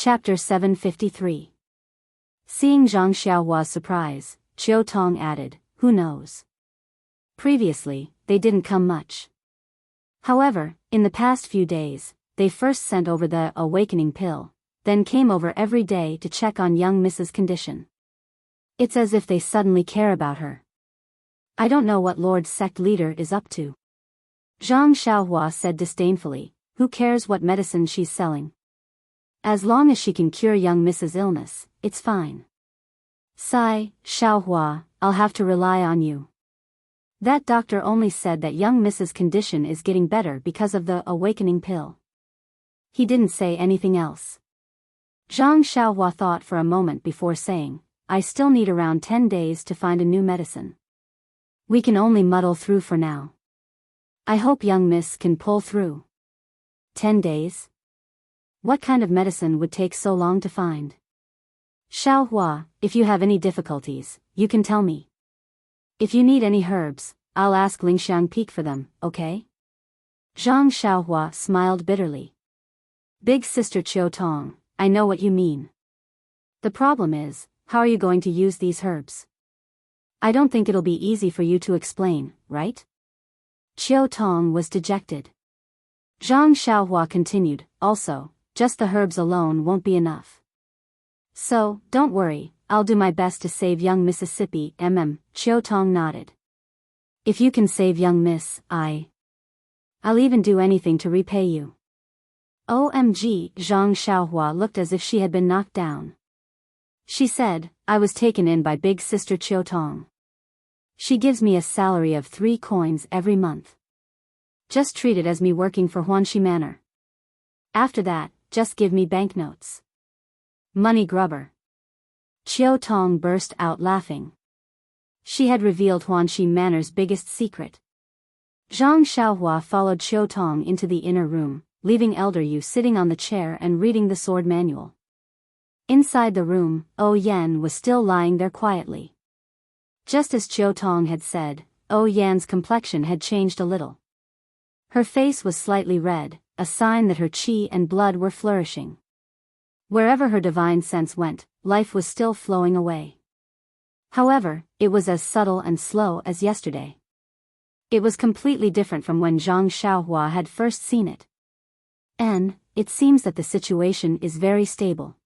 Chapter 753. Seeing Zhang Xiaohua's surprise, Qiu Tong added, "Who knows? Previously, they didn't come much. However, in the past few days, they first sent over the awakening pill, then came over every day to check on young Mrs. condition. It's as if they suddenly care about her. I don't know what Lord's sect leader is up to." Zhang Xiaohua said disdainfully, "Who cares what medicine she's selling? As long as she can cure young Mrs. illness, it's fine." "Sigh, Xiaohua, I'll have to rely on you. That doctor only said that young Mrs. condition is getting better because of the awakening pill. He didn't say anything else." Zhang Xiaohua thought for a moment before saying, "I still need around 10 days to find a new medicine. We can only muddle through for now. I hope young Miss can pull through." 10 days? What kind of medicine would take so long to find? "Xiaohua, if you have any difficulties, you can tell me. If you need any herbs, I'll ask Lingxiang Peak for them, okay?" Zhang Xiaohua smiled bitterly. "Big sister Qiu Tong, I know what you mean. The problem is, how are you going to use these herbs? I don't think it'll be easy for you to explain, right?" Qiu Tong was dejected. Zhang Xiaohua continued, "Also, just the herbs alone won't be enough. So, don't worry, I'll do my best to save young Mississippi, Qiu Tong nodded. "If you can save young Miss, I'll even do anything to repay you." OMG, Zhang Xiaohua looked as if she had been knocked down. She said, "I was taken in by big sister Qiu Tong. She gives me a salary of 3 coins every month. Just treat it as me working for Huanxi Manor. After that, just give me banknotes. Money grubber." Qiu Tong burst out laughing. She had revealed Huanxi Manor's biggest secret. Zhang Xiaohua followed Qiu Tong into the inner room, leaving Elder Yu sitting on the chair and reading the sword manual. Inside the room, Yan was still lying there quietly. Just as Qiu Tong had said, Yan's complexion had changed a little. Her face was slightly red, a sign that her qi and blood were flourishing. Wherever her divine sense went, life was still flowing away. However, it was as subtle and slow as yesterday. It was completely different from when Zhang Xiaohua had first seen it. And it seems that the situation is very stable.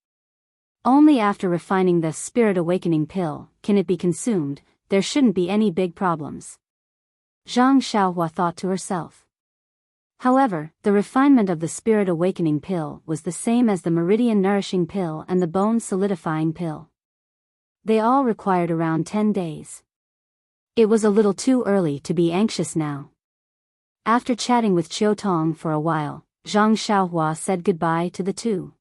Only after refining the spirit awakening pill can it be consumed. There shouldn't be any big problems. Zhang Xiaohua thought to herself. However, the refinement of the spirit awakening pill was the same as the meridian nourishing pill and the bone solidifying pill. They all required around 10 days. It was a little too early to be anxious now. After chatting with Qiu Tong for a while, Zhang Xiaohua said goodbye to the two.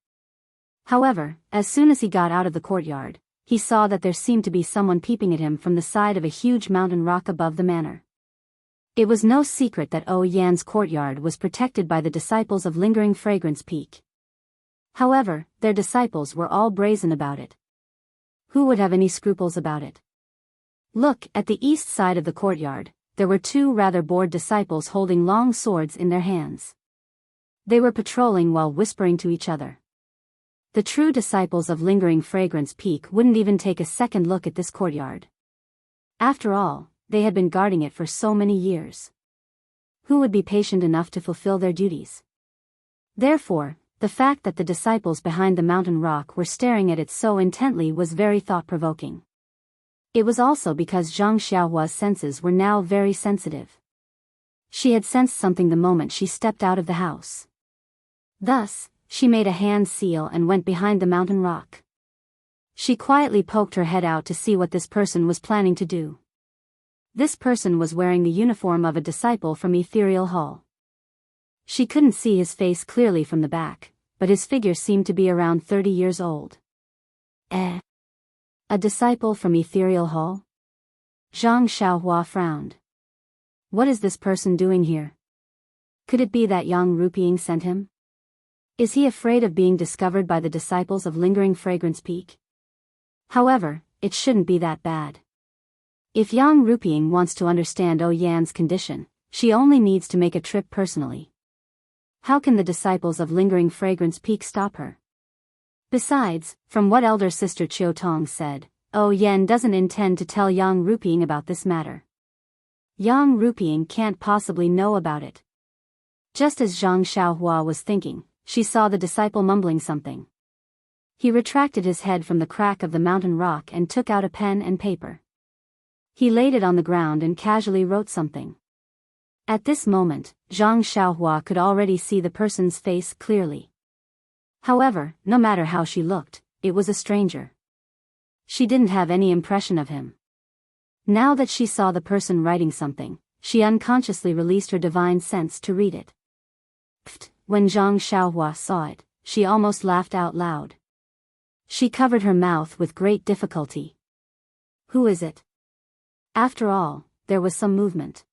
However, as soon as he got out of the courtyard, he saw that there seemed to be someone peeping at him from the side of a huge mountain rock above the manor. It was no secret that Yan's courtyard was protected by the disciples of Lingering Fragrance Peak. However, their disciples were all brazen about it. Who would have any scruples about it? Look, at the east side of the courtyard, there were 2 rather bored disciples holding long swords in their hands. They were patrolling while whispering to each other. The true disciples of Lingering Fragrance Peak wouldn't even take a second look at this courtyard. After all, they had been guarding it for so many years. Who would be patient enough to fulfill their duties? Therefore, the fact that the disciples behind the mountain rock were staring at it so intently was very thought-provoking. It was also because Zhang Xiaohua's senses were now very sensitive. She had sensed something the moment she stepped out of the house. Thus, she made a hand seal and went behind the mountain rock. She quietly poked her head out to see what this person was planning to do. This person was wearing the uniform of a disciple from Ethereal Hall. She couldn't see his face clearly from the back, but his figure seemed to be around 30 years old. A disciple from Ethereal Hall? Zhang Xiaohua frowned. What is this person doing here? Could it be that Yang Rupiang sent him? Is he afraid of being discovered by the disciples of Lingering Fragrance Peak? However, it shouldn't be that bad. If Yang Rupiang wants to understand Yan's condition, she only needs to make a trip personally. How can the disciples of Lingering Fragrance Peak stop her? Besides, from what elder sister Chiu Tong said, Yan doesn't intend to tell Yang Rupiang about this matter. Yang Rupiang can't possibly know about it. Just as Zhang Xiaohua was thinking, she saw the disciple mumbling something. He retracted his head from the crack of the mountain rock and took out a pen and paper. He laid it on the ground and casually wrote something. At this moment, Zhang Xiaohua could already see the person's face clearly. However, no matter how she looked, it was a stranger. She didn't have any impression of him. Now that she saw the person writing something, she unconsciously released her divine sense to read it. Pfft, when Zhang Xiaohua saw it, she almost laughed out loud. She covered her mouth with great difficulty. Who is it? After all, there was some movement.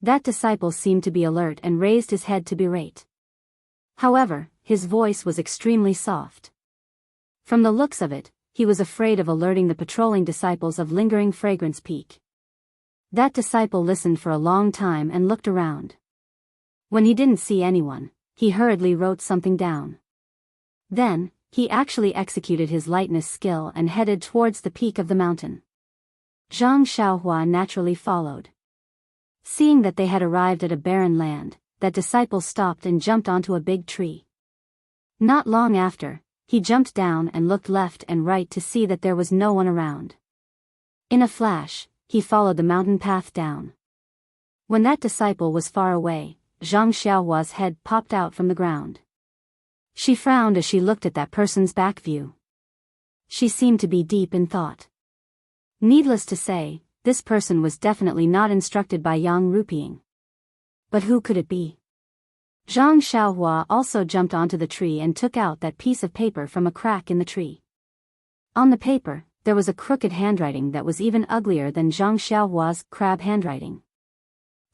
That disciple seemed to be alert and raised his head to berate. However, his voice was extremely soft. From the looks of it, he was afraid of alerting the patrolling disciples of Lingering Fragrance Peak. That disciple listened for a long time and looked around. When he didn't see anyone, he hurriedly wrote something down. Then, he actually executed his lightness skill and headed towards the peak of the mountain. Zhang Xiaohua naturally followed. Seeing that they had arrived at a barren land, that disciple stopped and jumped onto a big tree. Not long after, he jumped down and looked left and right to see that there was no one around. In a flash, he followed the mountain path down. When that disciple was far away, Zhang Xiaohua's head popped out from the ground. She frowned as she looked at that person's back view. She seemed to be deep in thought. Needless to say, this person was definitely not instructed by Yang Rupiang. But who could it be? Zhang Xiaohua also jumped onto the tree and took out that piece of paper from a crack in the tree. On the paper, there was a crooked handwriting that was even uglier than Zhang Xiaohua's crab handwriting.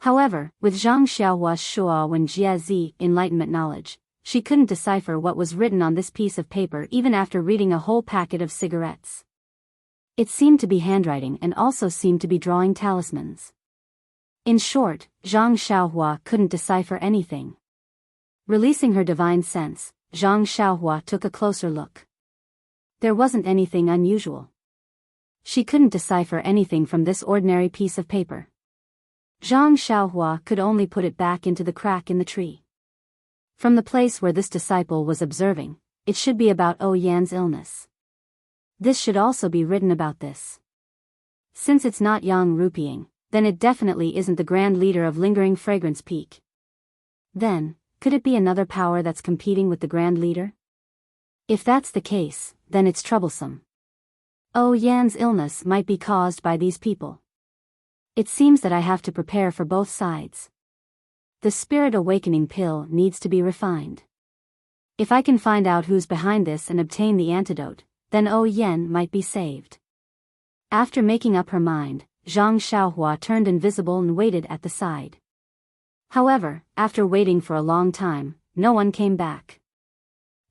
However, with Zhang Xiaohua's Shuowen Jiazi enlightenment knowledge, she couldn't decipher what was written on this piece of paper even after reading a whole packet of cigarettes. It seemed to be handwriting and also seemed to be drawing talismans. In short, Zhang Xiaohua couldn't decipher anything. Releasing her divine sense, Zhang Xiaohua took a closer look. There wasn't anything unusual. She couldn't decipher anything from this ordinary piece of paper. Zhang Xiaohua could only put it back into the crack in the tree. From the place where this disciple was observing, it should be about Yan's illness. This should also be written about this. Since it's not Yang Rupiang, then it definitely isn't the grand leader of Lingering Fragrance Peak. Then, could it be another power that's competing with the grand leader? If that's the case, then it's troublesome. Yan's illness might be caused by these people. It seems that I have to prepare for both sides. The spirit awakening pill needs to be refined. If I can find out who's behind this and obtain the antidote, then Yan might be saved. After making up her mind, Zhang Xiaohua turned invisible and waited at the side. However, after waiting for a long time, no one came back.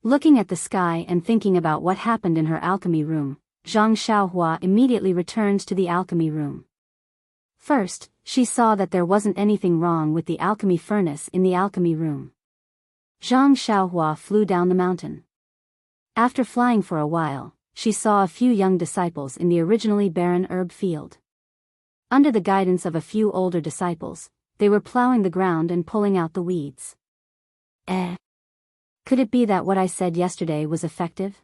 Looking at the sky and thinking about what happened in her alchemy room, Zhang Xiaohua immediately returned to the alchemy room. First, she saw that there wasn't anything wrong with the alchemy furnace in the alchemy room. Zhang Xiaohua flew down the mountain. After flying for a while, she saw a few young disciples in the originally barren herb field. Under the guidance of a few older disciples, they were plowing the ground and pulling out the weeds. Could it be that what I said yesterday was effective?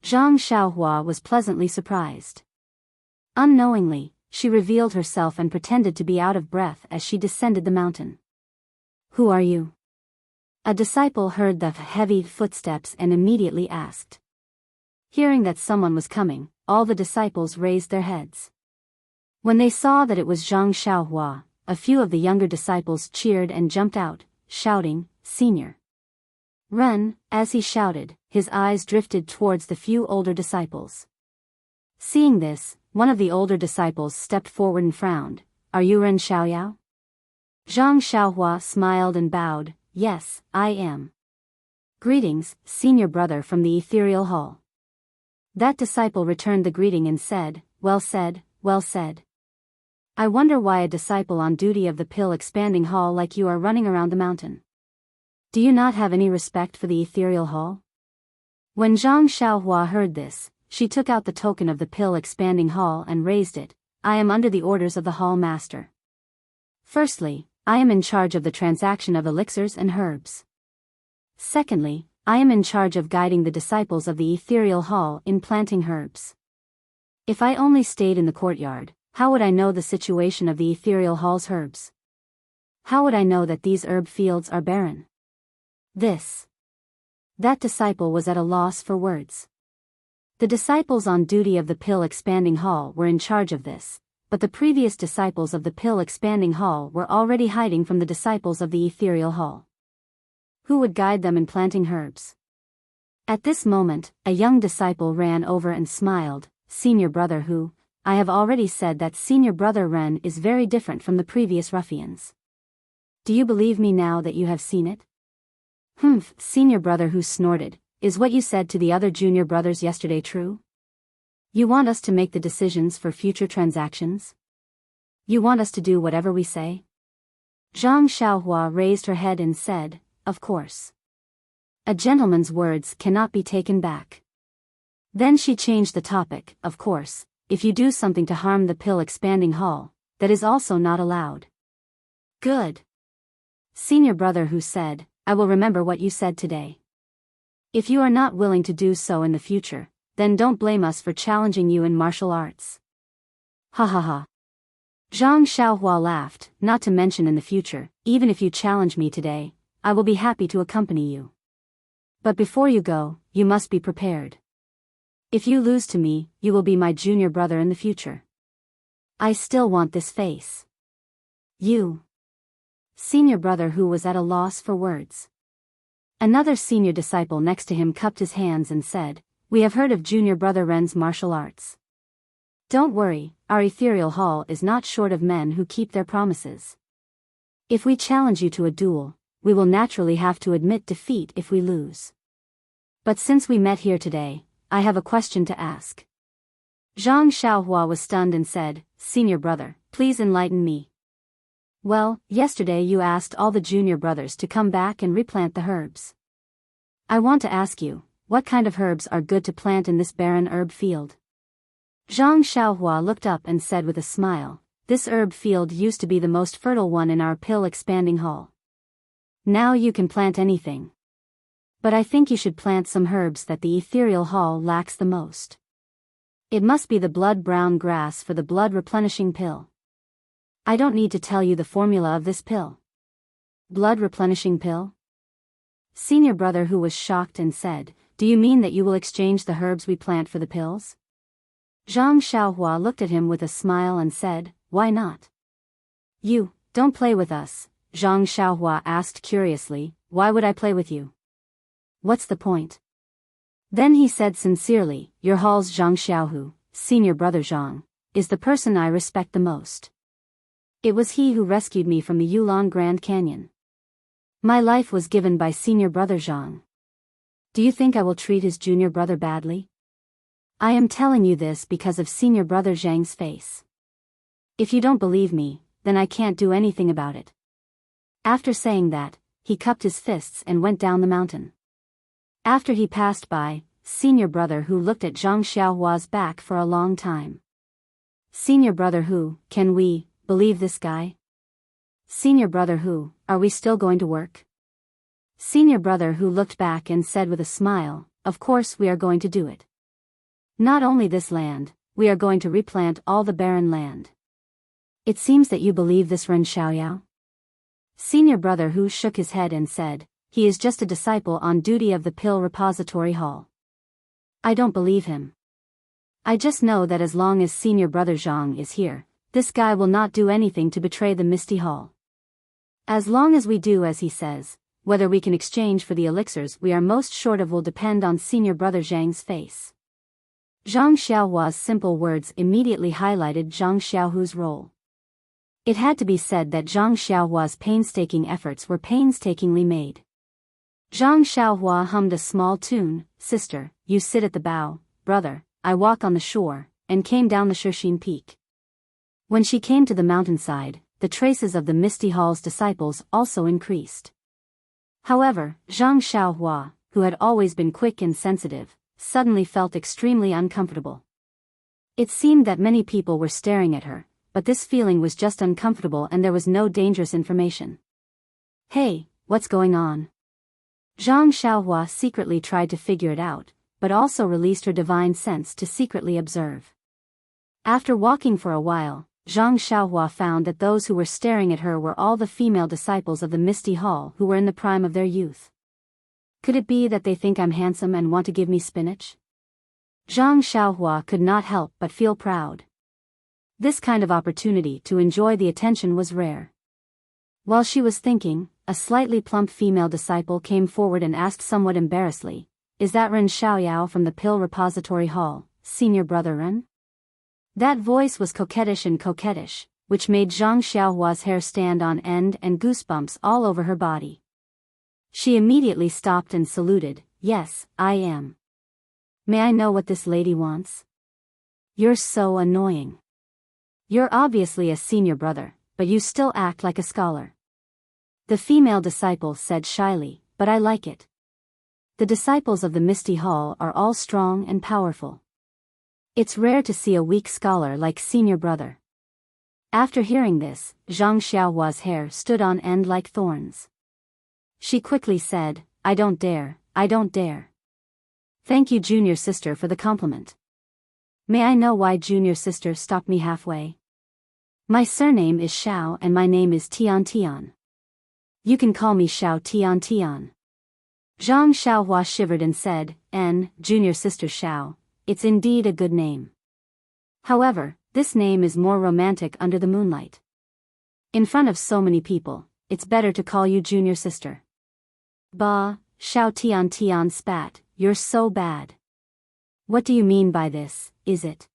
Zhang Xiaohua was pleasantly surprised. Unknowingly, she revealed herself and pretended to be out of breath as she descended the mountain. Who are you? A disciple heard the heavy footsteps and immediately asked. Hearing that someone was coming, all the disciples raised their heads. When they saw that it was Zhang Xiaohua, a few of the younger disciples cheered and jumped out, shouting, "Senior! Run!" As he shouted, his eyes drifted towards the few older disciples. Seeing this, one of the older disciples stepped forward and frowned. "Are you Ren Xiaoyao?" Zhang Xiaohua smiled and bowed. "Yes, I am." "Greetings, senior brother from the ethereal hall." That disciple returned the greeting and said, "Well said, well said. I wonder why a disciple on duty of the pill expanding hall like you are running around the mountain. Do you not have any respect for the ethereal hall?" When Zhang Xiaohua heard this, she took out the token of the pill expanding hall and raised it. I am under the orders of the hall master. Firstly, I am in charge of the transaction of elixirs and herbs. Secondly, I am in charge of guiding the disciples of the ethereal hall in planting herbs. If I only stayed in the courtyard, how would I know the situation of the ethereal hall's herbs? How would I know that these herb fields are barren? That disciple was at a loss for words. The disciples on duty of the pill expanding hall were in charge of this, but the previous disciples of the pill expanding hall were already hiding from the disciples of the ethereal hall. Who would guide them in planting herbs? At this moment, a young disciple ran over and smiled. Senior brother Hu, I have already said that senior brother Ren is very different from the previous ruffians. Do you believe me now that you have seen it? Humph, senior brother Hu snorted. Is what you said to the other junior brothers yesterday true? You want us to make the decisions for future transactions? You want us to do whatever we say? Zhang Xiaohua raised her head and said, of course. A gentleman's words cannot be taken back. Then she changed the topic. Of course, if you do something to harm the pill expanding hall, that is also not allowed. Good. Senior brother Hu said, I will remember what you said today. If you are not willing to do so in the future, then don't blame us for challenging you in martial arts. Ha ha ha. Zhang Xiaohua laughed. Not to mention in the future, even if you challenge me today, I will be happy to accompany you. But before you go, you must be prepared. If you lose to me, you will be my junior brother in the future. I still want this face. You. Senior brother Hu was at a loss for words. Another senior disciple next to him cupped his hands and said, we have heard of junior brother Ren's martial arts. Don't worry, our ethereal hall is not short of men who keep their promises. If we challenge you to a duel, we will naturally have to admit defeat if we lose. But since we met here today, I have a question to ask. Zhang Xiaohua was stunned and said, Senior brother, please enlighten me. Well, yesterday you asked all the junior brothers to come back and replant the herbs. I want to ask you, what kind of herbs are good to plant in this barren herb field? Zhang Xiaohua looked up and said with a smile, this herb field used to be the most fertile one in our pill expanding hall. Now you can plant anything. But I think you should plant some herbs that the ethereal hall lacks the most. It must be the blood-brown grass for the blood-replenishing pill. I don't need to tell you the formula of this pill. Blood-replenishing pill? Senior brother Hu was shocked and said, do you mean that you will exchange the herbs we plant for the pills? Zhang Xiaohua looked at him with a smile and said, why not? You, don't play with us, Zhang Xiaohua asked curiously, why would I play with you? What's the point? Then he said sincerely, your hall's Zhang Xiaohu, senior brother Zhang, is the person I respect the most. It was he who rescued me from the Yulong Grand Canyon. My life was given by senior brother Zhang. Do you think I will treat his junior brother badly? I am telling you this because of senior brother Zhang's face. If you don't believe me, then I can't do anything about it. After saying that, he cupped his fists and went down the mountain. After he passed by, senior brother Hu looked at Zhang Xiaohua's back for a long time. Senior brother Hu, can we believe this guy? Senior brother Hu, are we still going to work? Senior brother Hu looked back and said with a smile, of course we are going to do it. Not only this land, we are going to replant all the barren land. It seems that you believe this Ren Xiaoyao? Senior brother Hu shook his head and said, he is just a disciple on duty of the pill repository hall. I don't believe him. I just know that as long as senior brother Zhang is here, this guy will not do anything to betray the Misty Hall. As long as we do as he says, whether we can exchange for the elixirs we are most short of will depend on senior brother Zhang's face. Zhang Xiaohua's simple words immediately highlighted Zhang Xiaohu's role. It had to be said that Zhang Xiaohua's painstaking efforts were painstakingly made. Zhang Xiaohua hummed a small tune, sister, you sit at the bow, brother, I walk on the shore, and came down the Shixin Peak. When she came to the mountainside, the traces of the Misty Hall's disciples also increased. However, Zhang Xiaohua, who had always been quick and sensitive, suddenly felt extremely uncomfortable. It seemed that many people were staring at her, but this feeling was just uncomfortable and there was no dangerous information. Hey, what's going on? Zhang Xiaohua secretly tried to figure it out, but also released her divine sense to secretly observe. After walking for a while, Zhang Xiaohua found that those who were staring at her were all the female disciples of the Misty Hall who were in the prime of their youth. Could it be that they think I'm handsome and want to give me spinach? Zhang Xiaohua could not help but feel proud. This kind of opportunity to enjoy the attention was rare. While she was thinking, a slightly plump female disciple came forward and asked somewhat embarrassedly, "Is that Ren Xiaoyao from the Pill Repository Hall, senior brother Ren?" That voice was coquettish, which made Zhang Xiaohua's hair stand on end and goosebumps all over her body. She immediately stopped and saluted, "Yes, I am. May I know what this lady wants?" "You're so annoying. You're obviously a senior brother, but you still act like a scholar." The female disciple said shyly, "But I like it. The disciples of the Misty Hall are all strong and powerful. It's rare to see a weak scholar like senior brother." After hearing this, Zhang Xiaohua's hair stood on end like thorns. She quickly said, I don't dare. Thank you, junior sister, for the compliment. May I know why junior sister stopped me halfway? My surname is Xiao and my name is Tian. You can call me Xiao Tian. Zhang Xiaohua shivered and said, Junior sister Xiao, it's indeed a good name. However, this name is more romantic under the moonlight. In front of so many people, it's better to call you junior sister. Bah, Xiao Tian spat, you're so bad. What do you mean by this, is it?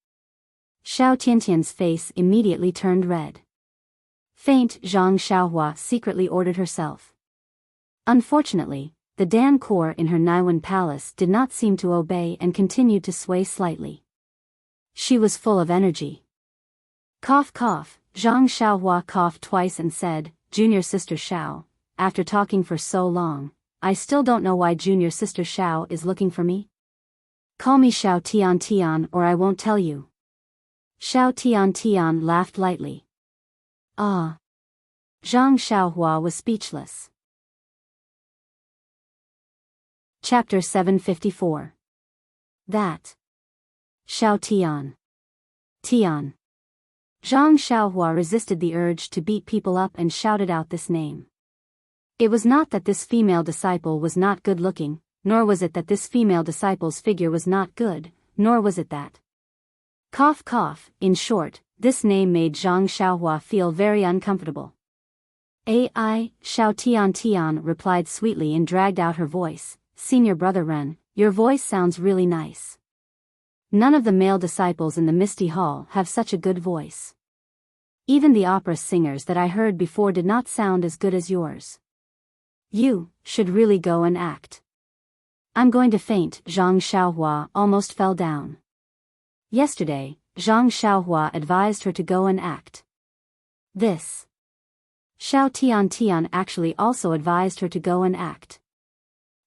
Xiao Tiantian's face immediately turned red. Faint, Zhang Xiaohua secretly ordered herself. Unfortunately, the Dan core in her Naiwan palace did not seem to obey and continued to sway slightly. She was full of energy. Cough cough, Zhang Xiaohua coughed twice and said, Junior sister Xiao, after talking for so long, I still don't know why junior sister Xiao is looking for me. Call me Xiao Tian or I won't tell you. Xiao Tian laughed lightly. Ah. Zhang Xiaohua was speechless. Chapter 754. That. Xiao Tian. Zhang Xiaohua resisted the urge to beat people up and shouted out this name. It was not that this female disciple was not good looking, nor was it that this female disciple's figure was not good, nor was it that. Cough cough, in short, this name made Zhang Xiaohua feel very uncomfortable. Xiao Tian replied sweetly and dragged out her voice, Senior brother Ren, your voice sounds really nice. None of the male disciples in the Misty Hall have such a good voice. Even the opera singers that I heard before did not sound as good as yours. You should really go and act. I'm going to faint. Zhang Xiaohua almost fell down. Yesterday, Zhang Xiaohua advised her to go and act. This. Xiao Tian actually also advised her to go and act.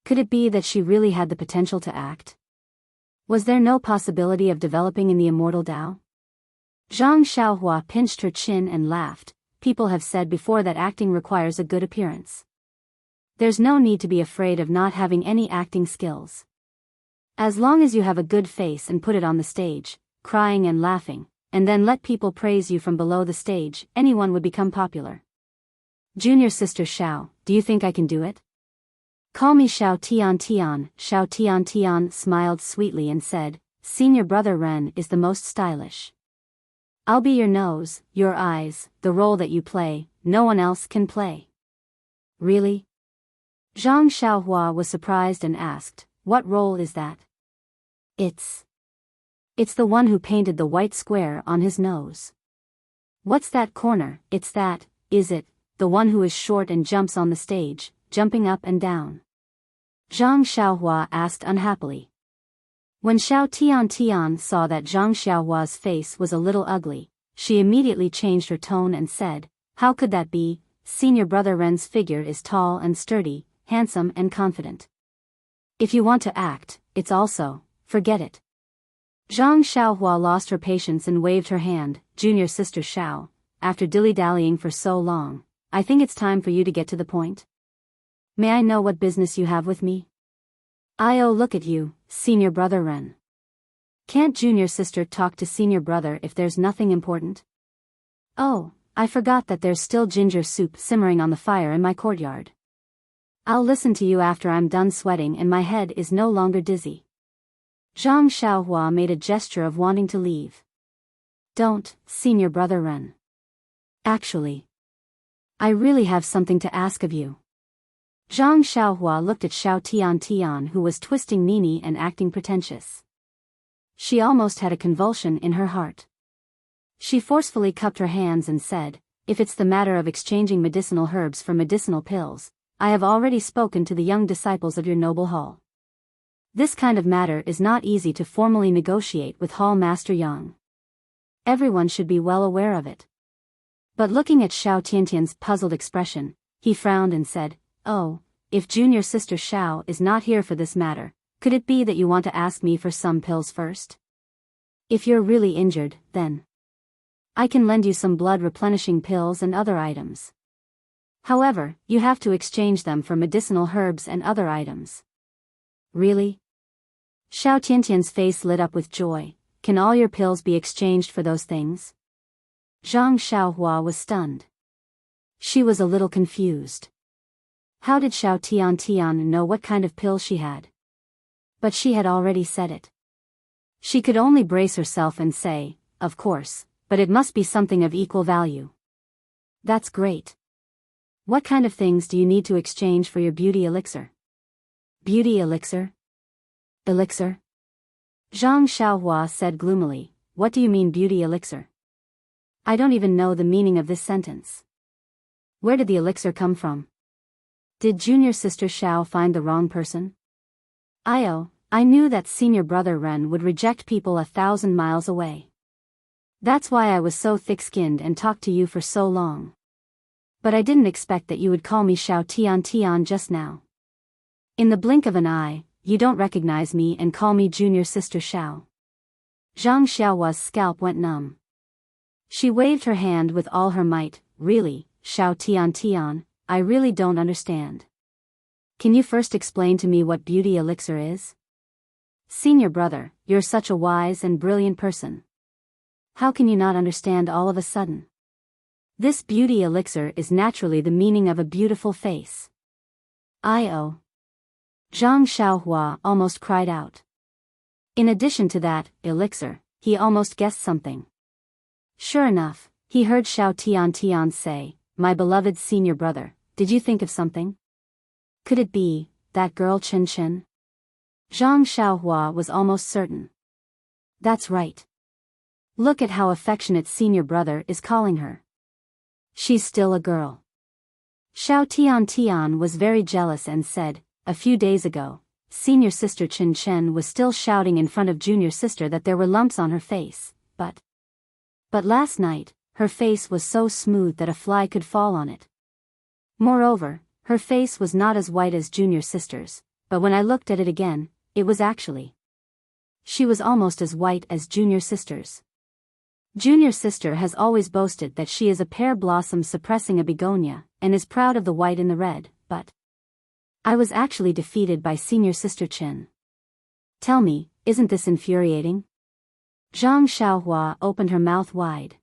Could it be that she really had the potential to act? Was there no possibility of developing in the Immortal Tao? Zhang Xiaohua pinched her chin and laughed. People have said before that acting requires a good appearance. There's no need to be afraid of not having any acting skills. As long as you have a good face and put it on the stage, crying and laughing, and then let people praise you from below the stage, anyone would become popular. Junior sister Xiao, do you think I can do it? Call me Xiao Tian. Xiao Tian smiled sweetly and said, Senior brother Ren is the most stylish. I'll be your nose, your eyes, the role that you play, no one else can play. Really? Zhang Xiaohua was surprised and asked, what role is that? It's the one who painted the white square on his nose. What's that corner? It's that, is it, the one who is short and jumps on the stage, jumping up and down? Zhang Xiaohua asked unhappily. When Xiao Tian saw that Zhang Xiaohua's face was a little ugly, she immediately changed her tone and said, how could that be? Senior brother Ren's figure is tall and sturdy, handsome and confident. If you want to act, it's also, forget it. Zhang Xiaohua lost her patience and waved her hand. Junior sister Xiao, after dilly-dallying for so long, I think it's time for you to get to the point. May I know what business you have with me? Look at you, senior brother Ren. Can't junior sister talk to senior brother if there's nothing important? Oh, I forgot that there's still ginger soup simmering on the fire in my courtyard. I'll listen to you after I'm done sweating and my head is no longer dizzy. Zhang Xiaohua made a gesture of wanting to leave. Don't, senior brother Ren. Actually, I really have something to ask of you. Zhang Xiaohua looked at Xiao Tian, who was twisting Nini and acting pretentious. She almost had a convulsion in her heart. She forcefully cupped her hands and said, if it's the matter of exchanging medicinal herbs for medicinal pills, I have already spoken to the young disciples of your noble hall. This kind of matter is not easy to formally negotiate with Hall Master Yang. Everyone should be well aware of it. But looking at Xiao Tiantian's puzzled expression, he frowned and said, oh, if junior sister Xiao is not here for this matter, could it be that you want to ask me for some pills first? If you're really injured, then I can lend you some blood replenishing pills and other items. However, you have to exchange them for medicinal herbs and other items. Really? Xiao Tiantian's face lit up with joy. Can all your pills be exchanged for those things? Zhang Xiaohua was stunned. She was a little confused. How did Xiao Tian know what kind of pill she had? But she had already said it. She could only brace herself and say, of course, but it must be something of equal value. That's great. What kind of things do you need to exchange for your beauty elixir? Beauty elixir? Elixir? Zhang Xiaohua said gloomily, what do you mean beauty elixir? I don't even know the meaning of this sentence. Where did the elixir come from? Did junior sister Xiao find the wrong person? I knew that senior brother Ren would reject people 1,000 miles away. That's why I was so thick-skinned and talked to you for so long. But I didn't expect that you would call me Xiao Tian just now. In the blink of an eye, you don't recognize me and call me junior sister Xiao. Zhang Xiaohua's scalp went numb. She waved her hand with all her might. Really, Xiao Tian, I really don't understand. Can you first explain to me what beauty elixir is? Senior brother, you're such a wise and brilliant person. How can you not understand all of a sudden? This beauty elixir is naturally the meaning of a beautiful face. Zhang Xiaohua almost cried out. In addition to that elixir, he almost guessed something. Sure enough, he heard Xiao Tian say, my beloved senior brother, did you think of something? Could it be that girl Chen Chen? Zhang Xiaohua was almost certain. That's right. Look at how affectionate senior brother is calling her. She's still a girl. Xiao Tian was very jealous and said, a few days ago, senior sister Chen Chen was still shouting in front of junior sister that there were lumps on her face, but last night, her face was so smooth that a fly could fall on it. Moreover, her face was not as white as junior sister's, but when I looked at it again, it was actually. She was almost as white as junior sister's. Junior sister has always boasted that she is a pear blossom suppressing a begonia, and is proud of the white in the red, but I was actually defeated by senior sister Chen. Tell me, isn't this infuriating? Zhang Xiaohua opened her mouth wide.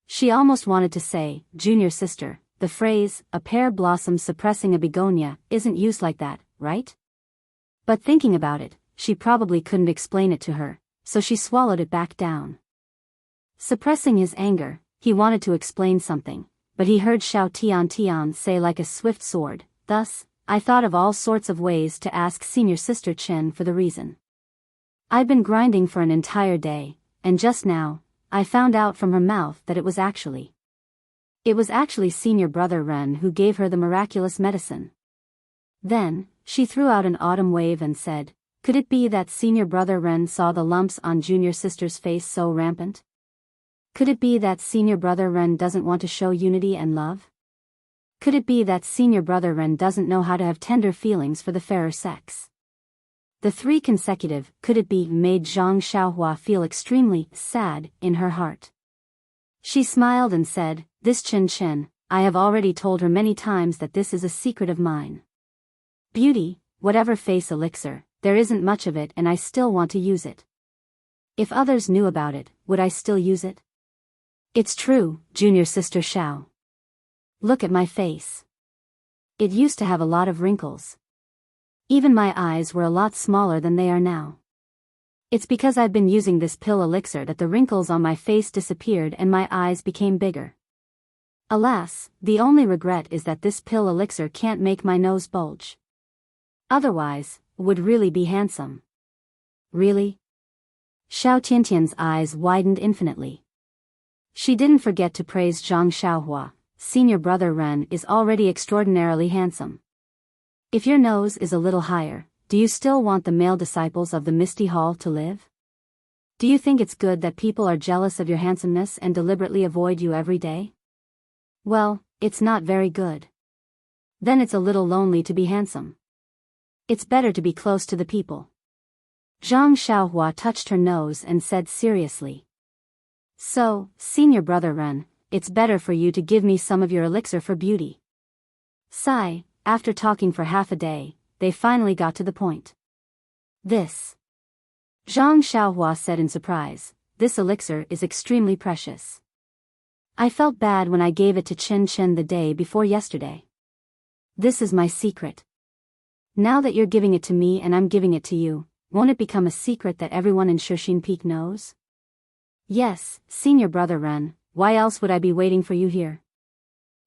She almost wanted to say, junior sister, the phrase, a pear blossom suppressing a begonia, isn't used like that, right? But thinking about it, she probably couldn't explain it to her, so she swallowed it back down. Suppressing his anger, he wanted to explain something, but he heard Xiao Tian say like a swift sword, thus, I thought of all sorts of ways to ask senior sister Chen for the reason. I've been grinding for an entire day, and just now, I found out from her mouth that it was actually senior brother Ren who gave her the miraculous medicine. Then, she threw out an autumn wave and said, could it be that senior brother Ren saw the lumps on junior sister's face so rampant? Could it be that senior brother Ren doesn't want to show unity and love? Could it be that senior brother Ren doesn't know how to have tender feelings for the fairer sex? The 3 consecutive "could it be" made Zhang Xiaohua feel extremely sad in her heart. She smiled and said, "This Chen Chen, I have already told her many times that this is a secret of mine. Beauty, whatever face elixir, there isn't much of it and I still want to use it. If others knew about it, would I still use it?" "It's true, junior sister Xiao. Look at my face. It used to have a lot of wrinkles. Even my eyes were a lot smaller than they are now. It's because I've been using this pill elixir that the wrinkles on my face disappeared and my eyes became bigger. Alas, the only regret is that this pill elixir can't make my nose bulge. Otherwise, would really be handsome." "Really?" Xiao Tiantian's eyes widened infinitely. She didn't forget to praise Zhang Xiaohua. "Senior brother Ren is already extraordinarily handsome. If your nose is a little higher, do you still want the male disciples of the Misty Hall to live? Do you think it's good that people are jealous of your handsomeness and deliberately avoid you every day? Well, it's not very good. Then it's a little lonely to be handsome. It's better to be close to the people." Zhang Xiaohua touched her nose and said seriously. "So, senior brother Ren, it's better for you to give me some of your elixir for beauty." Sigh. After talking for half a day, they finally got to the point. "This," Zhang Xiaohua said in surprise, "this elixir is extremely precious. I felt bad when I gave it to Chen Chen the day before yesterday. This is my secret. Now that you're giving it to me and I'm giving it to you, won't it become a secret that everyone in Shushin Peak knows?" "Yes, senior brother Ren, why else would I be waiting for you here?"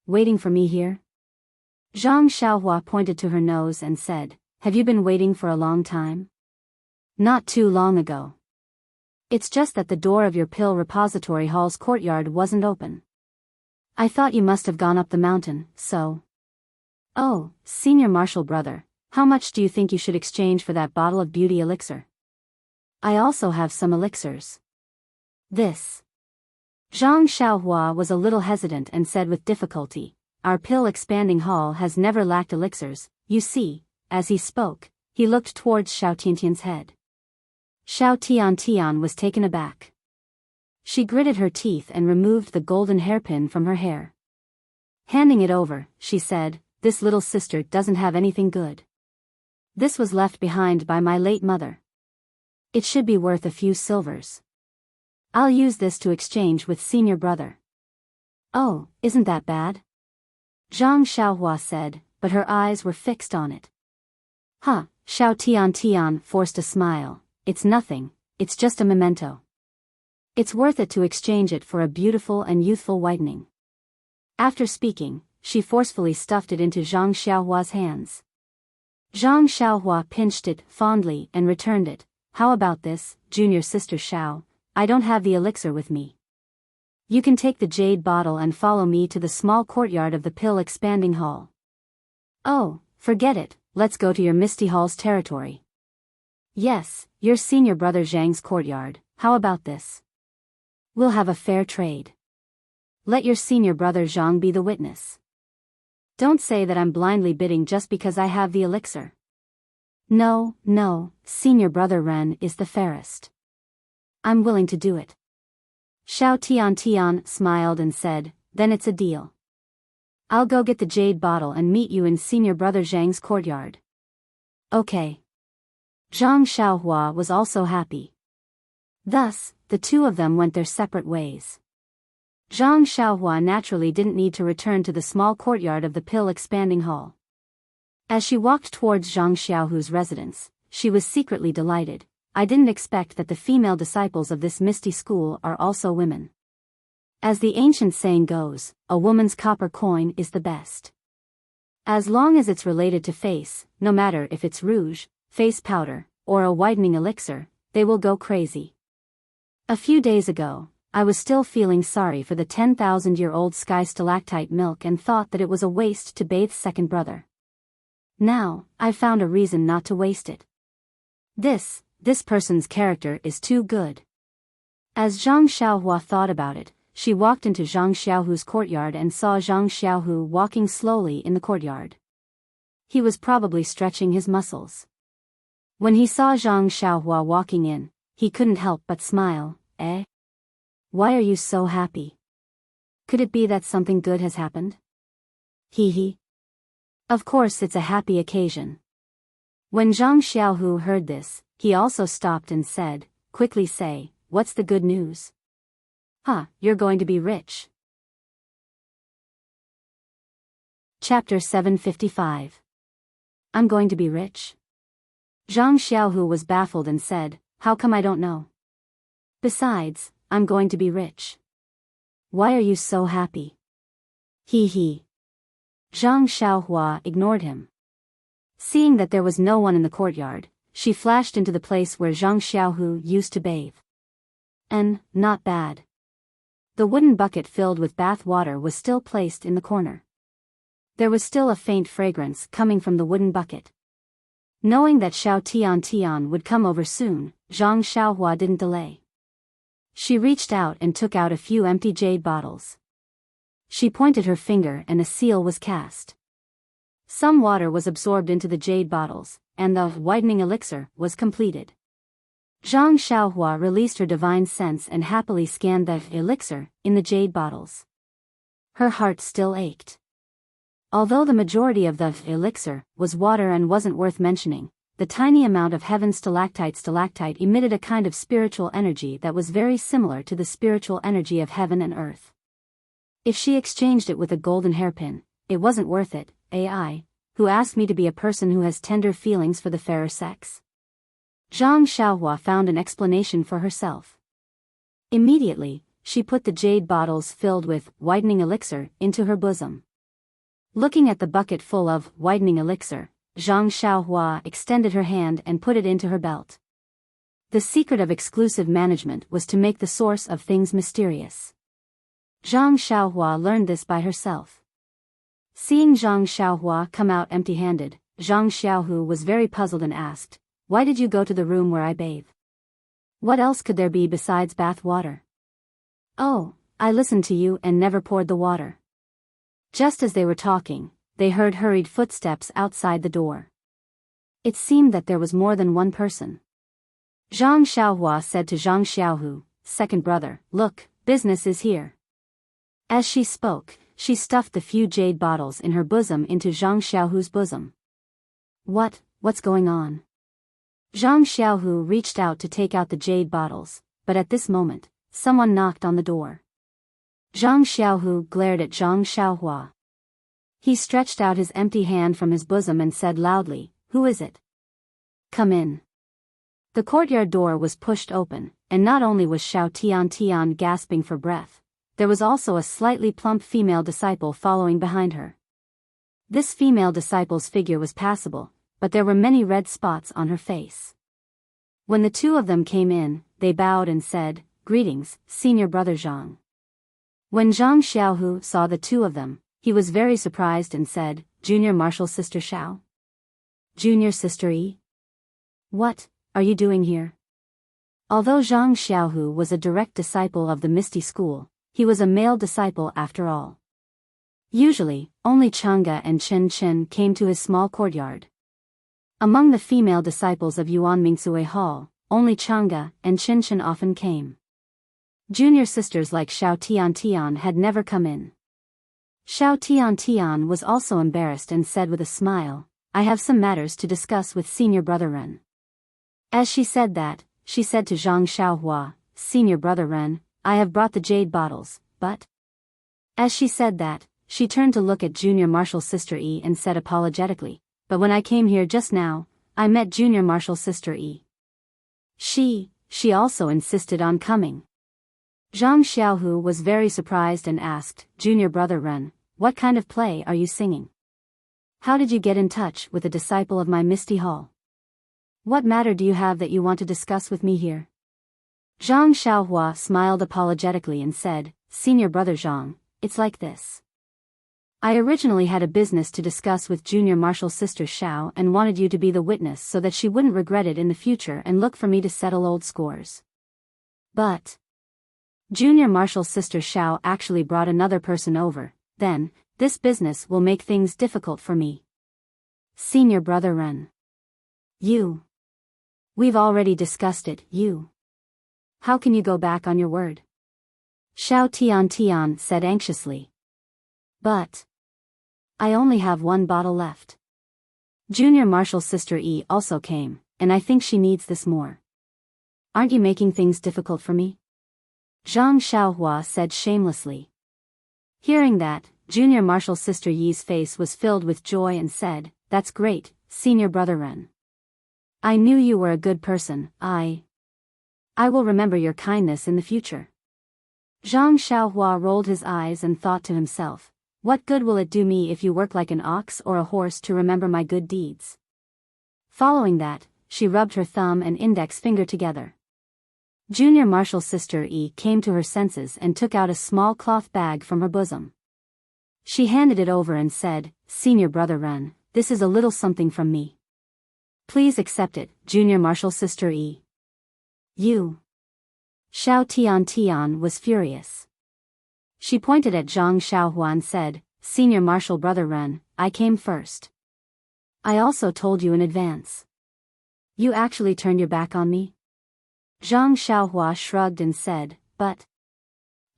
"Waiting for me here?" Zhang Xiaohua pointed to her nose and said, "Have you been waiting for a long time?" "Not too long ago. It's just that the door of your pill repository hall's courtyard wasn't open. I thought you must have gone up the mountain, so." "Oh, senior martial brother, how much do you think you should exchange for that bottle of beauty elixir? I also have some elixirs." "This." Zhang Xiaohua was a little hesitant and said with difficulty, "Our pill expanding hall has never lacked elixirs, you see." As he spoke, he looked towards Xiao Tiantian's head. Xiao Tiantian was taken aback. She gritted her teeth and removed the golden hairpin from her hair. Handing it over, she said, "This little sister doesn't have anything good. This was left behind by my late mother. It should be worth a few silvers. I'll use this to exchange with senior brother." "Oh, isn't that bad?" Zhang Xiaohua said, but her eyes were fixed on it. "Huh," Xiao Tiantian forced a smile, "It's nothing, it's just a memento. It's worth it to exchange it for a beautiful and youthful whitening." After speaking, she forcefully stuffed it into Zhang Xiaohua's hands. Zhang Xiaohua pinched it fondly and returned it. "How about this, junior sister Xiao? I don't have the elixir with me. You can take the jade bottle and follow me to the small courtyard of the pill expanding hall." "Oh, forget it, let's go to your Misty Hall's territory." "Yes, your senior brother Zhang's courtyard, how about this? We'll have a fair trade. Let your senior brother Zhang be the witness. Don't say that I'm blindly bidding just because I have the elixir. No, no, senior brother Ren is the fairest. I'm willing to do it." Xiao Tiantian smiled and said, "Then it's a deal. I'll go get the jade bottle and meet you in senior brother Zhang's courtyard." "Okay." Zhang Xiaohua was also happy. Thus, the two of them went their separate ways. Zhang Xiaohua naturally didn't need to return to the small courtyard of the pill expanding hall. As she walked towards Zhang Xiaohu's residence, she was secretly delighted. "I didn't expect that the female disciples of this misty school are also women. As the ancient saying goes, a woman's copper coin is the best. As long as it's related to face, no matter if it's rouge, face powder, or a whitening elixir, they will go crazy." A few days ago, I was still feeling sorry for the 10,000-year-old sky stalactite milk and thought that it was a waste to bathe second brother. Now, I've found a reason not to waste it. This person's character is too good. As Zhang Xiaohua thought about it, she walked into Zhang Xiaohu's courtyard and saw Zhang Xiaohu walking slowly in the courtyard. He was probably stretching his muscles. When he saw Zhang Xiaohua walking in, he couldn't help but smile. Eh? Why are you so happy? Could it be that something good has happened? Hee hee. Of course it's a happy occasion. When Zhang Xiaohu heard this, he also stopped and said, quickly say, what's the good news? Huh, you're going to be rich. Chapter 755. I'm going to be rich? Zhang Xiaohu was baffled and said, how come I don't know? Besides, I'm going to be rich. Why are you so happy? Hee hee. Zhang Xiaohua ignored him. Seeing that there was no one in the courtyard, she flashed into the place where Zhang Xiaohu used to bathe. And, not bad. The wooden bucket filled with bath water was still placed in the corner. There was still a faint fragrance coming from the wooden bucket. Knowing that Xiao Tian would come over soon, Zhang Xiaohua didn't delay. She reached out and took out a few empty jade bottles. She pointed her finger and a seal was cast. Some water was absorbed into the jade bottles, and the whitening elixir was completed. Zhang Xiaohua released her divine sense and happily scanned the elixir in the jade bottles. Her heart still ached. Although the majority of the elixir was water and wasn't worth mentioning, the tiny amount of heaven's stalactite emitted a kind of spiritual energy that was very similar to the spiritual energy of heaven and earth. If she exchanged it with a golden hairpin, it wasn't worth it. AI, who asked me to be a person who has tender feelings for the fairer sex? Zhang Xiaohua found an explanation for herself. Immediately, she put the jade bottles filled with whitening elixir into her bosom. Looking at the bucket full of whitening elixir, Zhang Xiaohua extended her hand and put it into her belt. The secret of exclusive management was to make the source of things mysterious. Zhang Xiaohua learned this by herself. Seeing Zhang Xiaohua come out empty-handed, Zhang Xiaohu was very puzzled and asked, why did you go to the room where I bathe? What else could there be besides bath water? Oh, I listened to you and never poured the water. Just as they were talking, they heard hurried footsteps outside the door. It seemed that there was more than one person. Zhang Xiaohua said to Zhang Xiaohu, second brother, look, business is here. As she spoke, she stuffed the few jade bottles in her bosom into Zhang Xiaohu's bosom. What's going on? Zhang Xiaohu reached out to take out the jade bottles, but at this moment, someone knocked on the door. Zhang Xiaohu glared at Zhang Xiaohua. He stretched out his empty hand from his bosom and said loudly, who is it? Come in. The courtyard door was pushed open, and not only was Xiao Tian gasping for breath, there was also a slightly plump female disciple following behind her. This female disciple's figure was passable, but there were many red spots on her face. When the two of them came in, they bowed and said, greetings, senior brother Zhang. When Zhang Xiaohu saw the two of them, he was very surprised and said, junior martial sister Xiao? Junior sister Yi? What are you doing here? Although Zhang Xiaohu was a direct disciple of the Misty School, he was a male disciple after all. Usually, only Chang'e and Chen Chen came to his small courtyard. Among the female disciples of Yuan Mingsui Hall, only Chang'e and Chen Chen often came. Junior sisters like Xiao Tian had never come in. Xiao Tian was also embarrassed and said with a smile, I have some matters to discuss with senior brother Ren. As she said that, she said to Zhang Xiaohua, senior brother Ren, I have brought the jade bottles, but... As she said that, she turned to look at junior martial sister Yi and said apologetically, but when I came here just now, I met junior martial sister Yi. She also insisted on coming. Zhang Xiaohu was very surprised and asked, junior brother Ren, what kind of play are you singing? How did you get in touch with a disciple of my Misty Hall? What matter do you have that you want to discuss with me here? Zhang Xiaohua smiled apologetically and said, senior brother Zhang, it's like this. I originally had a business to discuss with junior martial sister Xiao and wanted you to be the witness so that she wouldn't regret it in the future and look for me to settle old scores. But junior martial sister Xiao actually brought another person over, then, this business will make things difficult for me. Senior brother Ren. You. We've already discussed it, you. How can you go back on your word? Xiao Tian said anxiously. But I only have one bottle left. Junior Marshal's sister E also came, and I think she needs this more. Aren't you making things difficult for me? Zhang Xiaohua said shamelessly. Hearing that, Junior Marshal's sister Yi's face was filled with joy and said, "That's great, senior brother Ren. I knew you were a good person. I will remember your kindness in the future." Zhang Xiaohua rolled his eyes and thought to himself, "What good will it do me if you work like an ox or a horse to remember my good deeds?" Following that, she rubbed her thumb and index finger together. Junior Marshal's sister E came to her senses and took out a small cloth bag from her bosom. She handed it over and said, "Senior brother Ren, this is a little something from me. Please accept it, Junior Marshal's sister E." You. Xiao Tian was furious. She pointed at Zhang Xiaohua and said, "Senior Marshal brother Ren, I came first. I also told you in advance. You actually turned your back on me?" Zhang Xiaohua shrugged and said, "But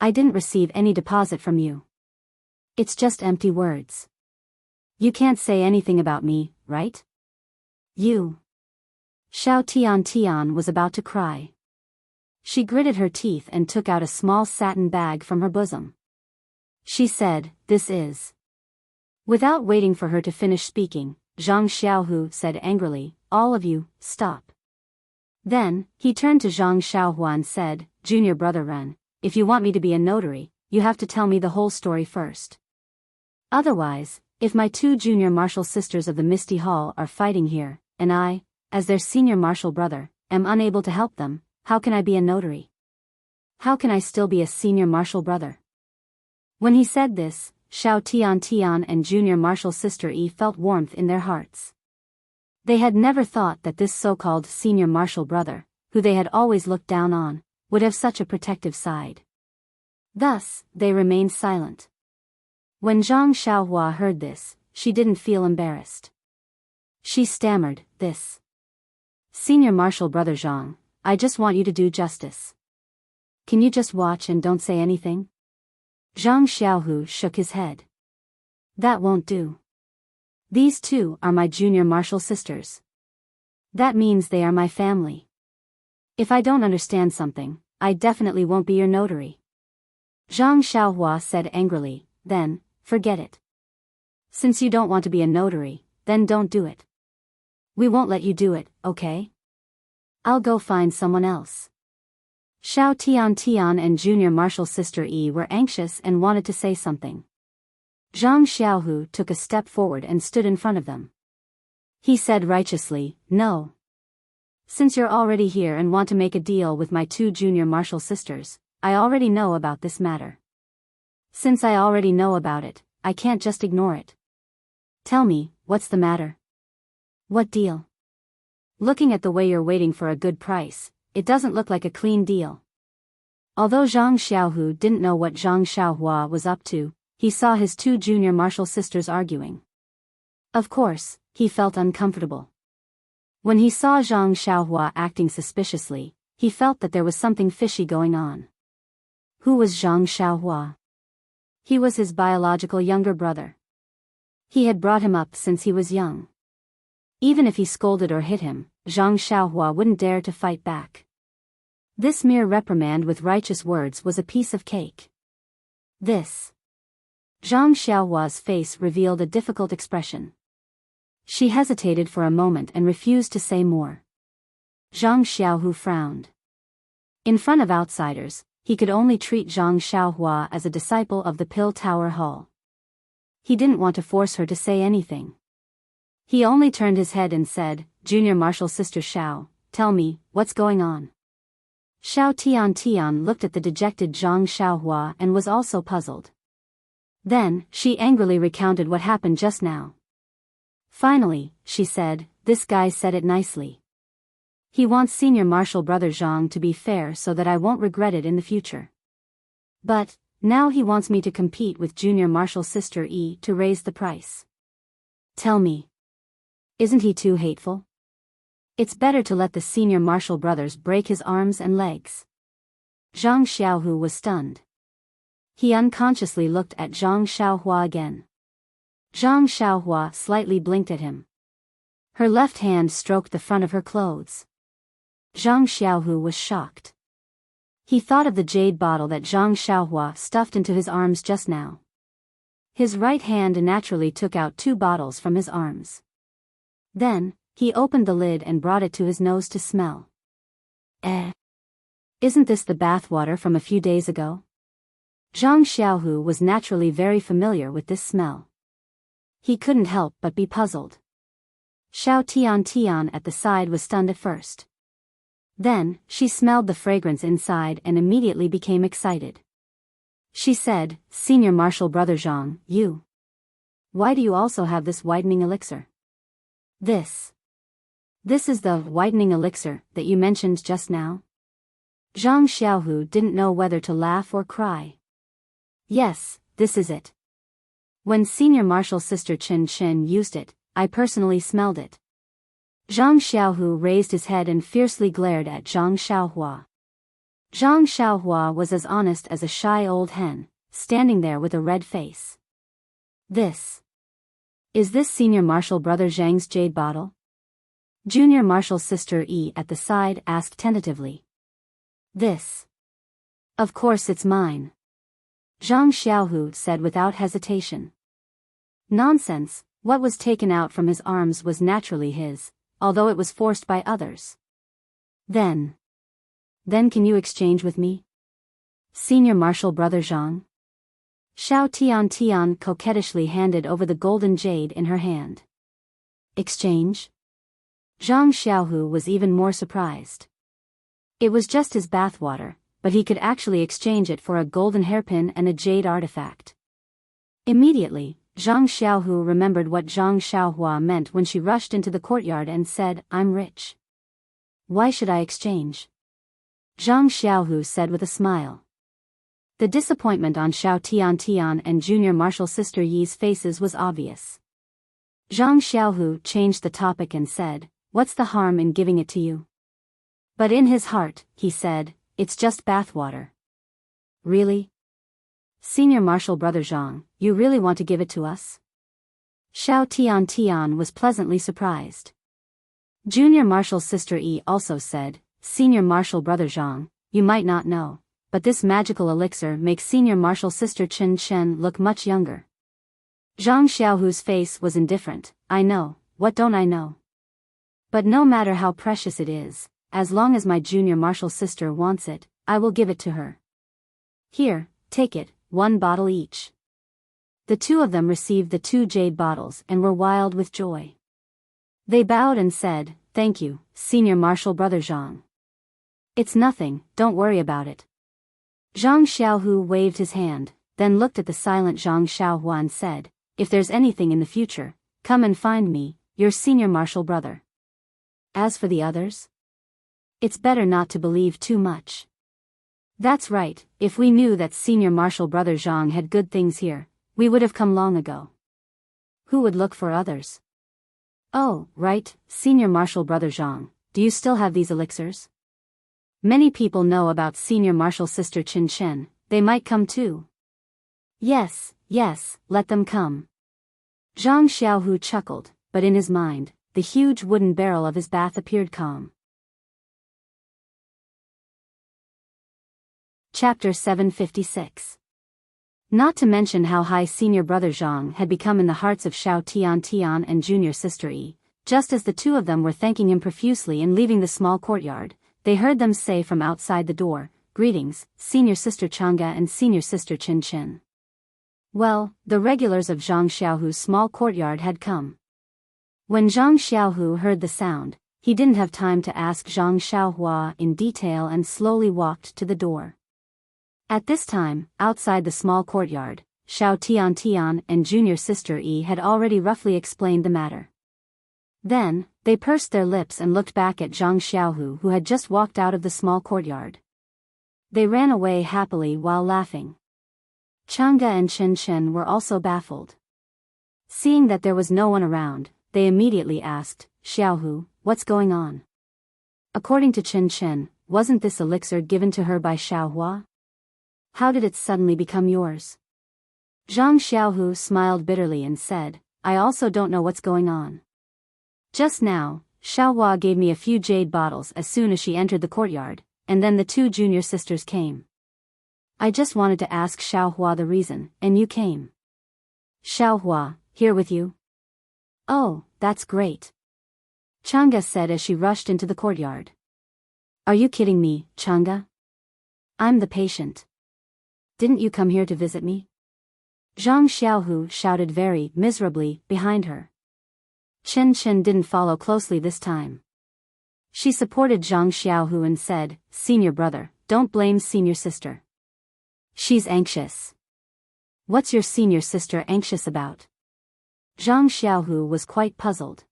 I didn't receive any deposit from you. It's just empty words. You can't say anything about me, right?" You. Xiao Tian was about to cry. She gritted her teeth and took out a small satin bag from her bosom. She said, "This is..." Without waiting for her to finish speaking, Zhang Xiaohu said angrily, "All of you, stop." Then, he turned to Zhang Xiaohua and said, "Junior brother Ren, if you want me to be a notary, you have to tell me the whole story first. Otherwise, if my two junior marshal sisters of the Misty Hall are fighting here, and I, as their senior marshal brother, am unable to help them, how can I be a notary? How can I still be a senior marshal brother?" When he said this, Xiao Tian and junior marshal sister E felt warmth in their hearts. They had never thought that this so-called senior marshal brother, who they had always looked down on, would have such a protective side. Thus, they remained silent. When Zhang Xiaohua heard this, she didn't feel embarrassed. She stammered, "This. Senior Marshal brother Zhang, I just want you to do justice. Can you just watch and don't say anything?" Zhang Xiaohu shook his head. "That won't do. These two are my junior marshal sisters. That means they are my family. If I don't understand something, I definitely won't be your notary." Zhang Xiaohua said angrily, "Then, forget it. Since you don't want to be a notary, then don't do it. We won't let you do it, okay? I'll go find someone else." Xiao Tian and junior marshal sister E were anxious and wanted to say something. Zhang Xiaohu took a step forward and stood in front of them. He said righteously, "No. Since you're already here and want to make a deal with my two junior marshal sisters, I already know about this matter. Since I already know about it, I can't just ignore it. Tell me, what's the matter? What deal? Looking at the way you're waiting for a good price, it doesn't look like a clean deal." Although Zhang Xiaohu didn't know what Zhang Xiaohua was up to, he saw his two junior marshal sisters arguing. Of course, he felt uncomfortable. When he saw Zhang Xiaohua acting suspiciously, he felt that there was something fishy going on. Who was Zhang Xiaohua? He was his biological younger brother. He had brought him up since he was young. Even if he scolded or hit him, Zhang Xiaohua wouldn't dare to fight back. This mere reprimand with righteous words was a piece of cake. This. Zhang Xiaohua's face revealed a difficult expression. She hesitated for a moment and refused to say more. Zhang Xiaohu frowned. In front of outsiders, he could only treat Zhang Xiaohua as a disciple of the Pill Tower Hall. He didn't want to force her to say anything. He only turned his head and said, "Junior Marshal Sister Xiao, tell me, what's going on?" Xiao Tian looked at the dejected Zhang Xiaohua and was also puzzled. Then, she angrily recounted what happened just now. Finally, she said, "This guy said it nicely. He wants senior marshal brother Zhang to be fair so that I won't regret it in the future. But, now he wants me to compete with junior marshal sister E to raise the price. Tell me. Isn't he too hateful?" It's better to let the senior martial brothers break his arms and legs. Zhang Xiaohu was stunned. He unconsciously looked at Zhang Xiaohua again. Zhang Xiaohua slightly blinked at him. Her left hand stroked the front of her clothes. Zhang Xiaohu was shocked. He thought of the jade bottle that Zhang Xiaohua stuffed into his arms just now. His right hand naturally took out 2 bottles from his arms. Then, he opened the lid and brought it to his nose to smell. Isn't this the bathwater from a few days ago? Zhang Xiaohu was naturally very familiar with this smell. He couldn't help but be puzzled. Xiao Tian at the side was stunned at first. Then, she smelled the fragrance inside and immediately became excited. She said, "Senior martial brother Zhang, you. Why do you also have this whitening elixir?" This is the whitening elixir that you mentioned just now? Zhang Xiaohu didn't know whether to laugh or cry. Yes, this is it. When senior martial sister Chen Chen used it, I personally smelled it. Zhang Xiaohu raised his head and fiercely glared at Zhang Xiaohua. Zhang Xiaohua was as honest as a shy old hen, standing there with a red face. Is this senior martial brother Zhang's jade bottle? Junior martial sister Yi at the side asked tentatively. Of course it's mine. Zhang Xiaohu said without hesitation. Nonsense, what was taken out from his arms was naturally his, although it was forced by others. Then can you exchange with me? Senior martial brother Zhang? Xiao Tian coquettishly handed over the golden jade in her hand. Exchange? Zhang Xiaohu was even more surprised. It was just his bathwater, but he could actually exchange it for a golden hairpin and a jade artifact. Immediately, Zhang Xiaohu remembered what Zhang Xiaohua meant when she rushed into the courtyard and said, "I'm rich. Why should I exchange?" Zhang Xiaohu said with a smile. The disappointment on Xiao Tian and junior martial sister Yi's faces was obvious. Zhang Xiaohu changed the topic and said, "What's the harm in giving it to you?" But in his heart, he said, "It's just bathwater." Really? Senior martial brother Zhang, you really want to give it to us? Xiao Tian was pleasantly surprised. Junior martial sister Yi also said, "Senior martial brother Zhang, you might not know, but this magical elixir makes senior martial sister Chen Chen look much younger." Zhang Xiaohu's face was indifferent. "I know, what don't I know? But no matter how precious it is, as long as my junior martial sister wants it, I will give it to her. Here, take it, 1 bottle each." The 2 of them received the 2 jade bottles and were wild with joy. They bowed and said, "Thank you, senior martial brother Zhang. It's nothing, don't worry about it." Zhang Xiaohu waved his hand, then looked at the silent Zhang Xiaohua and said, "If there's anything in the future, come and find me, your senior martial brother. As for the others, it's better not to believe too much." That's right, if we knew that senior martial brother Zhang had good things here, we would have come long ago. Who would look for others? Oh, right, senior martial brother Zhang, do you still have these elixirs? Many people know about senior martial sister Chen Chen, they might come too. Yes, let them come. Zhang Xiaohu chuckled, but in his mind, the huge wooden barrel of his bath appeared calm. Chapter 756. Not to mention how high senior brother Zhang had become in the hearts of Xiao Tian and junior sister Yi, just as the 2 of them were thanking him profusely and leaving the small courtyard, they heard them say from outside the door, "Greetings, senior sister Chang'e and senior sister Chen Chen." Well, the regulars of Zhang Xiaohu's small courtyard had come. When Zhang Xiaohu heard the sound, he didn't have time to ask Zhang Xiaohua in detail and slowly walked to the door. At this time, outside the small courtyard, Xiao Tian and junior sister Yi had already roughly explained the matter. Then, they pursed their lips and looked back at Zhang Xiaohu who had just walked out of the small courtyard. They ran away happily while laughing. Chang'e and Chen Chen were also baffled. Seeing that there was no one around, they immediately asked, "Xiaohu, what's going on?" According to Chen Chen, wasn't this elixir given to her by Xiaohua? How did it suddenly become yours? Zhang Xiaohu smiled bitterly and said, I also don't know what's going on. Just now, Xiaohua gave me a few jade bottles as soon as she entered the courtyard, and then the two junior sisters came. I just wanted to ask Xiaohua the reason, and you came. Xiaohua, here with you? Oh, that's great. Chang'e said as she rushed into the courtyard. Are you kidding me, Chang'e? I'm the patient. Didn't you come here to visit me? Zhang Xiaohu shouted very miserably behind her. Chen Chen didn't follow closely this time. She supported Zhang Xiaohu and said, Senior brother, don't blame senior sister. She's anxious. What's your senior sister anxious about? Zhang Xiaohu was quite puzzled.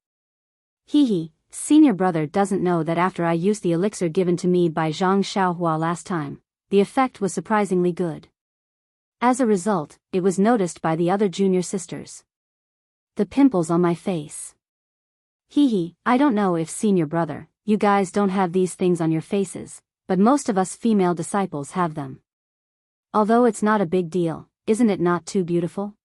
Hee, senior brother doesn't know that after I used the elixir given to me by Zhang Xiaohua last time, the effect was surprisingly good. As a result, it was noticed by the other junior sisters. The pimples on my face. Hee, I don't know if senior brother, you guys don't have these things on your faces, but most of us female disciples have them. Although it's not a big deal, isn't it not too beautiful?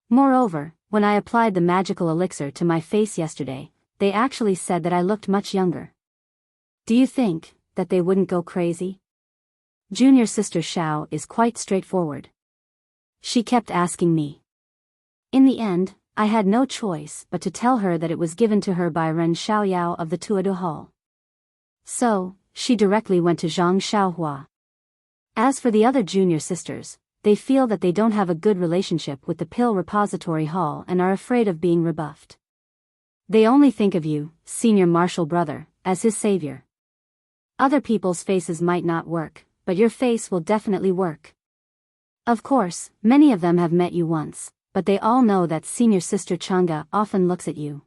Moreover, when I applied the magical elixir to my face yesterday, they actually said that I looked much younger. Do you think that they wouldn't go crazy? Junior sister Xiao is quite straightforward. She kept asking me. In the end, I had no choice but to tell her that it was given to her by Ren Xiaoyao of the Tuodu Hall. So, she directly went to Zhang Xiaohua. As for the other junior sisters, they feel that they don't have a good relationship with the Pill Repository Hall and are afraid of being rebuffed. They only think of you, senior martial brother, as his savior. Other people's faces might not work, but your face will definitely work. Of course, many of them have met you once, but they all know that senior sister Chang'e often looks at you.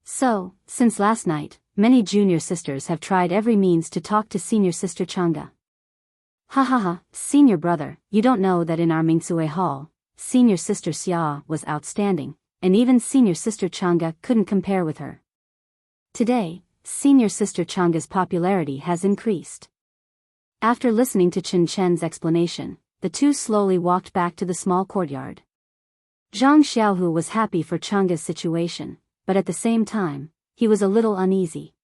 So, since last night, many junior sisters have tried every means to talk to senior sister Chang'e. Ha ha ha, senior brother, you don't know that in our Mingsue Hall, senior sister Xia was outstanding, and even senior sister Chang'e couldn't compare with her. Today, senior sister Chang'e's popularity has increased. After listening to Chen Chen's explanation, the two slowly walked back to the small courtyard. Zhang Xiaohu was happy for Chang'e's situation, but at the same time, he was a little uneasy.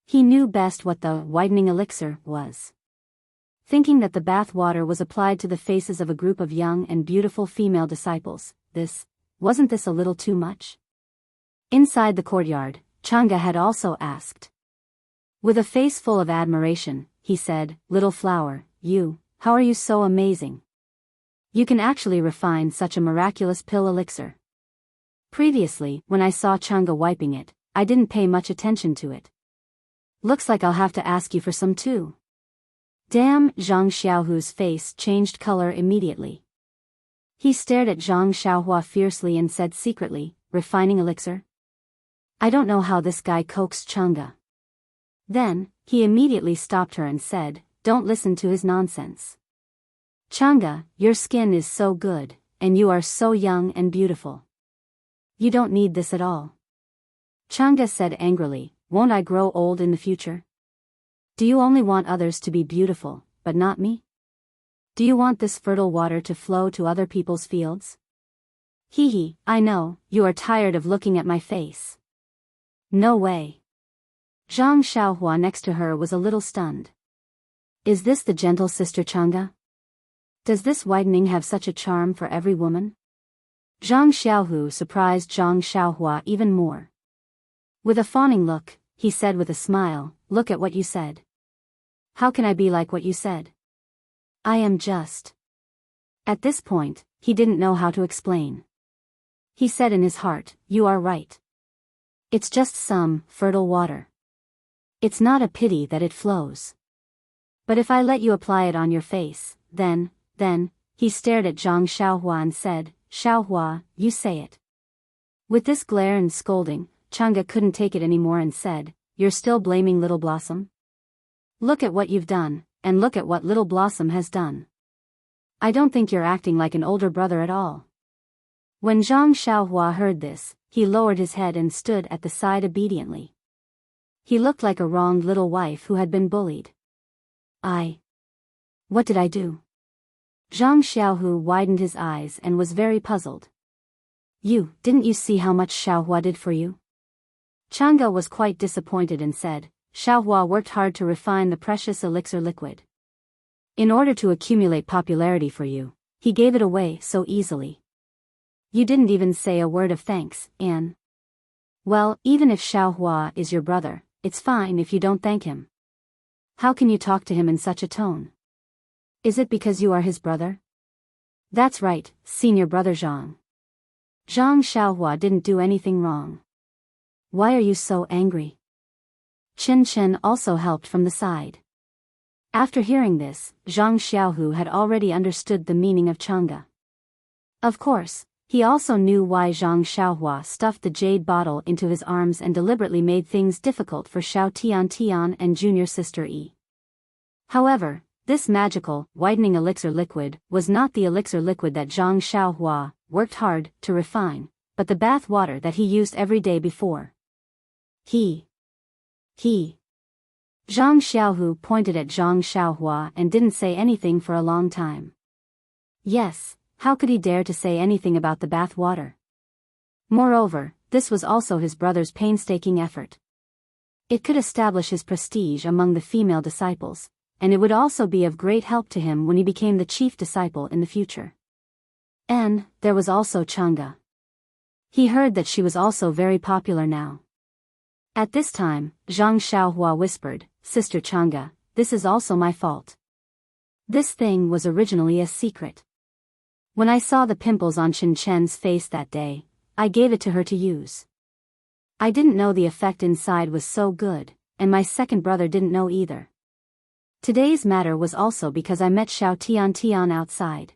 He knew best what the whitening elixir was. Thinking that the bath water was applied to the faces of a group of young and beautiful female disciples, wasn't this a little too much? Inside the courtyard, Chang'e had also asked. With a face full of admiration, he said, Little flower, how are you so amazing? You can actually refine such a miraculous pill elixir. Previously, when I saw Chang'e wiping it, I didn't pay much attention to it. Looks like I'll have to ask you for some too. Damn, Zhang Xiaohu's face changed color immediately. He stared at Zhang Xiaohua fiercely and said secretly, Refining elixir? I don't know how this guy coaxed Chang'e. Then, he immediately stopped her and said, Don't listen to his nonsense. Chang'e, your skin is so good, and you are so young and beautiful. You don't need this at all. Chang'e said angrily, Won't I grow old in the future? Do you only want others to be beautiful, but not me? Do you want this fertile water to flow to other people's fields? Hee, I know, you are tired of looking at my face. No way. Zhang Xiaohua next to her was a little stunned. Is this the gentle sister Chang'e? Does this whitening have such a charm for every woman? Zhang Xiaohu surprised Zhang Xiaohua even more. With a fawning look, he said with a smile, Look at what you said. How can I be like what you said? I am just. At this point, he didn't know how to explain. He said in his heart, You are right. It's just some fertile water. It's not a pity that it flows. But if I let you apply it on your face, then, he stared at Zhang Xiaohua and said, Xiaohua, you say it. With this glare and scolding, Chang'e couldn't take it anymore and said, You're still blaming Little Blossom? Look at what you've done, and look at what Little Blossom has done. I don't think you're acting like an older brother at all. When Zhang Xiaohua heard this, he lowered his head and stood at the side obediently. He looked like a wronged little wife who had been bullied. What did I do? Zhang Xiaohu widened his eyes and was very puzzled. Didn't you see how much Xiaohua did for you? Chang'e was quite disappointed and said, Xiaohua worked hard to refine the precious elixir liquid. In order to accumulate popularity for you, he gave it away so easily. You didn't even say a word of thanks, Anne. Well, even if Xiaohua is your brother, it's fine if you don't thank him. How can you talk to him in such a tone? Is it because you are his brother? That's right, senior brother Zhang. Zhang Xiaohua didn't do anything wrong. Why are you so angry? Chen Chen also helped from the side. After hearing this, Zhang Xiaohu had already understood the meaning of Chang'e. Of course, he also knew why Zhang Xiaohua stuffed the jade bottle into his arms and deliberately made things difficult for Xiao Tian and junior sister Yi. However, this magical, widening elixir liquid was not the elixir liquid that Zhang Xiaohua worked hard to refine, but the bath water that he used every day before. Zhang Xiaohu pointed at Zhang Xiaohua and didn't say anything for a long time. Yes, how could he dare to say anything about the bath water? Moreover, this was also his brother's painstaking effort. It could establish his prestige among the female disciples, and it would also be of great help to him when he became the chief disciple in the future. And there was also Chang'e. He heard that she was also very popular now. At this time, Zhang Xiaohua whispered, Sister Chang'e, this is also my fault. This thing was originally a secret. When I saw the pimples on Chen Chen's face that day, I gave it to her to use. I didn't know the effect inside was so good, and my second brother didn't know either. Today's matter was also because I met Xiao Tian outside.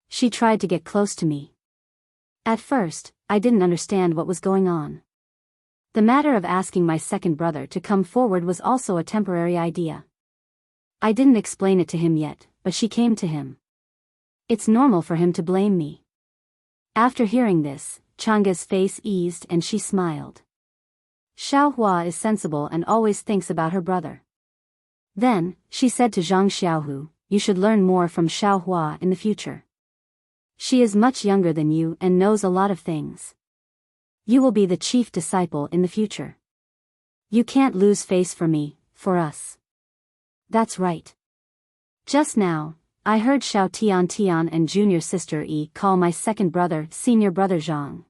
She tried to get close to me. At first, I didn't understand what was going on. The matter of asking my second brother to come forward was also a temporary idea. I didn't explain it to him yet, but she came to him. It's normal for him to blame me. After hearing this, Chang'e's face eased and she smiled. Xiaohua is sensible and always thinks about her brother. Then, she said to Zhang Xiaohu, you should learn more from Xiaohua in the future. She is much younger than you and knows a lot of things. You will be the chief disciple in the future. You can't lose face for me, for us. That's right. Just now, I heard Xiao Tian and junior sister Yi call my second brother senior brother Zhang.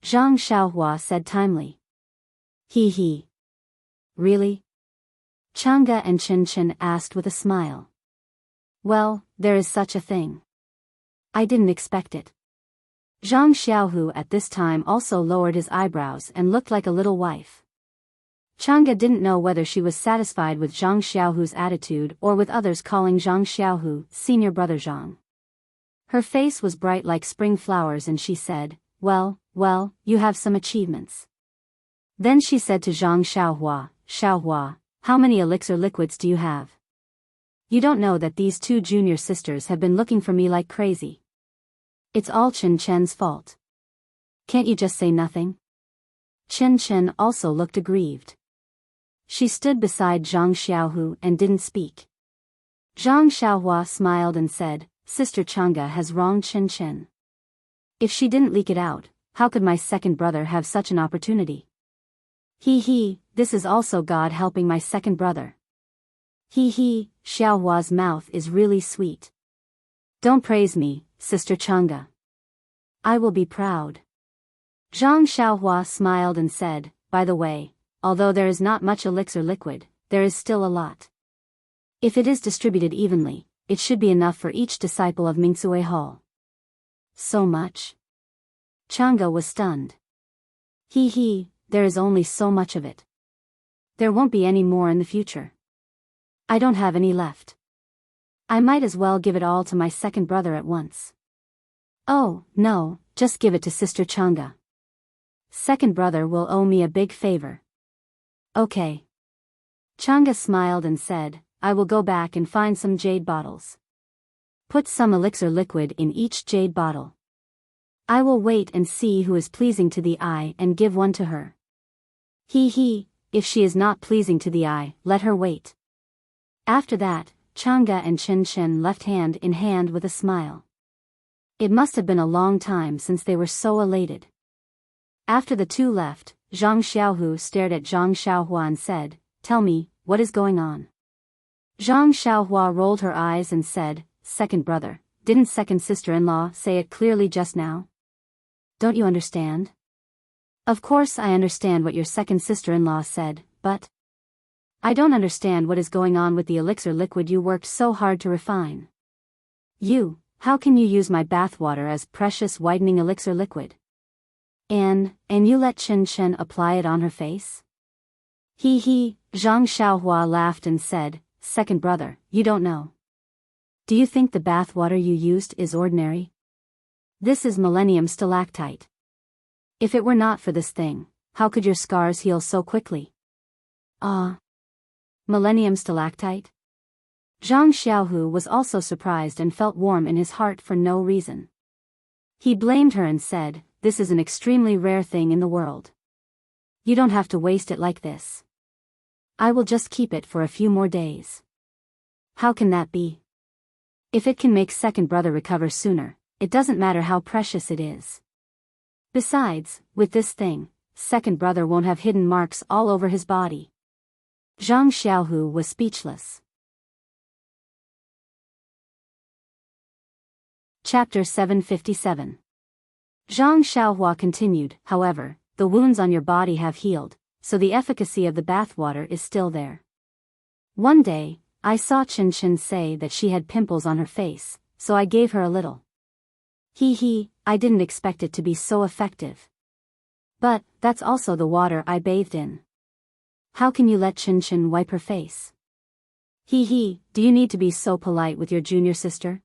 Zhang Xiaohua said timely. Really? Chang'e and Chen Chen asked with a smile. Well, there is such a thing. I didn't expect it. Zhang Xiaohu at this time also lowered his eyebrows and looked like a little wife. Chang'e didn't know whether she was satisfied with Zhang Xiaohu's attitude or with others calling Zhang Xiaohu senior brother Zhang. Her face was bright like spring flowers and she said, well, you have some achievements. Then she said to Zhang Xiaohua, Xiaohua, how many elixir liquids do you have? You don't know that these two junior sisters have been looking for me like crazy. It's all Chen Chen's fault. Can't you just say nothing? Chen Chen also looked aggrieved. She stood beside Zhang Xiaohu and didn't speak. Zhang Xiaohua smiled and said, Sister Chang'e has wronged Chen Chen. If she didn't leak it out, how could my second brother have such an opportunity? This is also God helping my second brother. Xiaohua's mouth is really sweet. Don't praise me, Sister Chang'e. I will be proud. Zhang Xiaohua smiled and said, by the way, although there is not much elixir liquid, there is still a lot. If it is distributed evenly, it should be enough for each disciple of Mingsui Hall. So much? Chang'e was stunned. There is only so much of it. There won't be any more in the future. I don't have any left. I might as well give it all to my second brother at once. Oh, no, just give it to Sister Chang'e. Second brother will owe me a big favor. Okay. Chang'e smiled and said, I will go back and find some jade bottles. Put some elixir liquid in each jade bottle. I will wait and see who is pleasing to the eye and give one to her. if she is not pleasing to the eye, let her wait. After that, Chang'e and Chen Chen left hand in hand with a smile. It must have been a long time since they were so elated. After the two left, Zhang Xiaohu stared at Zhang Xiaohua and said, "Tell me, what is going on?" Zhang Xiaohua rolled her eyes and said, "Second brother, didn't second sister-in-law say it clearly just now? Don't you understand?" "Of course I understand what your second sister-in-law said, but I don't understand what is going on with the elixir liquid you worked so hard to refine. How can you use my bathwater as precious whitening elixir liquid? And you let Chen Chen apply it on her face?" He, Zhang Xiaohua laughed and said, "Second brother, you don't know. Do you think the bathwater you used is ordinary? This is millennium stalactite. If it were not for this thing, how could your scars heal so quickly?" "Ah. Millennium stalactite?" Zhang Xiaohu was also surprised and felt warm in his heart for no reason. He blamed her and said, "This is an extremely rare thing in the world. You don't have to waste it like this. I will just keep it for a few more days." "How can that be? If it can make second brother recover sooner, it doesn't matter how precious it is. Besides, with this thing, second brother won't have hidden marks all over his body." Zhang Xiaohu was speechless. Chapter 757. Zhang Xiaohua continued, "However, the wounds on your body have healed, so the efficacy of the bathwater is still there. One day, I saw Chen Chen say that she had pimples on her face, so I gave her a little. I didn't expect it to be so effective. But, that's also the water I bathed in. How can you let Chen Chen wipe her face?" Do you need to be so polite with your junior sister?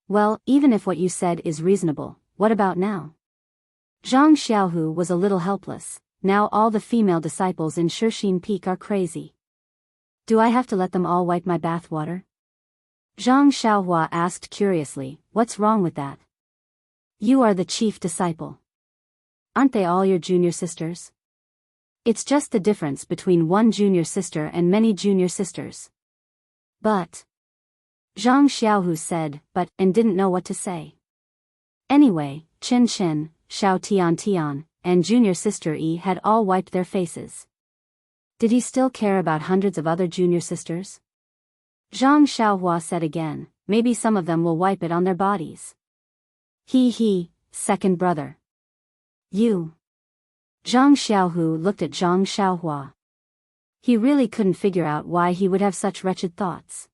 Well, even if what you said is reasonable, what about now? Zhang Xiaohu was a little helpless. Now all the female disciples in Shixin Peak are crazy. Do I have to let them all wipe my bathwater? Zhang Xiaohua asked curiously, "What's wrong with that? You are the chief disciple. Aren't they all your junior sisters? It's just the difference between one junior sister and many junior sisters." "But," Zhang Xiaohu said, and didn't know what to say. Anyway, Chen Chen, Xiao Tian, and junior sister Yi had all wiped their faces. Did he still care about hundreds of other junior sisters? Zhang Xiaohua said again, "Maybe some of them will wipe it on their bodies." Second brother. You. Zhang Xiaohu looked at Zhang Xiaohua. He really couldn't figure out why he would have such wretched thoughts.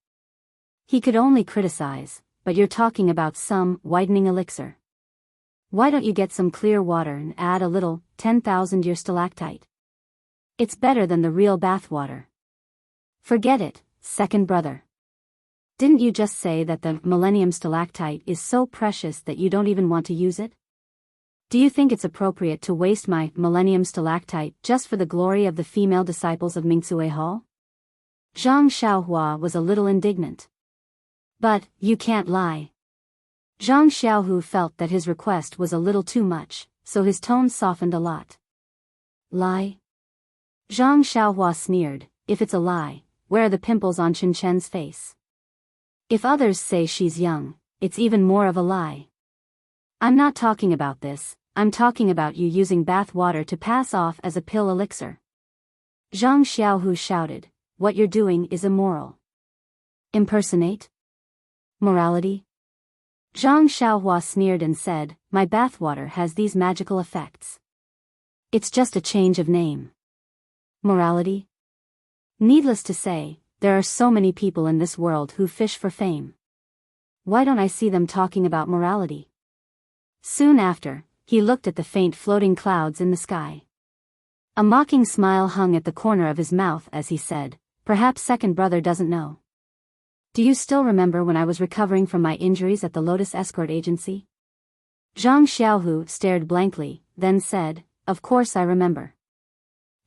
He could only criticize, "But you're talking about some whitening elixir. Why don't you get some clear water and add a little 10,000-year stalactite? It's better than the real bathwater." "Forget it, second brother. Didn't you just say that the millennium stalactite is so precious that you don't even want to use it? Do you think it's appropriate to waste my millennium stalactite just for the glory of the female disciples of Mingcue Hall?" Zhang Xiaohua was a little indignant. "But, you can't lie." Zhang Xiaohu felt that his request was a little too much, so his tone softened a lot. "Lie?" Zhang Xiaohua sneered, "If it's a lie, where are the pimples on Chen Chen's face? If others say she's young, it's even more of a lie. I'm not talking about this, I'm talking about you using bath water to pass off as a pill elixir." Zhang Xiaohu shouted, "What you're doing is immoral." "Impersonate? Morality?" Zhang Xiaohua sneered and said, "My bathwater has these magical effects. It's just a change of name. Morality? Needless to say, there are so many people in this world who fish for fame. Why don't I see them talking about morality?" Soon after, he looked at the faint floating clouds in the sky. A mocking smile hung at the corner of his mouth as he said, "Perhaps second brother doesn't know. Do you still remember when I was recovering from my injuries at the Lotus Escort Agency?" Zhang Xiaohu stared blankly, then said, "Of course I remember.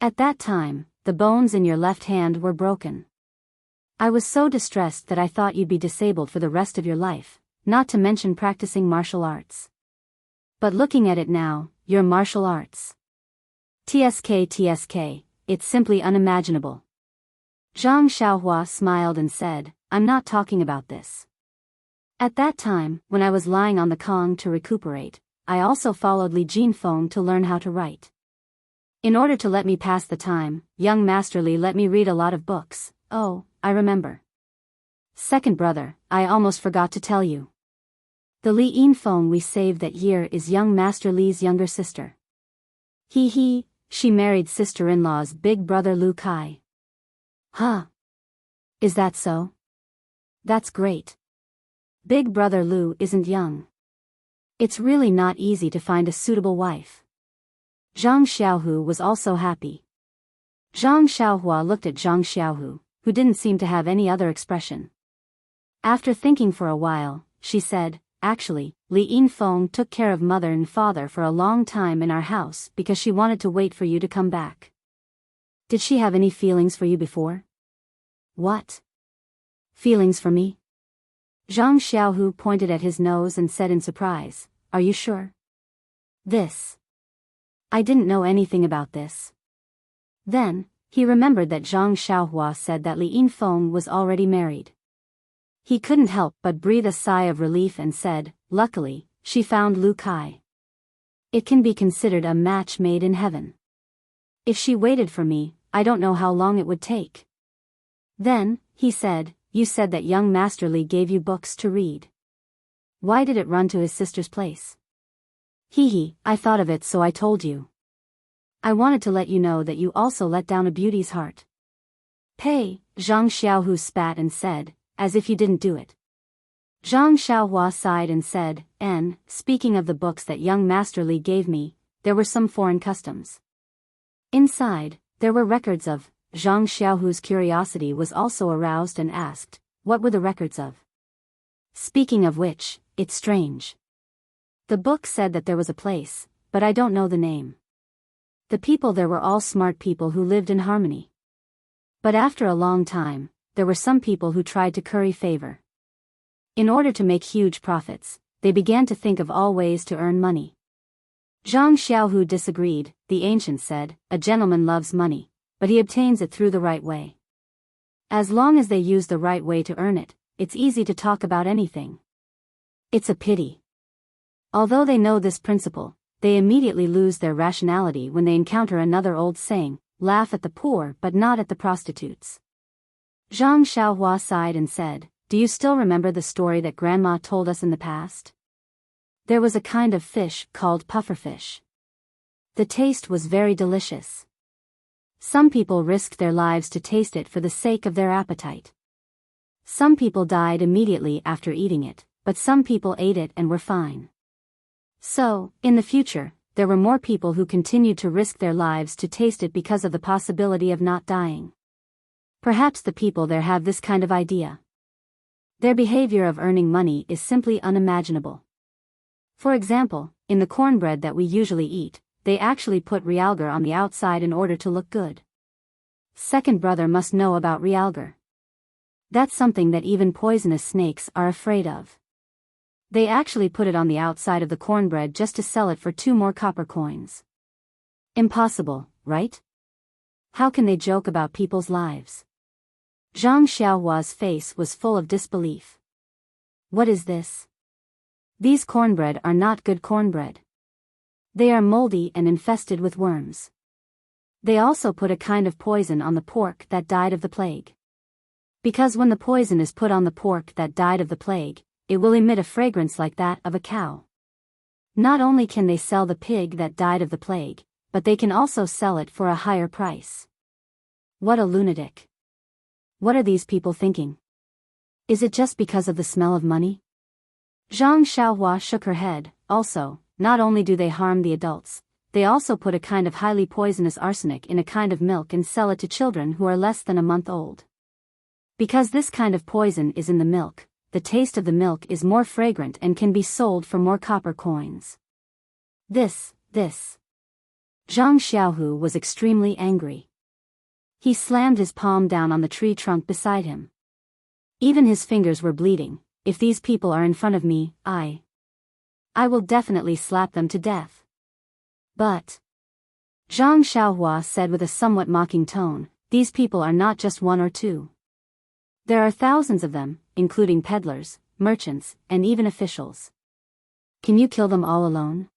At that time, the bones in your left hand were broken. I was so distressed that I thought you'd be disabled for the rest of your life, not to mention practicing martial arts. But looking at it now, your martial arts. TSK, it's simply unimaginable. Zhang Xiaohua smiled and said, I'm not talking about this. At that time, when I was lying on the Kong to recuperate, I also followed Li Jinfeng to learn how to write. In order to let me pass the time, young Master Li let me read a lot of books. Oh, I remember. Second brother, I almost forgot to tell you. The Li Yinfeng we saved that year is young Master Li's younger sister. She married sister-in-law's big brother Lu Kai. Huh? Is that so? That's great. Big brother Lu isn't young. It's really not easy to find a suitable wife. Zhang Xiaohu was also happy. Zhang Xiaohua looked at Zhang Xiaohu, who didn't seem to have any other expression. After thinking for a while, she said, actually, Li Yinfeng took care of mother and father for a long time in our house because she wanted to wait for you to come back. Did she have any feelings for you before? What? Feelings for me? Zhang Xiaohu pointed at his nose and said in surprise, Are you sure? This. I didn't know anything about this. Then, he remembered that Zhang Xiaohua said that Li Yinfeng was already married. He couldn't help but breathe a sigh of relief and said, Luckily, she found Lu Kai. It can be considered a match made in heaven. If she waited for me, I don't know how long it would take. Then, he said, You said that young Master Li gave you books to read. Why did it run to his sister's place? I thought of it so I told you. I wanted to let you know that you also let down a beauty's heart. Pei, Zhang Xiaohu spat and said, as if you didn't do it. Zhang Xiaohua sighed and said, speaking of the books that young Master Li gave me, there were some foreign customs. Inside, there were records of. Zhang Xiaohu's curiosity was also aroused and asked, what were the records of? Speaking of which, it's strange. The book said that there was a place, but I don't know the name. The people there were all smart people who lived in harmony. But after a long time, there were some people who tried to curry favor. In order to make huge profits, they began to think of all ways to earn money. Zhang Xiaohu disagreed. The ancient said, a gentleman loves money, but he obtains it through the right way. As long as they use the right way to earn it, it's easy to talk about anything. It's a pity. Although they know this principle, they immediately lose their rationality when they encounter another old saying, laugh at the poor but not at the prostitutes. Zhang Xiaohua sighed and said, Do you still remember the story that Grandma told us in the past? There was a kind of fish called pufferfish. The taste was very delicious. Some people risked their lives to taste it for the sake of their appetite. Some people died immediately after eating it, but some people ate it and were fine. So, in the future, there were more people who continued to risk their lives to taste it because of the possibility of not dying. Perhaps the people there have this kind of idea. Their behavior of earning money is simply unimaginable. For example, in the cornbread that we usually eat, they actually put realgar on the outside in order to look good. Second brother must know about realgar. That's something that even poisonous snakes are afraid of. They actually put it on the outside of the cornbread just to sell it for 2 more copper coins. Impossible, right? How can they joke about people's lives? Zhang Xiaohua's face was full of disbelief. What is this? These cornbread are not good cornbread. They are moldy and infested with worms. They also put a kind of poison on the pork that died of the plague. Because when the poison is put on the pork that died of the plague, it will emit a fragrance like that of a cow. Not only can they sell the pig that died of the plague, but they can also sell it for a higher price. What a lunatic. What are these people thinking? Is it just because of the smell of money? Zhang Xiaohua shook her head. Also, not only do they harm the adults, they also put a kind of highly poisonous arsenic in a kind of milk and sell it to children who are less than a month old. Because this kind of poison is in the milk, the taste of the milk is more fragrant and can be sold for more copper coins. This. Zhang Xiaohu was extremely angry. He slammed his palm down on the tree trunk beside him. Even his fingers were bleeding. If these people are in front of me, I will definitely slap them to death. But Zhang Xiaohua said with a somewhat mocking tone, these people are not just one or two. There are thousands of them, including peddlers, merchants, and even officials. Can you kill them all alone?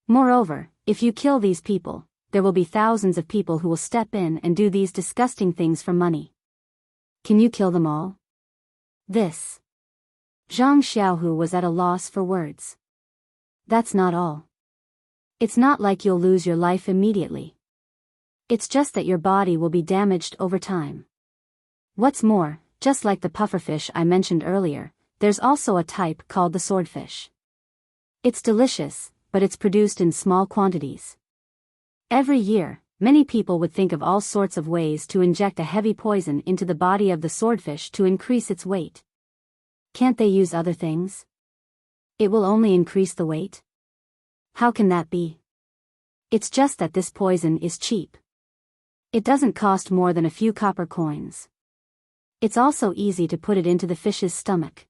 Moreover, if you kill these people, there will be thousands of people who will step in and do these disgusting things for money. Can you kill them all? This. Zhang Xiaohu was at a loss for words. That's not all. It's not like you'll lose your life immediately. It's just that your body will be damaged over time. What's more, just like the pufferfish I mentioned earlier, there's also a type called the swordfish. It's delicious, but it's produced in small quantities. Every year, many people would think of all sorts of ways to inject a heavy poison into the body of the swordfish to increase its weight. Can't they use other things? It will only increase the weight? How can that be? It's just that this poison is cheap. It doesn't cost more than a few copper coins. It's also easy to put it into the fish's stomach.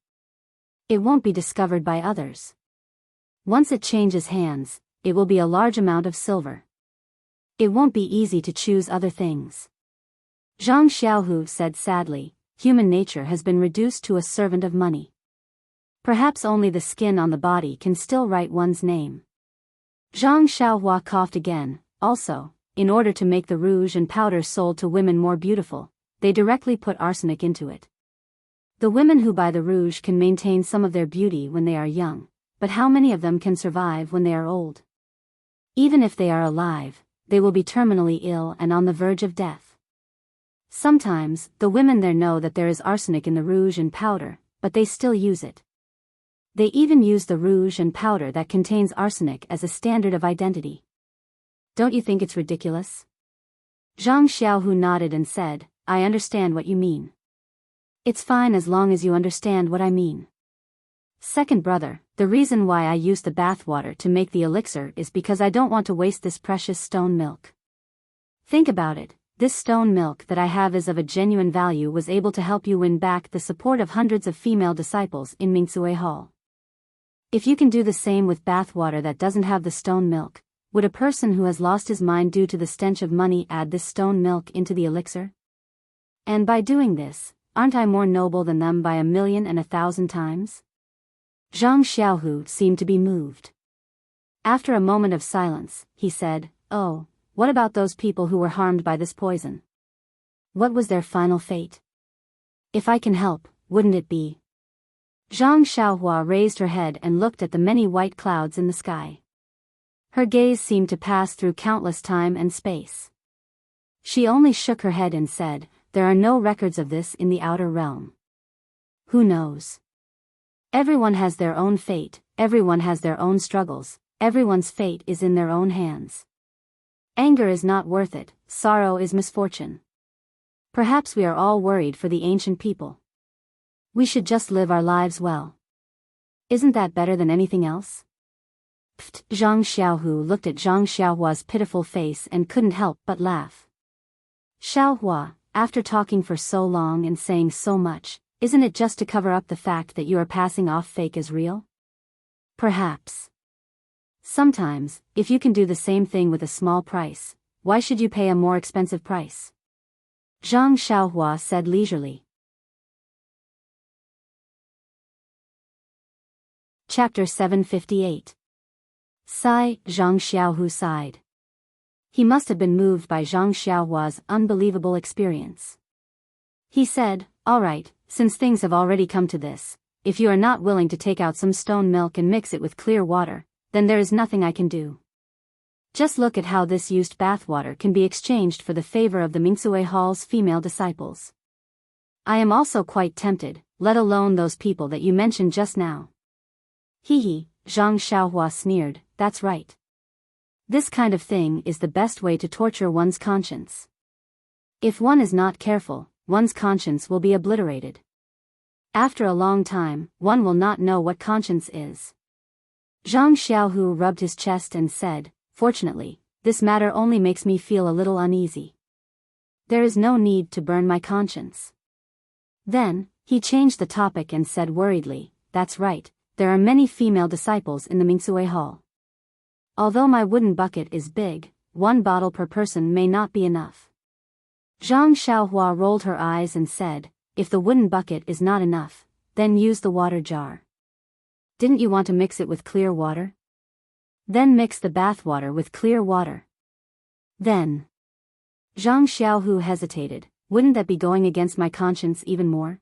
It won't be discovered by others. Once it changes hands, it will be a large amount of silver. It won't be easy to choose other things. Zhang Xiaohu said sadly, human nature has been reduced to a servant of money. Perhaps only the skin on the body can still write one's name. Zhang Xiaohua coughed again. Also, in order to make the rouge and powder sold to women more beautiful, they directly put arsenic into it. The women who buy the rouge can maintain some of their beauty when they are young, but how many of them can survive when they are old? Even if they are alive, they will be terminally ill and on the verge of death. Sometimes, the women there know that there is arsenic in the rouge and powder, but they still use it. They even use the rouge and powder that contains arsenic as a standard of identity. Don't you think it's ridiculous? Zhang Xiaohu nodded and said, I understand what you mean. It's fine as long as you understand what I mean. Second brother, the reason why I use the bathwater to make the elixir is because I don't want to waste this precious stone milk. Think about it. This stone milk that I have is of a genuine value was able to help you win back the support of hundreds of female disciples in Mingsui Hall. If you can do the same with bathwater that doesn't have the stone milk, would a person who has lost his mind due to the stench of money add this stone milk into the elixir? And by doing this, aren't I more noble than them by 1,000,000 times? Zhang Xiaohu seemed to be moved. After a moment of silence, he said, Oh, what about those people who were harmed by this poison? What was their final fate? If I can help, wouldn't it be? Zhang Xiaohua raised her head and looked at the many white clouds in the sky. Her gaze seemed to pass through countless time and space. She only shook her head and said, There are no records of this in the outer realm. Who knows? Everyone has their own fate, everyone has their own struggles, everyone's fate is in their own hands. Anger is not worth it, sorrow is misfortune. Perhaps we are all worried for the ancient people. We should just live our lives well. Isn't that better than anything else? Pfft, Zhang Xiaohu looked at Zhang Xiaohua's pitiful face and couldn't help but laugh. Xiaohua, after talking for so long and saying so much, isn't it just to cover up the fact that you are passing off fake as real? Perhaps. Sometimes, if you can do the same thing with a small price, why should you pay a more expensive price? Zhang Xiaohua said leisurely. Chapter 758. Sigh, Zhang Xiaohu sighed. He must have been moved by Zhang Xiaohua's unbelievable experience. He said, All right, since things have already come to this, if you are not willing to take out some stone milk and mix it with clear water, then there is nothing I can do. Just look at how this used bathwater can be exchanged for the favor of the Mingsui Hall's female disciples. I am also quite tempted, let alone those people that you mentioned just now. Hee, Zhang Xiaohua sneered, that's right. This kind of thing is the best way to torture one's conscience. If one is not careful, one's conscience will be obliterated. After a long time, one will not know what conscience is. Zhang Xiaohu rubbed his chest and said, Fortunately, this matter only makes me feel a little uneasy. There is no need to burn my conscience. Then, he changed the topic and said worriedly, That's right, there are many female disciples in the Mingsui Hall. Although my wooden bucket is big, one bottle per person may not be enough. Zhang Xiaohua rolled her eyes and said, if the wooden bucket is not enough, then use the water jar. Didn't you want to mix it with clear water? Then mix the bath water with clear water. Then. Zhang Xiaohu hesitated, wouldn't that be going against my conscience even more?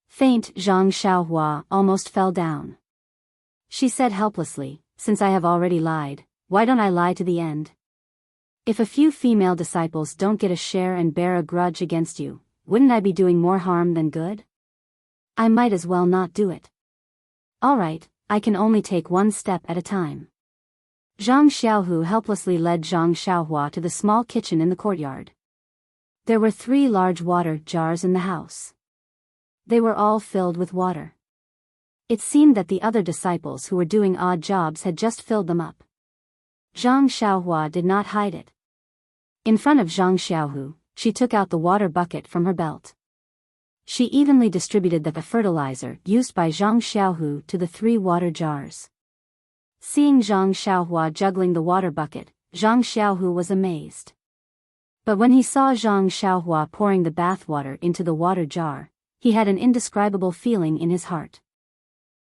Faint Zhang Xiaohua almost fell down. She said helplessly, since I have already lied, why don't I lie to the end? If a few female disciples don't get a share and bear a grudge against you, wouldn't I be doing more harm than good? I might as well not do it. All right, I can only take one step at a time. Zhang Xiaohu helplessly led Zhang Xiaohua to the small kitchen in the courtyard. There were 3 large water jars in the house. They were all filled with water. It seemed that the other disciples who were doing odd jobs had just filled them up. Zhang Xiaohua did not hide it. In front of Zhang Xiaohu, she took out the water bucket from her belt. She evenly distributed the fertilizer used by Zhang Xiaohu to the 3 water jars. Seeing Zhang Xiaohua juggling the water bucket, Zhang Xiaohu was amazed. But when he saw Zhang Xiaohua pouring the bath water into the water jar, he had an indescribable feeling in his heart.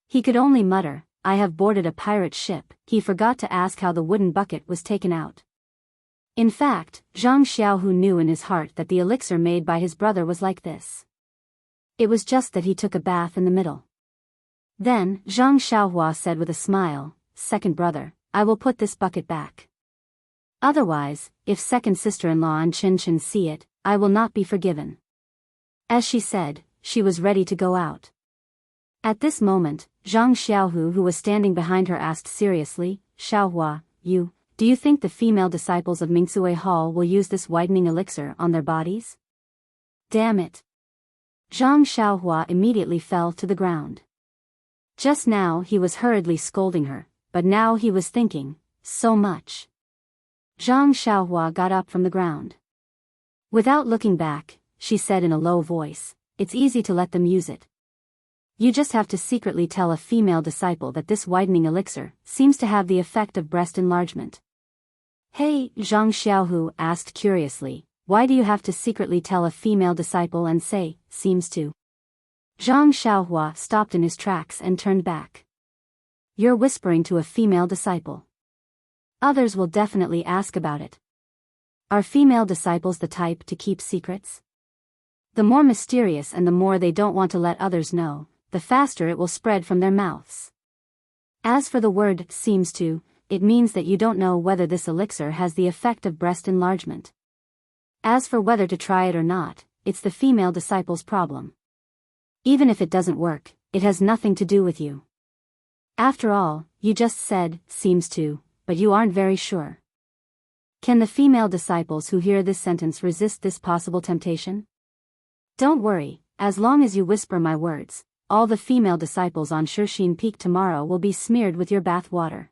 He could only mutter, I have boarded a pirate ship. He forgot to ask how the wooden bucket was taken out. In fact, Zhang Xiaohu knew in his heart that the elixir made by his brother was like this. It was just that he took a bath in the middle. Then, Zhang Xiaohua said with a smile, second brother, I will put this bucket back. Otherwise, if second sister-in-law and Chin Chin see it, I will not be forgiven. As she said, she was ready to go out. At this moment, Zhang Xiaohu who was standing behind her asked seriously, Xiaohua, do you think the female disciples of Mingsue Hall will use this whitening elixir on their bodies? Damn it. Zhang Xiaohua immediately fell to the ground. Just now he was hurriedly scolding her, but now he was thinking, so much. Zhang Xiaohua got up from the ground. Without looking back, she said in a low voice, it's easy to let them use it. You just have to secretly tell a female disciple that this whitening elixir seems to have the effect of breast enlargement. Hey, Zhang Xiaohu asked curiously, why do you have to secretly tell a female disciple and say, seems to? Zhang Xiaohua stopped in his tracks and turned back. You're whispering to a female disciple. Others will definitely ask about it. Are female disciples the type to keep secrets? The more mysterious and the more they don't want to let others know, the faster it will spread from their mouths. As for the word, seems to, it means that you don't know whether this elixir has the effect of breast enlargement. As for whether to try it or not, it's the female disciple's problem. Even if it doesn't work, it has nothing to do with you. After all, you just said, seems to, but you aren't very sure. Can the female disciples who hear this sentence resist this possible temptation? Don't worry, as long as you whisper my words, all the female disciples on Shixin Peak tomorrow will be smeared with your bath water.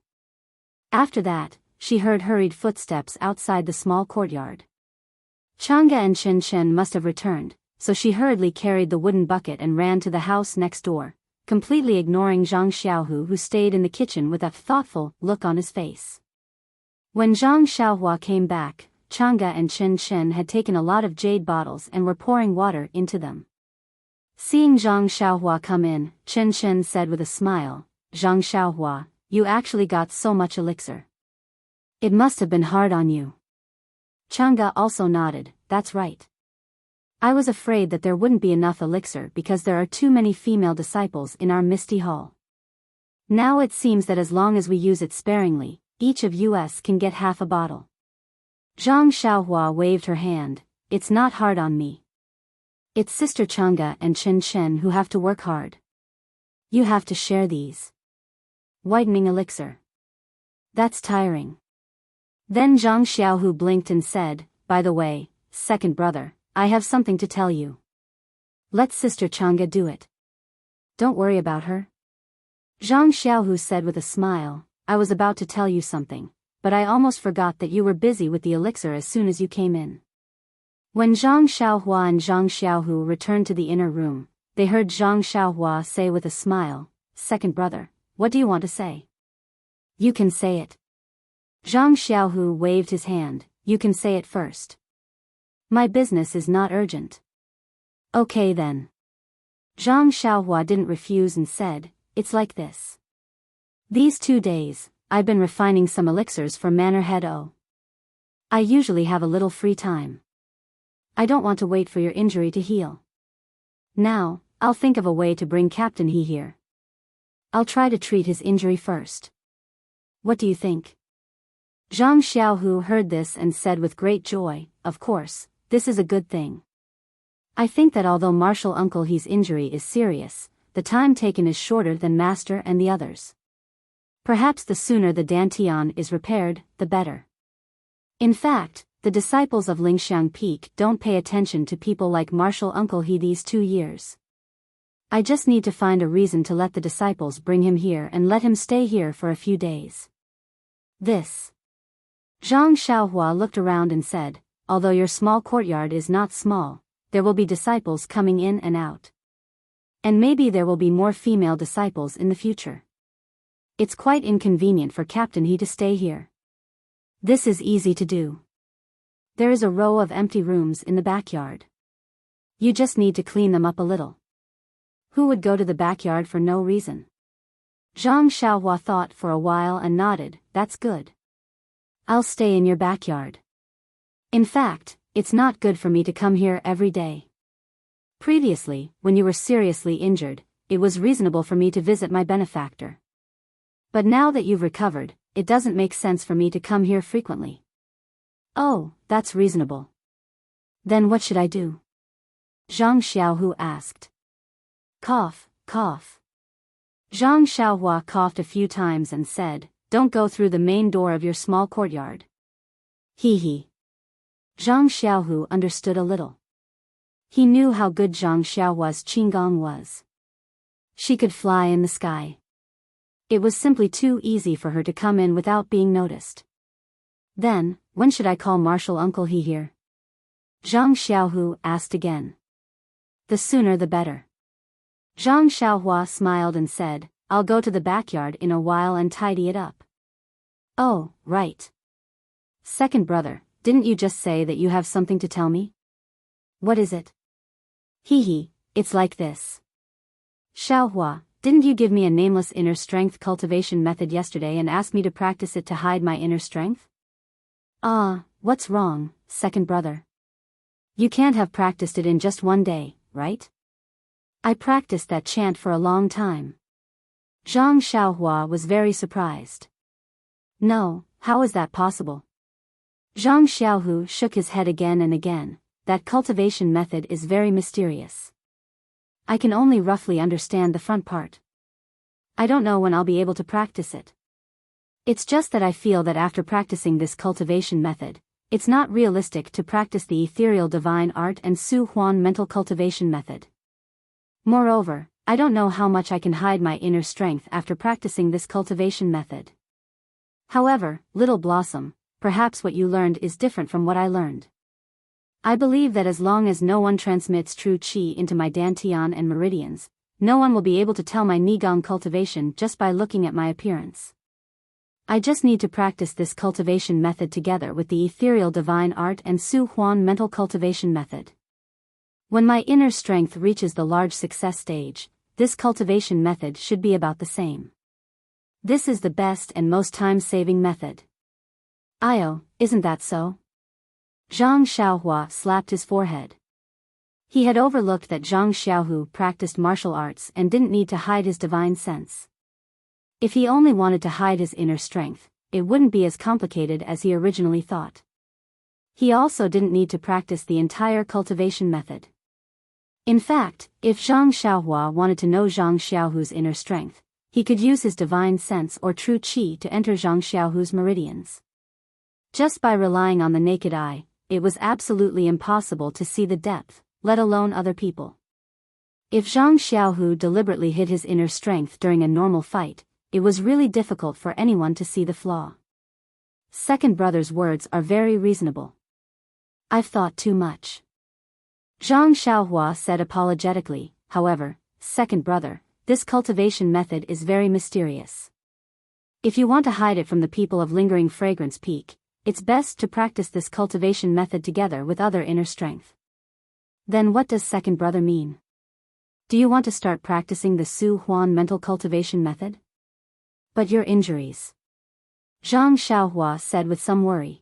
After that, she heard hurried footsteps outside the small courtyard. Chang'e and Chen Chen must have returned, so she hurriedly carried the wooden bucket and ran to the house next door, completely ignoring Zhang Xiaohu who stayed in the kitchen with a thoughtful look on his face. When Zhang Xiaohua came back, Chang'e and Chen Chen had taken a lot of jade bottles and were pouring water into them. Seeing Zhang Xiaohua come in, Chen Chen said with a smile, Zhang Xiaohua, you actually got so much elixir. It must have been hard on you. Chang'e also nodded, that's right. I was afraid that there wouldn't be enough elixir because there are too many female disciples in our Misty Hall. Now it seems that as long as we use it sparingly, each of us can get half a bottle. Zhang Xiaohua waved her hand, it's not hard on me. It's Sister Chang'e and Chen Chen who have to work hard. You have to share these. Whitening elixir. That's tiring. Then Zhang Xiaohu blinked and said, by the way, second brother, I have something to tell you. Let Sister Chang'e do it. Don't worry about her. Zhang Xiaohu said with a smile, I was about to tell you something, but I almost forgot that you were busy with the elixir as soon as you came in. When Zhang Xiaohua and Zhang Xiaohu returned to the inner room, they heard Zhang Xiaohua say with a smile, second brother, what do you want to say? You can say it. Zhang Xiaohu waved his hand. You can say it first. My business is not urgent. Okay then. Zhang Xiaohua didn't refuse and said, it's like this. These 2 days, I've been refining some elixirs for Manor Head O. I usually have a little free time. I don't want to wait for your injury to heal. Now, I'll think of a way to bring Captain He here. I'll try to treat his injury first. What do you think? Zhang Xiaohu heard this and said with great joy, of course, this is a good thing. I think that although Martial Uncle He's injury is serious, the time taken is shorter than Master and the others. Perhaps the sooner the Dantian is repaired, the better. In fact, the disciples of Lingxiang Peak don't pay attention to people like Martial Uncle He these 2 years. I just need to find a reason to let the disciples bring him here and let him stay here for a few days. This. Zhang Xiaohua looked around and said, although your small courtyard is not small, there will be disciples coming in and out. And maybe there will be more female disciples in the future. It's quite inconvenient for Captain He to stay here. This is easy to do. There is a row of empty rooms in the backyard. You just need to clean them up a little. Who would go to the backyard for no reason? Zhang Xiaohua thought for a while and nodded, that's good. I'll stay in your backyard. In fact, it's not good for me to come here every day. Previously, when you were seriously injured, it was reasonable for me to visit my benefactor. But now that you've recovered, it doesn't make sense for me to come here frequently. Oh, that's reasonable. Then what should I do? Zhang Xiaohu asked. Cough, cough. Zhang Xiaohua coughed a few times and said, don't go through the main door of your small courtyard. Hee. Zhang Xiaohu understood a little. He knew how good Zhang Xiaohua's qigong was. She could fly in the sky. It was simply too easy for her to come in without being noticed. Then, when should I call Martial Uncle He here? Zhang Xiaohu asked again. The sooner the better. Zhang Xiaohua smiled and said, I'll go to the backyard in a while and tidy it up. Oh, right. Second brother, didn't you just say that you have something to tell me? What is it? Hee, it's like this. Xiaohua, didn't you give me a nameless inner strength cultivation method yesterday and ask me to practice it to hide my inner strength? What's wrong, second brother? You can't have practiced it in just 1 day, right? I practiced that chant for a long time. Zhang Xiaohua was very surprised. No, how is that possible? Zhang Xiaohu shook his head again and again. That cultivation method is very mysterious. I can only roughly understand the front part. I don't know when I'll be able to practice it. It's just that I feel that after practicing this cultivation method, it's not realistic to practice the ethereal divine art and Su Huan mental cultivation method. Moreover, I don't know how much I can hide my inner strength after practicing this cultivation method. However, Little Blossom, perhaps what you learned is different from what I learned. I believe that as long as no one transmits true qi into my dantian and meridians, no one will be able to tell my Nigong cultivation just by looking at my appearance. I just need to practice this cultivation method together with the ethereal divine art and Su Huan mental cultivation method. When my inner strength reaches the large success stage, this cultivation method should be about the same. This is the best and most time-saving method. Io, isn't that so? Zhang Xiaohua slapped his forehead. He had overlooked that Zhang Xiaohu practiced martial arts and didn't need to hide his divine sense. If he only wanted to hide his inner strength, it wouldn't be as complicated as he originally thought. He also didn't need to practice the entire cultivation method. In fact, if Zhang Xiaohua wanted to know Zhang Xiaohu's inner strength, he could use his divine sense or true qi to enter Zhang Xiaohu's meridians. Just by relying on the naked eye, it was absolutely impossible to see the depth, let alone other people. If Zhang Xiaohu deliberately hid his inner strength during a normal fight, it was really difficult for anyone to see the flaw. Second brother's words are very reasonable. I've thought too much. Zhang Xiaohua said apologetically, however, second brother, this cultivation method is very mysterious. If you want to hide it from the people of Lingering Fragrance Peak, it's best to practice this cultivation method together with other inner strength. Then what does second brother mean? Do you want to start practicing the Su Huan mental cultivation method? But your injuries. Zhang Xiaohua said with some worry.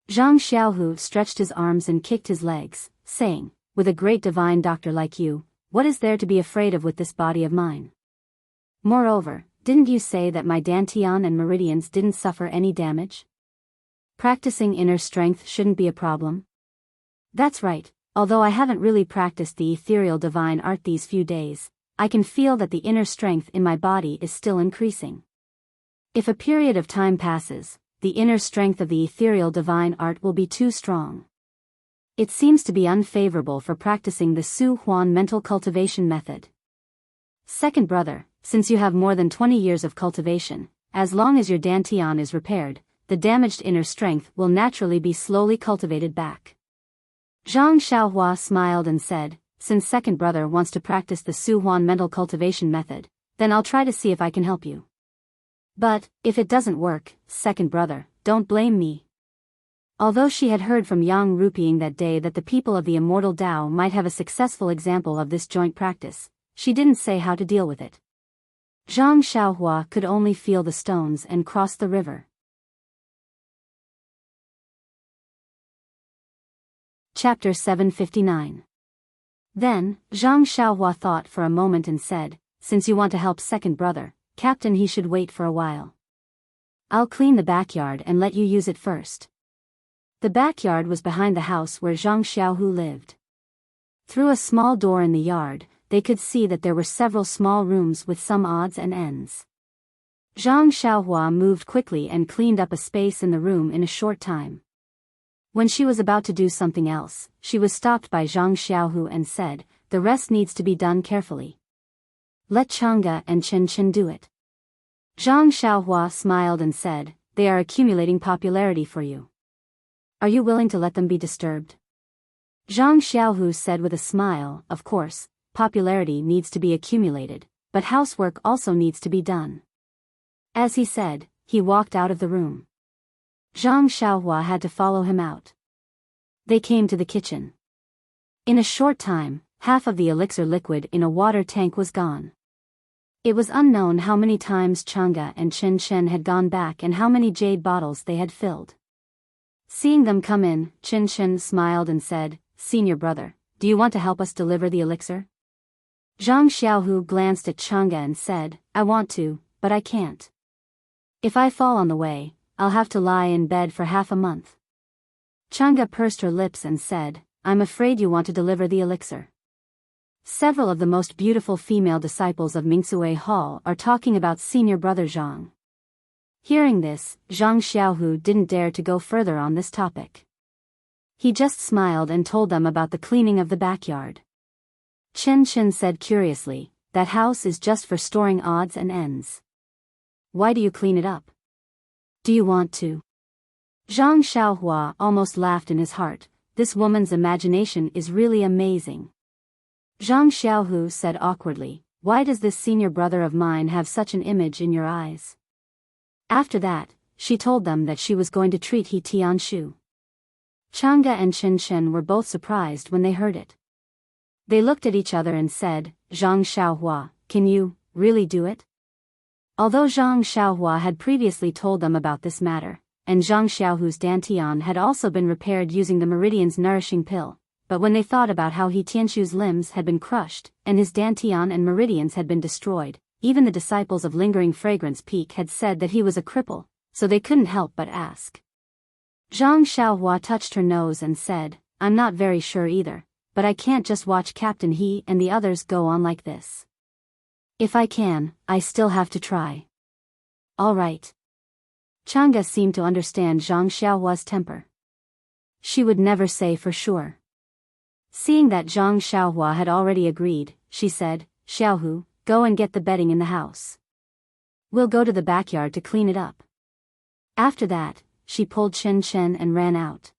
Zhang Xiaohu stretched his arms and kicked his legs, saying, with a great divine doctor like you, what is there to be afraid of with this body of mine? Moreover, didn't you say that my dantian and meridians didn't suffer any damage? Practicing inner strength shouldn't be a problem. That's right, although I haven't really practiced the ethereal divine art these few days, I can feel that the inner strength in my body is still increasing. If a period of time passes, the inner strength of the ethereal divine art will be too strong. It seems to be unfavorable for practicing the Su Huan mental cultivation method. Second brother, since you have more than 20 years of cultivation, as long as your dantian is repaired, the damaged inner strength will naturally be slowly cultivated back. Zhang Xiaohua smiled and said, since second brother wants to practice the Su Huan mental cultivation method, then I'll try to see if I can help you. But, if it doesn't work, second brother, don't blame me. Although she had heard from Yang Rupiang that day that the people of the Immortal Tao might have a successful example of this joint practice, she didn't say how to deal with it. Zhang Xiaohua could only feel the stones and cross the river. Chapter 759. Then, Zhang Xiaohua thought for a moment and said, since you want to help second brother, Captain, he should wait for a while. I'll clean the backyard and let you use it first. The backyard was behind the house where Zhang Xiaohu lived. Through a small door in the yard, they could see that there were several small rooms with some odds and ends. Zhang Xiaohua moved quickly and cleaned up a space in the room in a short time. When she was about to do something else, she was stopped by Zhang Xiaohu and said, the rest needs to be done carefully. Let Chang'e and Chen Chen do it. Zhang Xiaohua smiled and said, they are accumulating popularity for you. Are you willing to let them be disturbed? Zhang Xiaohu said with a smile, of course, popularity needs to be accumulated, but housework also needs to be done. As he said, he walked out of the room. Zhang Xiaohua had to follow him out. They came to the kitchen. In a short time, half of the elixir liquid in a water tank was gone. It was unknown how many times Chang'e and Chen Chen had gone back and how many jade bottles they had filled. Seeing them come in, Chen Chen smiled and said, Senior brother, do you want to help us deliver the elixir? Zhang Xiaohu glanced at Chang'e and said, I want to, but I can't. If I fall on the way, I'll have to lie in bed for half a month. Chang'e pursed her lips and said, I'm afraid you want to deliver the elixir. Several of the most beautiful female disciples of Mingsue Hall are talking about senior brother Zhang. Hearing this, Zhang Xiaohu didn't dare to go further on this topic. He just smiled and told them about the cleaning of the backyard. Chen Chen said curiously, that house is just for storing odds and ends. Why do you clean it up? Do you want to? Zhang Xiaohua almost laughed in his heart, this woman's imagination is really amazing. Zhang Xiaohu said awkwardly, why does this senior brother of mine have such an image in your eyes? After that, she told them that she was going to treat He Tianshu. Chang'e and Chen Chen were both surprised when they heard it. They looked at each other and said, Zhang Xiaohua, can you really do it? Although Zhang Xiaohua had previously told them about this matter, and Zhang Xiaohu's dantian had also been repaired using the meridian's nourishing pill, but when they thought about how He Tianshu's limbs had been crushed, and his dantian and meridians had been destroyed, even the disciples of Lingering Fragrance Peak had said that he was a cripple, so they couldn't help but ask. Zhang Xiaohua touched her nose and said, I'm not very sure either, but I can't just watch Captain He and the others go on like this. If I can, I still have to try. All right. Chang'e seemed to understand Zhang Xiaohua's temper. She would never say for sure. Seeing that Zhang Xiaohua had already agreed, she said, Xiaohu, go and get the bedding in the house. We'll go to the backyard to clean it up. After that, she pulled Chen Chen and ran out.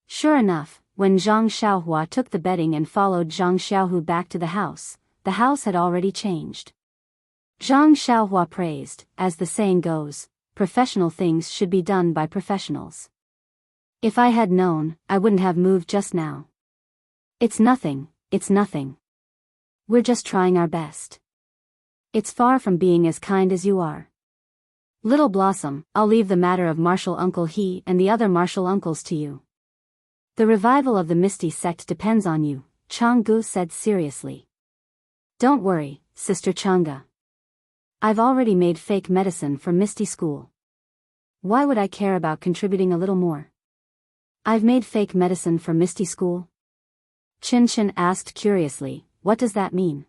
Sure enough, when Zhang Xiaohua took the bedding and followed Zhang Xiaohu back to the house had already changed. Zhang Xiaohua praised, as the saying goes, professional things should be done by professionals. If I had known, I wouldn't have moved just now. It's nothing, it's nothing. We're just trying our best. It's far from being as kind as you are. Little Blossom, I'll leave the matter of martial uncle He and the other martial uncles to you. The revival of the Misty sect depends on you, Changgu said seriously. Don't worry, Sister Chang'e. I've already made fake medicine for Misty School. Why would I care about contributing a little more? I've made fake medicine for Misty School? Qin Qin asked curiously, what does that mean?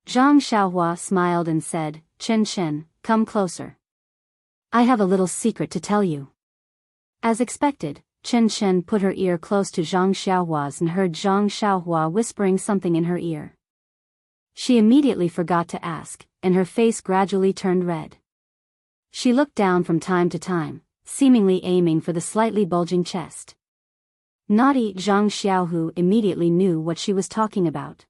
Zhang Xiaohua smiled and said, Qin Qin, come closer. I have a little secret to tell you. As expected, Qin Qin put her ear close to Zhang Xiaohua's and heard Zhang Xiaohua whispering something in her ear. She immediately forgot to ask, and her face gradually turned red. She looked down from time to time, seemingly aiming for the slightly bulging chest. Naughty Zhang Xiaohu immediately knew what she was talking about.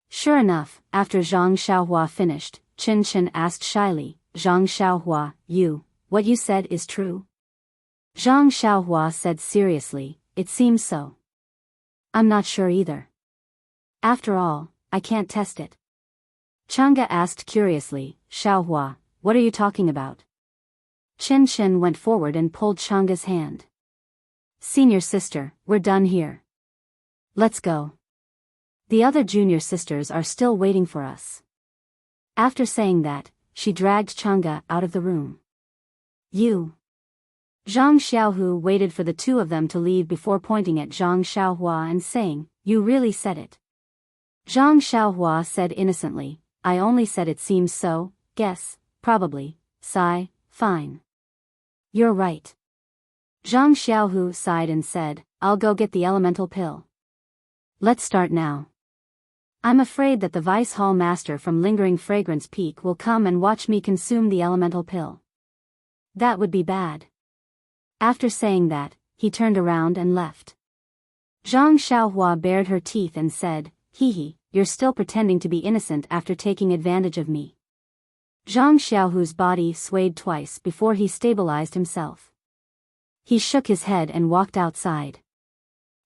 Sure enough, after Zhang Xiaohua finished, Qin Qin asked shyly, Zhang Xiaohua, what you said is true? Zhang Xiaohua said seriously, it seems so. I'm not sure either. After all, I can't test it. Chang'e asked curiously, Xiaohua, what are you talking about? Qin Qin went forward and pulled Chang'e's hand. Senior sister, we're done here. Let's go. The other junior sisters are still waiting for us. After saying that, she dragged Chang'e out of the room. You. Zhang Xiaohu waited for the two of them to leave before pointing at Zhang Xiaohua and saying, you really said it. Zhang Xiaohua said innocently, I only said it seems so, guess, probably, sigh, fine. You're right. Zhang Xiaohu sighed and said, I'll go get the elemental pill. Let's start now. I'm afraid that the Vice Hall Master from Lingering Fragrance Peak will come and watch me consume the elemental pill. That would be bad. After saying that, he turned around and left. Zhang Xiaohua bared her teeth and said, Hee, you're still pretending to be innocent after taking advantage of me. Zhang Xiaohu's body swayed twice before he stabilized himself. He shook his head and walked outside.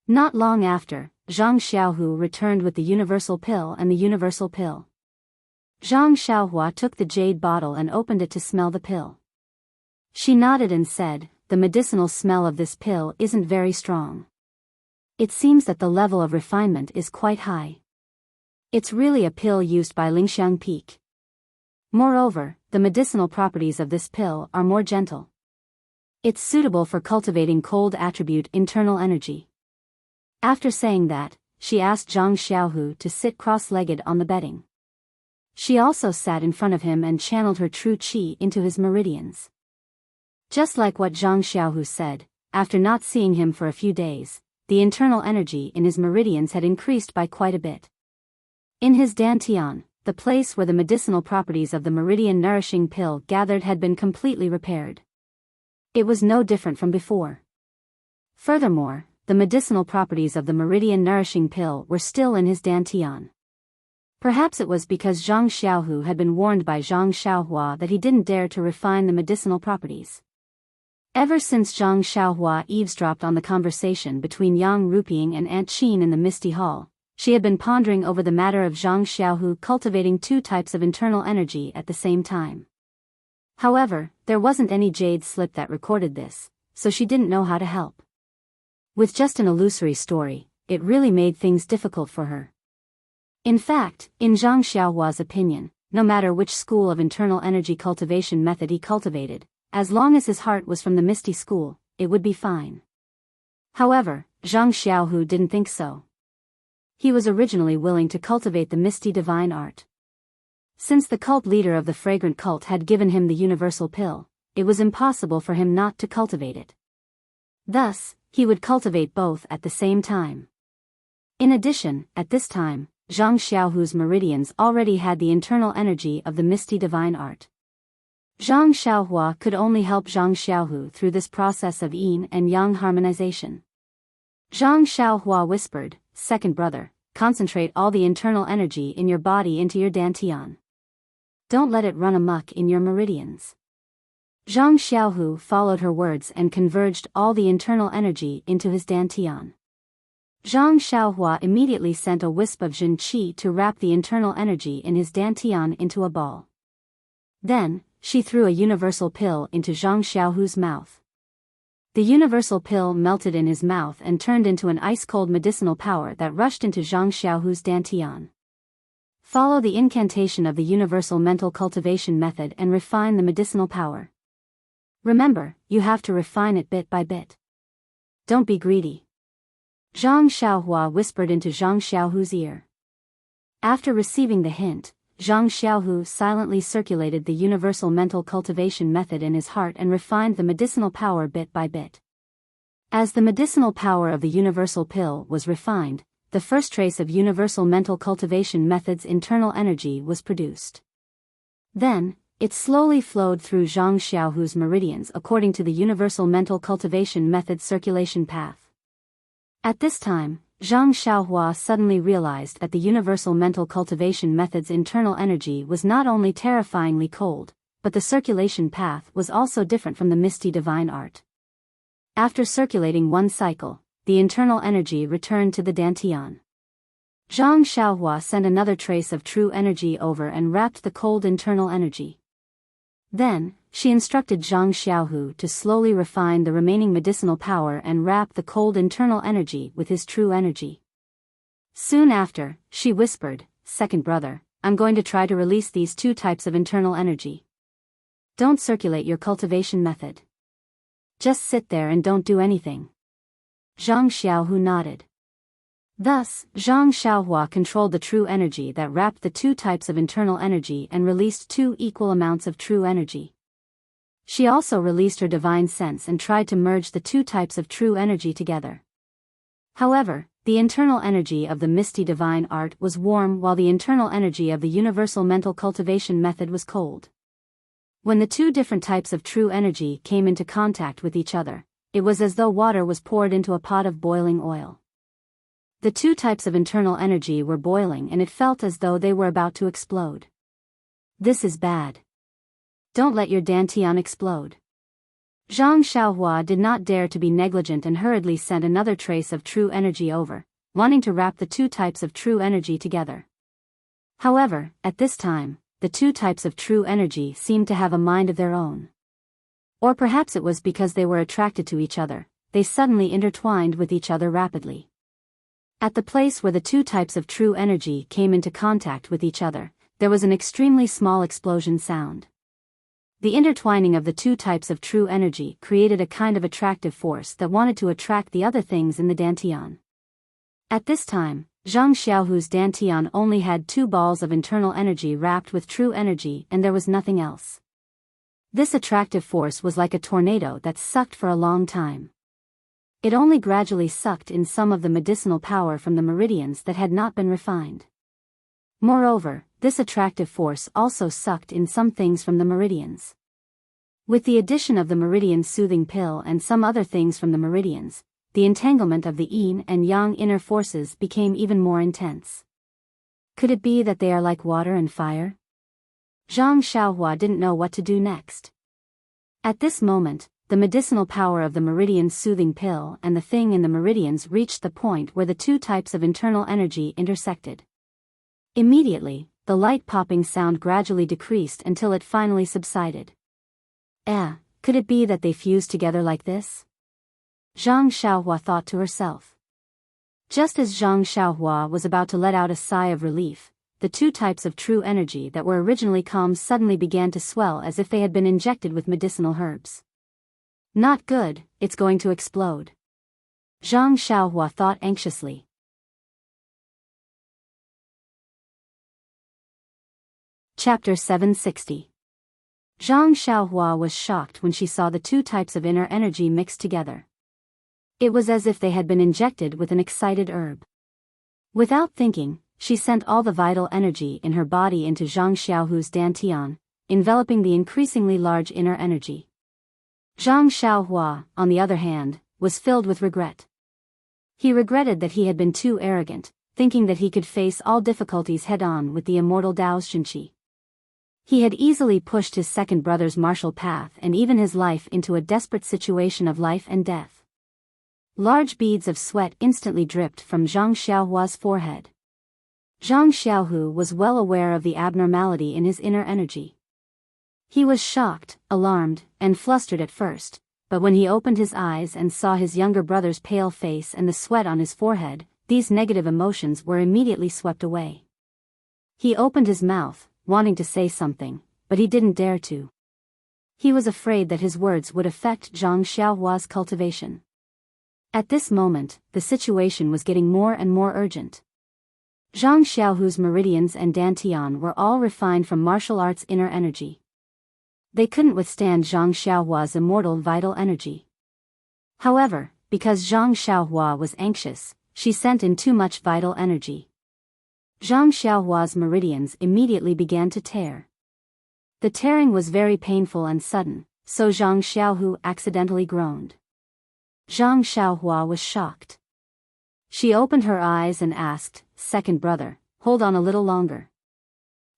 Not long after, Zhang Xiaohu returned with the universal pill and the universal pill. Zhang Xiaohua took the jade bottle and opened it to smell the pill. She nodded and said, the medicinal smell of this pill isn't very strong. It seems that the level of refinement is quite high. It's really a pill used by Lingxiang Peak. Moreover, the medicinal properties of this pill are more gentle. It's suitable for cultivating cold attribute internal energy. After saying that, she asked Zhang Xiaohu to sit cross-legged on the bedding. She also sat in front of him and channeled her true qi into his meridians. Just like what Zhang Xiaohu said, after not seeing him for a few days, the internal energy in his meridians had increased by quite a bit. In his dantian, the place where the medicinal properties of the meridian nourishing pill gathered had been completely repaired. It was no different from before. Furthermore, the medicinal properties of the meridian nourishing pill were still in his dantian. Perhaps it was because Zhang Xiaohu had been warned by Zhang Xiaohua that he didn't dare to refine the medicinal properties. Ever since Zhang Xiaohua eavesdropped on the conversation between Yang Ruping and Aunt Qin in the Misty Hall, she had been pondering over the matter of Zhang Xiaohu cultivating two types of internal energy at the same time. However, there wasn't any jade slip that recorded this, so she didn't know how to help. With just an illusory story, it really made things difficult for her. In fact, in Zhang Xiaohua's opinion, no matter which school of internal energy cultivation method he cultivated, as long as his heart was from the Misty School, it would be fine. However, Zhang Xiaohu didn't think so. He was originally willing to cultivate the Misty Divine Art. Since the cult leader of the fragrant cult had given him the universal pill, it was impossible for him not to cultivate it. Thus, he would cultivate both at the same time. In addition, at this time, Zhang Xiaohu's meridians already had the internal energy of the Misty Divine Art. Zhang Xiaohua could only help Zhang Xiaohu through this process of yin and yang harmonization. Zhang Xiaohua whispered, second brother, concentrate all the internal energy in your body into your dantian. Don't let it run amok in your meridians. Zhang Xiaohu followed her words and converged all the internal energy into his dantian. Zhang Xiaohua immediately sent a wisp of Jin Qi to wrap the internal energy in his dantian into a ball. Then, she threw a universal pill into Zhang Xiaohu's mouth. The universal pill melted in his mouth and turned into an ice-cold medicinal power that rushed into Zhang Xiaohu's dantian. Follow the incantation of the universal mental cultivation method and refine the medicinal power. Remember, you have to refine it bit by bit. Don't be greedy. Zhang Xiaohua whispered into Zhang Xiaohu's ear. After receiving the hint, Zhang Xiaohu silently circulated the universal mental cultivation method in his heart and refined the medicinal power bit by bit. As the medicinal power of the universal pill was refined, the first trace of universal mental cultivation method's internal energy was produced. Then, it slowly flowed through Zhang Xiaohu's meridians according to the universal mental cultivation method's circulation path. At this time, Zhang Xiaohua suddenly realized that the universal mental cultivation method's internal energy was not only terrifyingly cold, but the circulation path was also different from the misty divine art. After circulating one cycle, the internal energy returned to the dantian. Zhang Xiaohua sent another trace of true energy over and wrapped the cold internal energy. Then, she instructed Zhang Xiaohu to slowly refine the remaining medicinal power and wrap the cold internal energy with his true energy. Soon after, she whispered, "Second brother, I'm going to try to release these two types of internal energy. Don't circulate your cultivation method. Just sit there and don't do anything." Zhang Xiaohu nodded. Thus, Zhang Xiaohua controlled the true energy that wrapped the two types of internal energy and released two equal amounts of true energy. She also released her divine sense and tried to merge the two types of true energy together. However, the internal energy of the misty divine art was warm while the internal energy of the universal mental cultivation method was cold. When the two different types of true energy came into contact with each other, it was as though water was poured into a pot of boiling oil. The two types of internal energy were boiling and it felt as though they were about to explode. This is bad. Don't let your dantian explode. Zhang Xiaohua did not dare to be negligent and hurriedly sent another trace of true energy over, wanting to wrap the two types of true energy together. However, at this time, the two types of true energy seemed to have a mind of their own. Or perhaps it was because they were attracted to each other, they suddenly intertwined with each other rapidly. At the place where the two types of true energy came into contact with each other, there was an extremely small explosion sound. The intertwining of the two types of true energy created a kind of attractive force that wanted to attract the other things in the dantian. At this time, Zhang Xiaohu's dantian only had two balls of internal energy wrapped with true energy and there was nothing else. This attractive force was like a tornado that sucked for a long time. It only gradually sucked in some of the medicinal power from the meridians that had not been refined. Moreover, this attractive force also sucked in some things from the meridians. With the addition of the meridian soothing pill and some other things from the meridians, the entanglement of the yin and yang inner forces became even more intense. Could it be that they are like water and fire? Zhang Xiaohua didn't know what to do next. At this moment, the medicinal power of the meridian soothing pill and the thing in the meridians reached the point where the two types of internal energy intersected. Immediately, the light popping sound gradually decreased until it finally subsided. Could it be that they fused together like this? Zhang Xiaohua thought to herself. Just as Zhang Xiaohua was about to let out a sigh of relief, the two types of true energy that were originally calm suddenly began to swell as if they had been injected with medicinal herbs. Not good, it's going to explode. Zhang Xiaohua thought anxiously. Chapter 760. Zhang Xiaohua was shocked when she saw the two types of inner energy mixed together. It was as if they had been injected with an excited herb. Without thinking, she sent all the vital energy in her body into Zhang Xiaohu's dantian, enveloping the increasingly large inner energy. Zhang Xiaohua, on the other hand, was filled with regret. He regretted that he had been too arrogant, thinking that he could face all difficulties head-on with the immortal Dao's Xinqi. He had easily pushed his second brother's martial path and even his life into a desperate situation of life and death. Large beads of sweat instantly dripped from Zhang Xiaohua's forehead. Zhang Xiaohu was well aware of the abnormality in his inner energy. He was shocked, alarmed, and flustered at first, but when he opened his eyes and saw his younger brother's pale face and the sweat on his forehead, these negative emotions were immediately swept away. He opened his mouth, wanting to say something, but he didn't dare to. He was afraid that his words would affect Zhang Xiaohua's cultivation. At this moment, the situation was getting more and more urgent. Zhang Xiaohu's meridians and dantian were all refined from martial arts inner energy. They couldn't withstand Zhang Xiaohua's immortal vital energy. However, because Zhang Xiaohua was anxious, she sent in too much vital energy. Zhang Xiaohua's meridians immediately began to tear. The tearing was very painful and sudden, so Zhang Xiaohu accidentally groaned. Zhang Xiaohua was shocked. She opened her eyes and asked, "Second brother, hold on a little longer.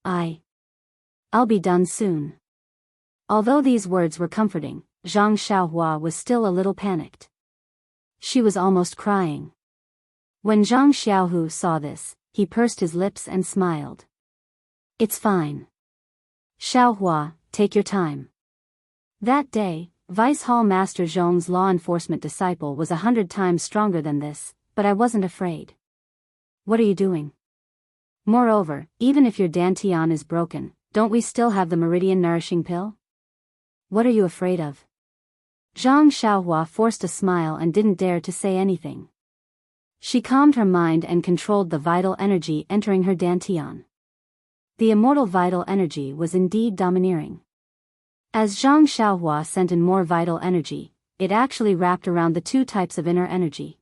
I'll be done soon." Although these words were comforting, Zhang Xiaohua was still a little panicked. She was almost crying. When Zhang Xiaohu saw this, he pursed his lips and smiled. "It's fine. Xiaohua, take your time." That day, Vice Hall Master Zhong's law enforcement disciple was 100 times stronger than this, but I wasn't afraid. "What are you doing? Moreover, even if your dantian is broken, don't we still have the meridian nourishing pill? What are you afraid of?" Zhang Xiaohua forced a smile and didn't dare to say anything. She calmed her mind and controlled the vital energy entering her dantian. The immortal vital energy was indeed domineering. As Zhang Xiaohua sent in more vital energy, it actually wrapped around the two types of inner energy.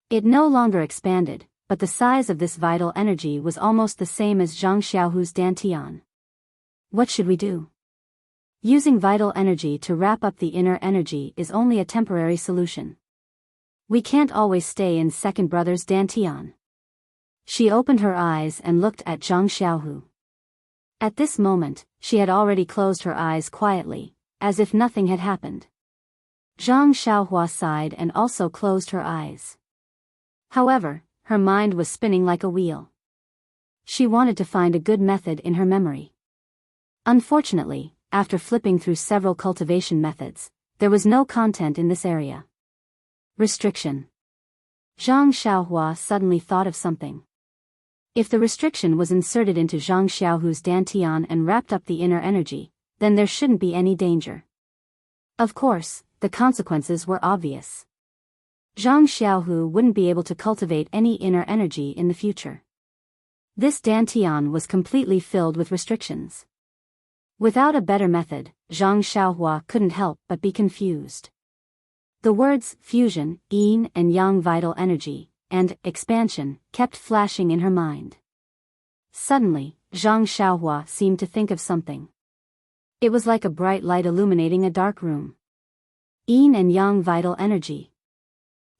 It no longer expanded, but the size of this vital energy was almost the same as Zhang Xiaohu's dantian. What should we do? Using vital energy to wrap up the inner energy is only a temporary solution. We can't always stay in second brother's dantian. She opened her eyes and looked at Zhang Xiaohu. At this moment, she had already closed her eyes quietly, as if nothing had happened. Zhang Xiaohua sighed and also closed her eyes. However, her mind was spinning like a wheel. She wanted to find a good method in her memory. Unfortunately, after flipping through several cultivation methods, there was no content in this area. Restriction. Zhang Xiaohua suddenly thought of something. If the restriction was inserted into Zhang Xiaohu's dantian and wrapped up the inner energy, then there shouldn't be any danger. Of course, the consequences were obvious. Zhang Xiaohu wouldn't be able to cultivate any inner energy in the future. This dantian was completely filled with restrictions. Without a better method, Zhang Xiaohua couldn't help but be confused. The words fusion, yin and yang vital energy, and expansion kept flashing in her mind. Suddenly, Zhang Xiaohua seemed to think of something. It was like a bright light illuminating a dark room. Yin and yang vital energy.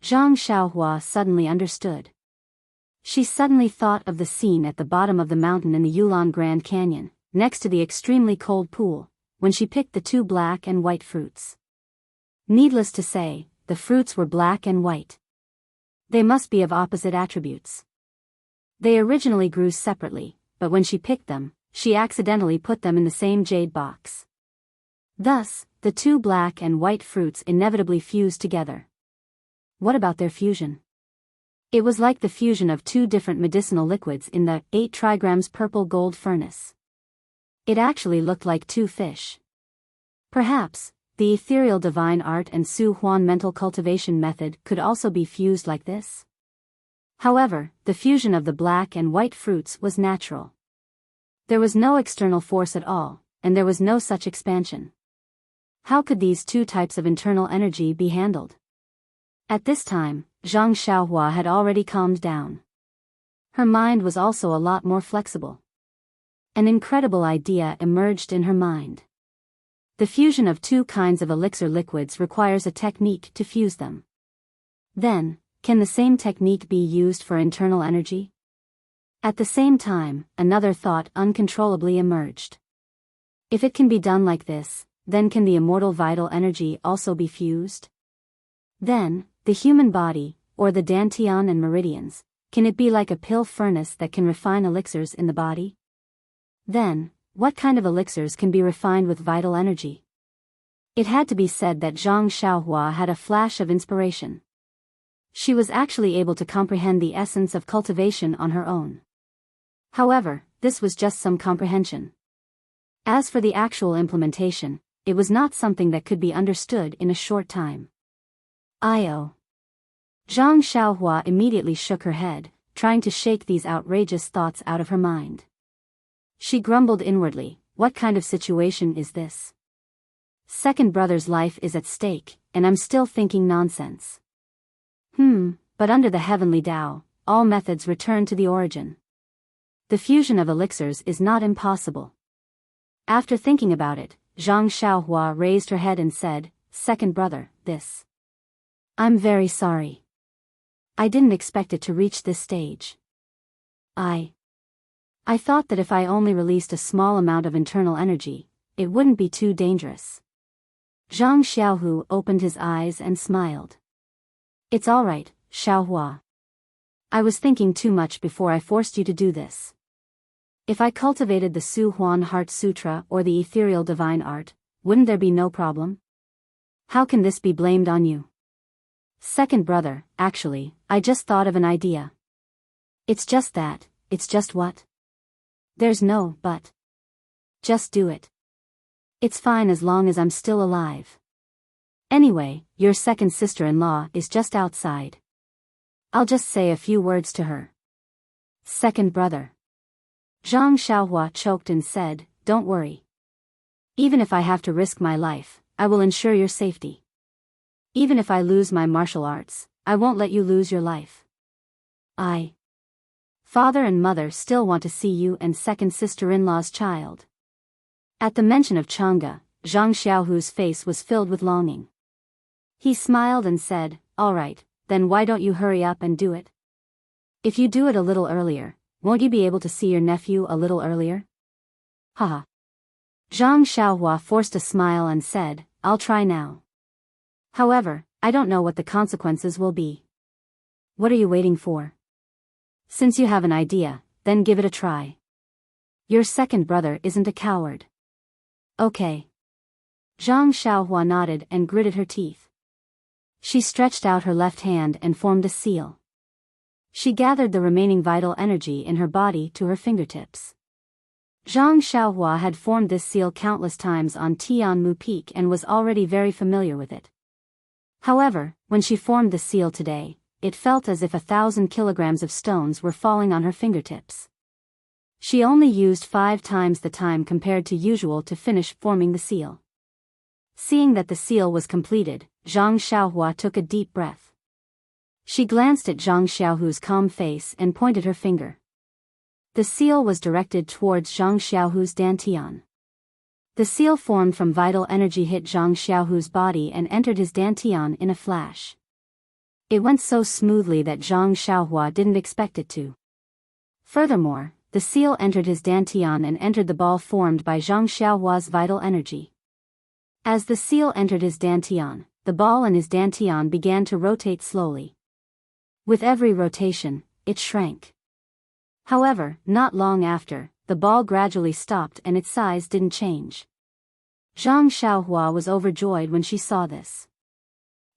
Zhang Xiaohua suddenly understood. She suddenly thought of the scene at the bottom of the mountain in the Yulin Grand Canyon, next to the extremely cold pool, when she picked the two black and white fruits. Needless to say, the fruits were black and white. They must be of opposite attributes. They originally grew separately, but when she picked them, she accidentally put them in the same jade box. Thus, the two black and white fruits inevitably fused together. What about their fusion? It was like the fusion of two different medicinal liquids in the 8 trigrams purple gold furnace. It actually looked like two fish. Perhaps, the ethereal divine art and Su Huan mental cultivation method could also be fused like this. However, the fusion of the black and white fruits was natural. There was no external force at all, and there was no such expansion. How could these two types of internal energy be handled? At this time, Zhang Xiaohua had already calmed down. Her mind was also a lot more flexible. An incredible idea emerged in her mind. The fusion of two kinds of elixir liquids requires a technique to fuse them. Then, can the same technique be used for internal energy? At the same time, another thought uncontrollably emerged. If it can be done like this, then can the immortal vital energy also be fused? Then, the human body, or the dantian and meridians, can it be like a pill furnace that can refine elixirs in the body? Then, what kind of elixirs can be refined with vital energy? It had to be said that Zhang Xiaohua had a flash of inspiration. She was actually able to comprehend the essence of cultivation on her own. However, this was just some comprehension. As for the actual implementation, it was not something that could be understood in a short time. Zhang Xiaohua immediately shook her head, trying to shake these outrageous thoughts out of her mind. She grumbled inwardly, what kind of situation is this? Second brother's life is at stake, and I'm still thinking nonsense. But under the heavenly Tao, all methods return to the origin. The fusion of elixirs is not impossible. After thinking about it, Zhang Xiaohua raised her head and said, Second brother, this. I'm very sorry. I didn't expect it to reach this stage. I thought that if I only released a small amount of internal energy, it wouldn't be too dangerous. Zhang Xiaohu opened his eyes and smiled. It's all right, Xiaohua. I was thinking too much before I forced you to do this. If I cultivated the Su Huan Heart Sutra or the ethereal divine art, wouldn't there be no problem? How can this be blamed on you? Second brother, actually, I just thought of an idea. It's just that, it's just what? There's no but. Just do it. It's fine as long as I'm still alive. Anyway, your second sister-in-law is just outside. I'll just say a few words to her. Second brother. Zhang Xiaohua choked and said, Don't worry. Even if I have to risk my life, I will ensure your safety. Even if I lose my martial arts, I won't let you lose your life. Father and mother still want to see you and second sister-in-law's child. At the mention of Chang'e, Zhang Xiaohu's face was filled with longing. He smiled and said, All right, then why don't you hurry up and do it? If you do it a little earlier, won't you be able to see your nephew a little earlier? Haha. Zhang Xiaohua forced a smile and said, I'll try now. However, I don't know what the consequences will be. What are you waiting for? Since you have an idea, then give it a try. Your second brother isn't a coward. Okay. Zhang Xiaohua nodded and gritted her teeth. She stretched out her left hand and formed a seal. She gathered the remaining vital energy in her body to her fingertips. Zhang Xiaohua had formed this seal countless times on Tianmu Peak and was already very familiar with it. However, when she formed the seal today, it felt as if 1,000 kilograms of stones were falling on her fingertips. She only used 5 times the time compared to usual to finish forming the seal. Seeing that the seal was completed, Zhang Xiaohua took a deep breath. She glanced at Zhang Xiaohu's calm face and pointed her finger. The seal was directed towards Zhang Xiaohu's dantian. The seal formed from vital energy hit Zhang Xiaohu's body and entered his dantian in a flash. It went so smoothly that Zhang Xiaohua didn't expect it to. Furthermore, the seal entered his dantian and entered the ball formed by Zhang Xiaohua's vital energy. As the seal entered his dantian, the ball in his dantian began to rotate slowly. With every rotation, it shrank. However, not long after, the ball gradually stopped and its size didn't change. Zhang Xiaohua was overjoyed when she saw this.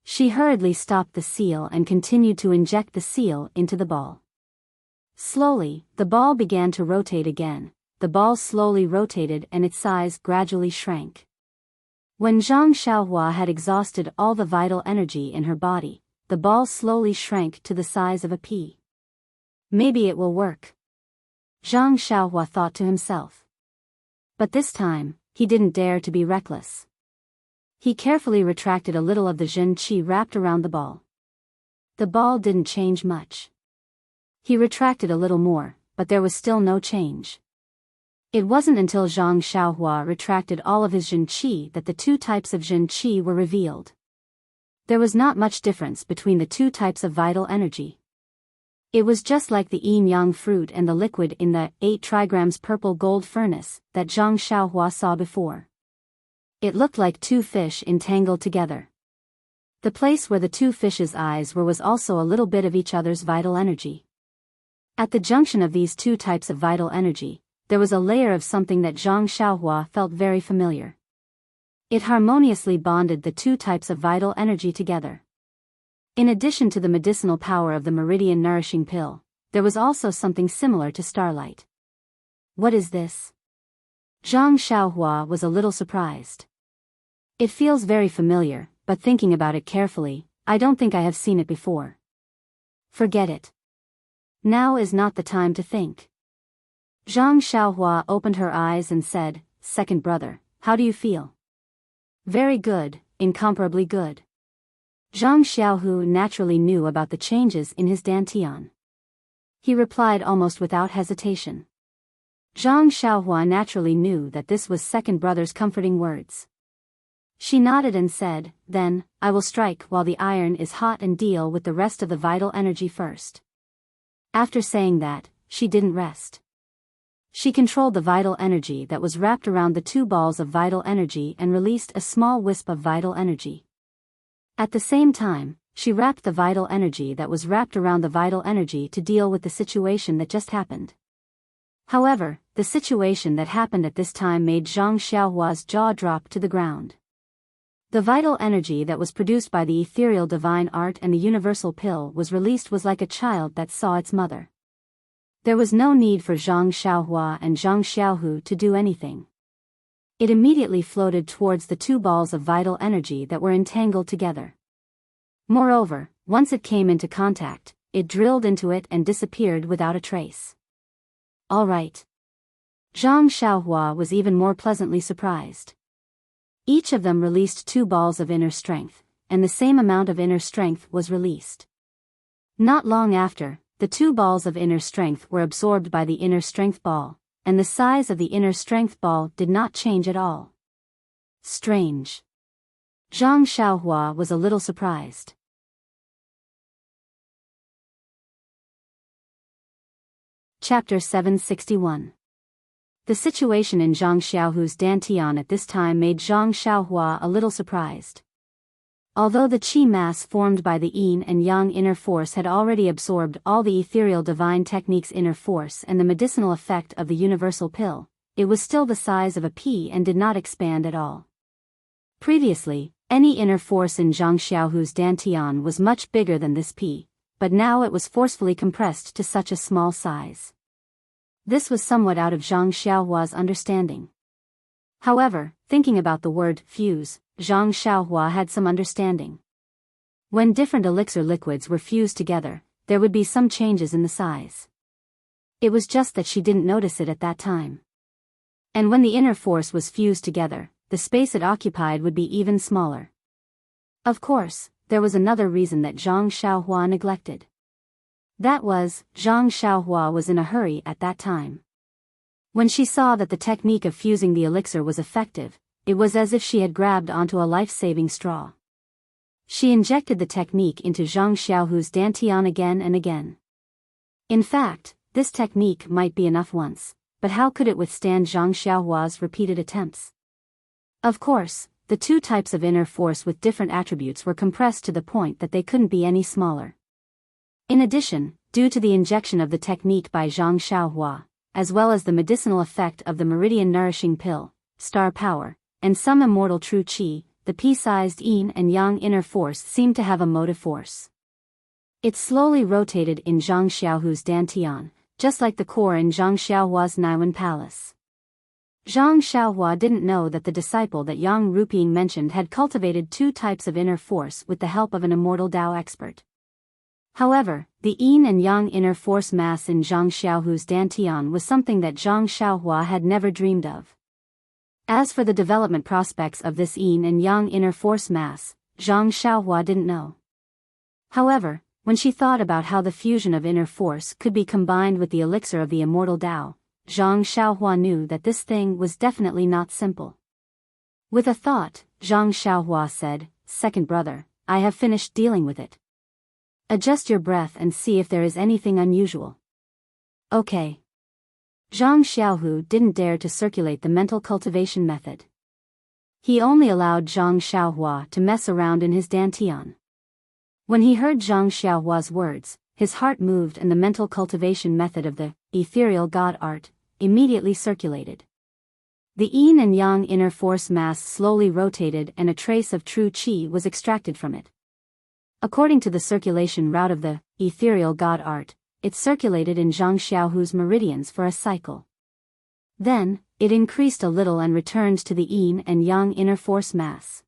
She hurriedly stopped the seal and continued to inject the seal into the ball. Slowly, the ball began to rotate again. The ball slowly rotated and its size gradually shrank. When Zhang Xiaohua had exhausted all the vital energy in her body, the ball slowly shrank to the size of a pea. Maybe it will work. Zhang Xiaohua thought to himself. But this time, he didn't dare to be reckless. He carefully retracted a little of the Zhen Qi wrapped around the ball. The ball didn't change much. He retracted a little more, but there was still no change. It wasn't until Zhang Xiaohua retracted all of his Zhen Qi that the 2 types of Zhen Qi were revealed. There was not much difference between the 2 types of vital energy. It was just like the yin-yang fruit and the liquid in the 8 trigrams purple gold furnace that Zhang Xiaohua saw before. It looked like 2 fish entangled together. The place where the 2 fishes' eyes were was also a little bit of each other's vital energy. At the junction of these 2 types of vital energy, there was a layer of something that Zhang Xiaohua felt very familiar. It harmoniously bonded the 2 types of vital energy together. In addition to the medicinal power of the meridian nourishing pill, there was also something similar to starlight. What is this? Zhang Xiaohua was a little surprised. It feels very familiar, but thinking about it carefully, I don't think I have seen it before. Forget it. Now is not the time to think. Zhang Xiaohua opened her eyes and said, "Second brother, how do you feel?" "Very good, incomparably good." Zhang Xiaohu naturally knew about the changes in his dantian. He replied almost without hesitation. Zhang Xiaohua naturally knew that this was second brother's comforting words. She nodded and said, "Then, I will strike while the iron is hot and deal with the rest of the vital energy first." After saying that, she didn't rest. She controlled the vital energy that was wrapped around the 2 balls of vital energy and released a small wisp of vital energy. At the same time, she wrapped the vital energy that was wrapped around the vital energy to deal with the situation that just happened. However, the situation that happened at this time made Zhang Xiaohua's jaw drop to the ground. The vital energy that was produced by the ethereal divine art and the universal pill was released was like a child that saw its mother. There was no need for Zhang Xiaohua and Zhang Xiaohu to do anything. It immediately floated towards the 2 balls of vital energy that were entangled together. Moreover, once it came into contact, it drilled into it and disappeared without a trace. All right. Zhang Xiaohua was even more pleasantly surprised. Each of them released 2 balls of inner strength, and the same amount of inner strength was released. Not long after, the 2 balls of inner strength were absorbed by the inner strength ball, and the size of the inner strength ball did not change at all. Strange. Zhang Xiaohua was a little surprised. Chapter 761. The situation in Zhang Xiaohu's dantian at this time made Zhang Xiaohua a little surprised. Although the qi mass formed by the yin and yang inner force had already absorbed all the ethereal divine technique's inner force and the medicinal effect of the universal pill, it was still the size of a pea and did not expand at all. Previously, any inner force in Zhang Xiaohu's dantian was much bigger than this pea, but now it was forcefully compressed to such a small size. This was somewhat out of Zhang Xiaohua's understanding. However, thinking about the word fuse, Zhang Xiaohua had some understanding. When different elixir liquids were fused together, there would be some changes in the size. It was just that she didn't notice it at that time. And when the inner force was fused together, the space it occupied would be even smaller. Of course, there was another reason that Zhang Xiaohua neglected. That was, Zhang Xiaohua was in a hurry at that time. When she saw that the technique of fusing the elixir was effective, it was as if she had grabbed onto a life-saving straw. She injected the technique into Zhang Xiaohu's dantian again and again. In fact, this technique might be enough once, but how could it withstand Zhang Xiaohua's repeated attempts? Of course, the 2 types of inner force with different attributes were compressed to the point that they couldn't be any smaller. In addition, due to the injection of the technique by Zhang Xiaohua, as well as the medicinal effect of the meridian nourishing pill, star power, and some immortal true qi, the pea-sized yin and yang inner force seemed to have a motive force. It slowly rotated in Zhang Xiaohu's dantian, just like the core in Zhang Xiaohua's Naiwan palace. Zhang Xiaohua didn't know that the disciple that Yang Ruping mentioned had cultivated 2 types of inner force with the help of an immortal Dao expert. However, the yin and yang inner force mass in Zhang Xiaohu's dantian was something that Zhang Xiaohua had never dreamed of. As for the development prospects of this yin and yang inner force mass, Zhang Xiaohua didn't know. However, when she thought about how the fusion of inner force could be combined with the elixir of the immortal Dao, Zhang Xiaohua knew that this thing was definitely not simple. With a thought, Zhang Xiaohua said, "Second brother, I have finished dealing with it." Adjust your breath and see if there is anything unusual. Okay. Zhang Xiaohu didn't dare to circulate the mental cultivation method. He only allowed Zhang Xiaohua to mess around in his dantian. When he heard Zhang Xiaohua's words, his heart moved and the mental cultivation method of the ethereal god art immediately circulated. The yin and yang inner force mass slowly rotated and a trace of true qi was extracted from it. According to the circulation route of the ethereal god art, it circulated in Zhang Xiaohu's meridians for a cycle. Then, it increased a little and returned to the yin and yang inner force mass.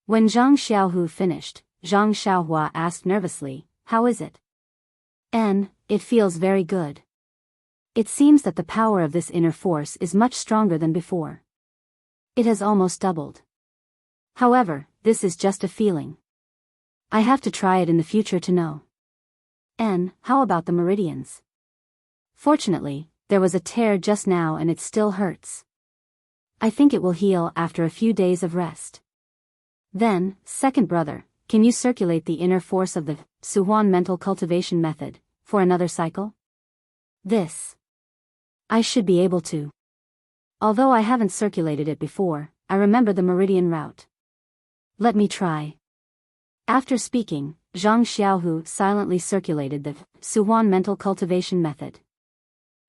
When Zhang Xiaohu finished, Zhang Xiaohua asked nervously, "How is it?" It feels very good. It seems that the power of this inner force is much stronger than before. It has almost doubled. However, this is just a feeling. I have to try it in the future to know. How about the meridians? Fortunately, there was a tear just now and it still hurts. I think it will heal after a few days of rest. Then, second brother, can you circulate the inner force of the Suhuan mental cultivation method for another cycle? This. I should be able to. Although I haven't circulated it before, I remember the meridian route. Let me try. After speaking, Zhang Xiaohu silently circulated the Suhuan mental cultivation method.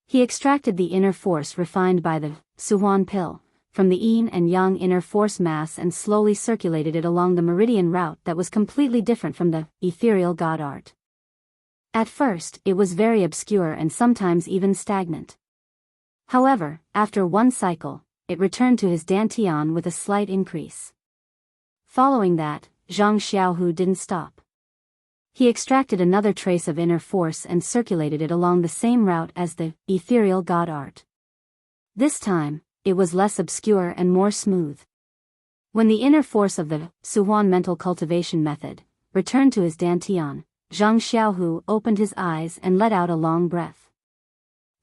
He extracted the inner force refined by the Suhuan pill from the yin and yang inner force mass and slowly circulated it along the meridian route that was completely different from the ethereal god art. At first, it was very obscure and sometimes even stagnant. However, after one cycle, it returned to his dantian with a slight increase. Following that, Zhang Xiaohu didn't stop. He extracted another trace of inner force and circulated it along the same route as the ethereal god art. This time, it was less obscure and more smooth. When the inner force of the Suhuan mental cultivation method returned to his dantian, Zhang Xiaohu opened his eyes and let out a long breath.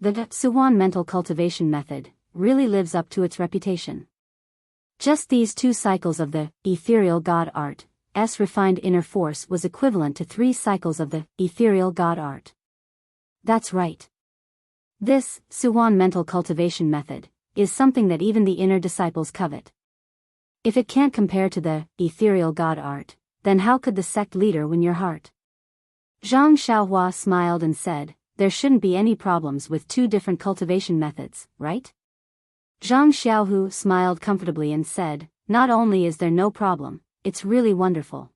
The Suhuan mental cultivation method really lives up to its reputation. Just these 2 cycles of the ethereal god art's refined inner force was equivalent to 3 cycles of the ethereal god art. That's right. This Suhuan mental cultivation method is something that even the inner disciples covet. If it can't compare to the ethereal god art, then how could the sect leader win your heart? Zhang Xiaohua smiled and said, "There shouldn't be any problems with 2 different cultivation methods, right?" Zhang Xiaohu smiled comfortably and said, "Not only is there no problem, it's really wonderful.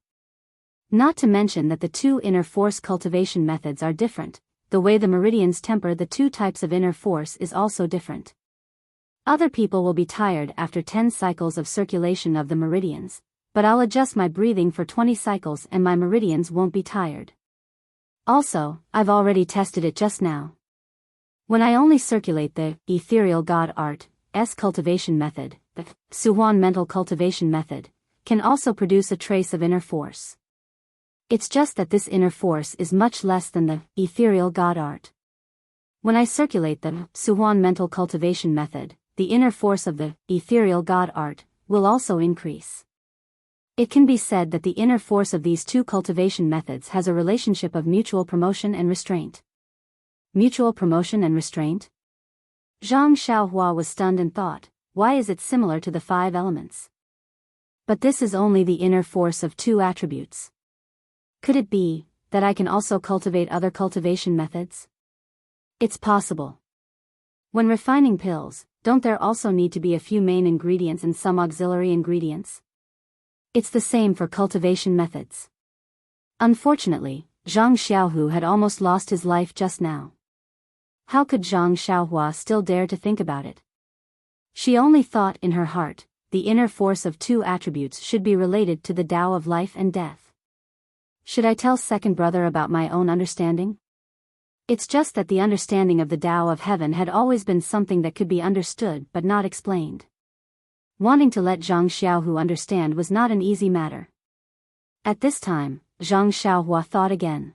Not to mention that the 2 inner force cultivation methods are different, the way the meridians temper the 2 types of inner force is also different. Other people will be tired after 10 cycles of circulation of the meridians, but I'll adjust my breathing for 20 cycles and my meridians won't be tired. Also, I've already tested it just now. When I only circulate the ethereal god art's cultivation method, the Suhuan mental cultivation method can also produce a trace of inner force. It's just that this inner force is much less than the ethereal god art. When I circulate the Suhuan mental cultivation method, the inner force of the ethereal god art will also increase. It can be said that the inner force of these 2 cultivation methods has a relationship of mutual promotion and restraint. Mutual promotion and restraint? Zhang Xiaohua was stunned and thought, why is it similar to the 5 elements? But this is only the inner force of 2 attributes. Could it be that I can also cultivate other cultivation methods? It's possible. When refining pills, don't there also need to be a few main ingredients and some auxiliary ingredients? It's the same for cultivation methods. Unfortunately, Zhang Xiaohu had almost lost his life just now. How could Zhang Xiaohua still dare to think about it? She only thought in her heart, the inner force of 2 attributes should be related to the Tao of life and death. Should I tell second brother about my own understanding? It's just that the understanding of the Tao of heaven had always been something that could be understood but not explained. Wanting to let Zhang Xiaohu understand was not an easy matter. At this time, Zhang Xiaohua thought again.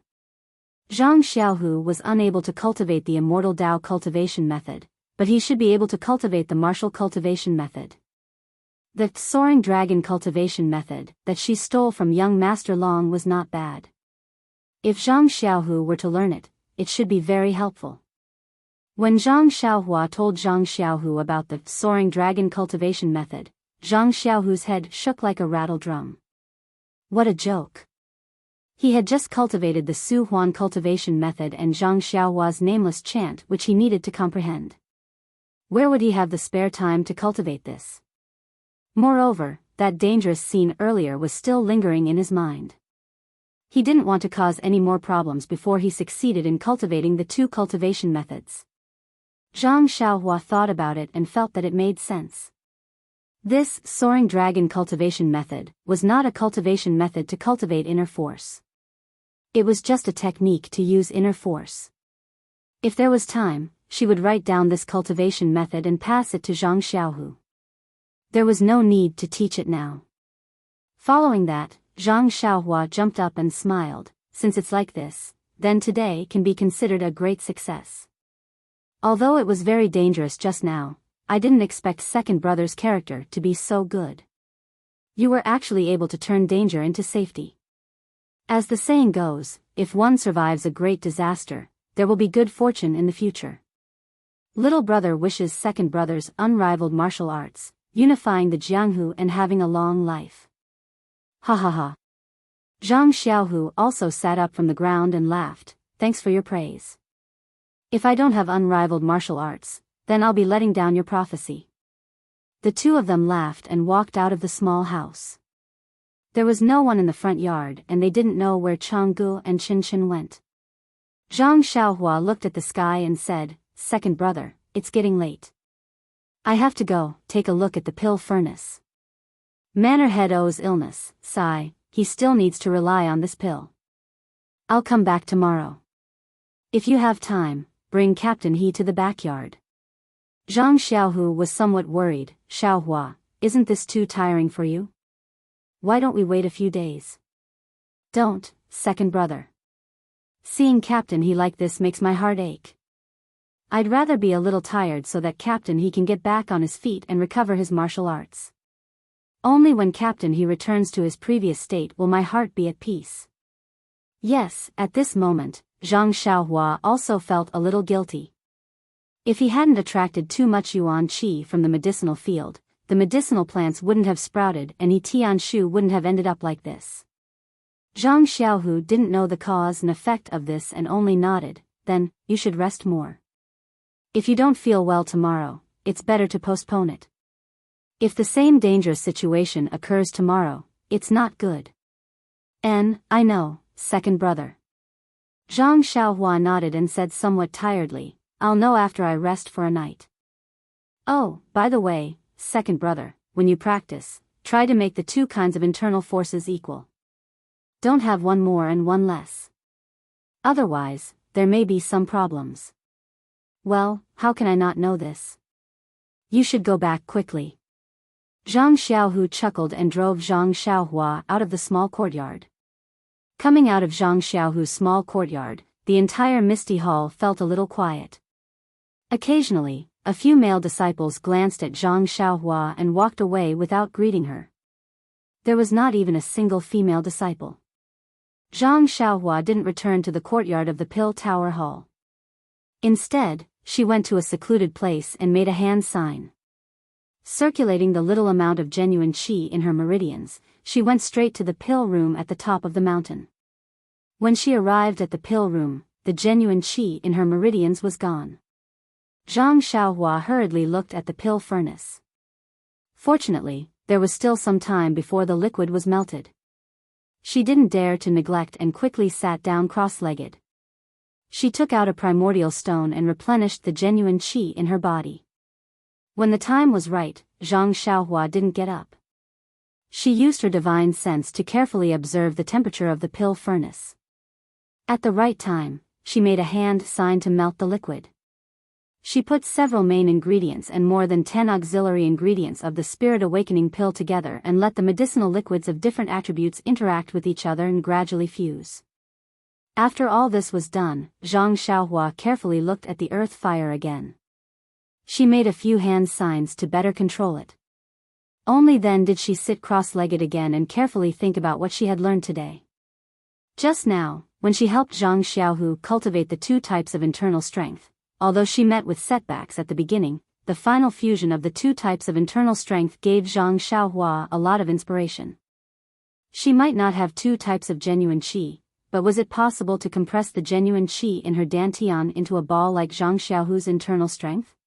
Zhang Xiaohu was unable to cultivate the Immortal Tao cultivation method, but he should be able to cultivate the martial cultivation method. The soaring dragon cultivation method that she stole from young Master Long was not bad. If Zhang Xiaohu were to learn it, it should be very helpful. When Zhang Xiaohua told Zhang Xiaohu about the soaring dragon cultivation method, Zhang Xiaohu's head shook like a rattle drum. What a joke. He had just cultivated the Su Huan cultivation method and Zhang Xiaohua's nameless chant which he needed to comprehend. Where would he have the spare time to cultivate this? Moreover, that dangerous scene earlier was still lingering in his mind. He didn't want to cause any more problems before he succeeded in cultivating the two cultivation methods. Zhang Xiaohua thought about it and felt that it made sense. This soaring dragon cultivation method was not a cultivation method to cultivate inner force. It was just a technique to use inner force. If there was time, she would write down this cultivation method and pass it to Zhang Xiaohu. There was no need to teach it now. Following that, Zhang Xiaohua jumped up and smiled. Since it's like this, then today can be considered a great success. Although it was very dangerous just now, I didn't expect second brother's character to be so good. You were actually able to turn danger into safety. As the saying goes, if one survives a great disaster, there will be good fortune in the future. Little brother wishes second brother's unrivaled martial arts, unifying the Jianghu and having a long life. Ha ha ha. Zhang Xiaohu also sat up from the ground and laughed. Thanks for your praise. If I don't have unrivaled martial arts, then I'll be letting down your prophecy. The two of them laughed and walked out of the small house. There was no one in the front yard and they didn't know where Changgu and Chen went. Zhang Xiaohua looked at the sky and said, "Second brother, it's getting late. I have to go, take a look at the pill furnace. Manor head owes illness, sigh, he still needs to rely on this pill. I'll come back tomorrow. If you have time, bring Captain He to the backyard." Zhang Xiaohu was somewhat worried. "Xiaohua, isn't this too tiring for you? Why don't we wait a few days?" "Don't, second brother. Seeing Captain He like this makes my heart ache. I'd rather be a little tired so that Captain He can get back on his feet and recover his martial arts. Only when Captain He returns to his previous state will my heart be at peace." Yes, at this moment, Zhang Xiaohua also felt a little guilty. If he hadn't attracted too much yuan qi from the medicinal field, the medicinal plants wouldn't have sprouted and He Tianshu wouldn't have ended up like this. Zhang Xiaohu didn't know the cause and effect of this and only nodded. "Then, you should rest more. If you don't feel well tomorrow, it's better to postpone it. If the same dangerous situation occurs tomorrow, it's not good." I know, second brother." Zhang Xiaohua nodded and said somewhat tiredly, "I'll know after I rest for a night. Oh, by the way, second brother, when you practice, try to make the two kinds of internal forces equal. Don't have one more and one less. Otherwise, there may be some problems." "Well, how can I not know this? You should go back quickly." Zhang Xiaohu chuckled and drove Zhang Xiaohua out of the small courtyard. Coming out of Zhang Xiaohu's small courtyard, the entire misty hall felt a little quiet. Occasionally, a few male disciples glanced at Zhang Xiaohua and walked away without greeting her. There was not even a single female disciple. Zhang Xiaohua didn't return to the courtyard of the Pill Tower Hall. Instead, she went to a secluded place and made a hand sign. Circulating the little amount of genuine qi in her meridians, she went straight to the pill room at the top of the mountain. When she arrived at the pill room, the genuine qi in her meridians was gone. Zhang Xiaohua hurriedly looked at the pill furnace. Fortunately, there was still some time before the liquid was melted. She didn't dare to neglect and quickly sat down cross-legged. She took out a primordial stone and replenished the genuine qi in her body. When the time was right, Zhang Xiaohua didn't get up. She used her divine sense to carefully observe the temperature of the pill furnace. At the right time, she made a hand sign to melt the liquid. She put several main ingredients and more than 10 auxiliary ingredients of the Spirit Awakening pill together and let the medicinal liquids of different attributes interact with each other and gradually fuse. After all this was done, Zhang Xiaohua carefully looked at the earth fire again. She made a few hand signs to better control it. Only then did she sit cross-legged again and carefully think about what she had learned today. Just now, when she helped Zhang Xiaohu cultivate the two types of internal strength, although she met with setbacks at the beginning, the final fusion of the two types of internal strength gave Zhang Xiaohua a lot of inspiration. She might not have two types of genuine qi, but was it possible to compress the genuine qi in her dantian into a ball like Zhang Xiaohu's internal strength?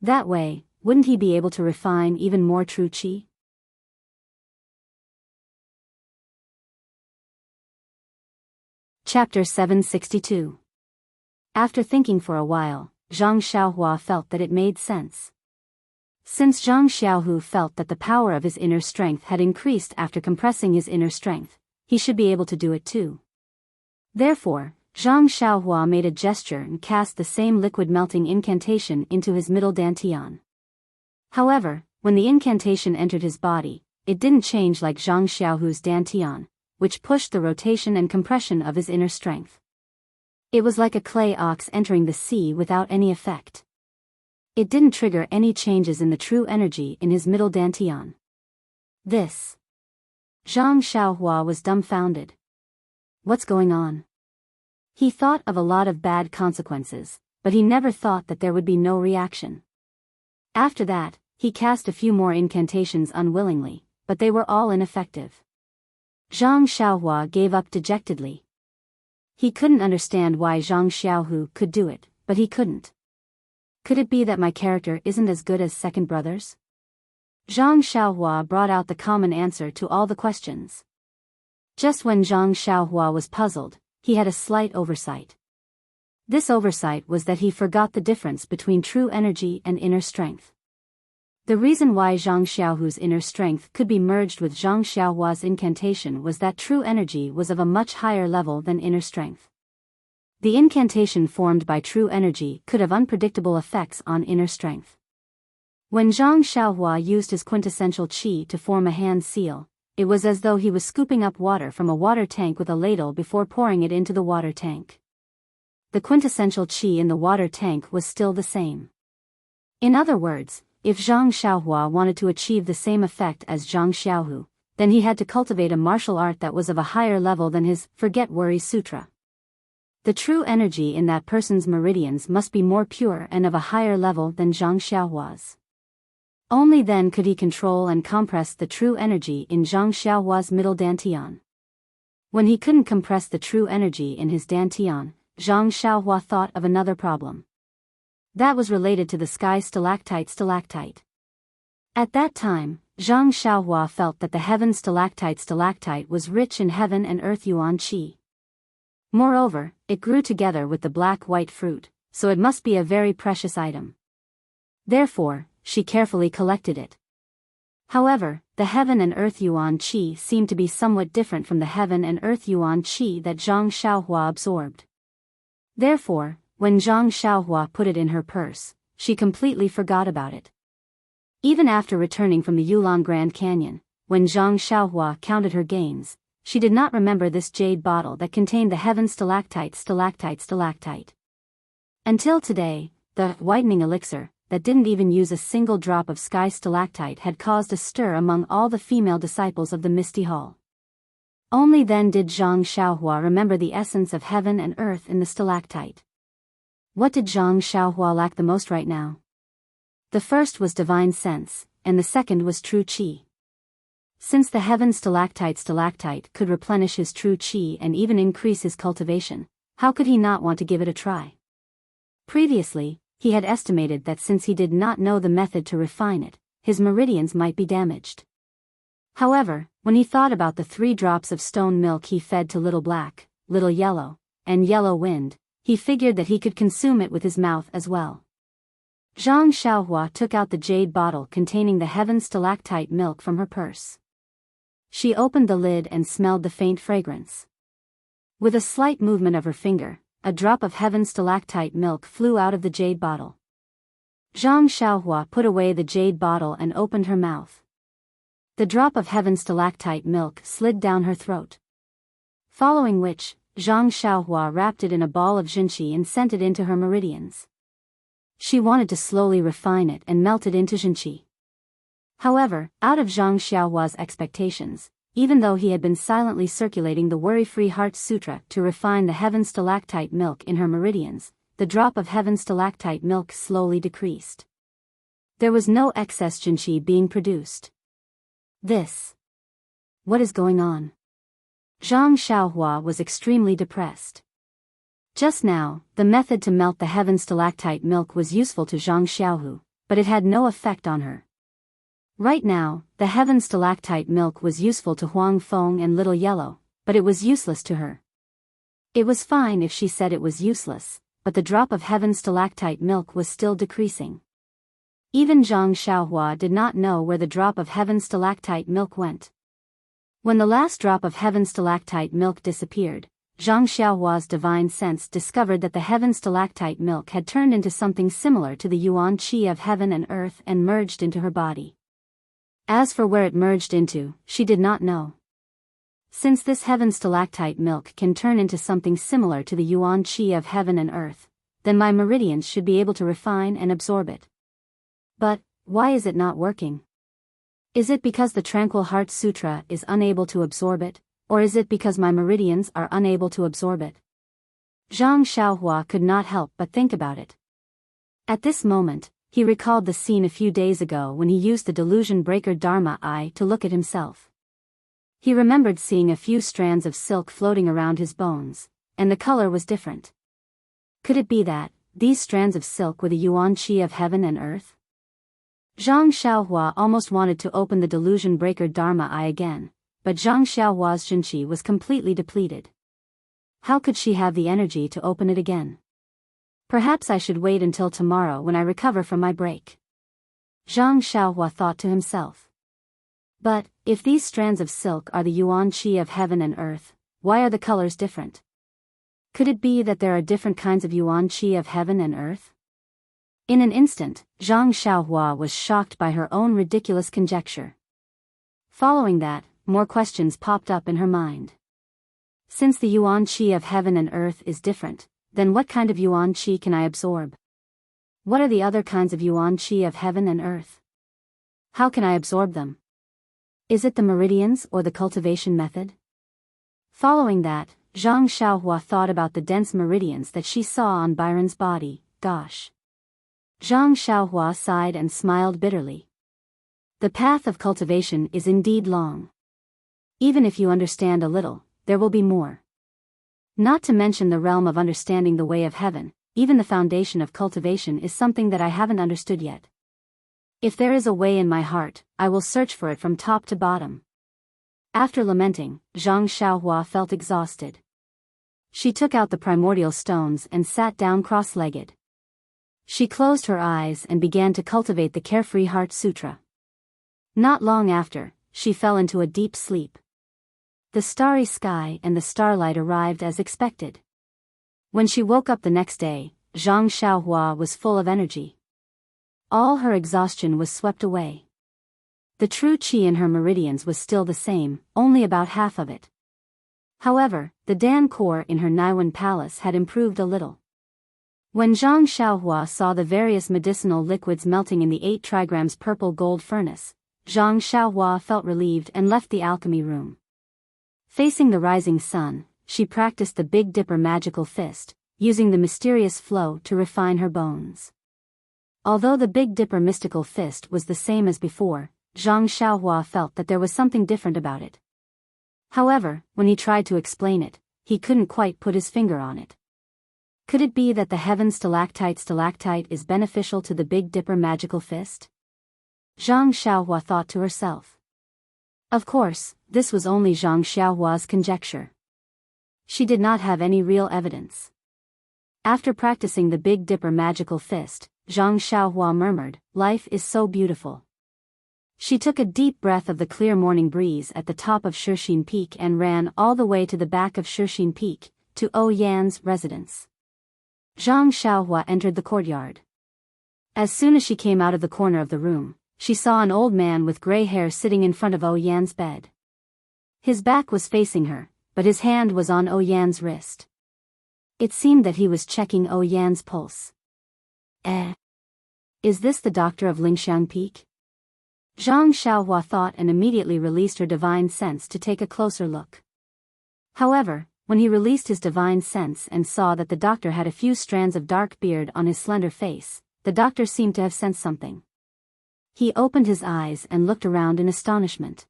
That way, wouldn't he be able to refine even more true qi? Chapter 762. After thinking for a while, Zhang Xiaohua felt that it made sense. Since Zhang Xiaohu felt that the power of his inner strength had increased after compressing his inner strength, he should be able to do it too. Therefore, Zhang Xiaohua made a gesture and cast the same liquid melting incantation into his middle dantian. However, when the incantation entered his body, it didn't change like Zhang Xiaohu's dantian, which pushed the rotation and compression of his inner strength. It was like a clay ox entering the sea without any effect. It didn't trigger any changes in the true energy in his middle dantian. This. Zhang Xiaohua was dumbfounded. What's going on? He thought of a lot of bad consequences, but he never thought that there would be no reaction. After that, he cast a few more incantations unwillingly, but they were all ineffective. Zhang Xiaohua gave up dejectedly. He couldn't understand why Zhang Xiaohu could do it, but he couldn't. Could it be that my character isn't as good as second brother's? Zhang Xiaohua brought out the common answer to all the questions. Just when Zhang Xiaohua was puzzled, he had a slight oversight. This oversight was that he forgot the difference between true energy and inner strength. The reason why Zhang Xiaohu's inner strength could be merged with Zhang Xiaohua's incantation was that true energy was of a much higher level than inner strength. The incantation formed by true energy could have unpredictable effects on inner strength. When Zhang Xiaohua used his quintessential qi to form a hand seal, it was as though he was scooping up water from a water tank with a ladle before pouring it into the water tank. The quintessential qi in the water tank was still the same. In other words, if Zhang Xiaohua wanted to achieve the same effect as Zhang Xiaohu, then he had to cultivate a martial art that was of a higher level than his Forget Worry Sutra. The true energy in that person's meridians must be more pure and of a higher level than Zhang Xiaohua's. Only then could he control and compress the true energy in Zhang Xiaohua's middle dantian. When he couldn't compress the true energy in his dantian, Zhang Xiaohua thought of another problem. That was related to the sky stalactite. At that time, Zhang Xiaohua felt that the heaven stalactite was rich in heaven and earth yuan qi. Moreover, it grew together with the black-white fruit, so it must be a very precious item. Therefore, she carefully collected it. However, the heaven and earth yuan qi seemed to be somewhat different from the heaven and earth yuan qi that Zhang Xiaohua absorbed. Therefore, when Zhang Xiaohua put it in her purse, she completely forgot about it. Even after returning from the Yulong Grand Canyon, when Zhang Xiaohua counted her gains, she did not remember this jade bottle that contained the heaven stalactite. Until today, the whitening elixir, that didn't even use a single drop of sky stalactite, had caused a stir among all the female disciples of the Misty Hall. Only then did Zhang Xiaohua remember the essence of heaven and earth in the stalactite. What did Zhang Xiaohua lack the most right now? The first was divine sense, and the second was true qi. Since the heaven stalactite could replenish his true qi and even increase his cultivation, how could he not want to give it a try? Previously, he had estimated that since he did not know the method to refine it, his meridians might be damaged. However, when he thought about the 3 drops of stone milk he fed to Little Black, Little Yellow, and Yellow Wind, he figured that he could consume it with his mouth as well. Zhang Xiaohua took out the jade bottle containing the heaven stalactite milk from her purse. She opened the lid and smelled the faint fragrance. With a slight movement of her finger, a drop of heaven stalactite milk flew out of the jade bottle. Zhang Xiaohua put away the jade bottle and opened her mouth. The drop of heaven stalactite milk slid down her throat. Following which, Zhang Xiaohua wrapped it in a ball of jinqi and sent it into her meridians. She wanted to slowly refine it and melt it into jinqi. However, out of Zhang Xiaohua's expectations, even though he had been silently circulating the Worry-Free Heart Sutra to refine the heaven stalactite milk in her meridians, the drop of heaven stalactite milk slowly decreased. There was no excess jinqi being produced. What is going on? Zhang Xiaohua was extremely depressed. Just now, the method to melt the heaven stalactite milk was useful to Zhang Xiaohu, but it had no effect on her. Right now, the heaven stalactite milk was useful to Huang Feng and Little Yellow, but it was useless to her. It was fine if she said it was useless, but the drop of heaven stalactite milk was still decreasing. Even Zhang Xiaohua did not know where the drop of heaven stalactite milk went. When the last drop of heaven stalactite milk disappeared, Zhang Xiaohua's divine sense discovered that the heaven stalactite milk had turned into something similar to the yuan qi of heaven and earth and merged into her body. As for where it merged into, she did not know. Since this heaven stalactite milk can turn into something similar to the yuan qi of heaven and earth, then my meridians should be able to refine and absorb it. But, why is it not working? Is it because the Tranquil Heart Sutra is unable to absorb it, or is it because my meridians are unable to absorb it? Zhang Xiaohua could not help but think about it. At this moment, he recalled the scene a few days ago when he used the delusion breaker Dharma eye to look at himself. He remembered seeing a few strands of silk floating around his bones, and the color was different. Could it be that these strands of silk were the yuan qi of heaven and earth? Zhang Xiaohua almost wanted to open the delusion breaker Dharma eye again, but Zhang Xiaohua's jinqi was completely depleted. How could she have the energy to open it again? Perhaps I should wait until tomorrow when I recover from my break. Zhang Xiaohua thought to himself. But, if these strands of silk are the yuan qi of heaven and earth, why are the colors different? Could it be that there are different kinds of yuan qi of heaven and earth? In an instant, Zhang Xiaohua was shocked by her own ridiculous conjecture. Following that, more questions popped up in her mind. Since the yuan qi of heaven and earth is different, then what kind of yuan qi can I absorb? What are the other kinds of yuan qi of heaven and earth? How can I absorb them? Is it the meridians or the cultivation method? Following that, Zhang Xiaohua thought about the dense meridians that she saw on Byron's body. Gosh. Zhang Xiaohua sighed and smiled bitterly. The path of cultivation is indeed long. Even if you understand a little, there will be more. Not to mention the realm of understanding the way of heaven, even the foundation of cultivation is something that I haven't understood yet. If there is a way in my heart, I will search for it from top to bottom. After lamenting, Zhang Xiaohua felt exhausted. She took out the primordial stones and sat down cross-legged. She closed her eyes and began to cultivate the Carefree Heart Sutra. Not long after, she fell into a deep sleep. The starry sky and the starlight arrived as expected. When she woke up the next day, Zhang Xiaohua was full of energy. All her exhaustion was swept away. The true qi in her meridians was still the same, only about half of it. However, the Dan core in her Naiwan palace had improved a little. When Zhang Xiaohua saw the various medicinal liquids melting in the 8 trigrams purple gold furnace, Zhang Xiaohua felt relieved and left the alchemy room. Facing the rising sun, she practiced the Big Dipper magical fist, using the mysterious flow to refine her bones. Although the Big Dipper mystical fist was the same as before, Zhang Xiaohua felt that there was something different about it. However, when he tried to explain it, he couldn't quite put his finger on it. Could it be that the heaven stalactite is beneficial to the Big Dipper magical fist? Zhang Xiaohua thought to herself. Of course, this was only Zhang Xiaohua's conjecture. She did not have any real evidence. After practicing the Big Dipper magical fist, Zhang Xiaohua murmured, "Life is so beautiful." She took a deep breath of the clear morning breeze at the top of Shixin Peak and ran all the way to the back of Shixin Peak, to Yan's residence. Zhang Xiaohua entered the courtyard. As soon as she came out of the corner of the room, she saw an old man with gray hair sitting in front of Yan's bed. His back was facing her, but his hand was on Yan's wrist. It seemed that he was checking Yan's pulse. Is this the doctor of Lingxiang Peak? Zhang Xiaohua thought and immediately released her divine sense to take a closer look. However, when he released his divine sense and saw that the doctor had a few strands of dark beard on his slender face, the doctor seemed to have sensed something. He opened his eyes and looked around in astonishment.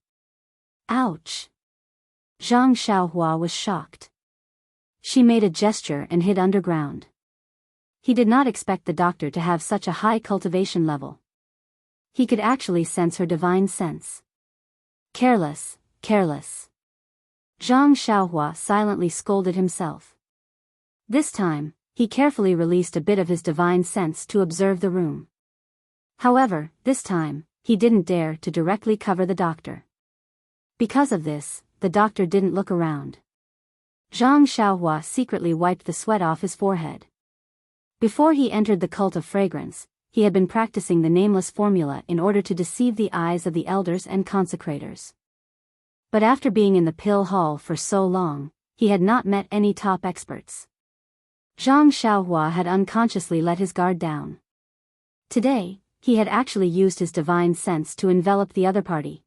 Ouch! Zhang Xiaohua was shocked. She made a gesture and hid underground. He did not expect the doctor to have such a high cultivation level. He could actually sense her divine sense. Careless, careless. Zhang Xiaohua silently scolded himself. This time, he carefully released a bit of his divine sense to observe the room. However, this time, he didn't dare to directly cover the doctor. Because of this, the doctor didn't look around. Zhang Xiaohua secretly wiped the sweat off his forehead. Before he entered the cult of fragrance, he had been practicing the nameless formula in order to deceive the eyes of the elders and consecrators. But after being in the pill hall for so long, he had not met any top experts. Zhang Xiaohua had unconsciously let his guard down. Today, he had actually used his divine sense to envelop the other party.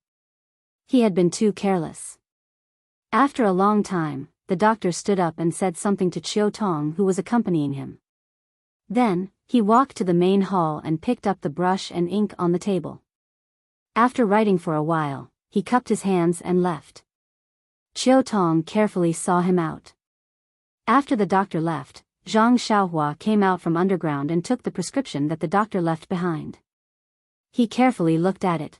He had been too careless. After a long time, the doctor stood up and said something to Chiu Tong, who was accompanying him. Then, he walked to the main hall and picked up the brush and ink on the table. After writing for a while, he cupped his hands and left. Chiu Tong carefully saw him out. After the doctor left, Zhang Xiaohua came out from underground and took the prescription that the doctor left behind. He carefully looked at it.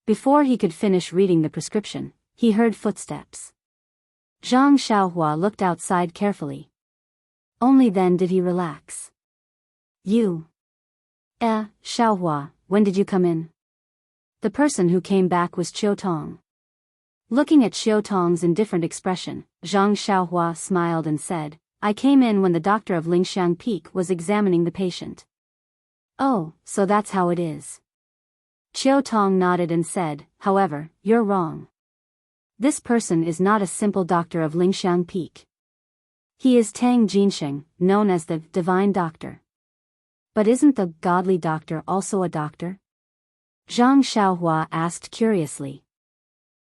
Before he could finish reading the prescription, he heard footsteps. Zhang Xiaohua looked outside carefully. Only then did he relax. You. Xiaohua, when did you come in? The person who came back was Chiu Tong. Looking at Chiu Tong's indifferent expression, Zhang Xiaohua smiled and said, I came in when the doctor of Lingxiang Peak was examining the patient. Oh, so that's how it is. Chiu Tong nodded and said, however, you're wrong. This person is not a simple doctor of Lingxiang Peak. He is Tang Jinsheng, known as the Divine Doctor. But isn't the Godly Doctor also a doctor? Zhang Xiaohua asked curiously.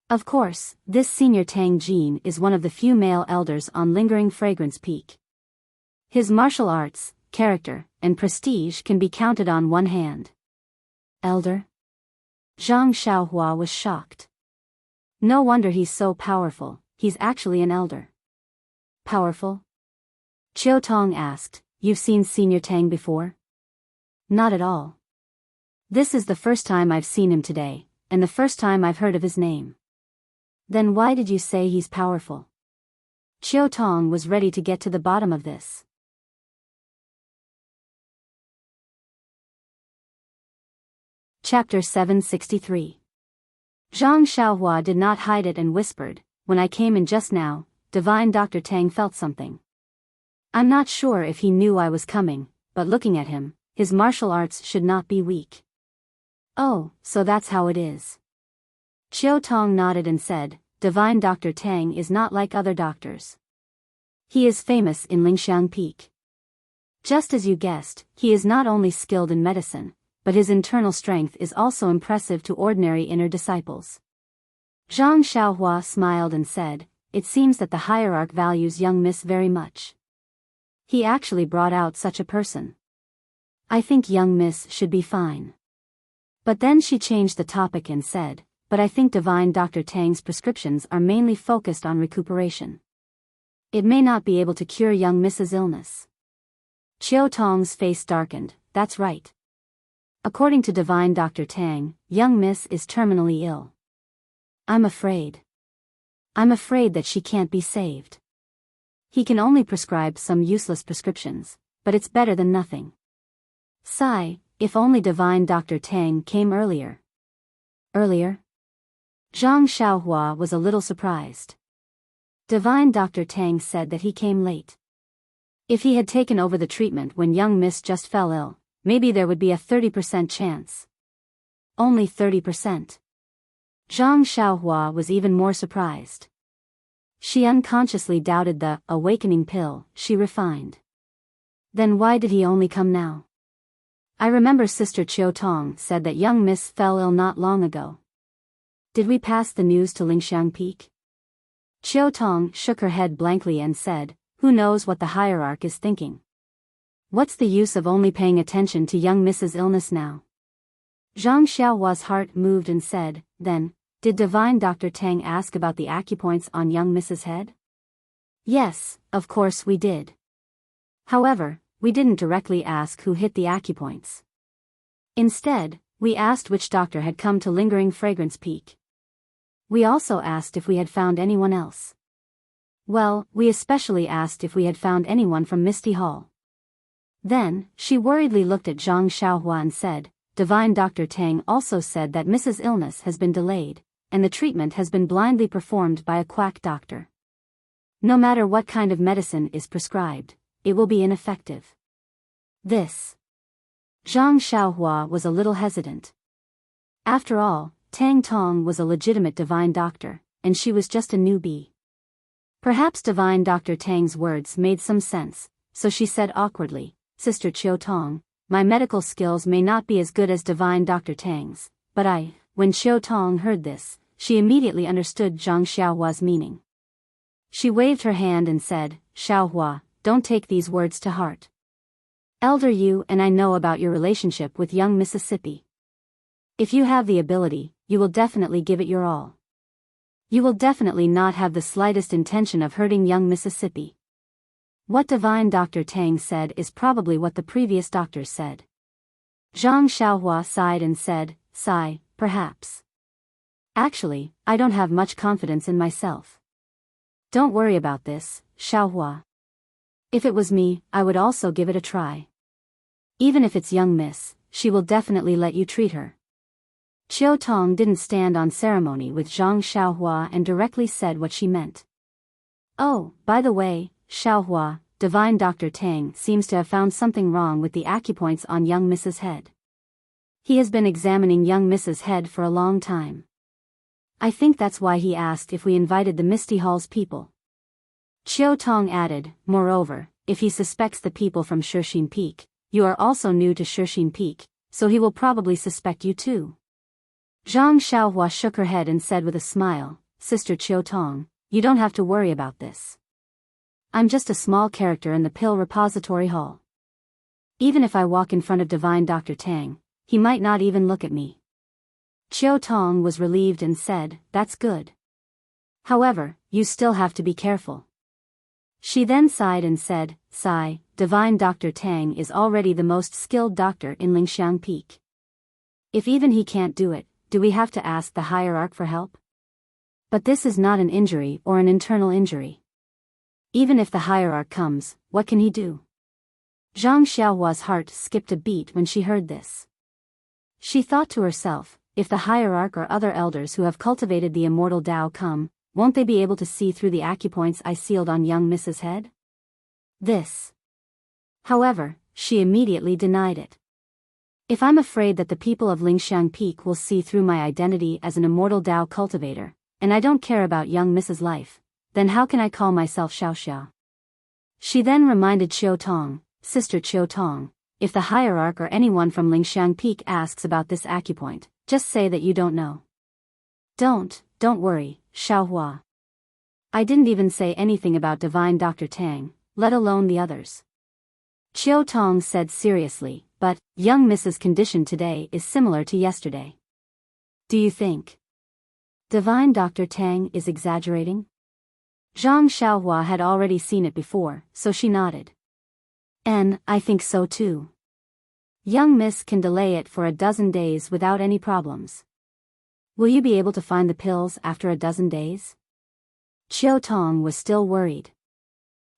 Of course, this senior Tang Jin is one of the few male elders on Lingering Fragrance Peak. His martial arts, character, and prestige can be counted on one hand. Elder? Zhang Xiaohua was shocked. No wonder he's so powerful, he's actually an elder. Powerful? Chiu Tong asked, you've seen Senior Tang before? Not at all. This is the first time I've seen him today, and the first time I've heard of his name. Then why did you say he's powerful? Chiu Tong was ready to get to the bottom of this. Chapter 763. Zhang Xiaohua did not hide it and whispered, when I came in just now, Divine Dr. Tang felt something. I'm not sure if he knew I was coming, but looking at him, his martial arts should not be weak. Oh, so that's how it is. Chiu Tong nodded and said, Divine Dr. Tang is not like other doctors. He is famous in Lingxiang Peak. Just as you guessed, he is not only skilled in medicine, but his internal strength is also impressive to ordinary inner disciples. Zhang Xiaohua smiled and said, it seems that the hierarch values young miss very much. He actually brought out such a person. I think young miss should be fine. But then she changed the topic and said, but I think Divine Dr. Tang's prescriptions are mainly focused on recuperation. It may not be able to cure young Miss's illness. Chiu Tong's face darkened, that's right. According to Divine Dr. Tang, young Miss is terminally ill. I'm afraid that she can't be saved. He can only prescribe some useless prescriptions, but it's better than nothing. Sigh, if only Divine Dr. Tang came earlier. Earlier? Zhang Xiaohua was a little surprised. Divine Dr. Tang said that he came late. If he had taken over the treatment when young Miss just fell ill, maybe there would be a 30% chance. Only 30%. Zhang Xiaohua was even more surprised. She unconsciously doubted the awakening pill she refined. Then why did he only come now? I remember Sister Chiu Tong said that young Miss fell ill not long ago. Did we pass the news to Lingxiang Peak? Chiu Tong shook her head blankly and said, who knows what the hierarch is thinking? What's the use of only paying attention to young Mrs. illness now? Zhang Xiaohua's heart moved and said, then, did Divine Dr. Tang ask about the acupoints on young Mrs. head? Yes, of course we did. However, we didn't directly ask who hit the acupoints. Instead, we asked which doctor had come to Lingering Fragrance Peak. We also asked if we had found anyone else. Well, we especially asked if we had found anyone from Misty Hall. Then, she worriedly looked at Zhang Xiaohua and said, Divine Dr. Tang also said that Mrs. illness has been delayed, and the treatment has been blindly performed by a quack doctor. No matter what kind of medicine is prescribed, it will be ineffective. This. Zhang Xiaohua was a little hesitant. After all, Tang Tong was a legitimate divine doctor, and she was just a newbie. Perhaps Divine Dr. Tang's words made some sense, so she said awkwardly, Sister Chiu Tong, my medical skills may not be as good as Divine Dr. Tang's, but when Chiu Tong heard this, she immediately understood Zhang Xiaohua's meaning. She waved her hand and said, Xiaohua, don't take these words to heart. Elder you and I know about your relationship with young Mississippi. If you have the ability, you will definitely give it your all. You will definitely not have the slightest intention of hurting young Mississippi. What Divine Dr. Tang said is probably what the previous doctors said. Zhang Xiaohua sighed and said, sigh, perhaps. Actually, I don't have much confidence in myself. Don't worry about this, Xiaohua. If it was me, I would also give it a try. Even if it's young miss, she will definitely let you treat her. Chiu Tong didn't stand on ceremony with Zhang Xiaohua and directly said what she meant. Oh, by the way, Xiaohua, Divine Dr. Tang seems to have found something wrong with the acupoints on young Mrs. Head. He has been examining young Mrs. Head for a long time. I think that's why he asked if we invited the Misty Hall's people. Chiu Tong added, moreover, if he suspects the people from Shixin Peak, you are also new to Shixin Peak, so he will probably suspect you too. Zhang Xiaohua shook her head and said with a smile, Sister Chiu Tong, you don't have to worry about this. I'm just a small character in the pill repository hall. Even if I walk in front of Divine Dr. Tang, he might not even look at me. Chiu Tong was relieved and said, that's good. However, you still have to be careful. She then sighed and said, sigh, Divine Dr. Tang is already the most skilled doctor in Lingxiang Peak. If even he can't do it, do we have to ask the hierarch for help? But this is not an injury or an internal injury. Even if the hierarch comes, what can he do? Zhang Xiaohua's heart skipped a beat when she heard this. She thought to herself, if the hierarch or other elders who have cultivated the immortal Tao come, won't they be able to see through the acupoints I sealed on young Mrs. Head? This. However, she immediately denied it. If I'm afraid that the people of Lingxiang Peak will see through my identity as an immortal Tao cultivator, and I don't care about young Mrs. Life, then how can I call myself Xiaoxia? She then reminded Chiu Tong, Sister Chiu Tong, if the hierarch or anyone from Lingxiang Peak asks about this acupoint, just say that you don't know. Don't worry, Xiaohua. I didn't even say anything about Divine Dr. Tang, let alone the others. Chiu Tong said seriously, but, young Mrs.'s condition today is similar to yesterday. Do you think Divine Dr. Tang is exaggerating? Zhang Xiaohua had already seen it before, so she nodded. And I think so too. Young Miss can delay it for 12 days without any problems. Will you be able to find the pills after 12 days? Chiu Tong was still worried.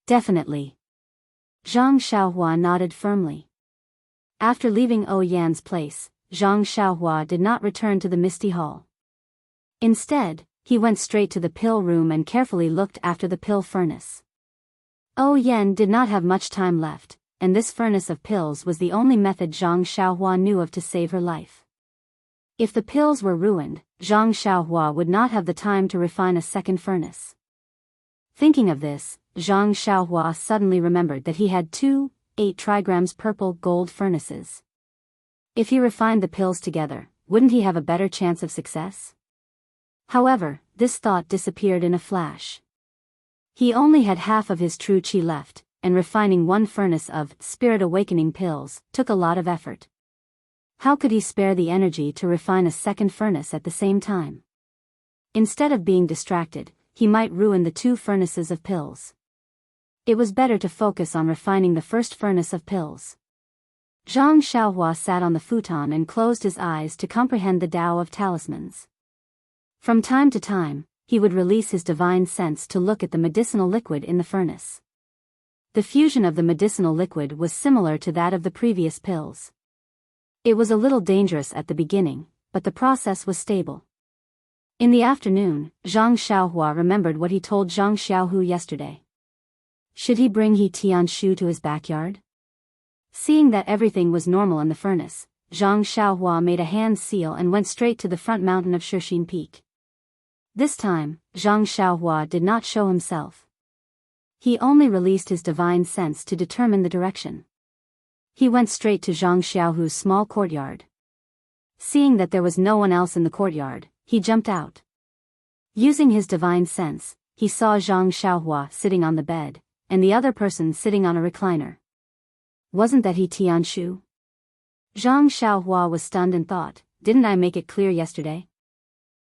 Definitely. Zhang Xiaohua nodded firmly. After leaving Yan's place, Zhang Xiaohua did not return to the Misty Hall. Instead, he went straight to the pill room and carefully looked after the pill furnace. Yan did not have much time left, and this furnace of pills was the only method Zhang Xiaohua knew of to save her life. If the pills were ruined, Zhang Xiaohua would not have the time to refine a second furnace. Thinking of this, Zhang Xiaohua suddenly remembered that he had 2 8 trigrams purple gold furnaces. If he refined the pills together, wouldn't he have a better chance of success? However, this thought disappeared in a flash. He only had half of his true chi left, and refining one furnace of spirit awakening pills took a lot of effort. How could he spare the energy to refine a second furnace at the same time? Instead of being distracted, he might ruin the two furnaces of pills. It was better to focus on refining the first furnace of pills. Zhang Xiaohua sat on the futon and closed his eyes to comprehend the Tao of talismans. From time to time, he would release his divine sense to look at the medicinal liquid in the furnace. The fusion of the medicinal liquid was similar to that of the previous pills. It was a little dangerous at the beginning, but the process was stable. In the afternoon, Zhang Xiaohua remembered what he told Zhang Xiaohu yesterday. Should he bring He Tianshu to his backyard? Seeing that everything was normal in the furnace, Zhang Xiaohua made a hand seal and went straight to the front mountain of Shixin Peak. This time, Zhang Xiaohua did not show himself. He only released his divine sense to determine the direction. He went straight to Zhang Xiaohu's small courtyard. Seeing that there was no one else in the courtyard, he jumped out. Using his divine sense, he saw Zhang Xiaohua sitting on the bed, and the other person sitting on a recliner. Wasn't that He Tianshu? Zhang Xiaohua was stunned and thought, didn't I make it clear yesterday?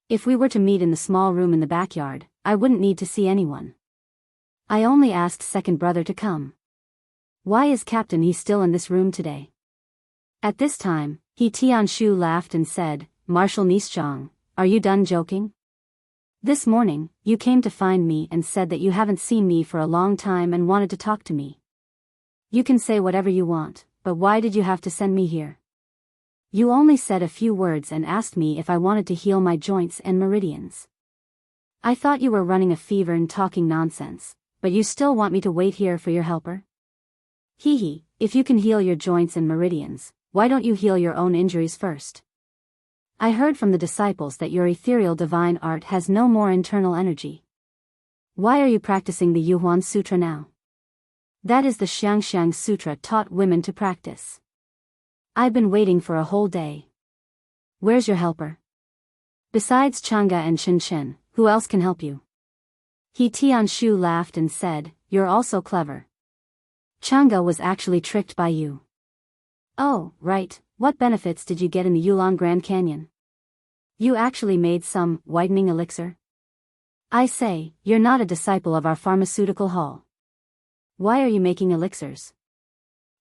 If we were to meet in the small room in the backyard, I wouldn't need to see anyone. I only asked second brother to come. Why is Captain He still in this room today? At this time, He Tianshu laughed and said, Marshal Niszchang, are you done joking? This morning, you came to find me and said that you haven't seen me for a long time and wanted to talk to me. You can say whatever you want, but why did you have to send me here? You only said a few words and asked me if I wanted to heal my joints and meridians. I thought you were running a fever and talking nonsense, but you still want me to wait here for your helper? Hee, if you can heal your joints and meridians, why don't you heal your own injuries first? I heard from the disciples that your ethereal divine art has no more internal energy. Why are you practicing the Yuhuan Sutra now? That is the Xiangxiang Sutra taught women to practice. I've been waiting for a whole day. Where's your helper? Besides Chang'e and Chen Chen, who else can help you? He Tianshu laughed and said, you're also clever. Chang'e was actually tricked by you. Oh, right, what benefits did you get in the Yulong Grand Canyon? You actually made some whitening elixir? I say, you're not a disciple of our pharmaceutical hall. Why are you making elixirs?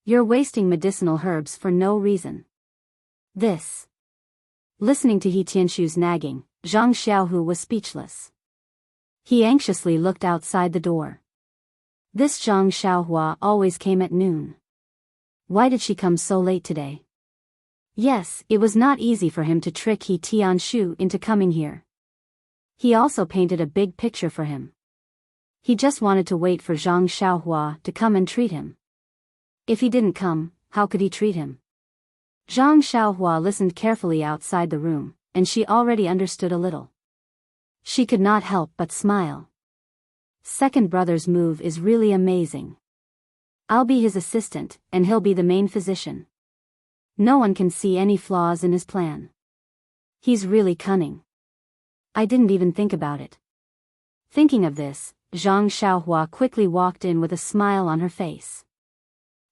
You're wasting medicinal herbs for no reason. This. Listening to He Tianshu's nagging, Zhang Xiaohu was speechless. He anxiously looked outside the door. This Zhang Xiaohua always came at noon. Why did she come so late today? Yes, it was not easy for him to trick He Tianshu into coming here. He also painted a big picture for him. He just wanted to wait for Zhang Xiaohua to come and treat him. If he didn't come, how could he treat him? Zhang Xiaohua listened carefully outside the room, and she already understood a little. She could not help but smile. Second brother's move is really amazing. I'll be his assistant, and he'll be the main physician. No one can see any flaws in his plan. He's really cunning. I didn't even think about it. Thinking of this, Zhang Xiaohua quickly walked in with a smile on her face.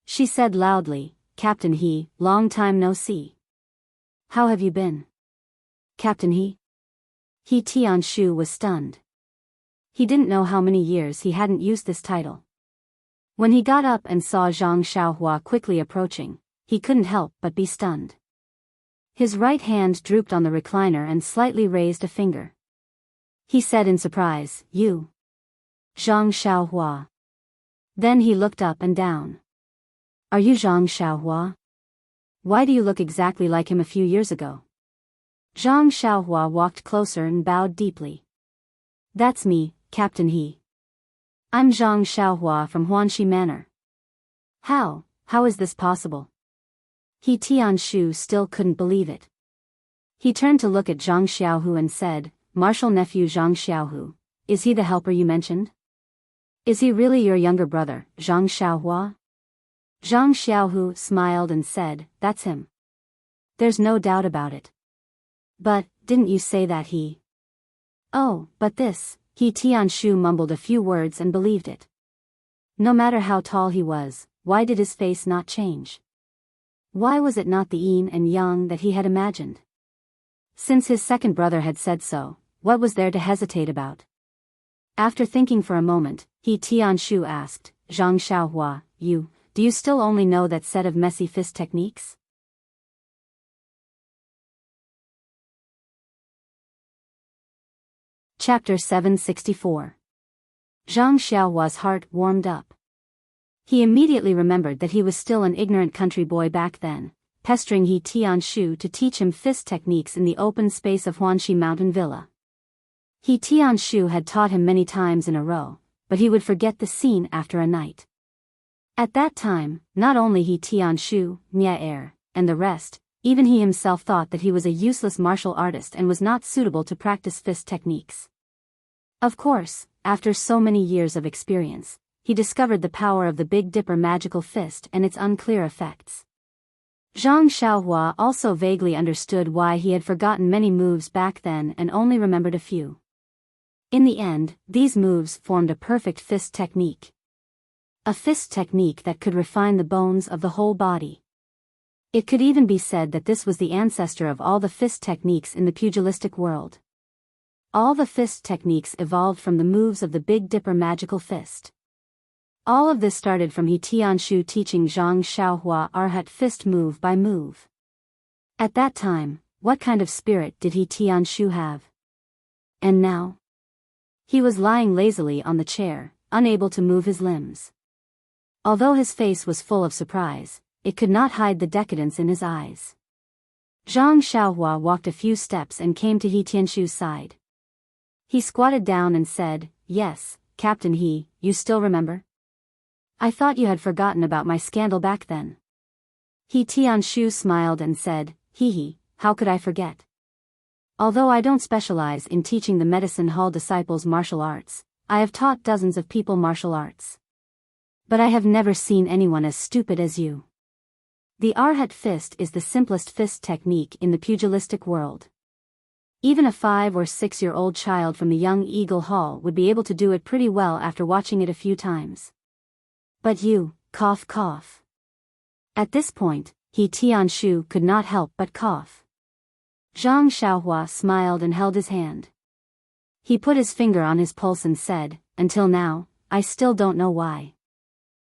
She said loudly, Captain He, long time no see. How have you been? Captain He? He Tianshu was stunned. He didn't know how many years he hadn't used this title. When he got up and saw Zhang Xiaohua quickly approaching, he couldn't help but be stunned. His right hand drooped on the recliner and slightly raised a finger. He said in surprise, You. Zhang Xiaohua. Then he looked up and down. Are you Zhang Xiaohua? Why do you look exactly like him a few years ago? Zhang Xiaohua walked closer and bowed deeply. That's me, Captain He. I'm Zhang Xiaohua from Huanxi Manor. How is this possible? He Tianshu still couldn't believe it. He turned to look at Zhang Xiaohu and said, Marshal nephew Zhang Xiaohu, is he the helper you mentioned? Is he really your younger brother, Zhang Xiaohua? Zhang Xiaohu smiled and said, That's him. There's no doubt about it. But, didn't you say that he... Oh, but this, he Tianshu mumbled a few words and believed it. No matter how tall he was, why did his face not change? Why was it not the yin and yang that he had imagined? Since his second brother had said so, what was there to hesitate about? After thinking for a moment, he Tianshu asked, Zhang Xiaohua, do you still only know that set of messy fist techniques? Chapter 764. Zhang Xiaohua's heart warmed up. He immediately remembered that he was still an ignorant country boy back then, pestering He Tianshu to teach him fist techniques in the open space of Huanxi Mountain Villa. He Tianshu had taught him many times in a row, but he would forget the scene after a night. At that time, not only He Tianshu, Nia and the rest, even he himself thought that he was a useless martial artist and was not suitable to practice fist techniques. Of course, after so many years of experience, he discovered the power of the Big Dipper magical fist and its unclear effects. Zhang Xiaohua also vaguely understood why he had forgotten many moves back then and only remembered a few. In the end, these moves formed a perfect fist technique. A fist technique that could refine the bones of the whole body. It could even be said that this was the ancestor of all the fist techniques in the pugilistic world. All the fist techniques evolved from the moves of the Big Dipper magical fist. All of this started from He Tianshu teaching Zhang Xiaohua Arhat fist move by move. At that time, what kind of spirit did He Tianshu have? And now? He was lying lazily on the chair, unable to move his limbs. Although his face was full of surprise, it could not hide the decadence in his eyes. Zhang Xiaohua walked a few steps and came to He Tianshu's side. He squatted down and said, Yes, Captain He, you still remember? I thought you had forgotten about my scandal back then. He Tianshu smiled and said, He, how could I forget? Although I don't specialize in teaching the medicine hall disciples martial arts, I have taught dozens of people martial arts. But I have never seen anyone as stupid as you. The Arhat fist is the simplest fist technique in the pugilistic world. Even a 5 or 6-year-old child from the Young Eagle Hall would be able to do it pretty well after watching it a few times. But you, cough cough. At this point, He Tianshu could not help but cough. Zhang Xiaohua smiled and held his hand. He put his finger on his pulse and said, Until now, I still don't know why.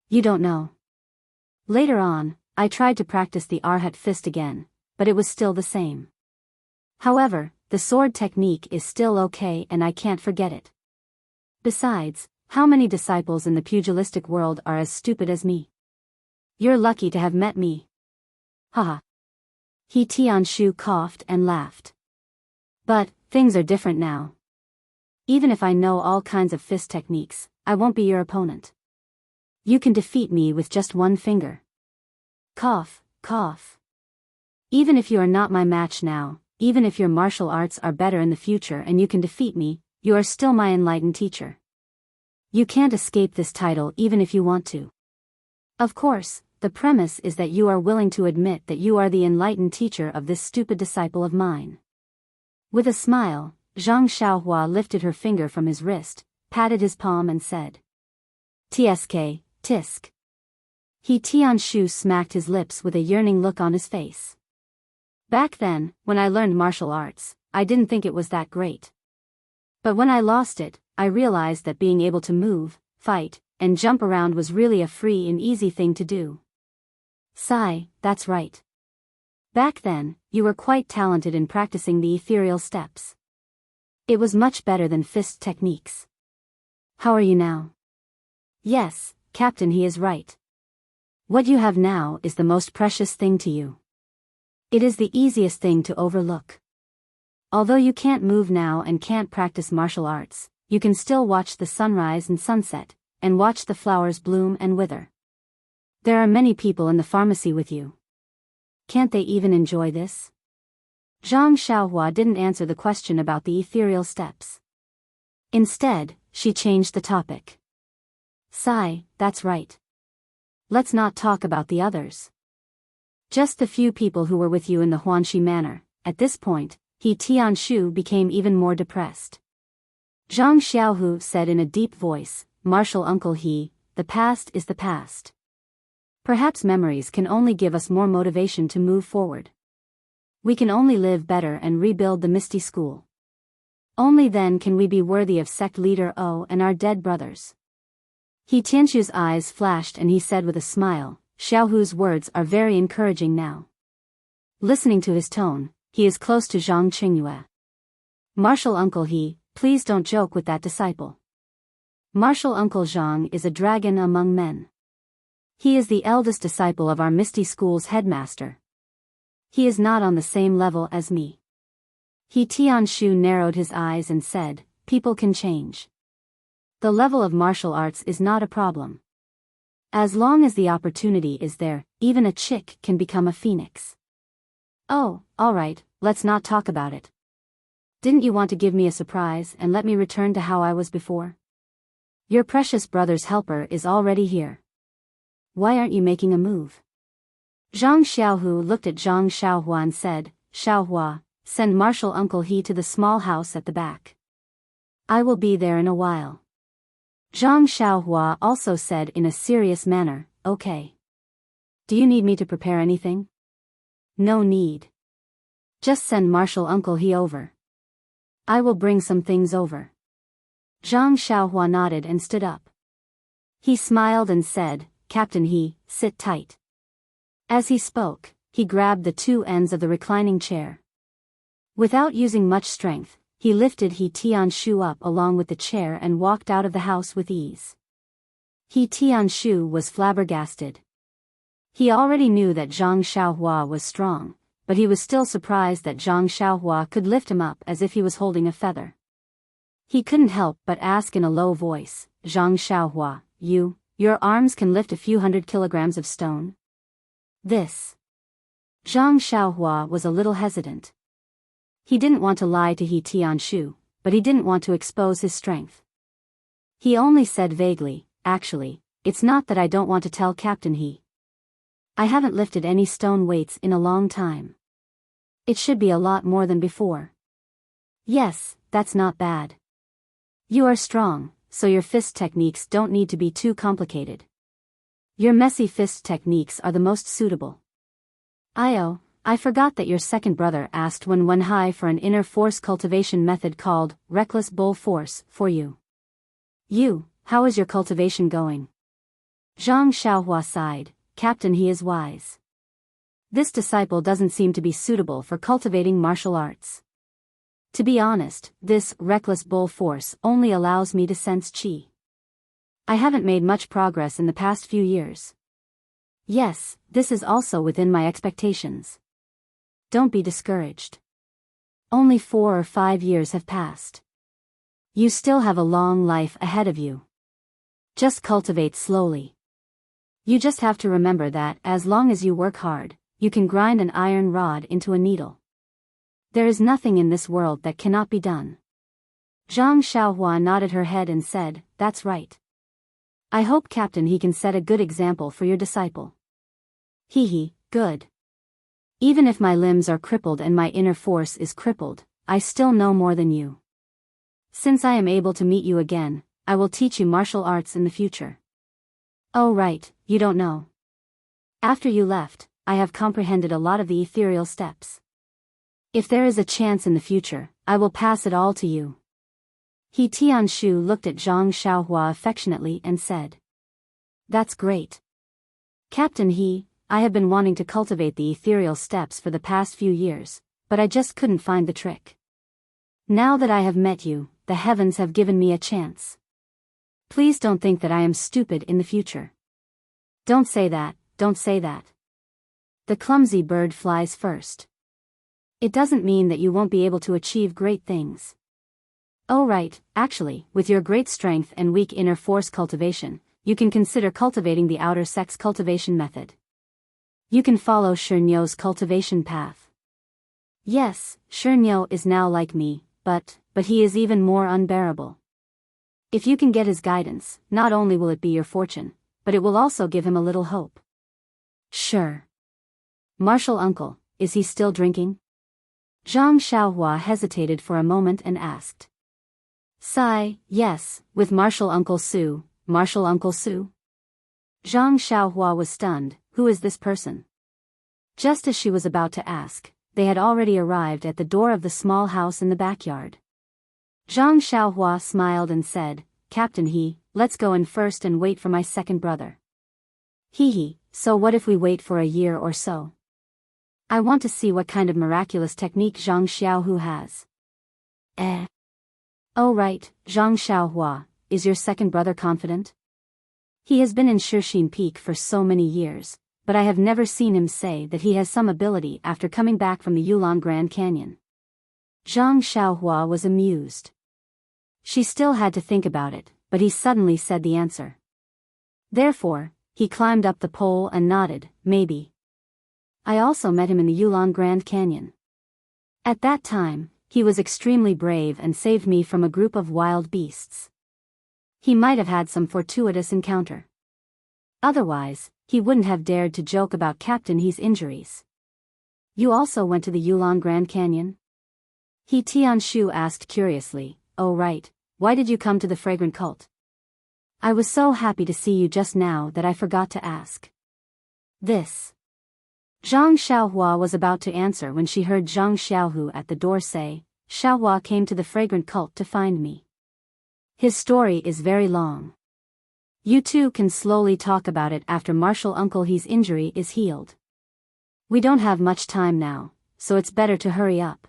You don't know. Later on, I tried to practice the Arhat fist again, but it was still the same. However, the sword technique is still okay and I can't forget it. Besides, how many disciples in the pugilistic world are as stupid as me? You're lucky to have met me. Haha. He Tianshu coughed and laughed. But, things are different now. Even if I know all kinds of fist techniques, I won't be your opponent. You can defeat me with just one finger. Cough, cough. Even if you are not my match now, even if your martial arts are better in the future and you can defeat me, you are still my enlightened teacher. You can't escape this title even if you want to. Of course, the premise is that you are willing to admit that you are the enlightened teacher of this stupid disciple of mine. With a smile, Zhang Xiaohua lifted her finger from his wrist, patted his palm and said, Tsk, tisk. He Tianshu smacked his lips with a yearning look on his face. Back then, when I learned martial arts, I didn't think it was that great. But when I lost it, I realized that being able to move, fight, and jump around was really a free and easy thing to do. Sigh, that's right. Back then, you were quite talented in practicing the ethereal steps. It was much better than fist techniques. How are you now? Yes, Captain, he is right. What you have now is the most precious thing to you. It is the easiest thing to overlook. Although you can't move now and can't practice martial arts, you can still watch the sunrise and sunset, and watch the flowers bloom and wither. There are many people in the pharmacy with you. Can't they even enjoy this? Zhang Xiaohua didn't answer the question about the ethereal steps. Instead, she changed the topic. Sigh, that's right. Let's not talk about the others. Just the few people who were with you in the Huanxi manor. At this point, He Tianshu became even more depressed. Zhang Xiaohu said in a deep voice, "Martial Uncle He, the past is the past. Perhaps memories can only give us more motivation to move forward. We can only live better and rebuild the Misty School. Only then can we be worthy of sect leader O and our dead brothers." He Tianshu's eyes flashed and he said with a smile, "Xiaohu's words are very encouraging now." Listening to his tone, he is close to Zhang Qingyue. "Martial Uncle He, please don't joke with that disciple. Martial Uncle Zhang is a dragon among men. He is the eldest disciple of our Misty School's headmaster. He is not on the same level as me." He Tianshu narrowed his eyes and said, "People can change. The level of martial arts is not a problem. As long as the opportunity is there, even a chick can become a phoenix." "Oh, alright, let's not talk about it. Didn't you want to give me a surprise and let me return to how I was before? Your precious brother's helper is already here. Why aren't you making a move?" Zhang Xiaohu looked at Zhang Xiaohua and said, "Xiaohua, send Martial Uncle He to the small house at the back. I will be there in a while." Zhang Xiaohua also said in a serious manner, "Okay. Do you need me to prepare anything?" "No need. Just send Martial Uncle He over. I will bring some things over." Zhang Xiaohua nodded and stood up. He smiled and said, "Captain He, sit tight." As he spoke, he grabbed the two ends of the reclining chair. Without using much strength, he lifted He Tianshu up along with the chair and walked out of the house with ease. He Tianshu was flabbergasted. He already knew that Zhang Xiaohua was strong, but he was still surprised that Zhang Xiaohua could lift him up as if he was holding a feather. He couldn't help but ask in a low voice, "Zhang Xiaohua, your arms can lift a few hundred kilograms of stone?" This. Zhang Xiaohua was a little hesitant. He didn't want to lie to He Tianshu, but he didn't want to expose his strength. He only said vaguely, "Actually, it's not that I don't want to tell Captain He. I haven't lifted any stone weights in a long time. It should be a lot more than before." "Yes, that's not bad. You are strong, so your fist techniques don't need to be too complicated. Your messy fist techniques are the most suitable." I forgot that your second brother asked Wen Wenhai for an inner force cultivation method called Reckless Bull Force for you. How is your cultivation going?" Zhang Xiaohua sighed, "Captain He is wise. This disciple doesn't seem to be suitable for cultivating martial arts. To be honest, this Reckless Bull Force only allows me to sense qi. I haven't made much progress in the past few years. Yes, this is also within my expectations. Don't be discouraged. Only 4 or 5 years have passed. You still have a long life ahead of you. Just cultivate slowly. You just have to remember that as long as you work hard, you can grind an iron rod into a needle. There is nothing in this world that cannot be done." Zhang Xiaohua nodded her head and said, "That's right. I hope Captain He can set a good example for your disciple." He, good. Even if my limbs are crippled and my inner force is crippled, I still know more than you. Since I am able to meet you again, I will teach you martial arts in the future. Oh right, you don't know. After you left, I have comprehended a lot of the ethereal steps. If there is a chance in the future, I will pass it all to you." He Tianshu looked at Zhang Xiaohua affectionately and said, "That's great. Captain He, I have been wanting to cultivate the ethereal steps for the past few years, but I just couldn't find the trick. Now that I have met you, the heavens have given me a chance. Please don't think that I am stupid in the future. Don't say that, don't say that. The clumsy bird flies first. It doesn't mean that you won't be able to achieve great things. Oh right, actually, with your great strength and weak inner force cultivation, you can consider cultivating the outer sex cultivation method. You can follow Shernyo's cultivation path. Yes, Shernyo is now like me, but he is even more unbearable. If you can get his guidance, not only will it be your fortune, but it will also give him a little hope." "Sure. Martial uncle, is he still drinking? Zhang Xiaohua hesitated for a moment and asked. Sigh, yes, with Martial Uncle Su. Martial Uncle Su? Zhang Xiaohua was stunned. Who is this person? Just as she was about to ask, they had already arrived at the door of the small house in the backyard. Zhang Xiaohua smiled and said, Captain He, let's go in first and wait for my second brother. Hee, so what if we wait for a year or so? I want to see what kind of miraculous technique Zhang Xiaohu has. Oh right, Zhang Xiaohua, is your second brother confident? He has been in Shixin Peak for so many years, but I have never seen him say that he has some ability after coming back from the Yulong Grand Canyon. Zhang Xiaohua was amused. She still had to think about it, but he suddenly said the answer. Therefore, he climbed up the pole and nodded, maybe. I also met him in the Yulong Grand Canyon. At that time, he was extremely brave and saved me from a group of wild beasts. He might have had some fortuitous encounter. Otherwise, he wouldn't have dared to joke about Captain He's injuries. You also went to the Yulong Grand Canyon? He Tianshu asked curiously. Oh right, why did you come to the fragrant cult? I was so happy to see you just now that I forgot to ask. This. Zhang Xiaohua was about to answer when she heard Zhang Xiaohu at the door say, Xiaohua came to the fragrant cult to find me. His story is very long. You two can slowly talk about it after Martial Uncle He's injury is healed. We don't have much time now, so it's better to hurry up.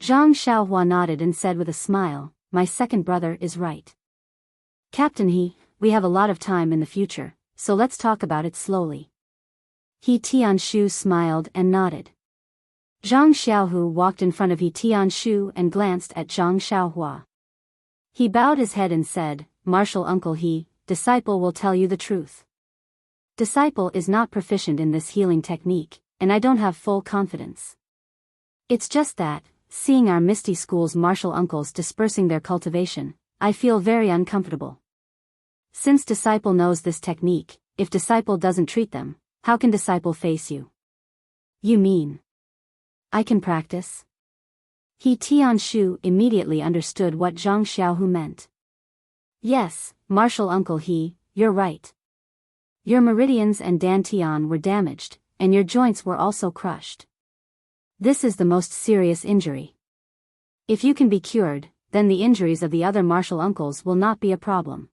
Zhang Xiaohua nodded and said with a smile, my second brother is right. Captain He, we have a lot of time in the future, so let's talk about it slowly. He Tianshu smiled and nodded. Zhang Xiaohu walked in front of He Tianshu and glanced at Zhang Xiaohua. He bowed his head and said, Martial Uncle He, disciple will tell you the truth. Disciple is not proficient in this healing technique, and I don't have full confidence. It's just that, seeing our Misty School's martial uncles dispersing their cultivation, I feel very uncomfortable. Since disciple knows this technique, if disciple doesn't treat them, how can disciple face you? You mean I can practice? He Tianshu immediately understood what Zhang Xiaohu meant. Yes, Martial Uncle He, you're right. Your meridians and dantian were damaged, and your joints were also crushed. This is the most serious injury. If you can be cured, then the injuries of the other martial uncles will not be a problem.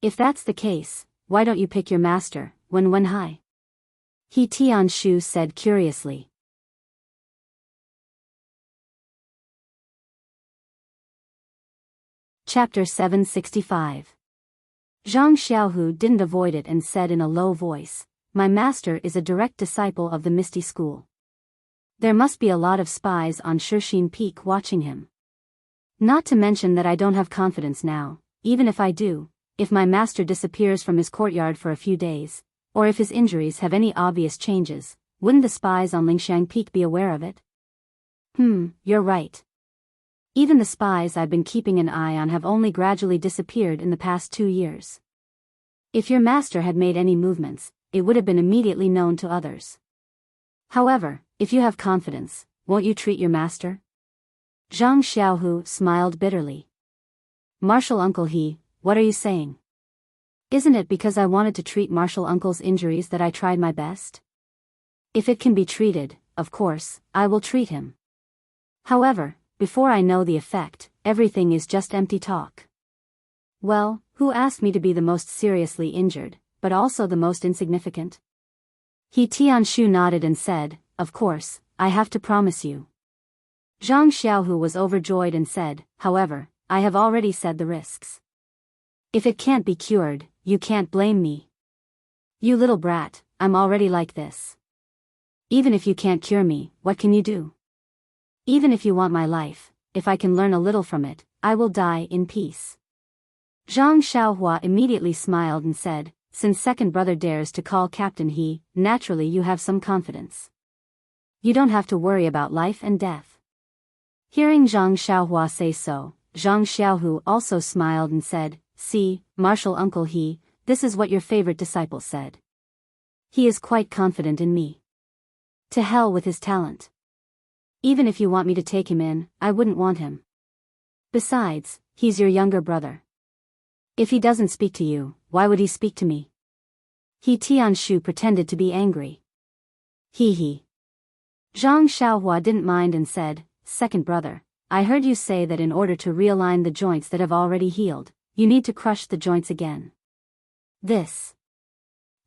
If that's the case, why don't you pick your master, Wen Hai? He Tianshu said curiously. Chapter 765. Zhang Xiaohu didn't avoid it and said in a low voice, my master is a direct disciple of the Misty School. There must be a lot of spies on Shixin Peak watching him. Not to mention that I don't have confidence now, even if I do, if my master disappears from his courtyard for a few days, or if his injuries have any obvious changes, wouldn't the spies on Lingshan Peak be aware of it? You're right. Even the spies I've been keeping an eye on have only gradually disappeared in the past 2 years. If your master had made any movements, it would have been immediately known to others. However, if you have confidence, won't you treat your master? Zhang Xiaohu smiled bitterly. Martial Uncle He, what are you saying? Isn't it because I wanted to treat Martial Uncle's injuries that I tried my best? If it can be treated, of course, I will treat him. However, before I know the effect, everything is just empty talk. Well, who asked me to be the most seriously injured, but also the most insignificant? He Tianshu nodded and said, of course, I have to promise you. Zhang Xiaohu was overjoyed and said, however, I have already said the risks. If it can't be cured, you can't blame me. You little brat, I'm already like this. Even if you can't cure me, what can you do? Even if you want my life, if I can learn a little from it, I will die in peace. Zhang Xiaohua immediately smiled and said, since second brother dares to call Captain He, naturally you have some confidence. You don't have to worry about life and death. Hearing Zhang Xiaohua say so, Zhang Xiaohu also smiled and said, see, Martial Uncle He, this is what your favorite disciple said. He is quite confident in me. To hell with his talent. Even if you want me to take him in, I wouldn't want him. Besides, he's your younger brother. If he doesn't speak to you, why would he speak to me? He Tianshu pretended to be angry. He. Zhang Xiaohua didn't mind and said, "Second brother, I heard you say that in order to realign the joints that have already healed, you need to crush the joints again. This.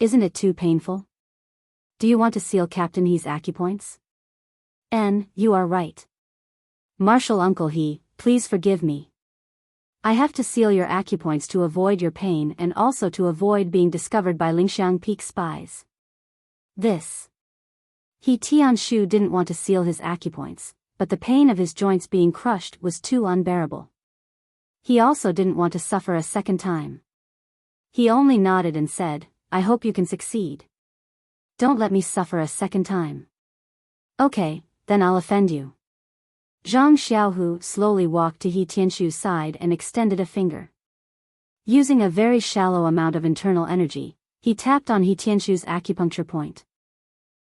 Isn't it too painful? Do you want to seal Captain He's acupoints?" You are right. Martial Uncle He, please forgive me. I have to seal your acupoints to avoid your pain and also to avoid being discovered by Lingxiang Peak spies. This. He Tianshu didn't want to seal his acupoints, but the pain of his joints being crushed was too unbearable. He also didn't want to suffer a second time. He only nodded and said, "I hope you can succeed. Don't let me suffer a second time." "Okay, then I'll offend you." Zhang Xiaohu slowly walked to He Tianshu's side and extended a finger. Using a very shallow amount of internal energy, he tapped on He Tianshu's acupuncture point.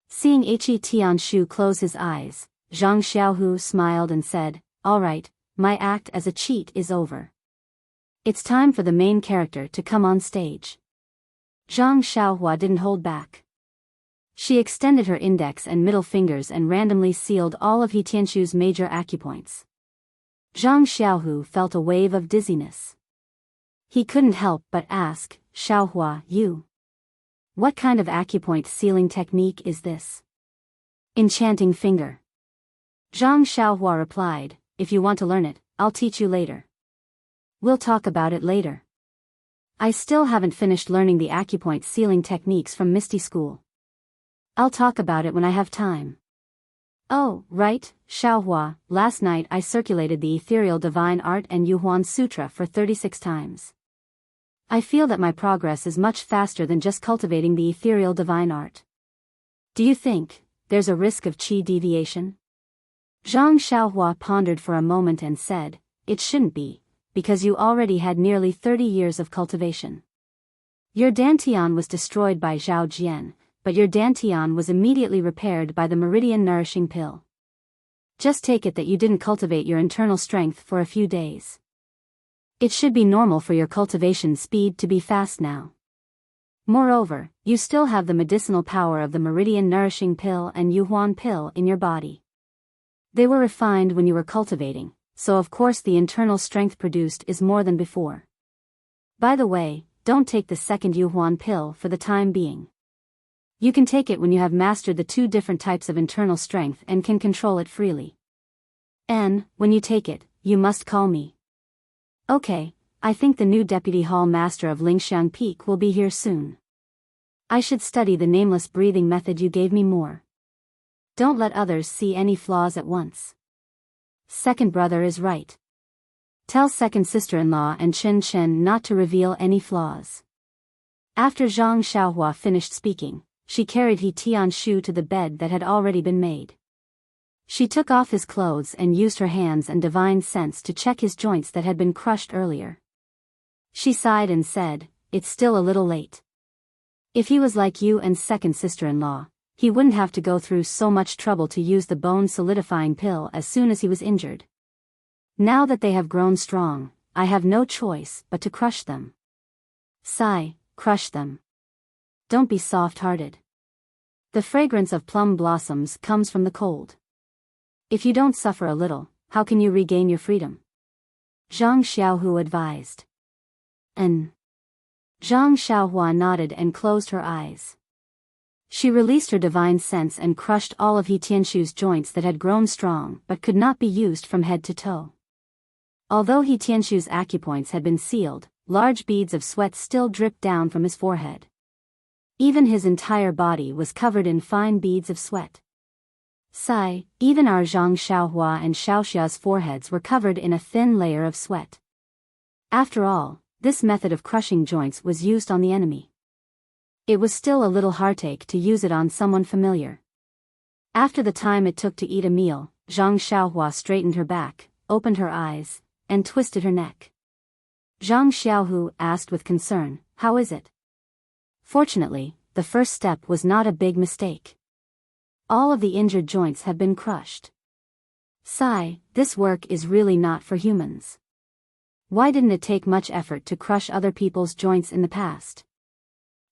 Seeing He Tianshu close his eyes, Zhang Xiaohu smiled and said, "All right, my act as a cheat is over. It's time for the main character to come on stage." Zhang Xiaohua didn't hold back. She extended her index and middle fingers and randomly sealed all of He Tianshu's major acupoints. Zhang Xiaohu felt a wave of dizziness. He couldn't help but ask, "Xiaohua, you? What kind of acupoint sealing technique is this?" "Enchanting finger." Zhang Xiaohua replied, "If you want to learn it, I'll teach you later. We'll talk about it later. I still haven't finished learning the acupoint sealing techniques from Misty School. I'll talk about it when I have time." "Oh, right, Xiaohua, last night I circulated the Ethereal Divine Art and Yuhuan Sutra for 36 times. I feel that my progress is much faster than just cultivating the Ethereal Divine Art. Do you think there's a risk of qi deviation?" Zhang Xiaohua pondered for a moment and said, "It shouldn't be, because you already had nearly 30 years of cultivation. Your Dantian was destroyed by Zhao Jian, but your Dantian was immediately repaired by the Meridian Nourishing Pill. Just take it that you didn't cultivate your internal strength for a few days. It should be normal for your cultivation speed to be fast now. Moreover, you still have the medicinal power of the Meridian Nourishing Pill and Yuhuan Pill in your body. They were refined when you were cultivating, so of course the internal strength produced is more than before. By the way, don't take the second Yuhuan Pill for the time being. You can take it when you have mastered the 2 different types of internal strength and can control it freely. And, when you take it, you must call me." "Okay, I think the new Deputy Hall Master of Lingxiang Peak will be here soon. I should study the nameless breathing method you gave me more. Don't let others see any flaws at once. Second brother is right. Tell second sister-in-law and Chen Chen not to reveal any flaws." After Zhang Xiaohua finished speaking, she carried He Tianshu to the bed that had already been made. She took off his clothes and used her hands and divine sense to check his joints that had been crushed earlier. She sighed and said, "It's still a little late. If he was like you and second sister-in-law, he wouldn't have to go through so much trouble to use the bone solidifying pill as soon as he was injured. Now that they have grown strong, I have no choice but to crush them." Sigh, crush them. Don't be soft-hearted. The fragrance of plum blossoms comes from the cold. If you don't suffer a little, how can you regain your freedom? Zhang Xiaohu advised. Zhang Xiaohua nodded and closed her eyes. She released her divine sense and crushed all of He Tianshu's joints that had grown strong but could not be used from head to toe. Although He Tianshu's acupoints had been sealed, large beads of sweat still dripped down from his forehead. Even his entire body was covered in fine beads of sweat. Sigh, even our Zhang Xiaohua and Xiaoxia's foreheads were covered in a thin layer of sweat. After all, this method of crushing joints was used on the enemy. It was still a little heartache to use it on someone familiar. After the time it took to eat a meal, Zhang Xiaohua straightened her back, opened her eyes, and twisted her neck. Zhang Xiaohu asked with concern, "How is it?" Fortunately, the first step was not a big mistake. All of the injured joints have been crushed. Sigh, this work is really not for humans. Why didn't it take much effort to crush other people's joints in the past?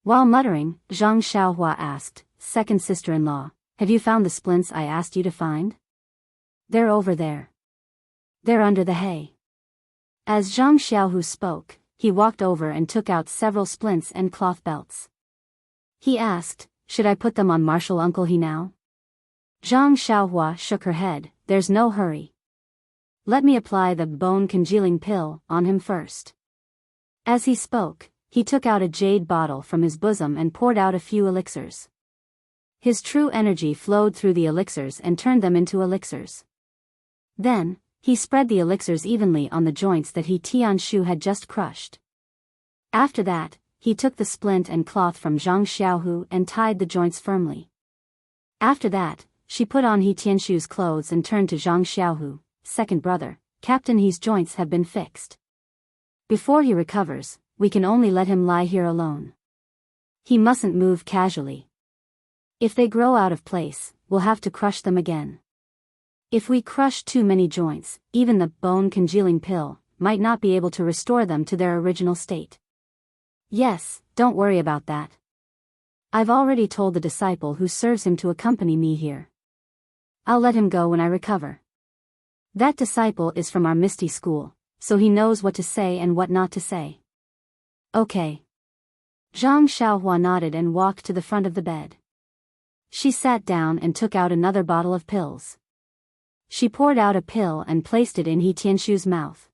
While muttering, Zhang Xiaohua asked, second sister-in-law, have you found the splints I asked you to find? They're over there. They're under the hay. As Zhang Xiaohu spoke, he walked over and took out several splints and cloth belts. He asked, should I put them on Martial Uncle He now? Zhang Xiaohua shook her head, there's no hurry. Let me apply the bone congealing pill on him first. As he spoke, he took out a jade bottle from his bosom and poured out a few elixirs. His true energy flowed through the elixirs and turned them into elixirs. Then, he spread the elixirs evenly on the joints that Tianshu had just crushed. After that, he took the splint and cloth from Zhang Xiaohu and tied the joints firmly. After that, she put on Tianshu's clothes and turned to Zhang Xiaohu, second brother, Captain He's joints have been fixed. Before he recovers, we can only let him lie here alone. He mustn't move casually. If they grow out of place, we'll have to crush them again. If we crush too many joints, even the bone congealing pill might not be able to restore them to their original state. Yes, don't worry about that. I've already told the disciple who serves him to accompany me here. I'll let him go when I recover. That disciple is from our Misty school, so he knows what to say and what not to say. Okay. Zhang Xiaohua nodded and walked to the front of the bed. She sat down and took out another bottle of pills. She poured out a pill and placed it in Tianshu's mouth.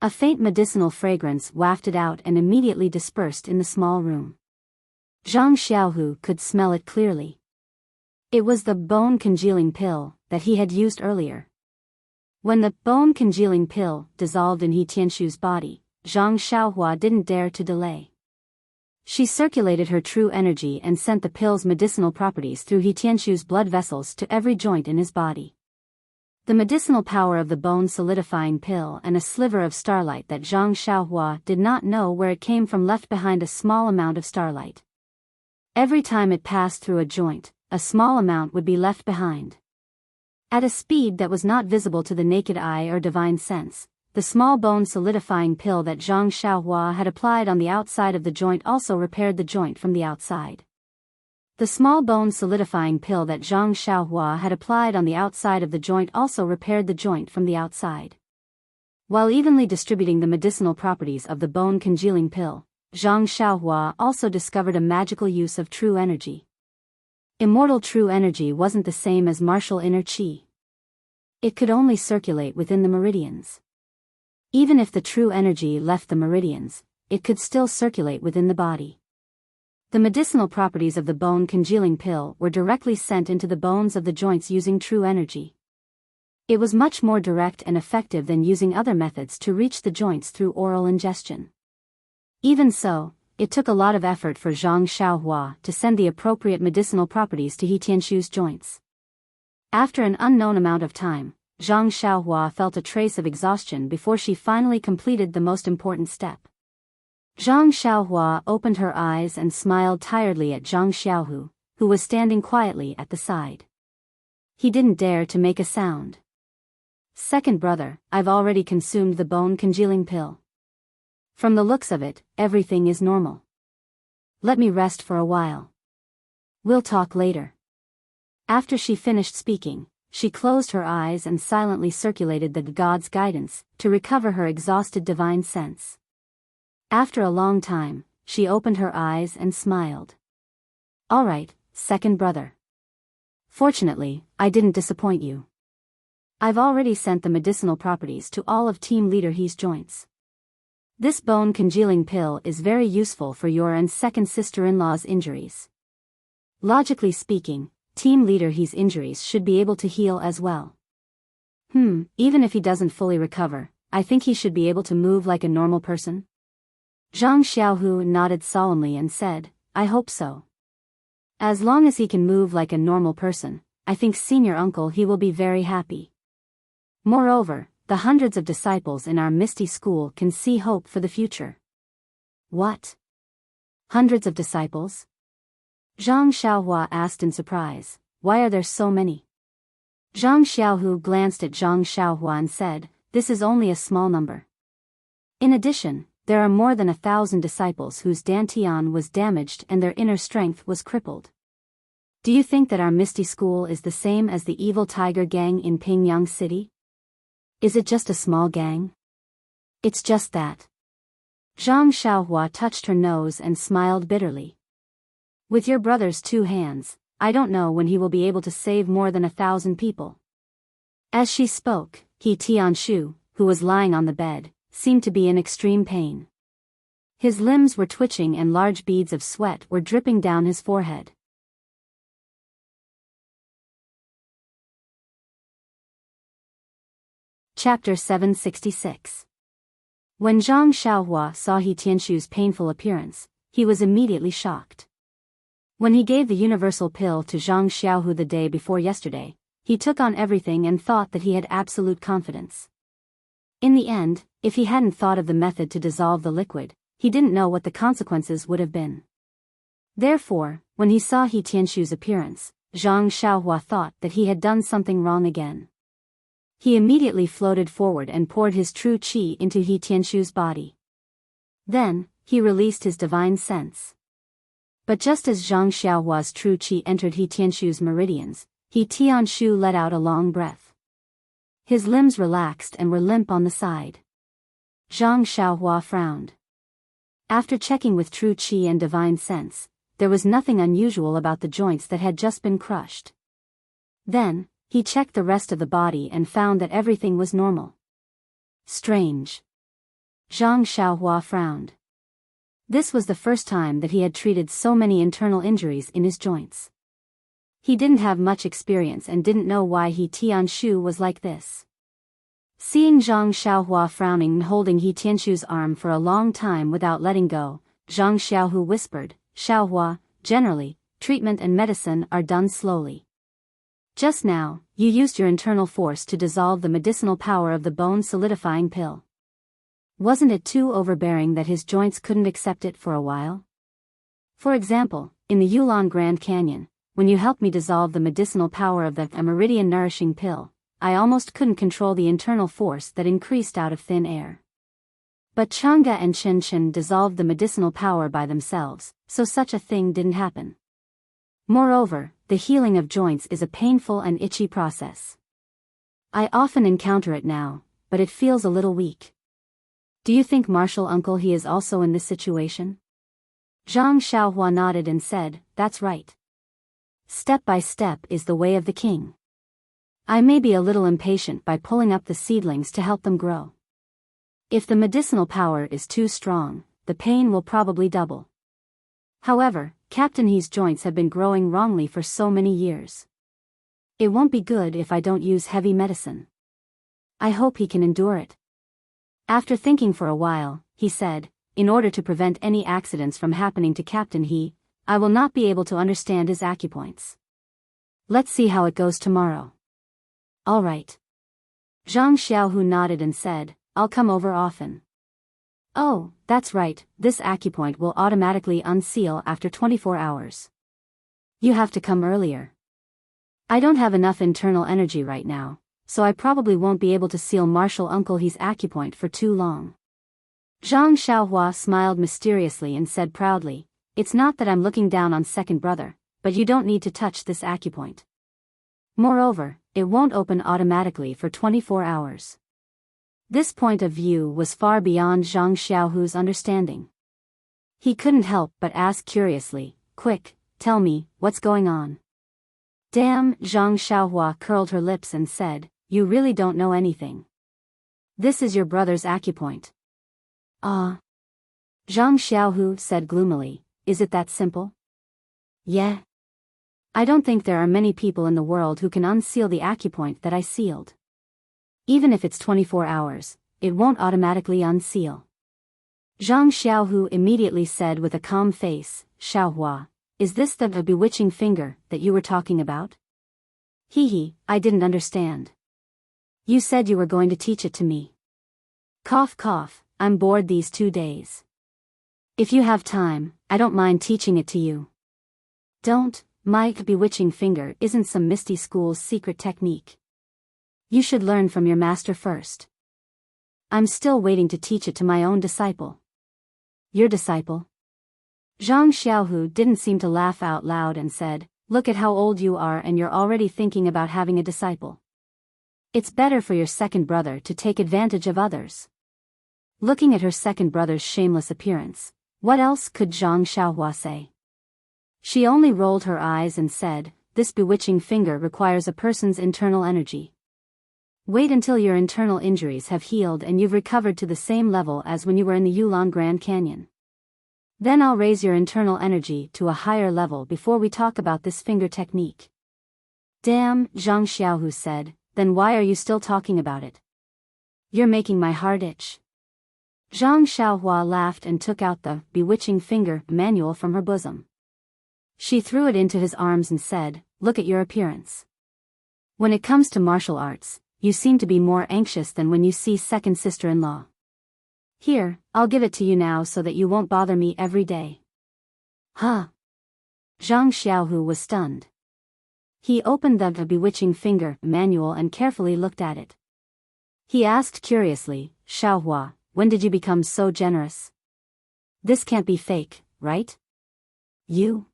A faint medicinal fragrance wafted out and immediately dispersed in the small room. Zhang Xiaohu could smell it clearly. It was the bone congealing pill that he had used earlier. When the bone congealing pill dissolved in Tianshu's body, Zhang Xiaohua didn't dare to delay. She circulated her true energy and sent the pill's medicinal properties through Tianshu's blood vessels to every joint in his body. The medicinal power of the bone solidifying pill and a sliver of starlight that Zhang Xiaohua did not know where it came from left behind a small amount of starlight. Every time it passed through a joint, a small amount would be left behind. At a speed that was not visible to the naked eye or divine sense, the small bone solidifying pill that Zhang Xiaohua had applied on the outside of the joint also repaired the joint from the outside. The small bone solidifying pill that Zhang Xiaohua had applied on the outside of the joint also repaired the joint from the outside. While evenly distributing the medicinal properties of the bone congealing pill, Zhang Xiaohua also discovered a magical use of true energy. Immortal true energy wasn't the same as martial inner chi. It could only circulate within the meridians. Even if the true energy left the meridians, it could still circulate within the body. The medicinal properties of the bone congealing pill were directly sent into the bones of the joints using true energy. It was much more direct and effective than using other methods to reach the joints through oral ingestion. Even so, it took a lot of effort for Zhang Xiaohua to send the appropriate medicinal properties to Tianshu's joints. After an unknown amount of time, Zhang Xiaohua felt a trace of exhaustion before she finally completed the most important step. Zhang Xiaohua opened her eyes and smiled tiredly at Zhang Xiaohu, who was standing quietly at the side. He didn't dare to make a sound. Second brother, I've already consumed the bone congealing pill. From the looks of it, everything is normal. Let me rest for a while. We'll talk later. After she finished speaking, she closed her eyes and silently circulated the god's guidance to recover her exhausted divine sense. After a long time, she opened her eyes and smiled. All right, second brother. Fortunately, I didn't disappoint you. I've already sent the medicinal properties to all of Team Leader He's joints. This bone congealing pill is very useful for your and second sister-in-law's injuries. Logically speaking, Team Leader He's injuries should be able to heal as well. Even if he doesn't fully recover, I think he should be able to move like a normal person. Zhang Xiaohu nodded solemnly and said, I hope so. As long as he can move like a normal person, I think senior uncle he will be very happy. Moreover, the hundreds of disciples in our Misty school can see hope for the future. What? Hundreds of disciples? Zhang Xiaohua asked in surprise, why are there so many? Zhang Xiaohu glanced at Zhang Xiaohua and said, this is only a small number. In addition, there are more than 1,000 disciples whose dantian was damaged and their inner strength was crippled. Do you think that our Misty School is the same as the evil tiger gang in Pingyang City? Is it just a small gang? It's just that. Zhang Xiaohua touched her nose and smiled bitterly. With your brother's 2 hands, I don't know when he will be able to save more than 1,000 people. As she spoke, He Tianshu, who was lying on the bed, seemed to be in extreme pain. His limbs were twitching and large beads of sweat were dripping down his forehead. Chapter 766. When Zhang Xiaohua saw He Tianshu's painful appearance, he was immediately shocked. When he gave the universal pill to Zhang Xiaohu the day before yesterday, he took on everything and thought that he had absolute confidence. In the end, if he hadn't thought of the method to dissolve the liquid, he didn't know what the consequences would have been. Therefore, when he saw He Tianshu's appearance, Zhang Xiaohua thought that he had done something wrong again. He immediately floated forward and poured his true qi into He Tianshu's body. Then, he released his divine sense. But just as Zhang Xiaohua's true qi entered He Tianshu's meridians, He Tianshu let out a long breath. His limbs relaxed and were limp on the side. Zhang Xiaohua frowned. After checking with true qi and divine sense, there was nothing unusual about the joints that had just been crushed. Then, he checked the rest of the body and found that everything was normal. Strange. Zhang Xiaohua frowned. This was the first time that he had treated so many internal injuries in his joints. He didn't have much experience and didn't know why He Tianshu was like this. Seeing Zhang Xiaohua frowning and holding He Tianshu's arm for a long time without letting go, Zhang Xiaohu whispered, Xiaohua, generally, treatment and medicine are done slowly. Just now, you used your internal force to dissolve the medicinal power of the bone solidifying pill. Wasn't it too overbearing that his joints couldn't accept it for a while? For example, in the Yulon Grand Canyon, when you helped me dissolve the medicinal power of the meridian nourishing pill, I almost couldn't control the internal force that increased out of thin air. But Chang'e and Chen Chen dissolved the medicinal power by themselves, so such a thing didn't happen. Moreover, the healing of joints is a painful and itchy process. I often encounter it now, but it feels a little weak. Do you think Martial Uncle he is also in this situation? Zhang Xiaohua nodded and said, that's right. Step by step is the way of the king. I may be a little impatient by pulling up the seedlings to help them grow. If the medicinal power is too strong, the pain will probably double. However, Captain He's joints have been growing wrongly for so many years. It won't be good if I don't use heavy medicine. I hope he can endure it. After thinking for a while, he said, in order to prevent any accidents from happening to Captain He, I will not be able to understand his acupoints. Let's see how it goes tomorrow. All right. Zhang Xiaohu nodded and said, I'll come over often. Oh, that's right, this acupoint will automatically unseal after 24 hours. You have to come earlier. I don't have enough internal energy right now, so I probably won't be able to seal Martial Uncle He's acupoint for too long. Zhang Xiaohua smiled mysteriously and said proudly, it's not that I'm looking down on second brother, but you don't need to touch this acupoint. Moreover, it won't open automatically for 24 hours. This point of view was far beyond Zhang Xiaohu's understanding. He couldn't help but ask curiously, quick, tell me, what's going on? Damn, Zhang Xiaohua curled her lips and said, you really don't know anything. This is your brother's acupoint. Ah. Zhang Xiaohu said gloomily, is it that simple? Yeah. I don't think there are many people in the world who can unseal the acupoint that I sealed. Even if it's 24 hours, it won't automatically unseal. Zhang Xiaohu immediately said with a calm face, Xiaohua, is this the bewitching finger that you were talking about? Hee, I didn't understand. You said you were going to teach it to me. Cough cough, I'm bored these 2 days. If you have time, I don't mind teaching it to you. Don't, my bewitching finger isn't some misty school's secret technique. You should learn from your master first. I'm still waiting to teach it to my own disciple. Your disciple? Zhang Xiaohu didn't seem to laugh out loud and said, look at how old you are and you're already thinking about having a disciple. It's better for your second brother to take advantage of others. Looking at her second brother's shameless appearance, what else could Zhang Xiaohua say? She only rolled her eyes and said, this bewitching finger requires a person's internal energy. Wait until your internal injuries have healed and you've recovered to the same level as when you were in the Yulong Grand Canyon. Then I'll raise your internal energy to a higher level before we talk about this finger technique. Damn, Zhang Xiaohu said, then why are you still talking about it? You're making my heart itch. Zhang Xiaohua laughed and took out the bewitching finger manual from her bosom. She threw it into his arms and said, look at your appearance. When it comes to martial arts, you seem to be more anxious than when you see second sister-in-law. Here, I'll give it to you now so that you won't bother me every day. Huh? Zhang Xiaohu was stunned. He opened the bewitching finger manual and carefully looked at it. He asked curiously, Xiaohua, when did you become so generous? This can't be fake, right? You?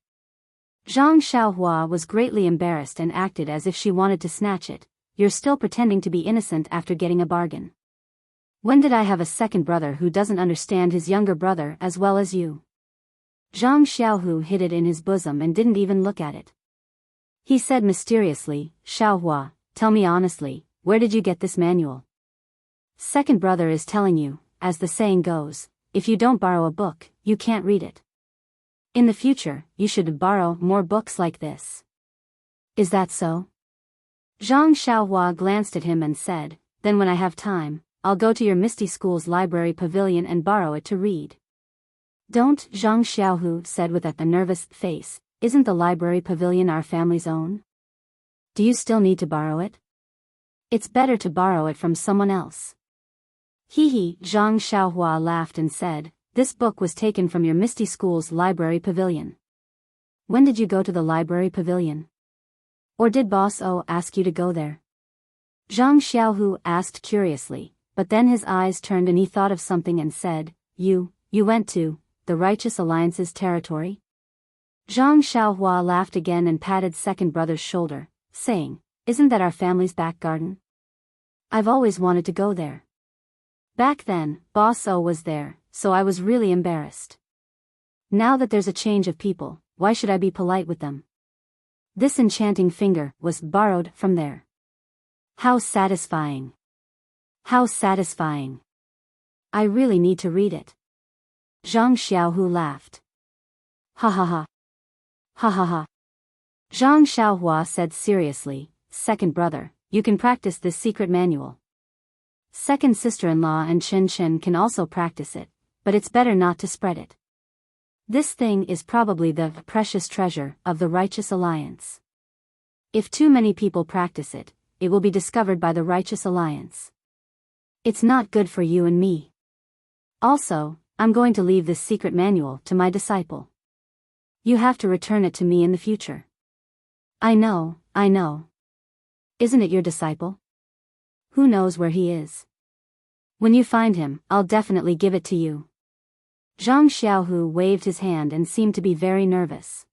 Zhang Xiaohua was greatly embarrassed and acted as if she wanted to snatch it. You're still pretending to be innocent after getting a bargain. When did I have a second brother who doesn't understand his younger brother as well as you? Zhang Xiaohu hid it in his bosom and didn't even look at it. He said mysteriously, Xiaohua, tell me honestly, where did you get this manual? Second brother is telling you, as the saying goes, if you don't borrow a book, you can't read it. In the future, you should borrow more books like this. Is that so? Zhang Xiaohua glanced at him and said, then when I have time, I'll go to your Misty School's library pavilion and borrow it to read. Don't, Zhang Xiaohu said with a nervous face, isn't the library pavilion our family's own? Do you still need to borrow it? It's better to borrow it from someone else. Hee, Zhang Xiaohua laughed and said, this book was taken from your Misty School's library pavilion. When did you go to the library pavilion? Or did Boss O ask you to go there? Zhang Xiaohu asked curiously, but then his eyes turned and he thought of something and said, you went to the Righteous Alliance's territory? Zhang Xiaohua laughed again and patted second brother's shoulder, saying, isn't that our family's back garden? I've always wanted to go there. Back then, Boss O was there, so I was really embarrassed. Now that there's a change of people, why should I be polite with them? This enchanting finger was borrowed from there. How satisfying. How satisfying. I really need to read it. Zhang Xiaohu laughed. Ha ha ha. Ha ha ha. Zhang Xiaohua said seriously, second brother, you can practice this secret manual. Second sister-in-law and Chen Chen can also practice it, but it's better not to spread it. This thing is probably the precious treasure of the Righteous Alliance. If too many people practice it, it will be discovered by the Righteous Alliance. It's not good for you and me. Also, I'm going to leave this secret manual to my disciple. You have to return it to me in the future. I know. Isn't it your disciple? Who knows where he is? When you find him, I'll definitely give it to you. Zhang Xiaohu waved his hand and seemed to be very nervous.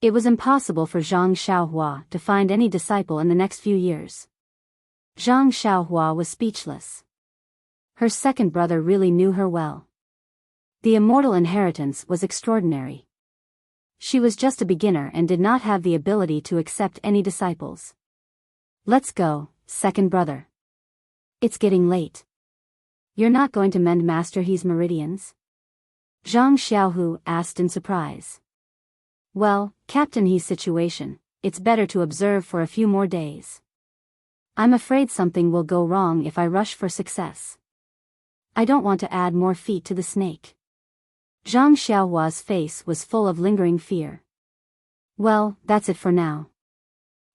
It was impossible for Zhang Xiaohua to find any disciple in the next few years. Zhang Xiaohua was speechless. Her second brother really knew her well. The immortal inheritance was extraordinary. She was just a beginner and did not have the ability to accept any disciples. Let's go, second brother. It's getting late. You're not going to mend Master He's meridians? Zhang Xiaohu asked in surprise. Well, Captain He's situation, it's better to observe for a few more days. I'm afraid something will go wrong if I rush for success. I don't want to add more feet to the snake. Zhang Xiaohua's face was full of lingering fear. Well, that's it for now.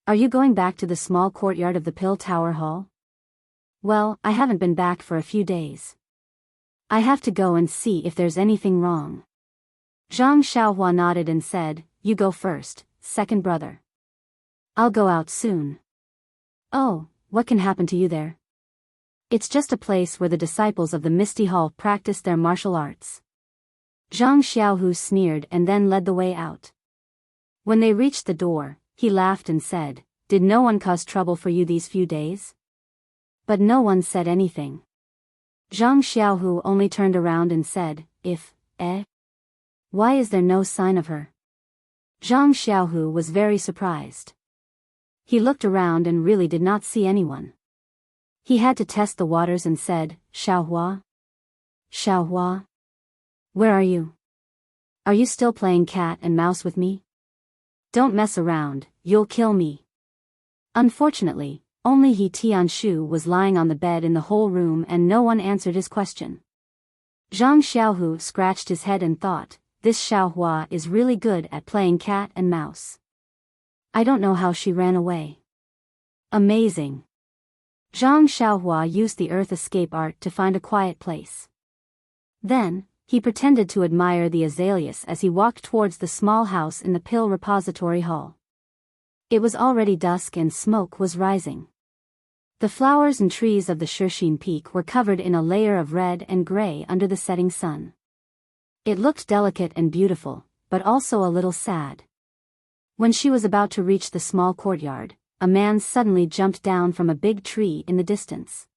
Are you going back to the small courtyard of the Pill Tower Hall? Well, I haven't been back for a few days. I have to go and see if there's anything wrong. Zhang Xiaohua nodded and said, you go first, second brother. I'll go out soon. Oh, what can happen to you there? It's just a place where the disciples of the Misty Hall practice their martial arts. Zhang Xiaohu sneered and then led the way out. When they reached the door, he laughed and said, "Did no one cause trouble for you these few days?" But no one said anything. Zhang Xiaohu only turned around and said, Why is there no sign of her?" Zhang Xiaohu was very surprised. He looked around and really did not see anyone. He had to test the waters and said, "Xiaohua? Xiaohua? Where are you? Are you still playing cat and mouse with me? Don't mess around, you'll kill me." Unfortunately, only He Tianshu was lying on the bed in the whole room and no one answered his question. Zhang Xiaohu scratched his head and thought, this Xiaohua is really good at playing cat and mouse. I don't know how she ran away. Amazing. Zhang Xiaohua used the earth escape art to find a quiet place. Then, he pretended to admire the azaleas as he walked towards the small house in the pill repository hall. It was already dusk and smoke was rising. The flowers and trees of the Shishine Peak were covered in a layer of red and gray under the setting sun. It looked delicate and beautiful, but also a little sad. When she was about to reach the small courtyard, a man suddenly jumped down from a big tree in the distance.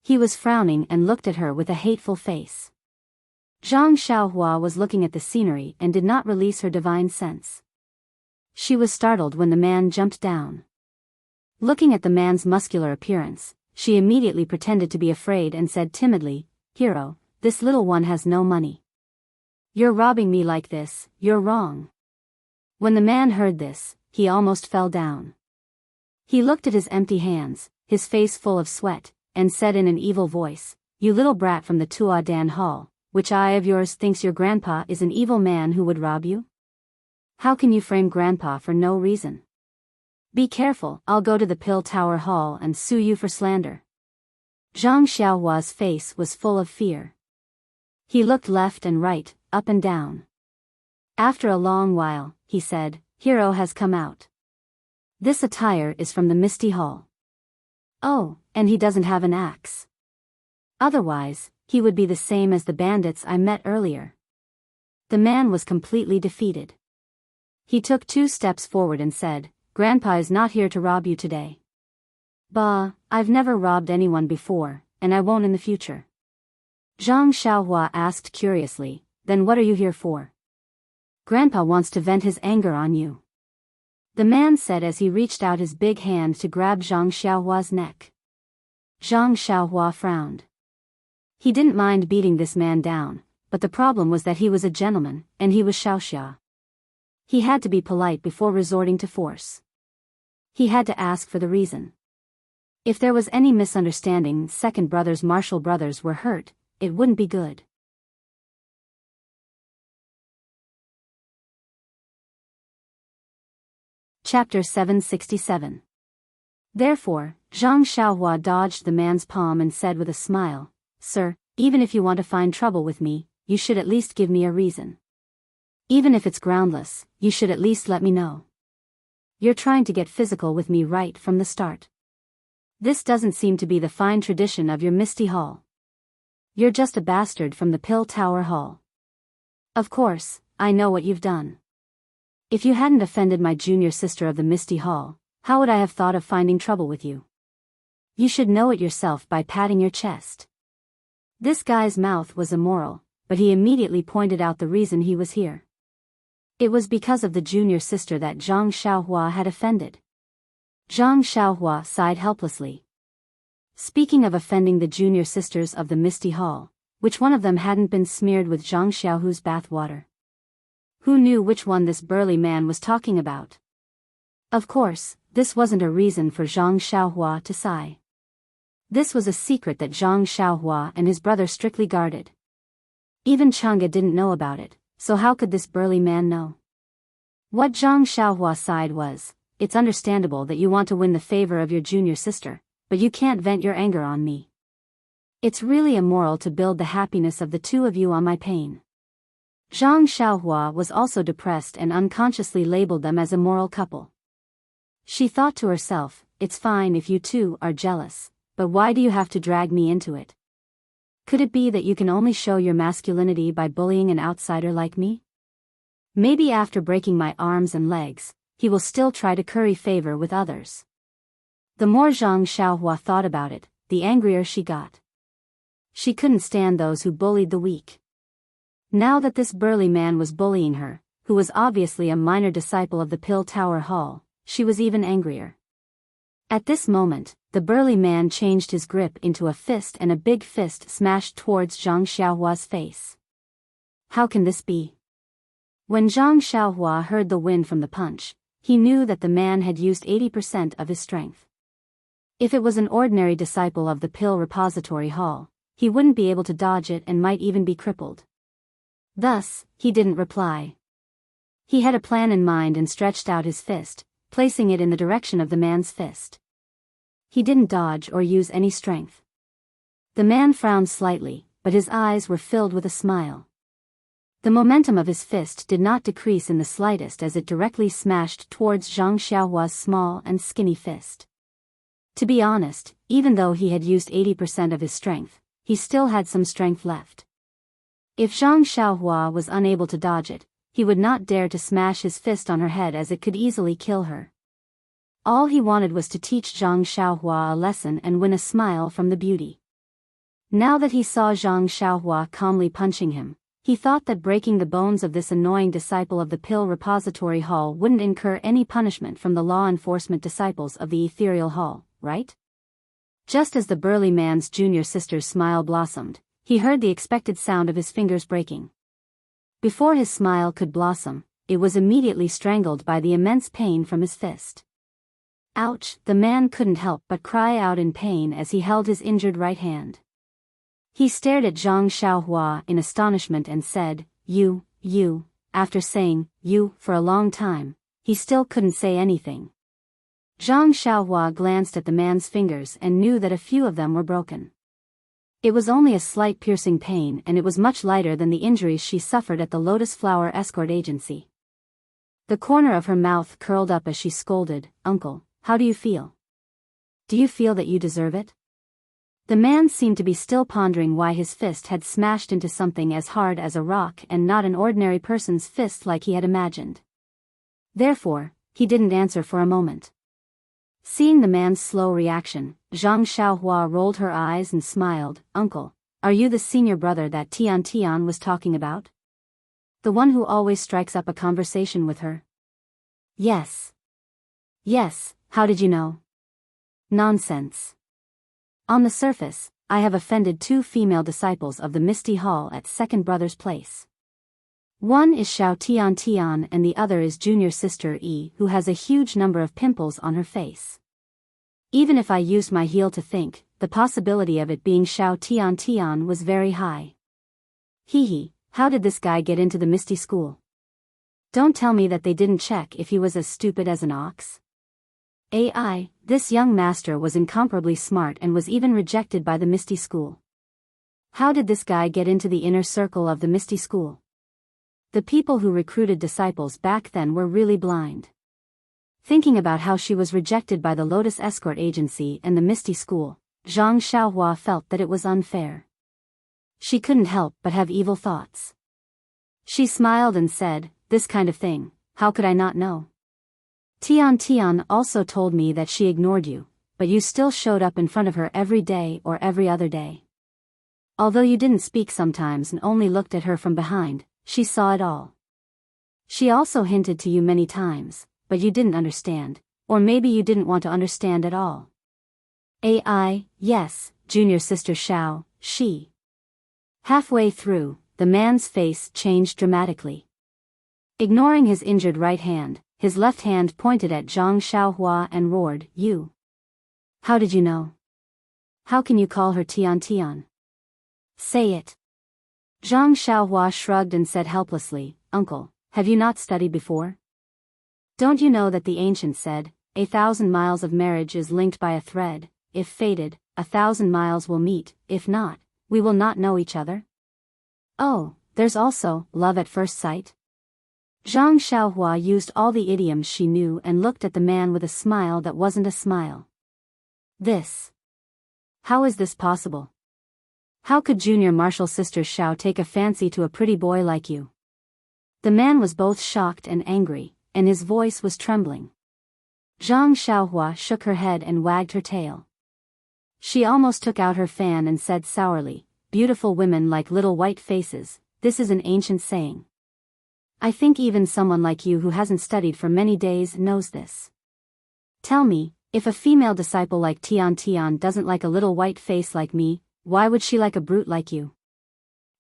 He was frowning and looked at her with a hateful face. Zhang Xiaohua was looking at the scenery and did not release her divine sense. She was startled when the man jumped down. Looking at the man's muscular appearance, she immediately pretended to be afraid and said timidly, "Hero, this little one has no money. You're robbing me like this, you're wrong." When the man heard this, he almost fell down. He looked at his empty hands, his face full of sweat, and said in an evil voice, "You little brat from the Tuadan Hall, which eye of yours thinks your grandpa is an evil man who would rob you? How can you frame grandpa for no reason? Be careful, I'll go to the Pill Tower Hall and sue you for slander." Zhang Xiaohua's face was full of fear. He looked left and right, up and down. After a long while, he said, "Hero has come out. This attire is from the Misty Hall. Oh, and he doesn't have an axe. Otherwise, he would be the same as the bandits I met earlier." The man was completely defeated. He took 2 steps forward and said, "Grandpa is not here to rob you today." "Bah, I've never robbed anyone before, and I won't in the future." Zhang Xiaohua asked curiously, "Then what are you here for?" "Grandpa wants to vent his anger on you," the man said as he reached out his big hand to grab Zhang Xiaohua's neck. Zhang Xiaohua frowned. He didn't mind beating this man down, but the problem was that he was a gentleman, and he was Xiaoxia. He had to be polite before resorting to force. He had to ask for the reason. If there was any misunderstanding, second brother's martial brothers were hurt, it wouldn't be good. Chapter 767. Therefore, Zhang Xiaohua dodged the man's palm and said with a smile, "Sir, even if you want to find trouble with me, you should at least give me a reason. Even if it's groundless, you should at least let me know. You're trying to get physical with me right from the start. This doesn't seem to be the fine tradition of your Misty Hall. You're just a bastard from the Pill Tower Hall. Of course, I know what you've done. If you hadn't offended my junior sister of the Misty Hall, how would I have thought of finding trouble with you? You should know it yourself by patting your chest." This guy's mouth was immoral, but he immediately pointed out the reason he was here. It was because of the junior sister that Zhang Xiaohua had offended. Zhang Xiaohua sighed helplessly. Speaking of offending the junior sisters of the Misty Hall, which one of them hadn't been smeared with Zhang Xiaohu's bath water? Who knew which one this burly man was talking about? Of course, this wasn't a reason for Zhang Xiaohua to sigh. This was a secret that Zhang Xiaohua and his brother strictly guarded. Even Chang'e didn't know about it, so how could this burly man know? What Zhang Xiaohua sighed was, "It's understandable that you want to win the favor of your junior sister, but you can't vent your anger on me. It's really immoral to build the happiness of the two of you on my pain." Zhang Xiaohua was also depressed and unconsciously labeled them as immoral couple. She thought to herself, it's fine if you two are jealous, but why do you have to drag me into it? Could it be that you can only show your masculinity by bullying an outsider like me? Maybe after breaking my arms and legs, he will still try to curry favor with others. The more Zhang Xiaohua thought about it, the angrier she got. She couldn't stand those who bullied the weak. Now that this burly man was bullying her, who was obviously a minor disciple of the Pill Tower Hall, she was even angrier. At this moment, the burly man changed his grip into a fist and a big fist smashed towards Zhang Xiaohua's face. How can this be? When Zhang Xiaohua heard the wind from the punch, he knew that the man had used 80% of his strength. If it was an ordinary disciple of the Pill Repository Hall, he wouldn't be able to dodge it and might even be crippled. Thus, he didn't reply. He had a plan in mind and stretched out his fist, placing it in the direction of the man's fist. He didn't dodge or use any strength. The man frowned slightly, but his eyes were filled with a smile. The momentum of his fist did not decrease in the slightest as it directly smashed towards Zhang Xiaohua's small and skinny fist. To be honest, even though he had used 80% of his strength, he still had some strength left. If Zhang Xiaohua was unable to dodge it, he would not dare to smash his fist on her head as it could easily kill her. All he wanted was to teach Zhang Xiaohua a lesson and win a smile from the beauty. Now that he saw Zhang Xiaohua calmly punching him, he thought that breaking the bones of this annoying disciple of the Pill Repository Hall wouldn't incur any punishment from the law enforcement disciples of the Ethereal Hall, right? Just as the burly man's junior sister's smile blossomed, he heard the expected sound of his fingers breaking. Before his smile could blossom, it was immediately strangled by the immense pain from his fist. Ouch! The man couldn't help but cry out in pain as he held his injured right hand. He stared at Zhang Xiaohua in astonishment and said, You. After saying, you, for a long time, he still couldn't say anything. Zhang Xiaohua glanced at the man's fingers and knew that a few of them were broken. It was only a slight piercing pain and it was much lighter than the injuries she suffered at the Lotus Flower Escort Agency. The corner of her mouth curled up as she scolded, Uncle, how do you feel? Do you feel that you deserve it? The man seemed to be still pondering why his fist had smashed into something as hard as a rock and not an ordinary person's fist like he had imagined. Therefore, he didn't answer for a moment. Seeing the man's slow reaction, Zhang Xiaohua rolled her eyes and smiled, Uncle, are you the senior brother that Tian was talking about? The one who always strikes up a conversation with her? Yes. Yes, how did you know? Nonsense. On the surface, I have offended 2 female disciples of the Misty Hall at second brother's place. One is Xiao Tian and the other is junior sister Yi, who has a huge number of pimples on her face. Even if I used my heel to think, the possibility of it being Xiao Tian was very high. Hee, how did this guy get into the Misty School? Don't tell me that they didn't check if he was as stupid as an ox. This young master was incomparably smart and was even rejected by the Misty School. How did this guy get into the inner circle of the Misty School? The people who recruited disciples back then were really blind. Thinking about how she was rejected by the Lotus Escort Agency and the Misty School, Zhang Xiaohua felt that it was unfair. She couldn't help but have evil thoughts. She smiled and said, this kind of thing, how could I not know? Tian also told me that she ignored you, but you still showed up in front of her every day or every other day. Although you didn't speak sometimes and only looked at her from behind, she saw it all. She also hinted to you many times, but you didn't understand, or maybe you didn't want to understand at all. Yes, junior sister Xiao, she. Halfway through, the man's face changed dramatically. Ignoring his injured right hand, his left hand pointed at Zhang Xiaohua and roared, You. How did you know? How can you call her Tian? Say it. Zhang Xiaohua shrugged and said helplessly, Uncle, have you not studied before? Don't you know that the ancients said, 1,000 miles of marriage is linked by a thread, if fated, 1,000 miles will meet, if not, we will not know each other? Oh, there's also love at first sight? Zhang Xiaohua used all the idioms she knew and looked at the man with a smile that wasn't a smile. How is this possible? How could junior martial sister Xiao take a fancy to a pretty boy like you? The man was both shocked and angry, and his voice was trembling. Zhang Xiaohua shook her head and wagged her tail. She almost took out her fan and said sourly, "Beautiful women like little white faces, this is an ancient saying. I think even someone like you who hasn't studied for many days knows this. Tell me, if a female disciple like Tian Tian doesn't like a little white face like me, why would she like a brute like you?"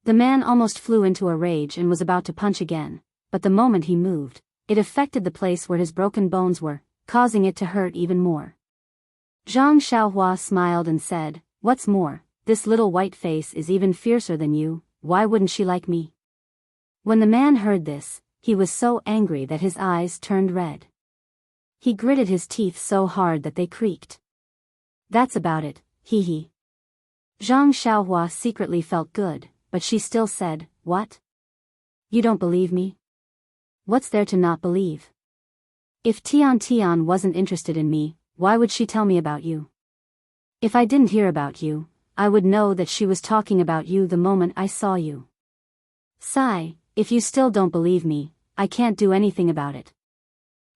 The man almost flew into a rage and was about to punch again, but the moment he moved, it affected the place where his broken bones were, causing it to hurt even more. Zhang Xiaohua smiled and said, "What's more, this little white face is even fiercer than you, why wouldn't she like me?" When the man heard this, he was so angry that his eyes turned red. He gritted his teeth so hard that they creaked. "That's about it, hee hee." Zhang Xiaohua secretly felt good, but she still said, "What? You don't believe me? What's there to not believe? If Tian Tian wasn't interested in me, why would she tell me about you? If I didn't hear about you, I would know that she was talking about you the moment I saw you. Sigh, if you still don't believe me, I can't do anything about it.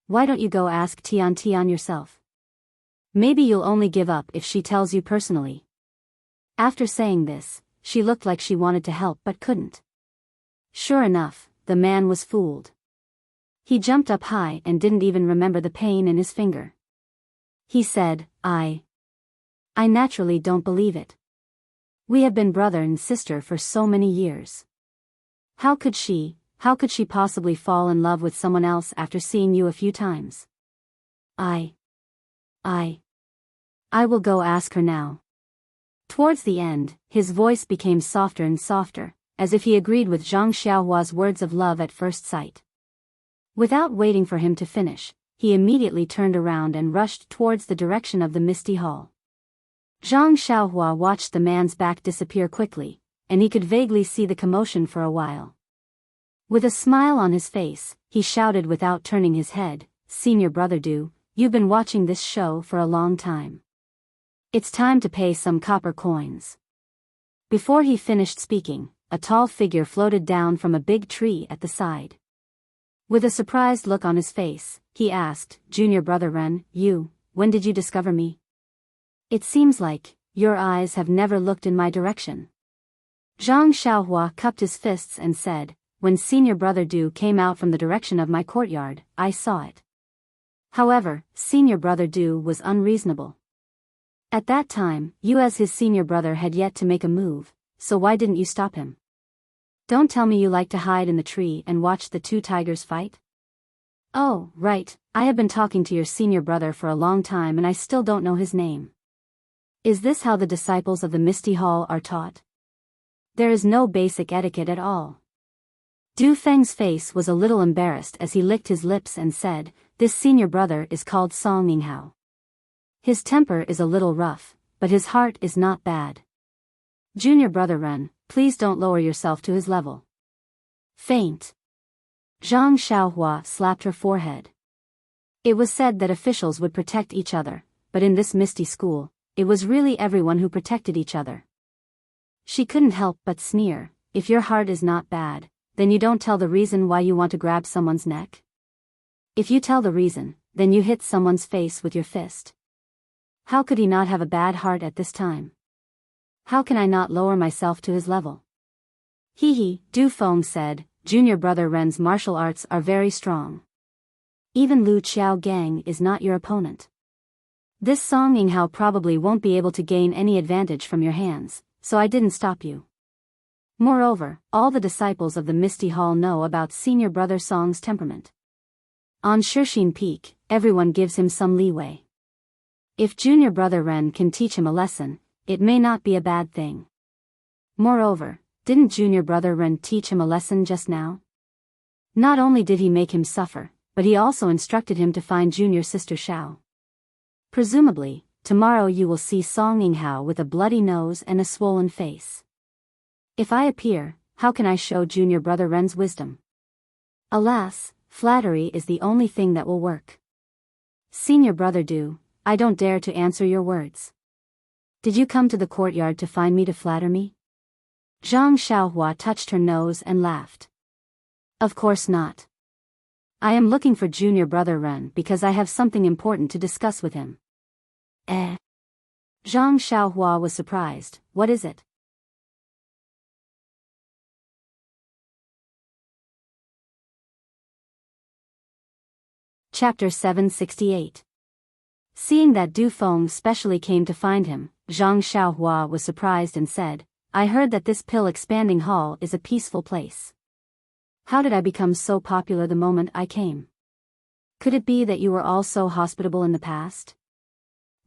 Why don't you go ask Tian Tian yourself? Maybe you'll only give up if she tells you personally." After saying this, she looked like she wanted to help but couldn't. Sure enough, the man was fooled. He jumped up high and didn't even remember the pain in his finger. He said, I naturally don't believe it. We have been brother and sister for so many years. How could she possibly fall in love with someone else after seeing you a few times? I will go ask her now." Towards the end, his voice became softer and softer, as if he agreed with Zhang Xiaohua's words of love at first sight. Without waiting for him to finish, he immediately turned around and rushed towards the direction of the misty hall. Zhang Xiaohua watched the man's back disappear quickly, and he could vaguely see the commotion for a while. With a smile on his face, he shouted without turning his head, "Senior brother Du, you've been watching this show for a long time. It's time to pay some copper coins." Before he finished speaking, a tall figure floated down from a big tree at the side. With a surprised look on his face, he asked, "Junior brother Ren, when did you discover me? It seems like your eyes have never looked in my direction." Zhang Xiaohua cupped his fists and said, "When senior brother Du came out from the direction of my courtyard, I saw it. However, senior brother Du was unreasonable. At that time, you as his senior brother had yet to make a move, so why didn't you stop him? Don't tell me you like to hide in the tree and watch the two tigers fight? Oh, right, I have been talking to your senior brother for a long time and I still don't know his name. Is this how the disciples of the Misty Hall are taught? There is no basic etiquette at all." Du Feng's face was a little embarrassed as he licked his lips and said, "This senior brother is called Song Yinghao. His temper is a little rough, but his heart is not bad. Junior brother Ren, please don't lower yourself to his level." Faint. Zhang Xiaohua slapped her forehead. It was said that officials would protect each other, but in this misty school, it was really everyone who protected each other. She couldn't help but sneer, "If your heart is not bad, then you don't tell the reason why you want to grab someone's neck? If you tell the reason, then you hit someone's face with your fist. How could he not have a bad heart at this time? How can I not lower myself to his level?" "Hee hee," Du Feng said, "Junior brother Ren's martial arts are very strong. Even Lu Qiao Gang is not your opponent. This Song Yinghao probably won't be able to gain any advantage from your hands, so I didn't stop you. Moreover, all the disciples of the Misty Hall know about senior brother Song's temperament. On Shixin Peak, everyone gives him some leeway. If junior brother Ren can teach him a lesson, it may not be a bad thing. Moreover, didn't junior brother Ren teach him a lesson just now? Not only did he make him suffer, but he also instructed him to find junior sister Xiao. Presumably, tomorrow you will see Song Yinghao with a bloody nose and a swollen face. If I appear, how can I show junior brother Ren's wisdom? Alas, flattery is the only thing that will work. Senior brother Du, I don't dare to answer your words. Did you come to the courtyard to find me to flatter me? Zhang Xiaohua touched her nose and laughed. Of course not. I am looking for junior brother Ren because I have something important to discuss with him. Zhang Xiaohua was surprised. What is it? Chapter 768. Seeing that Du Feng specially came to find him, Zhang Xiaohua was surprised and said, I heard that this pill-expanding hall is a peaceful place. How did I become so popular the moment I came? Could it be that you were all so hospitable in the past?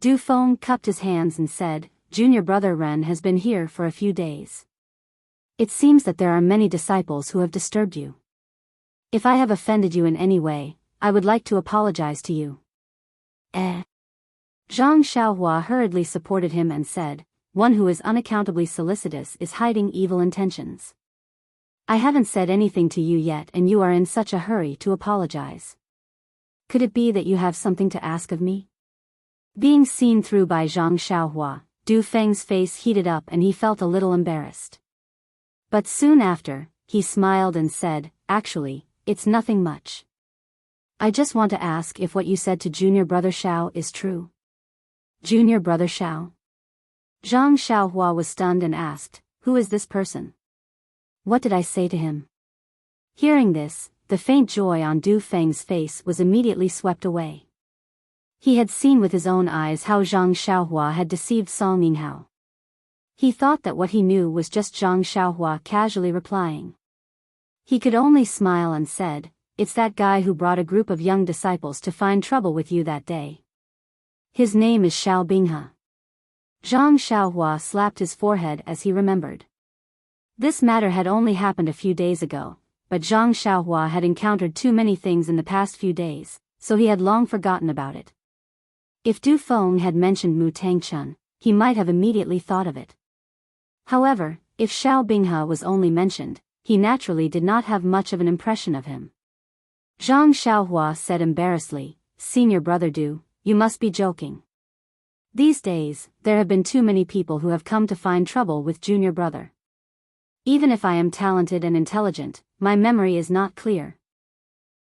Du Feng cupped his hands and said, Junior brother Ren has been here for a few days. It seems that there are many disciples who have disturbed you. If I have offended you in any way, I would like to apologize to you. Zhang Xiaohua hurriedly supported him and said, one who is unaccountably solicitous is hiding evil intentions. I haven't said anything to you yet and you are in such a hurry to apologize. Could it be that you have something to ask of me? Being seen through by Zhang Xiaohua, Du Feng's face heated up and he felt a little embarrassed. But soon after, he smiled and said, actually, it's nothing much. I just want to ask if what you said to junior brother Xiao is true. Junior brother Xiao? Zhang Xiaohua was stunned and asked, who is this person? What did I say to him? Hearing this, the faint joy on Du Feng's face was immediately swept away. He had seen with his own eyes how Zhang Xiaohua had deceived Song Yinghao. He thought that what he knew was just Zhang Xiaohua casually replying. He could only smile and said, it's that guy who brought a group of young disciples to find trouble with you that day. His name is Xiao Binghe. Zhang Xiaohua slapped his forehead as he remembered. This matter had only happened a few days ago, but Zhang Xiaohua had encountered too many things in the past few days, so he had long forgotten about it. If Du Feng had mentioned Mu Tangchun, he might have immediately thought of it. However, if Xiao Binghe was only mentioned, he naturally did not have much of an impression of him. Zhang Xiaohua said embarrassedly, Senior brother Du, you must be joking. These days, there have been too many people who have come to find trouble with junior brother. Even if I am talented and intelligent, my memory is not clear.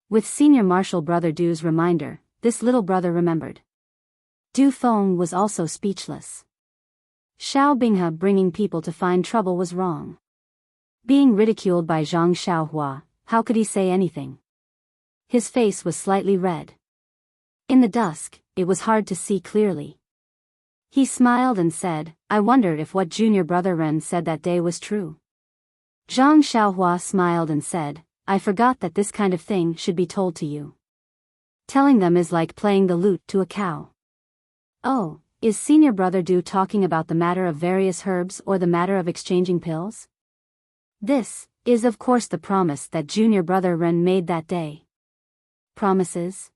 With senior martial brother Du's reminder, this little brother remembered. Du Feng was also speechless. Xiao Binghe bringing people to find trouble was wrong. Being ridiculed by Zhang Xiaohua, how could he say anything? His face was slightly red. In the dusk, it was hard to see clearly. He smiled and said, I wondered if what junior brother Ren said that day was true. Zhang Xiaohua smiled and said, I forgot that this kind of thing should be told to you. Telling them is like playing the lute to a cow. Oh, is senior brother Du talking about the matter of various herbs or the matter of exchanging pills? This is of course the promise that junior brother Ren made that day. Promises?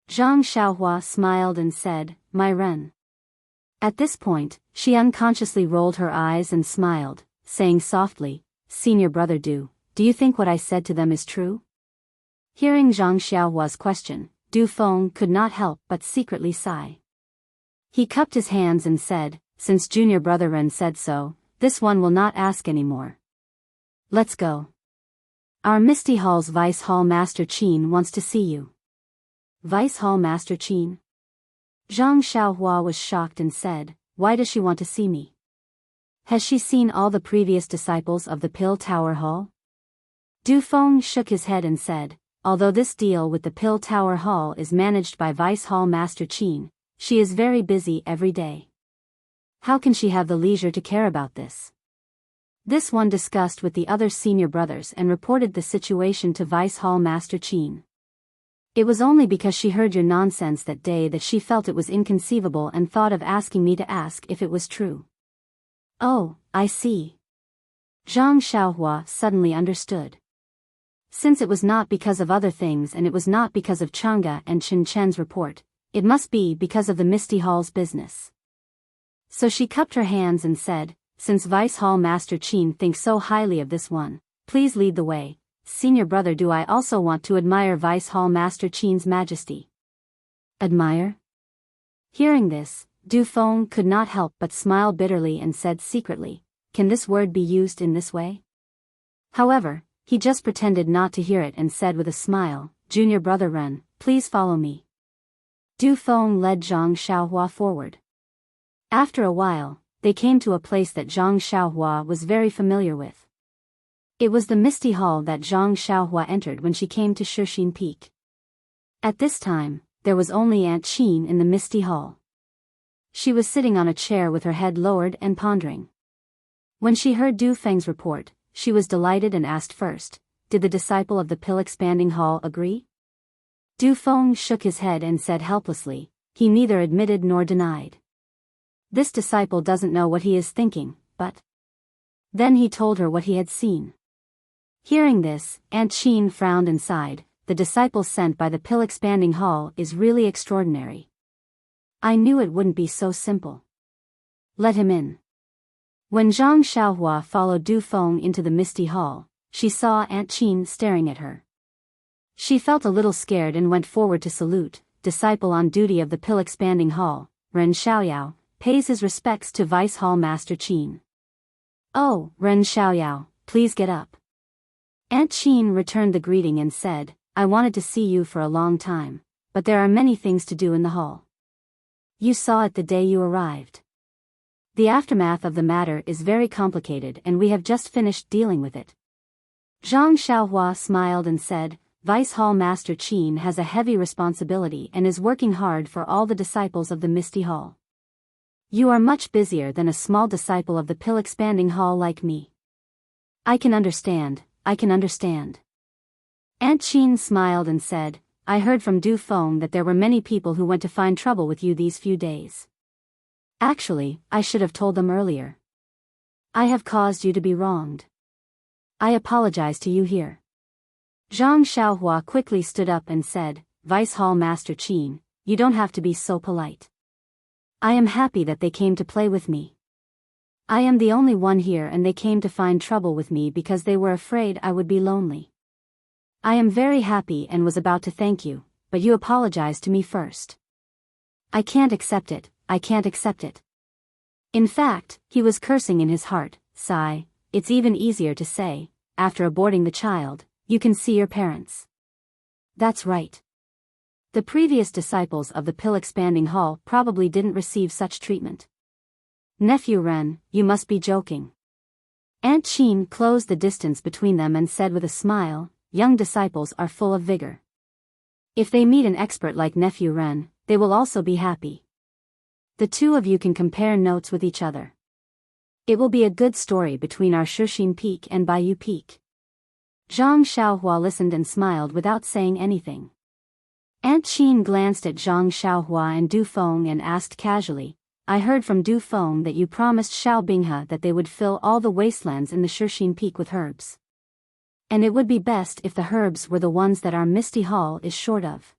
Zhang Xiaohua smiled and said, my Ren. At this point, she unconsciously rolled her eyes and smiled, saying softly, Senior brother Du, do you think what I said to them is true? Hearing Zhang Xiaohua's question, Du Feng could not help but secretly sigh. He cupped his hands and said, since junior brother Ren said so, this one will not ask anymore. Let's go. Our Misty Hall's Vice Hall Master Qin wants to see you. Vice Hall Master Qin? Zhang Xiaohua was shocked and said, why does she want to see me? Has she seen all the previous disciples of the Pill Tower Hall? Du Feng shook his head and said, although this deal with the Pill Tower Hall is managed by Vice Hall Master Qin, she is very busy every day. How can she have the leisure to care about this? This one discussed with the other senior brothers and reported the situation to Vice Hall Master Qin. It was only because she heard your nonsense that day that she felt it was inconceivable and thought of asking me to ask if it was true. Oh, I see. Zhang Xiaohua suddenly understood. Since it was not because of other things and it was not because of Chang'e and Chen Chen's report, it must be because of the Misty Hall's business. So she cupped her hands and said, since Vice Hall Master Qin thinks so highly of this one, please lead the way. Senior brother, do I also want to admire Vice Hall Master Qin's majesty. Admire? Hearing this, Du Feng could not help but smile bitterly and said secretly, can this word be used in this way? However, he just pretended not to hear it and said with a smile, Junior brother Ren, please follow me. Du Feng led Zhang Xiaohua forward. After a while, they came to a place that Zhang Xiaohua was very familiar with. It was the misty hall that Zhang Xiaohua entered when she came to Shixin Peak. At this time, there was only Aunt Qin in the misty hall. She was sitting on a chair with her head lowered and pondering. When she heard Du Feng's report, she was delighted and asked first, did the disciple of the pill-expanding hall agree? Du Feng shook his head and said helplessly, he neither admitted nor denied. This disciple doesn't know what he is thinking, but... Then he told her what he had seen. Hearing this, Aunt Qin frowned and sighed, the disciple sent by the pill-expanding hall is really extraordinary. I knew it wouldn't be so simple. Let him in. When Zhang Xiaohua followed Du Feng into the misty hall, she saw Aunt Qin staring at her. She felt a little scared and went forward to salute, disciple on duty of the pill-expanding hall, Ren Xiaoyao, pays his respects to Vice Hall Master Qin. Oh, Ren Xiaoyao, please get up. Aunt Qin returned the greeting and said, I wanted to see you for a long time, but there are many things to do in the hall. You saw it the day you arrived. The aftermath of the matter is very complicated and we have just finished dealing with it. Zhang Xiaohua smiled and said, Vice Hall Master Qin has a heavy responsibility and is working hard for all the disciples of the Misty Hall. You are much busier than a small disciple of the pill-expanding hall like me. I can understand, I can understand. Aunt Qin smiled and said, I heard from Du Feng that there were many people who went to find trouble with you these few days. Actually, I should have told them earlier. I have caused you to be wronged. I apologize to you here. Zhang Xiaohua quickly stood up and said, Vice Hall Master Qin, you don't have to be so polite. I am happy that they came to play with me. I am the only one here and they came to find trouble with me because they were afraid I would be lonely. I am very happy and was about to thank you, but you apologized to me first. I can't accept it, I can't accept it. In fact, he was cursing in his heart, sigh, it's even easier to say, after aborting the child, you can see your parents. That's right. The previous disciples of the pill-expanding hall probably didn't receive such treatment. Nephew Ren, you must be joking. Aunt Qin closed the distance between them and said with a smile, young disciples are full of vigor. If they meet an expert like Nephew Ren, they will also be happy. The two of you can compare notes with each other. It will be a good story between our Shixin Peak and Biyao Peak. Zhang Xiaohua listened and smiled without saying anything. Aunt Qin glanced at Zhang Xiaohua and Du Feng and asked casually, I heard from Du Feng that you promised Xiao Binghe that they would fill all the wastelands in the Shixin Peak with herbs. And it would be best if the herbs were the ones that our Misty Hall is short of.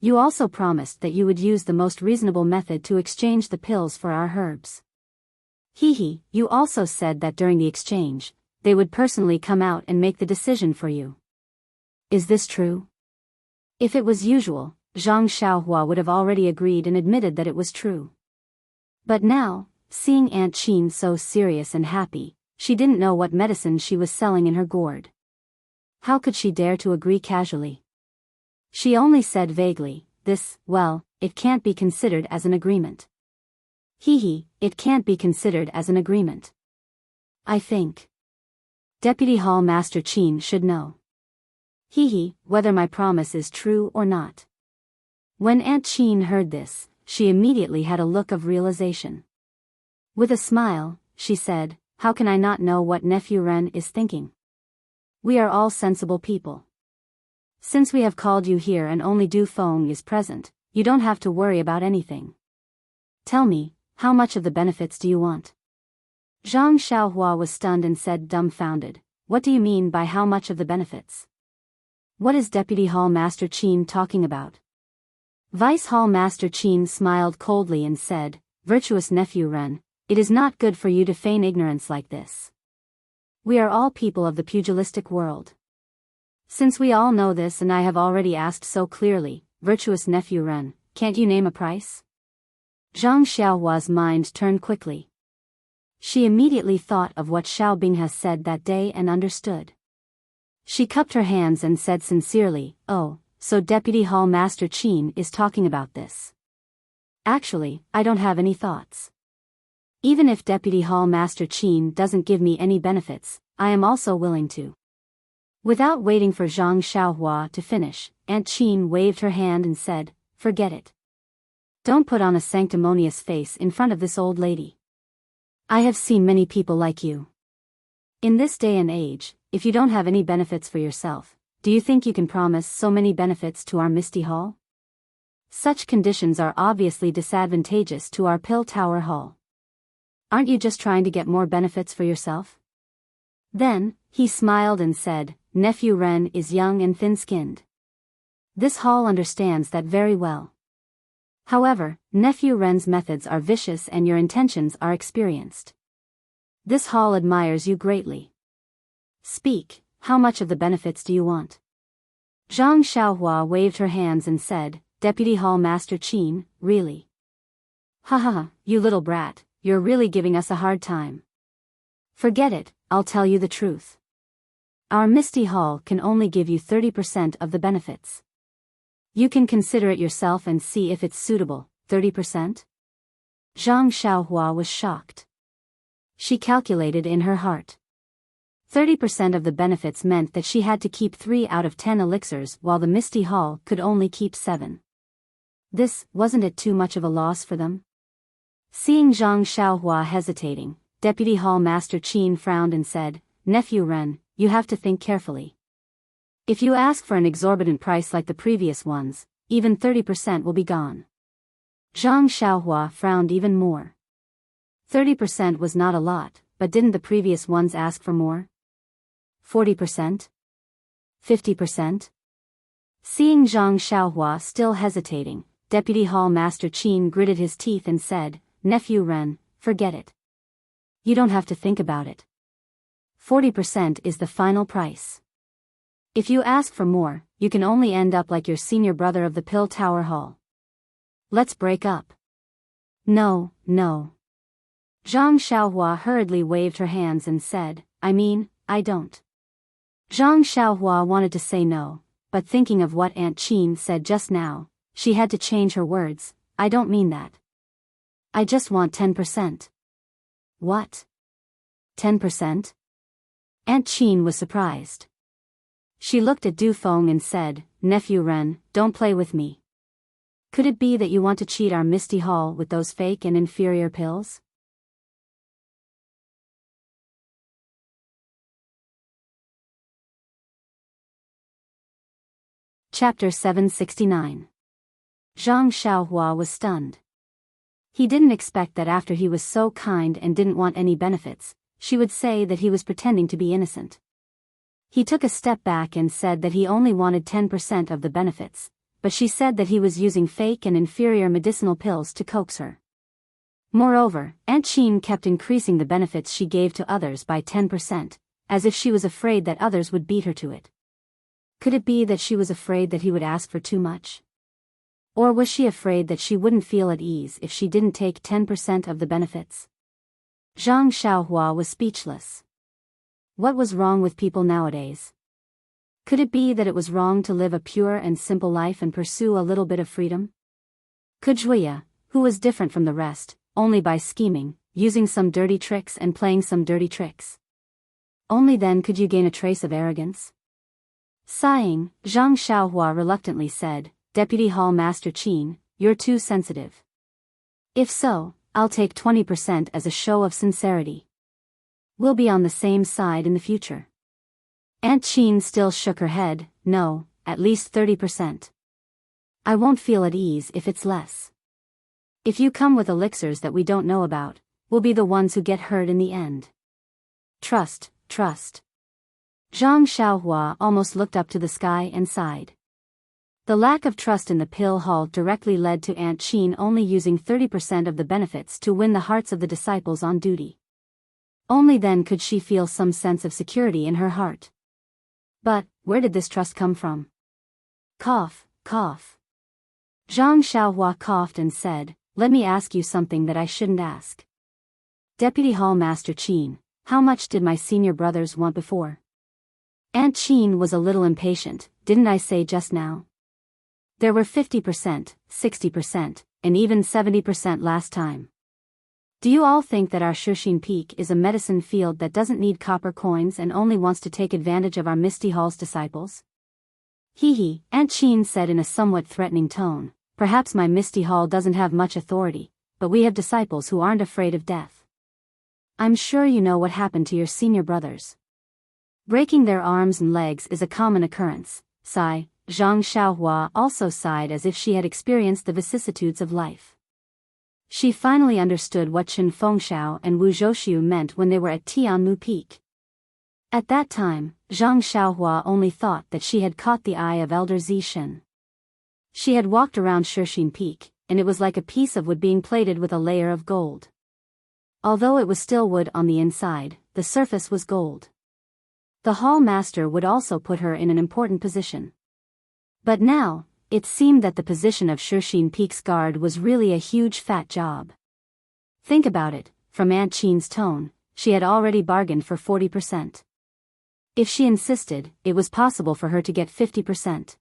You also promised that you would use the most reasonable method to exchange the pills for our herbs. Hehe, you also said that during the exchange, they would personally come out and make the decision for you. Is this true? If it was usual, Zhang Xiaohua would have already agreed and admitted that it was true. But now, seeing Aunt Qin so serious and happy, she didn't know what medicine she was selling in her gourd. How could she dare to agree casually? She only said vaguely, it can't be considered as an agreement. It can't be considered as an agreement. I think Deputy Hall Master Qin should know. Whether my promise is true or not. When Aunt Qin heard this, she immediately had a look of realization. With a smile, she said, how can I not know what Nephew Ren is thinking? We are all sensible people. Since we have called you here and only Du Feng is present, you don't have to worry about anything. Tell me, how much of the benefits do you want? Zhang Xiaohua was stunned and said dumbfounded, what do you mean by how much of the benefits? What is Deputy Hall Master Qin talking about? Vice Hall Master Qin smiled coldly and said, virtuous Nephew Ren, It is not good for you to feign ignorance like this. We are all people of the pugilistic world. Since we all know this and I have already asked so clearly, virtuous nephew Ren, can't you name a price? Zhang Xiaohua's mind turned quickly. She immediately thought of what Xiao Bing has said that day and understood. She cupped her hands and said sincerely, "Oh, so Deputy Hall Master Qin is talking about this. Actually, I don't have any thoughts. Even if Deputy Hall Master Qin doesn't give me any benefits, I am also willing to." Without waiting for Zhang Xiaohua to finish, Aunt Qin waved her hand and said, "Forget it. Don't put on a sanctimonious face in front of this old lady. I have seen many people like you. In this day and age, if you don't have any benefits for yourself, do you think you can promise so many benefits to our Misty Hall? Such conditions are obviously disadvantageous to our Pill Tower Hall. Aren't you just trying to get more benefits for yourself?" Then, he smiled and said, "Nephew Ren is young and thin-skinned. This hall understands that very well. However, Nephew Ren's methods are vicious and your intentions are experienced. This hall admires you greatly. Speak, how much of the benefits do you want?" Zhang Xiaohua waved her hands and said, "Deputy Hall Master Qin, really? Ha ha ha, you little brat, you're really giving us a hard time. Forget it, I'll tell you the truth. Our Misty Hall can only give you 30% of the benefits. You can consider it yourself and see if it's suitable. 30%? Zhang Xiaohua was shocked. She calculated in her heart. 30% of the benefits meant that she had to keep 3 out of 10 elixirs while the Misty Hall could only keep 7. Wasn't it too much of a loss for them? Seeing Zhang Xiaohua hesitating, Deputy Hall Master Qin frowned and said, "Nephew Ren, you have to think carefully. If you ask for an exorbitant price like the previous ones, even 30% will be gone." Zhang Xiaohua frowned even more. 30% was not a lot, but didn't the previous ones ask for more? 40%? 50%? Seeing Zhang Xiaohua still hesitating, Deputy Hall Master Qin gritted his teeth and said, "Nephew Ren, forget it. You don't have to think about it. 40% is the final price. If you ask for more, you can only end up like your senior brother of the Pill Tower Hall. Let's break up." "No, no." Zhang Xiaohua hurriedly waved her hands and said, I don't." Zhang Xiaohua wanted to say no, but thinking of what Aunt Qin said just now, she had to change her words. "I don't mean that. I just want 10%. "What? 10%? Aunt Qin was surprised. She looked at Du Feng and said, "Nephew Ren, don't play with me. Could it be that you want to cheat our Misty Hall with those fake and inferior pills?" Chapter 769. Zhang Xiaohua was stunned. He didn't expect that after he was so kind and didn't want any benefits, she would say that he was pretending to be innocent. He took a step back and said that he only wanted 10% of the benefits, but she said that he was using fake and inferior medicinal pills to coax her. Moreover, Aunt Qin kept increasing the benefits she gave to others by 10%, as if she was afraid that others would beat her to it. Could it be that she was afraid that he would ask for too much? Or was she afraid that she wouldn't feel at ease if she didn't take 10% of the benefits? Zhang Xiaohua was speechless. What was wrong with people nowadays? Could it be that it was wrong to live a pure and simple life and pursue a little bit of freedom? Could Juya, who was different from the rest, only by scheming, using some dirty tricks and playing some dirty tricks? Only then could you gain a trace of arrogance? Sighing, Zhang Xiaohua reluctantly said, "Deputy Hall Master Qin, you're too sensitive. If so, I'll take 20% as a show of sincerity. We'll be on the same side in the future." Aunt Qin still shook her head. "No, at least 30%. I won't feel at ease if it's less. If you come with elixirs that we don't know about, we'll be the ones who get hurt in the end. Trust, trust." Zhang Xiaohua almost looked up to the sky and sighed. The lack of trust in the pill hall directly led to Aunt Chin only using 30% of the benefits to win the hearts of the disciples on duty. Only then could she feel some sense of security in her heart. But, where did this trust come from? Cough, cough. Zhang Xiaohua coughed and said, "Let me ask you something that I shouldn't ask. Deputy Hall Master Qin, how much did my senior brothers want before?" Aunt Qin was a little impatient. "Didn't I say just now? There were 50%, 60%, and even 70% last time. Do you all think that our Shushin Peak is a medicine field that doesn't need copper coins and only wants to take advantage of our Misty Hall's disciples?" "Hee," Aunt Qin said in a somewhat threatening tone. "Perhaps my Misty Hall doesn't have much authority, but we have disciples who aren't afraid of death. I'm sure you know what happened to your senior brothers. Breaking their arms and legs is a common occurrence." Sigh. Zhang Xiaohua also sighed as if she had experienced the vicissitudes of life. She finally understood what Chen Fengxiao and Wu Zhouxiu meant when they were at Tianmu Peak. At that time, Zhang Xiaohua only thought that she had caught the eye of Elder Zishen. She had walked around Shushin Peak, and it was like a piece of wood being plated with a layer of gold. Although it was still wood on the inside, the surface was gold. The hall master would also put her in an important position. But now, it seemed that the position of Shushin Peak's guard was really a huge fat job. Think about it, from Aunt Qin's tone, she had already bargained for 40%. If she insisted, it was possible for her to get 50%.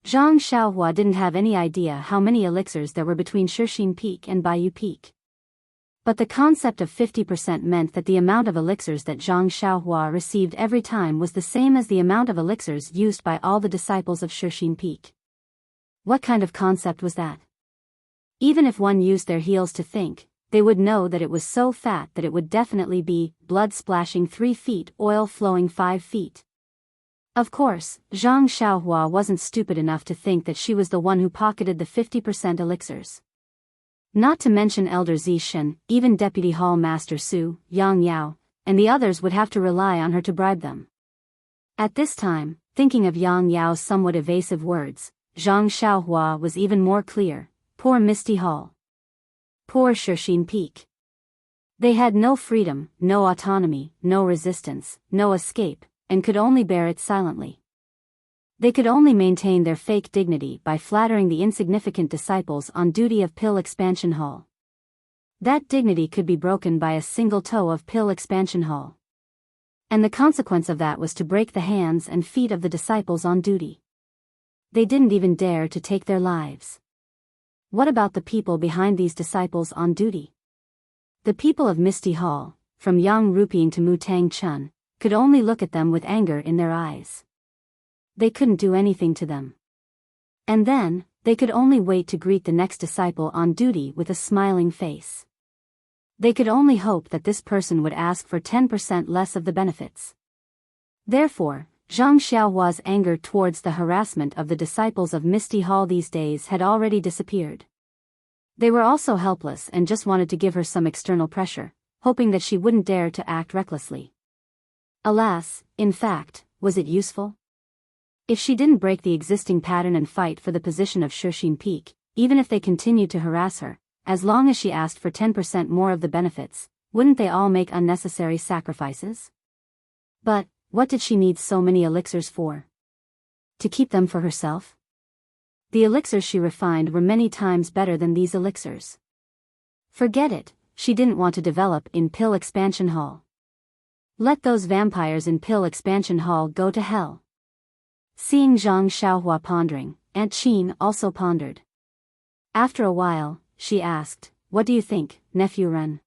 Zhang Xiaohua didn't have any idea how many elixirs there were between Shushin Peak and Biyao Peak. But the concept of 50% meant that the amount of elixirs that Zhang Xiaohua received every time was the same as the amount of elixirs used by all the disciples of Shushin Peak. What kind of concept was that? Even if one used their heels to think, they would know that it was so fat that it would definitely be blood splashing 3 feet, oil flowing 5 feet. Of course, Zhang Xiaohua wasn't stupid enough to think that she was the one who pocketed the 50% elixirs. Not to mention Elder Zishen, even Deputy Hall Master Su, Yang Yao, and the others would have to rely on her to bribe them. At this time, thinking of Yang Yao's somewhat evasive words, Zhang Xiaohua was even more clear. Poor Misty Hall. Poor Shushin Peak. They had no freedom, no autonomy, no resistance, no escape, and could only bear it silently. They could only maintain their fake dignity by flattering the insignificant disciples on duty of Pill Expansion Hall. That dignity could be broken by a single toe of Pill Expansion Hall. And the consequence of that was to break the hands and feet of the disciples on duty. They didn't even dare to take their lives. What about the people behind these disciples on duty? The people of Misty Hall, from Yang Rupiang to Mu Tang Chun, could only look at them with anger in their eyes. They couldn't do anything to them. And then, they could only wait to greet the next disciple on duty with a smiling face. They could only hope that this person would ask for 10% less of the benefits. Therefore, Zhang Xiaohua's anger towards the harassment of the disciples of Misty Hall these days had already disappeared. They were also helpless and just wanted to give her some external pressure, hoping that she wouldn't dare to act recklessly. Alas, in fact, was it useful? If she didn't break the existing pattern and fight for the position of Shushin Peak, even if they continued to harass her, as long as she asked for 10% more of the benefits, wouldn't they all make unnecessary sacrifices? But, what did she need so many elixirs for? To keep them for herself? The elixirs she refined were many times better than these elixirs. Forget it, she didn't want to develop in Pill Expansion Hall. Let those vampires in Pill Expansion Hall go to hell. Seeing Zhang Xiaohua pondering, Aunt Qin also pondered. After a while, she asked, "What do you think, Nephew Ren?"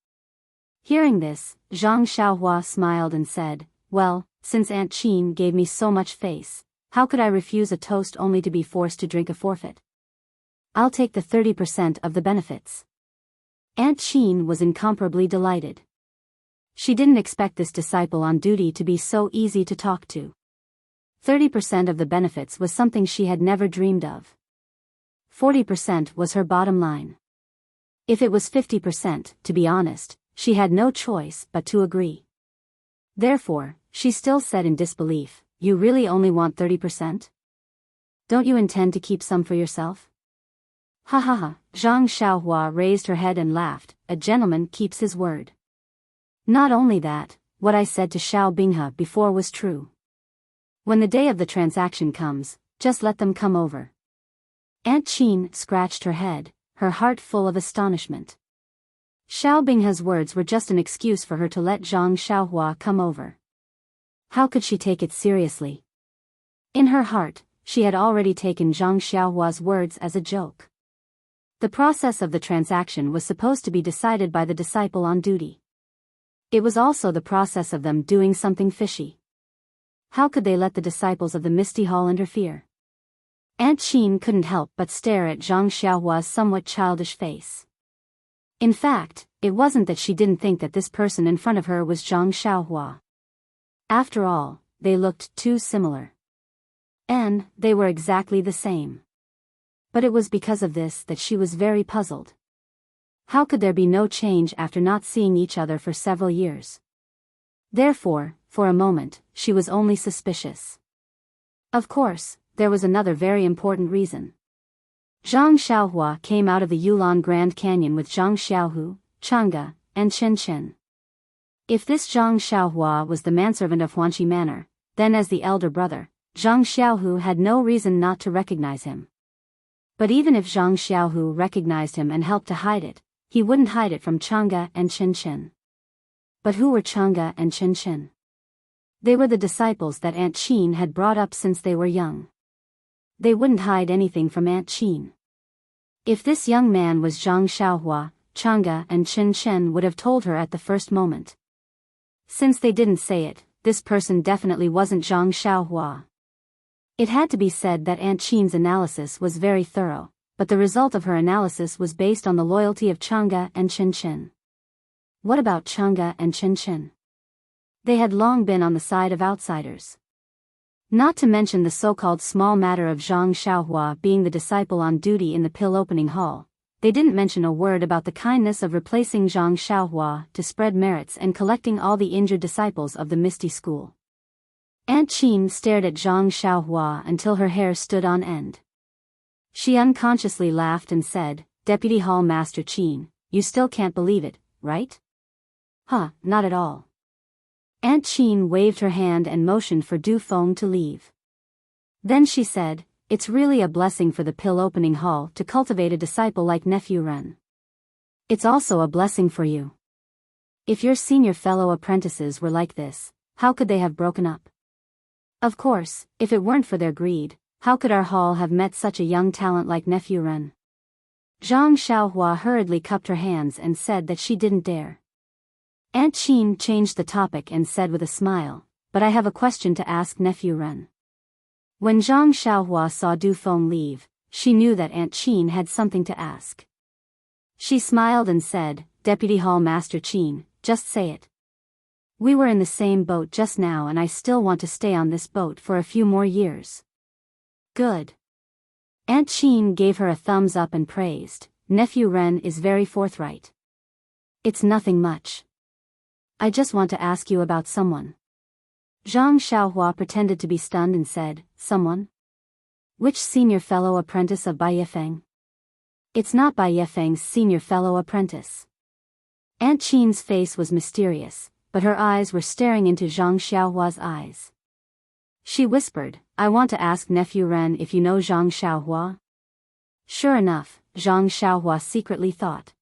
Hearing this, Zhang Xiaohua smiled and said, "Well, since Aunt Qin gave me so much face, how could I refuse a toast only to be forced to drink a forfeit? I'll take the 30% of the benefits." Aunt Qin was incomparably delighted. She didn't expect this disciple on duty to be so easy to talk to. 30% of the benefits was something she had never dreamed of. 40% was her bottom line. If it was 50%, to be honest, she had no choice but to agree. Therefore, she still said in disbelief, "You really only want 30%? Don't you intend to keep some for yourself? Ha ha ha, Zhang Xiaohua raised her head and laughed. A gentleman keeps his word. Not only that, what I said to Xiao Binghe before was true. When the day of the transaction comes, just let them come over. Aunt Qin scratched her head, her heart full of astonishment. Xiao Binghe's words were just an excuse for her to let Zhang Xiaohua come over. How could she take it seriously? In her heart, she had already taken Zhang Xiaohua's words as a joke. The process of the transaction was supposed to be decided by the disciple on duty. It was also the process of them doing something fishy. How could they let the disciples of the Misty Hall interfere? Aunt Qin couldn't help but stare at Zhang Xiaohua's somewhat childish face. In fact, it wasn't that she didn't think that this person in front of her was Zhang Xiaohua. After all, they looked too similar. And they were exactly the same. But it was because of this that she was very puzzled. How could there be no change after not seeing each other for several years? Therefore, for a moment, she was only suspicious. Of course, there was another very important reason. Zhang Xiaohua came out of the Yulon Grand Canyon with Zhang Xiaohu, Chang'e, and Chen Chen. If this Zhang Xiaohua was the manservant of Huanqi Manor, then as the elder brother, Zhang Xiaohu had no reason not to recognize him. But even if Zhang Xiaohu recognized him and helped to hide it, he wouldn't hide it from Chang'e and Chen Chen. But who were Chang'e and Chen Chen? They were the disciples that Aunt Qin had brought up since they were young. They wouldn't hide anything from Aunt Qin. If this young man was Zhang Xiaohua, Chang'e and Chen Chen would have told her at the first moment. Since they didn't say it, this person definitely wasn't Zhang Xiaohua. It had to be said that Aunt Qin's analysis was very thorough, but the result of her analysis was based on the loyalty of Chang'e and Chen Chen. What about Chang'e and Chen Chen? They had long been on the side of outsiders. Not to mention the so-called small matter of Zhang Xiaohua being the disciple on duty in the pill-opening hall, they didn't mention a word about the kindness of replacing Zhang Xiaohua to spread merits and collecting all the injured disciples of the Misty School. Aunt Qin stared at Zhang Xiaohua until her hair stood on end. She unconsciously laughed and said, "Deputy Hall Master Qin, you still can't believe it, right?" "Huh, not at all." Aunt Qin waved her hand and motioned for Du Feng to leave. Then she said, "It's really a blessing for the pill-opening hall to cultivate a disciple like Nephew Ren. It's also a blessing for you. If your senior fellow apprentices were like this, how could they have broken up? Of course, if it weren't for their greed, how could our hall have met such a young talent like Nephew Ren?" Zhang Xiaohua hurriedly cupped her hands and said that she didn't dare. Aunt Qin changed the topic and said with a smile, "But I have a question to ask Nephew Ren." When Zhang Xiaohua saw Du Feng leave, she knew that Aunt Qin had something to ask. She smiled and said, "Deputy Hall Master Qin, just say it. We were in the same boat just now and I still want to stay on this boat for a few more years." "Good." Aunt Qin gave her a thumbs up and praised, "Nephew Ren is very forthright." "It's nothing much. I just want to ask you about someone." Zhang Xiaohua pretended to be stunned and said, "Someone? Which senior fellow apprentice of Bai Yefeng?" "It's not Bai Yefeng's senior fellow apprentice." Aunt Qin's face was mysterious, but her eyes were staring into Zhang Xiaohua's eyes. She whispered, "I want to ask Nephew Ren if you know Zhang Xiaohua." Sure enough, Zhang Xiaohua secretly thought.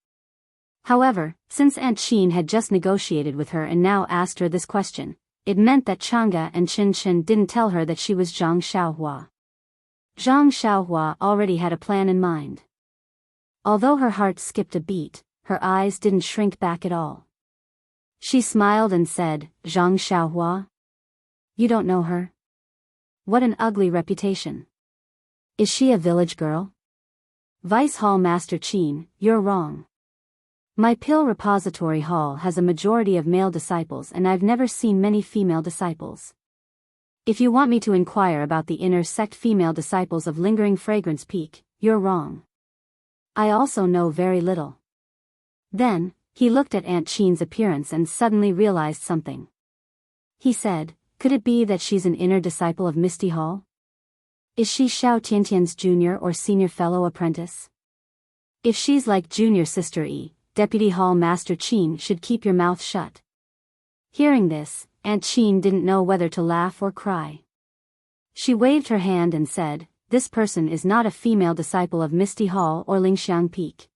However, since Aunt Qin had just negotiated with her and now asked her this question, it meant that Chang'e and Chen Chen didn't tell her that she was Zhang Xiaohua. Zhang Xiaohua already had a plan in mind. Although her heart skipped a beat, her eyes didn't shrink back at all. She smiled and said, "Zhang Xiaohua? You don't know her? What an ugly reputation. Is she a village girl?" "Vice Hall Master Qin, you're wrong. My pill repository hall has a majority of male disciples and I've never seen many female disciples. If you want me to inquire about the inner sect female disciples of Lingering Fragrance Peak, you're wrong. I also know very little." Then, he looked at Aunt Qin's appearance and suddenly realized something. He said, "Could it be that she's an inner disciple of Misty Hall?" Is she Xiao Tiantian's junior or senior fellow apprentice? If she's like junior sister E, Deputy Hall Master Qin should keep your mouth shut. Hearing this, Aunt Qin didn't know whether to laugh or cry. She waved her hand and said, "This person is not a female disciple of Misty Hall or Lingxiang Peak."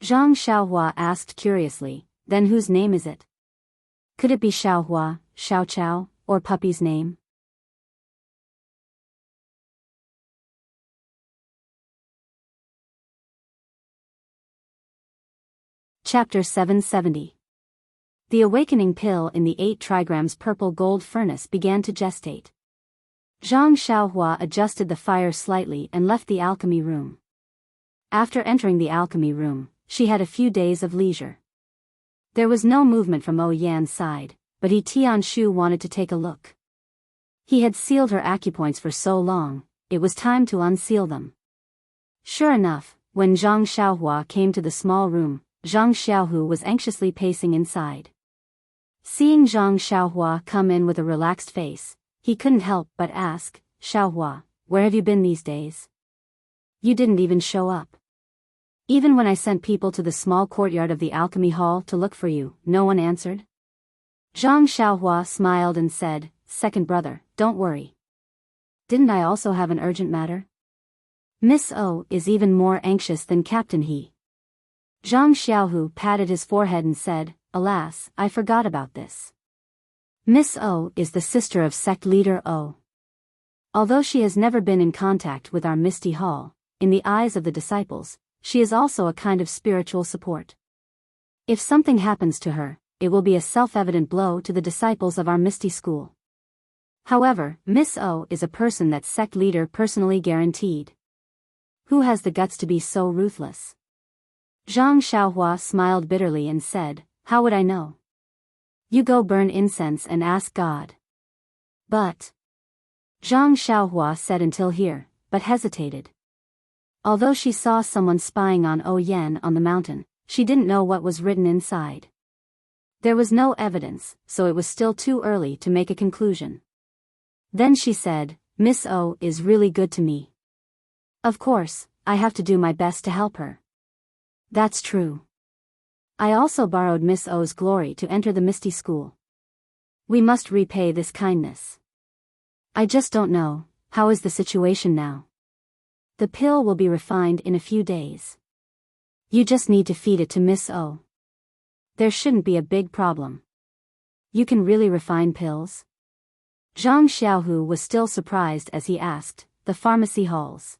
Zhang Xiaohua asked curiously, "Then whose name is it? Could it be Xiaohua, Xiao Chao, or Puppy's name?" Chapter 770. The awakening pill in the 8 trigrams purple gold furnace began to gestate. Zhang Xiaohua adjusted the fire slightly and left the alchemy room. After entering the alchemy room, she had a few days of leisure. There was no movement from O Yan's side, but Tianshu wanted to take a look. He had sealed her acupoints for so long, it was time to unseal them. Sure enough, when Zhang Xiaohua came to the small room, Zhang Xiaohu was anxiously pacing inside. Seeing Zhang Xiaohua come in with a relaxed face, he couldn't help but ask, "Xiaohua, where have you been these days? You didn't even show up. Even when I sent people to the small courtyard of the alchemy hall to look for you, no one answered?" Zhang Xiaohua smiled and said, "Second brother, don't worry. Didn't I also have an urgent matter? Miss O is even more anxious than Captain He." Zhang Xiaohu patted his forehead and said, "Alas, I forgot about this. Miss O is the sister of sect leader O. Although she has never been in contact with our Misty Hall, in the eyes of the disciples, she is also a kind of spiritual support. If something happens to her, it will be a self-evident blow to the disciples of our Misty School. However, Miss O is a person that sect leader personally guaranteed. Who has the guts to be so ruthless?" Zhang Xiaohua smiled bitterly and said, "How would I know? You go burn incense and ask God." "But..." Zhang Xiaohua said until here, but hesitated. Although she saw someone spying on O Yan on the mountain, she didn't know what was written inside. There was no evidence, so it was still too early to make a conclusion. Then she said, "Miss O is really good to me. Of course, I have to do my best to help her." "That's true. I also borrowed Miss O's glory to enter the Misty School. We must repay this kindness. I just don't know, how is the situation now? The pill will be refined in a few days. You just need to feed it to Miss O. There shouldn't be a big problem. You can really refine pills?" Zhang Xiaohu was still surprised as he asked, "The pharmacy halls.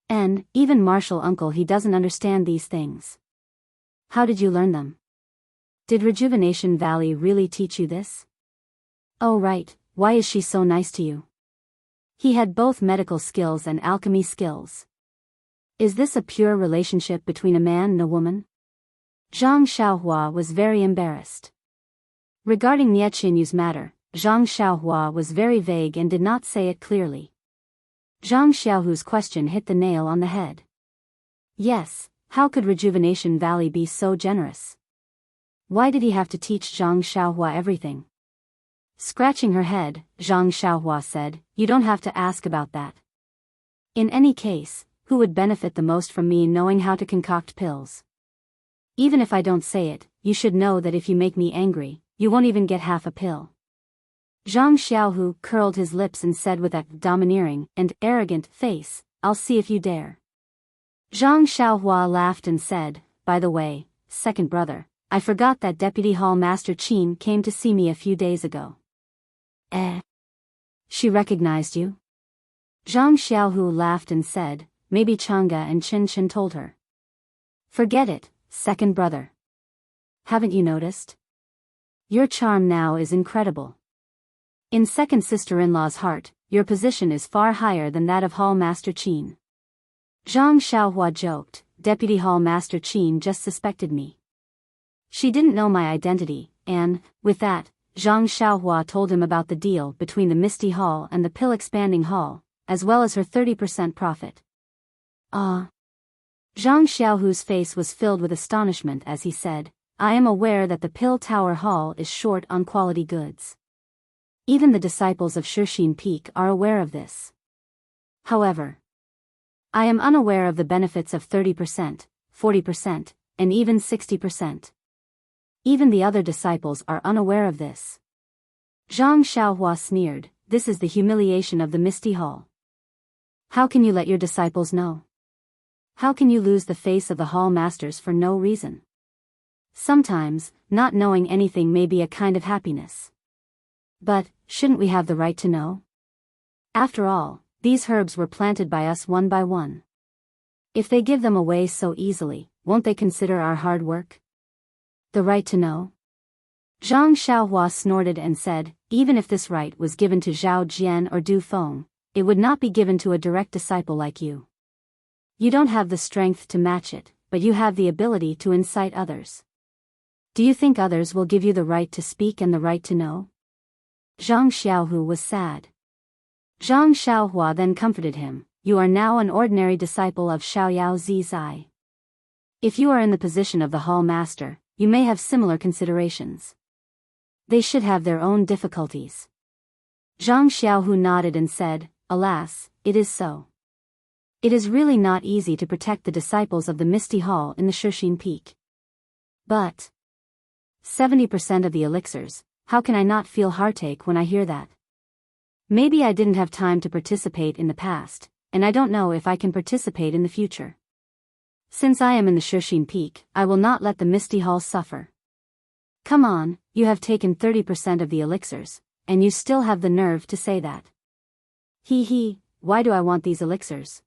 And, even Marshal Uncle he doesn't understand these things. How did you learn them? Did Rejuvenation Valley really teach you this? Oh right, why is she so nice to you?" He had both medical skills and alchemy skills. Is this a pure relationship between a man and a woman? Zhang Xiaohua was very embarrassed. Regarding Niechinyu's matter, Zhang Xiaohua was very vague and did not say it clearly. Zhang Xiaohu's question hit the nail on the head. Yes, how could Rejuvenation Valley be so generous? Why did he have to teach Zhang Xiaohua everything? Scratching her head, Zhang Xiaohua said, "You don't have to ask about that. In any case, who would benefit the most from me knowing how to concoct pills? Even if I don't say it, you should know that if you make me angry, you won't even get half a pill." Zhang Xiaohu curled his lips and said with that domineering and arrogant face, "I'll see if you dare." Zhang Xiaohua laughed and said, "By the way, second brother, I forgot that Deputy Hall Master Qin came to see me a few days ago." "Eh? She recognized you?" Zhang Xiaohu laughed and said, "Maybe Chang'e and Chin Chin told her." "Forget it, second brother. Haven't you noticed? Your charm now is incredible. In second sister-in-law's heart, your position is far higher than that of Hall Master Qin." Zhang Xiaohua joked, "Deputy Hall Master Qin just suspected me. She didn't know my identity, and, with that, Zhang Xiaohua told him about the deal between the Misty Hall and the pill-expanding hall, as well as her 30% profit." "Ah." Zhang Xiaohu's face was filled with astonishment as he said, "I am aware that the Pill Tower Hall is short on quality goods. Even the disciples of Shixin Peak are aware of this. However, I am unaware of the benefits of 30%, 40%, and even 60%. Even the other disciples are unaware of this. Zhang Xiaohua sneered, this is the humiliation of the Misty Hall. How can you let your disciples know? How can you lose the face of the hall masters for no reason? Sometimes, not knowing anything may be a kind of happiness. But, shouldn't we have the right to know? After all, these herbs were planted by us one by one. If they give them away so easily, won't they consider our hard work? The right to know? Zhang Xiaohua snorted and said, even if this right was given to Zhao Jian or Du Feng, it would not be given to a direct disciple like you. You don't have the strength to match it, but you have the ability to incite others. Do you think others will give you the right to speak and the right to know? Zhang Xiaohu was sad. Zhang Xiaohua then comforted him, you are now an ordinary disciple of Xiaoyao Zizai. If you are in the position of the hall master, you may have similar considerations. They should have their own difficulties. Zhang Xiaohu nodded and said, alas, it is so. It is really not easy to protect the disciples of the Misty Hall in the Shixin Peak. But 70% of the elixirs, how can I not feel heartache when I hear that? Maybe I didn't have time to participate in the past, and I don't know if I can participate in the future. Since I am in the Shixin Peak, I will not let the Misty Hall suffer. Come on, you have taken 30% of the elixirs, and you still have the nerve to say that. Why do I want these elixirs?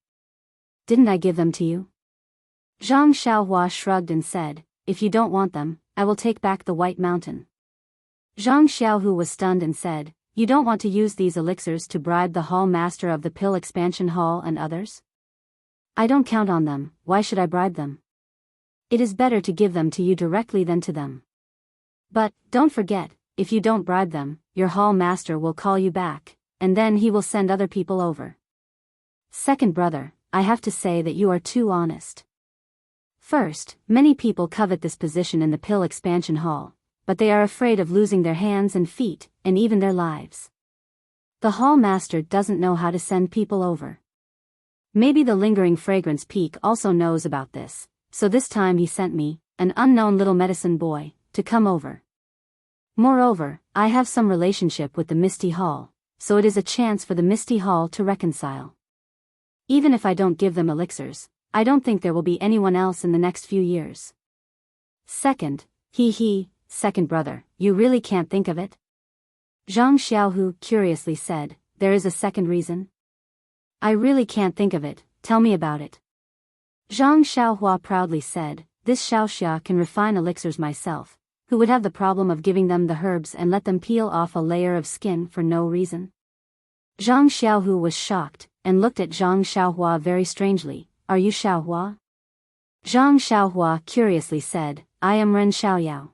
Didn't I give them to you? Zhang Xiaohua shrugged and said, if you don't want them, I will take back the White Mountain. Zhang Xiaohu was stunned and said, you don't want to use these elixirs to bribe the hall master of the Pill Expansion Hall and others? I don't count on them, why should I bribe them? It is better to give them to you directly than to them. But, don't forget, if you don't bribe them, your hall master will call you back, and then he will send other people over. Second brother, I have to say that you are too honest. First, many people covet this position in the Pill Expansion Hall, but they are afraid of losing their hands and feet, and even their lives. The hall master doesn't know how to send people over. Maybe the lingering fragrance peak also knows about this, so this time he sent me, an unknown little medicine boy, to come over. Moreover, I have some relationship with the Misty Hall, so it is a chance for the Misty Hall to reconcile. Even if I don't give them elixirs, I don't think there will be anyone else in the next few years. Second, second brother, you really can't think of it? Zhang Xiaohu curiously said, there is a second reason? I really can't think of it, tell me about it. Zhang Xiaohua proudly said, this Xiaoxia can refine elixirs myself, who would have the problem of giving them the herbs and let them peel off a layer of skin for no reason? Zhang Xiaohu was shocked, and looked at Zhang Xiaohua very strangely, are you Xiaohua? Zhang Xiaohua curiously said, I am Ren Xiaoyao.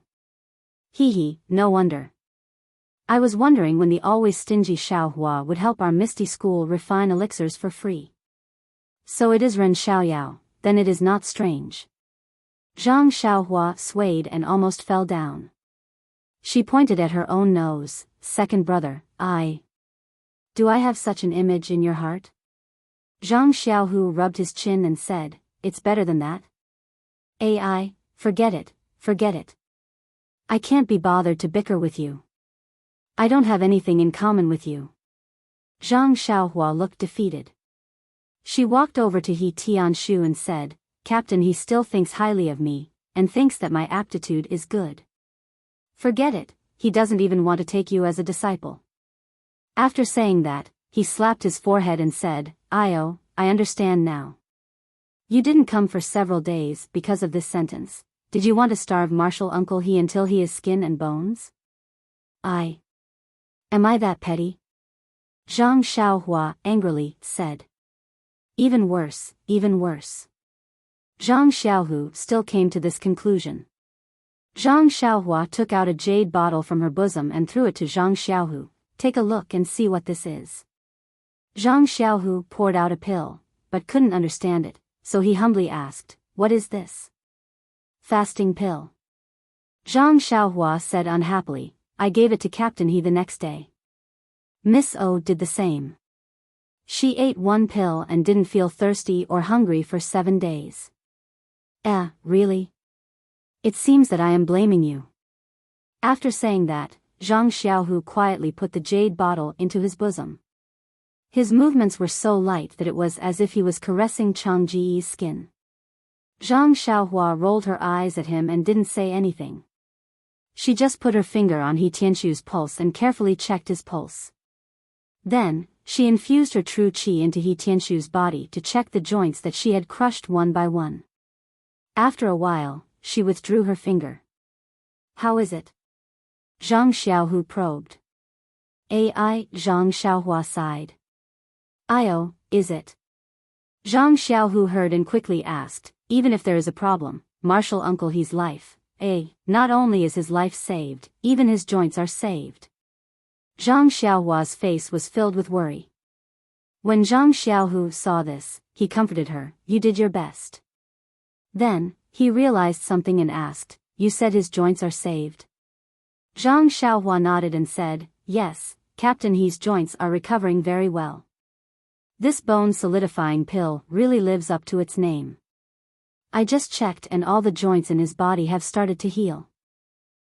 No wonder. I was wondering when the always stingy Xiaohua would help our Misty School refine elixirs for free. So it is Ren Xiaoyao, then it is not strange. Zhang Xiaohua swayed and almost fell down. She pointed at her own nose, second brother, do I have such an image in your heart? Zhang Xiaohu rubbed his chin and said, it's better than that. Forget it. I can't be bothered to bicker with you. I don't have anything in common with you. Zhang Xiaohua looked defeated. She walked over to He Tianshu and said, Captain, he still thinks highly of me, and thinks that my aptitude is good. Forget it, he doesn't even want to take you as a disciple. After saying that, he slapped his forehead and said, I understand now. You didn't come for several days because of this sentence. Did you want to starve Marshal Uncle He until he is skin and bones? Am I that petty? Zhang Xiaohua angrily said. Even worse. Zhang Xiaohu still came to this conclusion. Zhang Xiaohua took out a jade bottle from her bosom and threw it to Zhang Xiaohu. Take a look and see what this is. Zhang Xiaohu poured out a pill, but couldn't understand it, so he humbly asked, what is this? Fasting pill. Zhang Xiaohua said unhappily, I gave it to Captain He the next day. Miss O did the same. She ate one pill and didn't feel thirsty or hungry for 7 days. Really? It seems that I am blaming you. After saying that, Zhang Xiaohu quietly put the jade bottle into his bosom. His movements were so light that it was as if he was caressing Chang Ji's skin. Zhang Xiaohua rolled her eyes at him and didn't say anything. She just put her finger on He Tianxu's pulse and carefully checked his pulse. Then, she infused her true qi into He Tianxu's body to check the joints that she had crushed one by one. After a while, she withdrew her finger. How is it? Zhang Xiaohu probed. Zhang Xiaohua sighed. Is it? Zhang Xiaohu heard and quickly asked, even if there is a problem, Marshal Uncle He's life, not only is his life saved, even his joints are saved. Zhang Xiaohua's face was filled with worry. When Zhang Xiaohu saw this, he comforted her, you did your best. Then, he realized something and asked, you said his joints are saved? Zhang Xiaohua nodded and said, yes, Captain He's joints are recovering very well. This bone solidifying pill really lives up to its name. I just checked and all the joints in his body have started to heal.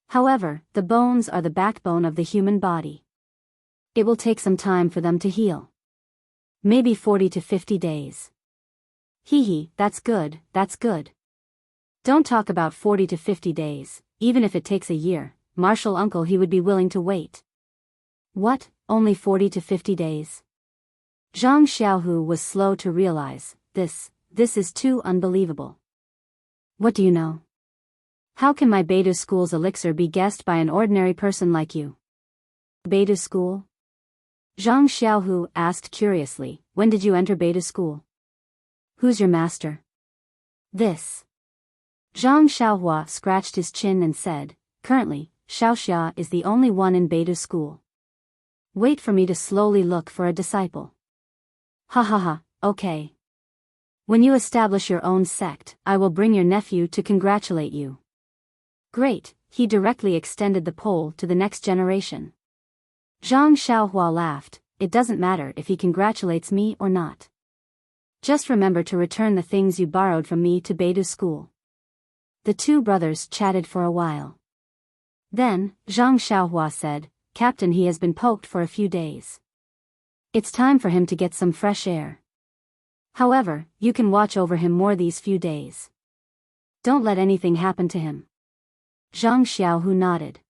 However, the bones are the backbone of the human body. It will take some time for them to heal. Maybe 40 to 50 days. That's good, that's good. Don't talk about 40 to 50 days, even if it takes a year, Marshal Uncle he would be willing to wait. What, only 40 to 50 days? Zhang Xiaohu was slow to realize, this is too unbelievable. What do you know? How can my Beidu school's elixir be guessed by an ordinary person like you? Beidu school? Zhang Xiaohu asked curiously, when did you enter Beidu school? Who's your master? This. Zhang Xiaohua scratched his chin and said, currently, Xiaoxia is the only one in Beidu school. Wait for me to slowly look for a disciple. Okay. When you establish your own sect, I will bring your nephew to congratulate you. Great, he directly extended the pole to the next generation. Zhang Xiaohua laughed, it doesn't matter if he congratulates me or not. Just remember to return the things you borrowed from me to Beidu school. The two brothers chatted for a while. Then, Zhang Xiaohua said, Captain he has been poked for a few days. It's time for him to get some fresh air. However, you can watch over him more these few days. Don't let anything happen to him. Zhang Xiaohu nodded.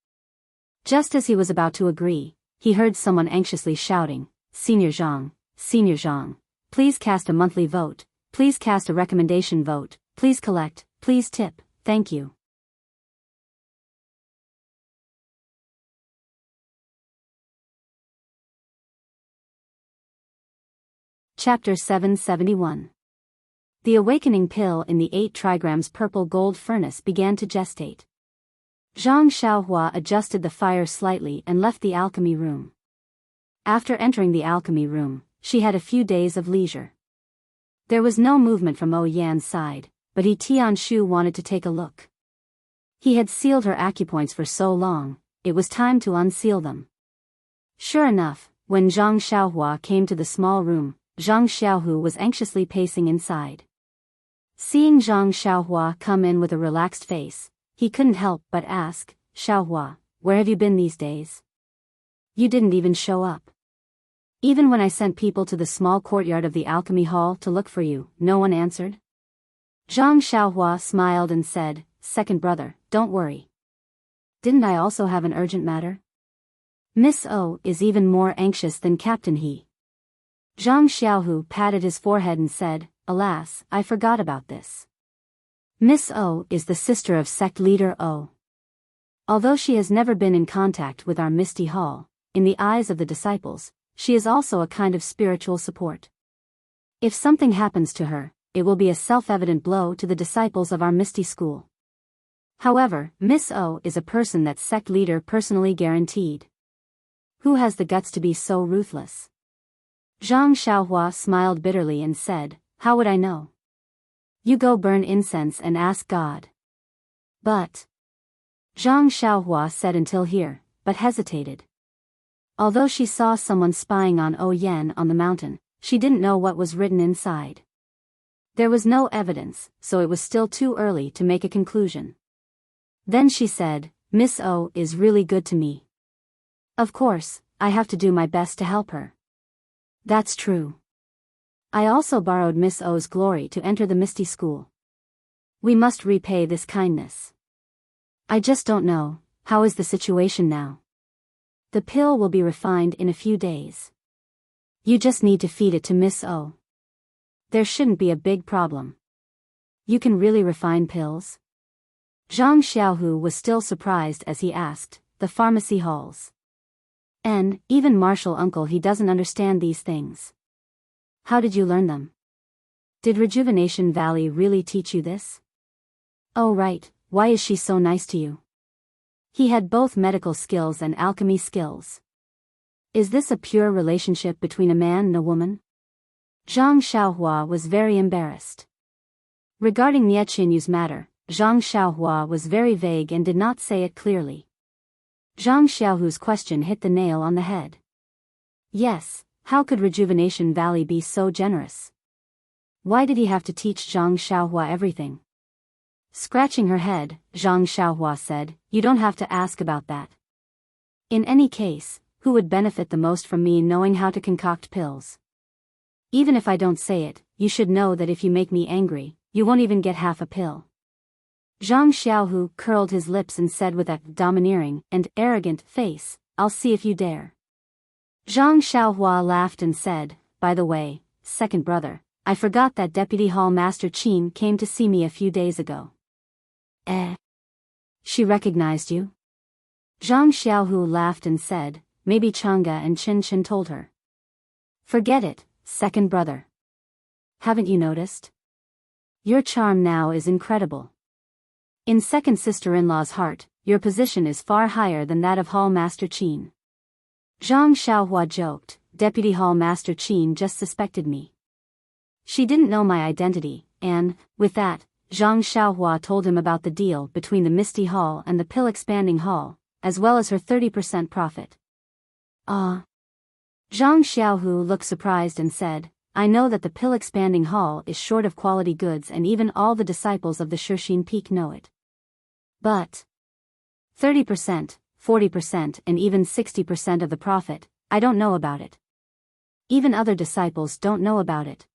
Just as he was about to agree, he heard someone anxiously shouting, Senior Zhang, please cast a monthly vote, please cast a recommendation vote, please collect, please tip, thank you. Chapter 771. The awakening pill in the 8 trigrams purple gold furnace began to gestate. Zhang Xiaohua adjusted the fire slightly and left the alchemy room. After entering the alchemy room, she had a few days of leisure. There was no movement from Yan's side, but He Tianxu wanted to take a look. He had sealed her acupoints for so long, it was time to unseal them. Sure enough, when Zhang Xiaohua came to the small room, Zhang Xiaohu was anxiously pacing inside. Seeing Zhang Xiaohua come in with a relaxed face, he couldn't help but ask, Xiaohua, where have you been these days? You didn't even show up. Even when I sent people to the small courtyard of the alchemy hall to look for you, no one answered? Zhang Xiaohua smiled and said, Second brother, don't worry. Didn't I also have an urgent matter? Miss O is even more anxious than Captain He. Zhang Xiaohu patted his forehead and said, Alas, I forgot about this. Miss O is the sister of sect leader O. Although she has never been in contact with our Misty Hall, in the eyes of the disciples, she is also a kind of spiritual support. If something happens to her, it will be a self-evident blow to the disciples of our Misty School. However, Miss O is a person that sect leader personally guaranteed. Who has the guts to be so ruthless? Zhang Xiaohua smiled bitterly and said, How would I know? You go burn incense and ask God. But. Zhang Xiaohua said until here, but hesitated. Although she saw someone spying on Yan on the mountain, she didn't know what was written inside. There was no evidence, so it was still too early to make a conclusion. Then she said, Miss O is really good to me. Of course, I have to do my best to help her. That's true. I also borrowed Miss O's glory to enter the Misty School. We must repay this kindness. I just don't know, how is the situation now? The pill will be refined in a few days. You just need to feed it to Miss O. There shouldn't be a big problem. You can really refine pills? Zhang Xiaohu was still surprised as he asked, the pharmacy halls. And, even Marshall Uncle, he doesn't understand these things. How did you learn them? Did Rejuvenation Valley really teach you this? Oh right, why is she so nice to you? He had both medical skills and alchemy skills. Is this a pure relationship between a man and a woman? Zhang Xiaohua was very embarrassed. Regarding Nie Qinyu's matter, Zhang Xiaohua was very vague and did not say it clearly. Zhang Xiaohu's question hit the nail on the head. Yes, how could Rejuvenation Valley be so generous? Why did he have to teach Zhang Xiaohua everything? Scratching her head, Zhang Xiaohua said, You don't have to ask about that. In any case, who would benefit the most from me knowing how to concoct pills? Even if I don't say it, you should know that if you make me angry, you won't even get half a pill. Zhang Xiaohu curled his lips and said with that domineering and arrogant face, I'll see if you dare. Zhang Xiaohua laughed and said, By the way, second brother, I forgot that Deputy Hall Master Qin came to see me a few days ago. She recognized you? Zhang Xiaohu laughed and said, Maybe Chang'e and Qin Qin told her. Forget it, second brother. Haven't you noticed? Your charm now is incredible. In second sister-in-law's heart, your position is far higher than that of Hall Master Qin. Zhang Xiaohua joked, Deputy Hall Master Qin just suspected me. She didn't know my identity, and, with that, Zhang Xiaohua told him about the deal between the Misty Hall and the Pill Expanding Hall, as well as her 30% profit. Zhang Xiaohu looked surprised and said, I know that the Pill Expanding Hall is short of quality goods and even all the disciples of the Shixin Peak know it. But 30%, 40% and even 60% of the profit, I don't know about it. Even other disciples don't know about it.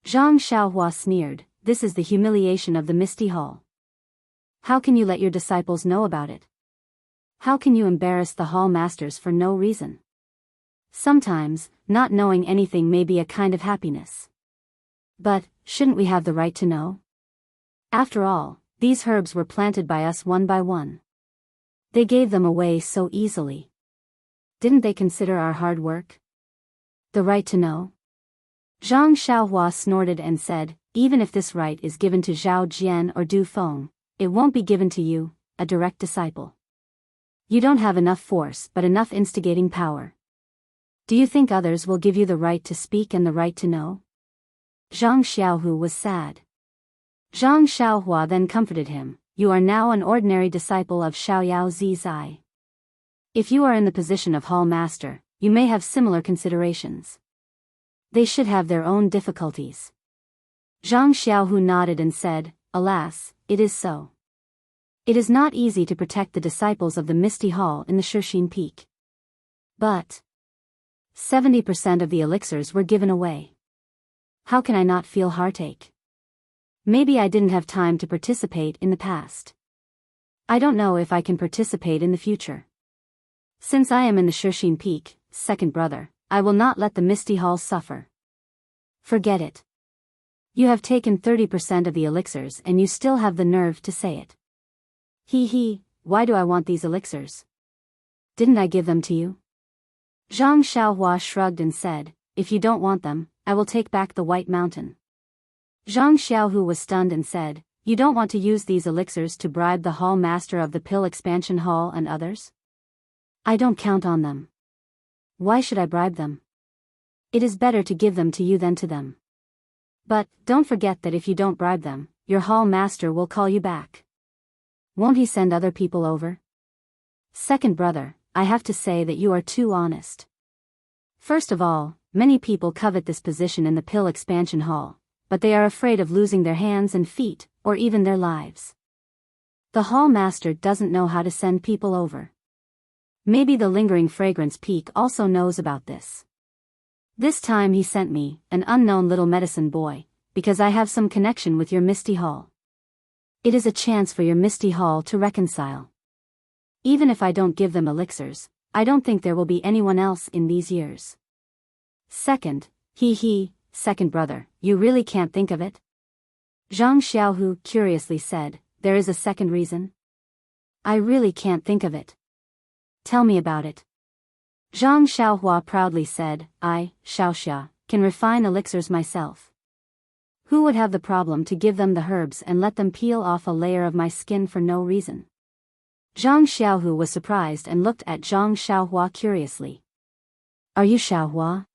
Zhang Xiaohua sneered, This is the humiliation of the Misty Hall. How can you let your disciples know about it? How can you embarrass the Hall Masters for no reason? Sometimes, not knowing anything may be a kind of happiness. But, shouldn't we have the right to know? After all, these herbs were planted by us one by one. They gave them away so easily. Didn't they consider our hard work? The right to know? Zhang Xiaohua snorted and said, Even if this right is given to Zhao Jian or Du Feng, it won't be given to you, a direct disciple. You don't have enough force but enough instigating power. Do you think others will give you the right to speak and the right to know? Zhang Xiaohu was sad. Zhang Xiaohua then comforted him, You are now an ordinary disciple of Xiaoyao Zizai. If you are in the position of Hall Master, you may have similar considerations. They should have their own difficulties. Zhang Xiaohu nodded and said, Alas, it is so. It is not easy to protect the disciples of the Misty Hall in the Shixin Peak. But 70% of the elixirs were given away. How can I not feel heartache? Maybe I didn't have time to participate in the past. I don't know if I can participate in the future. Since I am in the Shixin Peak, second brother, I will not let the Misty Hall suffer. Forget it. You have taken 30% of the elixirs and you still have the nerve to say it. Why do I want these elixirs? Didn't I give them to you? Zhang Xiaohua shrugged and said, If you don't want them, I will take back the White Mountain. Zhang Xiaohu was stunned and said, You don't want to use these elixirs to bribe the Hall Master of the Pill Expansion Hall and others? I don't count on them. Why should I bribe them? It is better to give them to you than to them. But, don't forget that if you don't bribe them, your Hall Master will call you back. Won't he send other people over? Second brother, I have to say that you are too honest. First of all, many people covet this position in the pill expansion hall, but they are afraid of losing their hands and feet, or even their lives. The hall master doesn't know how to send people over. Maybe the lingering fragrance peak also knows about this. This time he sent me, an unknown little medicine boy, because I have some connection with your Misty Hall. It is a chance for your Misty Hall to reconcile. Even if I don't give them elixirs, I don't think there will be anyone else in these years. Second, second brother, you really can't think of it? Zhang Xiaohu curiously said, there is a second reason? I really can't think of it. Tell me about it. Zhang Xiaohua proudly said, I, Xiaoxia, can refine elixirs myself. Who would have the problem to give them the herbs and let them peel off a layer of my skin for no reason? Zhang Xiaohu was surprised and looked at Zhang Xiaohua curiously. Are you Xiaohua?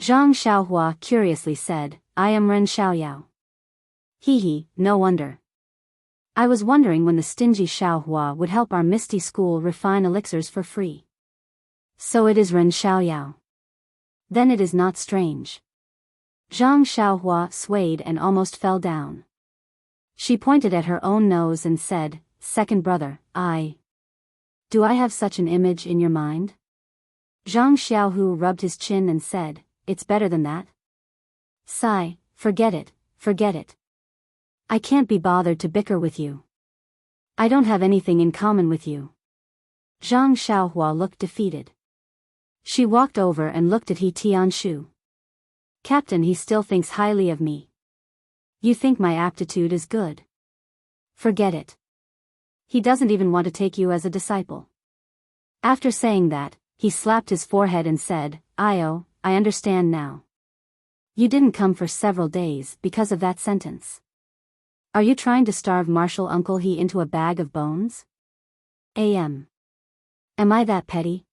Zhang Xiaohua curiously said, I am Ren Xiaoyao. No wonder. I was wondering when the stingy Xiaohua would help our Misty School refine elixirs for free. So it is Ren Xiaoyao. Then it is not strange. Zhang Xiaohua swayed and almost fell down. She pointed at her own nose and said, second brother, do I have such an image in your mind? Zhang Xiaohu rubbed his chin and said, it's better than that. Sigh, forget it. I can't be bothered to bicker with you. I don't have anything in common with you. Zhang Xiaohua looked defeated. She walked over and looked at He Tianshu. Captain, he still thinks highly of me. You think my aptitude is good? Forget it. He doesn't even want to take you as a disciple. After saying that, he slapped his forehead and said, I understand now. You didn't come for several days because of that sentence. Are you trying to starve Martial Uncle He into a bag of bones? Am I that petty?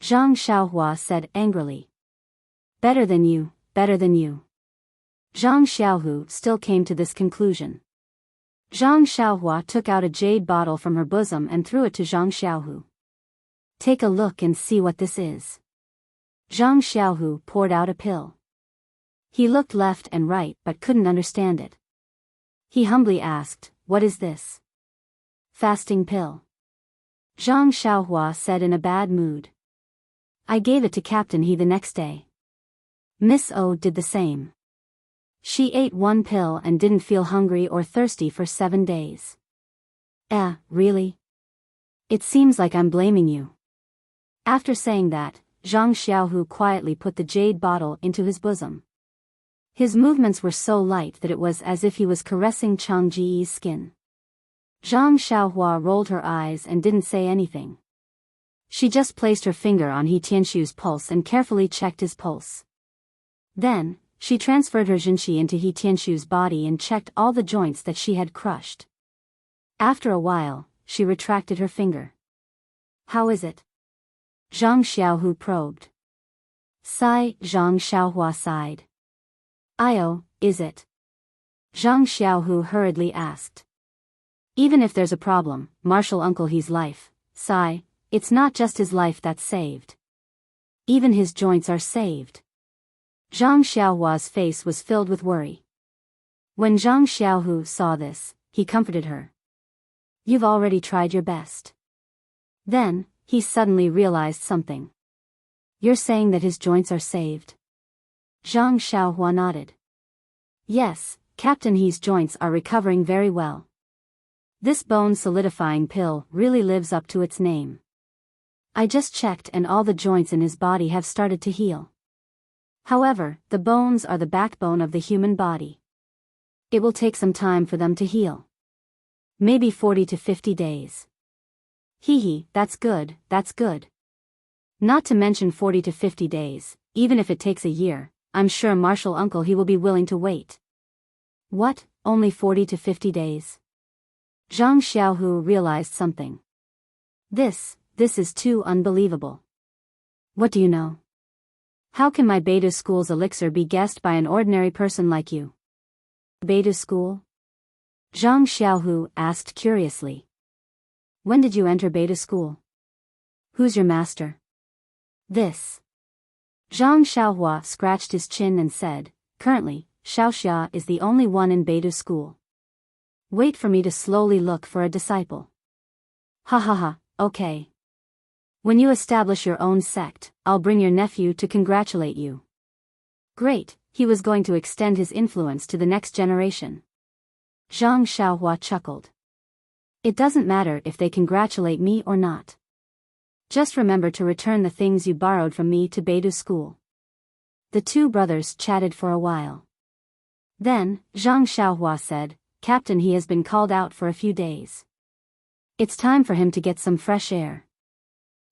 Zhang Xiaohua said angrily. Better than you. Zhang Xiaohu still came to this conclusion. Zhang Xiaohua took out a jade bottle from her bosom and threw it to Zhang Xiaohu. Take a look and see what this is. Zhang Xiaohu poured out a pill. He looked left and right but couldn't understand it. He humbly asked, what is this? Fasting pill. Zhang Xiaohua said in a bad mood. I gave it to Captain He the next day. Miss O did the same. She ate one pill and didn't feel hungry or thirsty for 7 days. Really? It seems like I'm blaming you. After saying that, Zhang Xiaohu quietly put the jade bottle into his bosom. His movements were so light that it was as if he was caressing Chang Ji's skin. Zhang Xiaohua rolled her eyes and didn't say anything. She just placed her finger on He Tianshu's pulse and carefully checked his pulse. Then, she transferred her Jinqi into He Tianshu's body and checked all the joints that she had crushed. After a while, she retracted her finger. How is it? Zhang Xiaohu probed. Sigh, Zhang Xiaohua sighed. Is it? Zhang Xiaohu hurriedly asked. Even if there's a problem, Martial Uncle He's life, sigh, it's not just his life that's saved. Even his joints are saved. Zhang Xiaohua's face was filled with worry. When Zhang Xiaohu saw this, he comforted her. You've already tried your best. Then, he suddenly realized something. You're saying that his joints are saved? Zhang Xiaohua nodded. Yes, Captain He's joints are recovering very well. This bone solidifying pill really lives up to its name. I just checked and all the joints in his body have started to heal. However, the bones are the backbone of the human body. It will take some time for them to heal. Maybe 40 to 50 days. That's good. Not to mention 40 to 50 days, even if it takes a year, I'm sure Martial Uncle He will be willing to wait. What, only 40 to 50 days? Zhang Xiaohu realized something. This is too unbelievable. What do you know? How can my Beta School's elixir be guessed by an ordinary person like you? Beta School? Zhang Xiaohu asked curiously. When did you enter Beta School? Who's your master? This. Zhang Xiaohua scratched his chin and said, currently, Xiaoxia is the only one in Beidou school. Wait for me to slowly look for a disciple. Ha ha ha, okay. When you establish your own sect, I'll bring your nephew to congratulate you. Great, he was going to extend his influence to the next generation. Zhang Xiaohua chuckled. It doesn't matter if they congratulate me or not. Just remember to return the things you borrowed from me to Beidou school. The two brothers chatted for a while. Then, Zhang Xiaohua said, Captain, he has been called out for a few days. It's time for him to get some fresh air.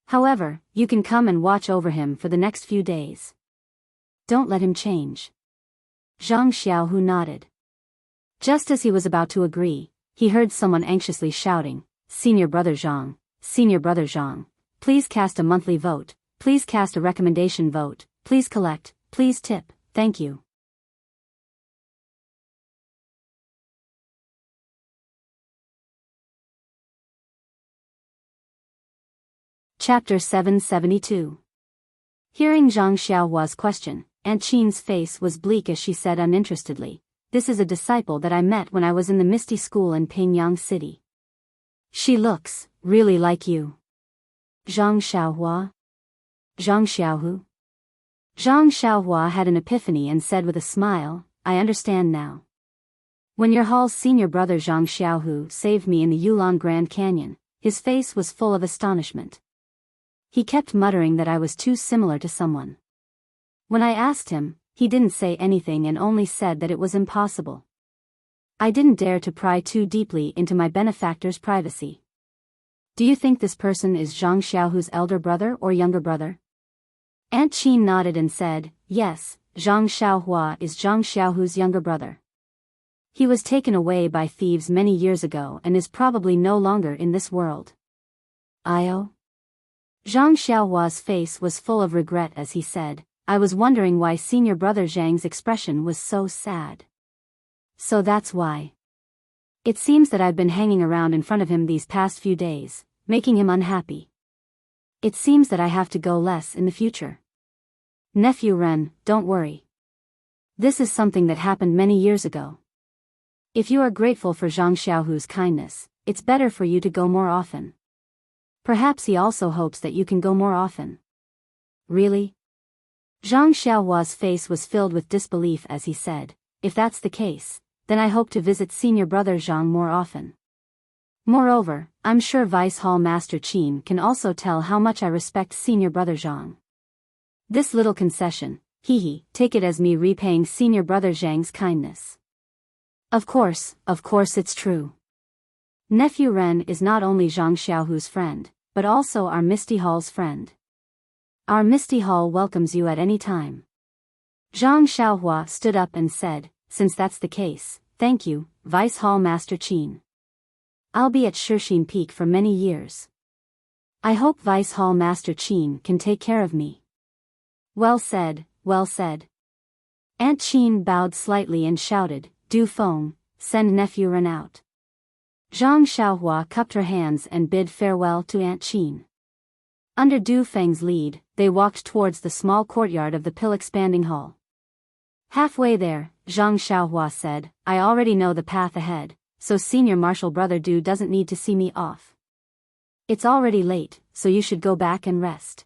However, you can come and watch over him for the next few days. Don't let him change. Zhang Xiaohu nodded. Just as he was about to agree, he heard someone anxiously shouting, Senior Brother Zhang, Senior Brother Zhang, please cast a monthly vote, please cast a recommendation vote, please collect, please tip, thank you. Chapter 772. Hearing Zhang Xiaohua's question, Aunt Qin's face was bleak as she said uninterestedly, this is a disciple that I met when I was in the Misty School in Pingyang City. She looks, really like you. Zhang Xiaohua? Zhang Xiaohu? Zhang Xiaohua had an epiphany and said with a smile, I understand now. When your hall's senior brother Zhang Xiaohu saved me in the Yulong Grand Canyon, his face was full of astonishment. He kept muttering that I was too similar to someone. When I asked him, he didn't say anything and only said that it was impossible. I didn't dare to pry too deeply into my benefactor's privacy. Do you think this person is Zhang Xiaohu's elder brother or younger brother? Aunt Qin nodded and said, yes, Zhang Xiaohua is Zhang Xiaohu's younger brother. He was taken away by thieves many years ago and is probably no longer in this world. Io? Zhang Xiaohua's face was full of regret as he said, I was wondering why senior brother Zhang's expression was so sad. So that's why. It seems that I've been hanging around in front of him these past few days, making him unhappy. It seems that I have to go less in the future. Nephew Ren, don't worry. This is something that happened many years ago. If you are grateful for Zhang Xiaohu's kindness, it's better for you to go more often. Perhaps he also hopes that you can go more often. Really? Zhang Xiaohua's face was filled with disbelief as he said, if that's the case, then I hope to visit senior brother Zhang more often. Moreover, I'm sure Vice Hall Master Qin can also tell how much I respect senior brother Zhang. This little concession, take it as me repaying senior brother Zhang's kindness. Of course it's true. Nephew Ren is not only Zhang Xiaohu's friend, but also our Misty Hall's friend. Our Misty Hall welcomes you at any time. Zhang Xiaohua stood up and said, since that's the case, thank you, Vice Hall Master Qin. I'll be at Shixin Peak for many years. I hope Vice Hall Master Qin can take care of me. Well said, well said. Aunt Qin bowed slightly and shouted, Du Feng, send nephew Ren out. Zhang Xiaohua cupped her hands and bid farewell to Aunt Qin. Under Du Feng's lead, they walked towards the small courtyard of the pill-expanding hall. Halfway there, Zhang Xiaohua said, I already know the path ahead, so senior martial brother Du doesn't need to see me off. It's already late, so you should go back and rest.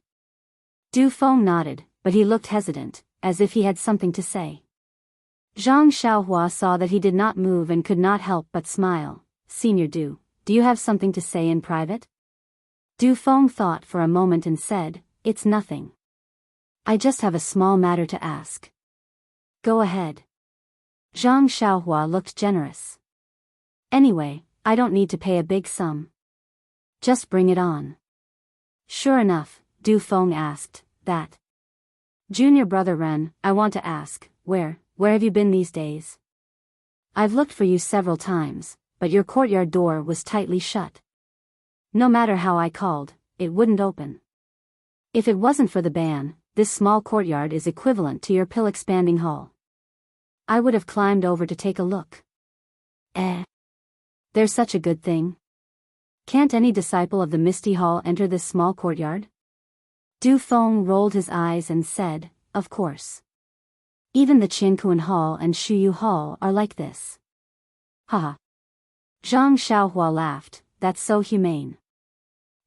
Du Feng nodded, but he looked hesitant, as if he had something to say. Zhang Xiaohua saw that he did not move and could not help but smile. Senior Du, do you have something to say in private? Du Feng thought for a moment and said, it's nothing. I just have a small matter to ask. Go ahead. Zhang Xiaohua looked generous. Anyway, I don't need to pay a big sum. Just bring it on. Sure enough, Du Feng asked, that. Junior brother Ren, I want to ask, where have you been these days? I've looked for you several times, but your courtyard door was tightly shut. No matter how I called, it wouldn't open. If it wasn't for the ban, this small courtyard is equivalent to your pill-expanding hall. I would have climbed over to take a look. There's such a good thing. Can't any disciple of the Misty Hall enter this small courtyard? Du Feng rolled his eyes and said, of course. Even the Qinkuan Hall and Shuyu Hall are like this. Haha. Zhang Xiaohua laughed, that's so humane.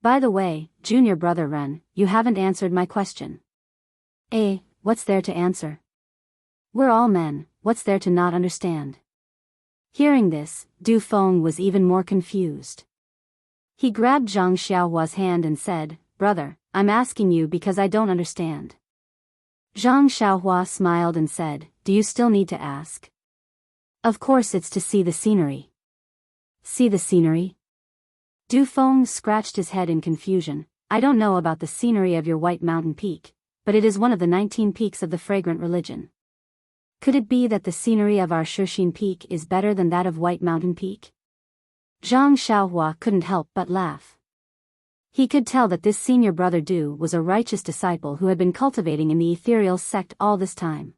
By the way, junior brother Ren, you haven't answered my question. What's there to answer? We're all men, what's there to not understand? Hearing this, Du Feng was even more confused. He grabbed Zhang Xiaohua's hand and said, Brother, I'm asking you because I don't understand. Zhang Xiaohua smiled and said, Do you still need to ask? Of course it's to see the scenery. See the scenery? Du Feng scratched his head in confusion. I don't know about the scenery of your White Mountain Peak, but it is one of the 19 peaks of the fragrant religion. Could it be that the scenery of our Shixin Peak is better than that of White Mountain Peak? Zhang Xiaohua couldn't help but laugh. He could tell that this senior brother Du was a righteous disciple who had been cultivating in the ethereal sect all this time.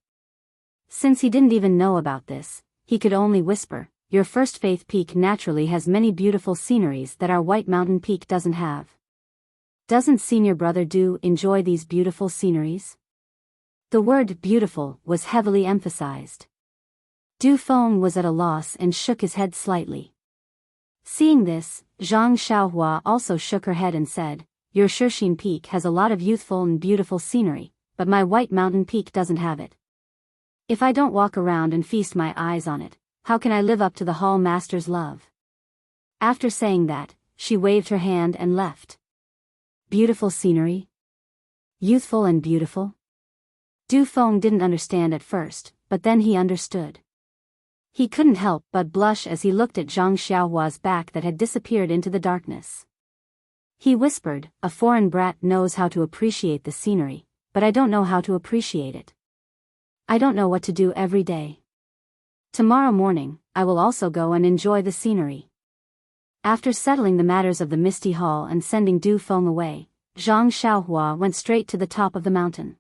Since he didn't even know about this, he could only whisper, Your First Faith Peak naturally has many beautiful sceneries that our White Mountain Peak doesn't have. Doesn't senior brother Du enjoy these beautiful sceneries? The word beautiful was heavily emphasized. Du Feng was at a loss and shook his head slightly. Seeing this, Zhang Xiaohua also shook her head and said, Your Shixin Peak has a lot of youthful and beautiful scenery, but my White Mountain Peak doesn't have it. If I don't walk around and feast my eyes on it, how can I live up to the Hall Master's love? After saying that, she waved her hand and left. Beautiful scenery? Youthful and beautiful? Du Feng didn't understand at first, but then he understood. He couldn't help but blush as he looked at Zhang Xiaohua's back that had disappeared into the darkness. He whispered, A foreign brat knows how to appreciate the scenery, but I don't know how to appreciate it. I don't know what to do every day. Tomorrow morning, I will also go and enjoy the scenery. After settling the matters of the Misty Hall and sending Du Feng away, Zhang Xiaohua went straight to the top of the mountain.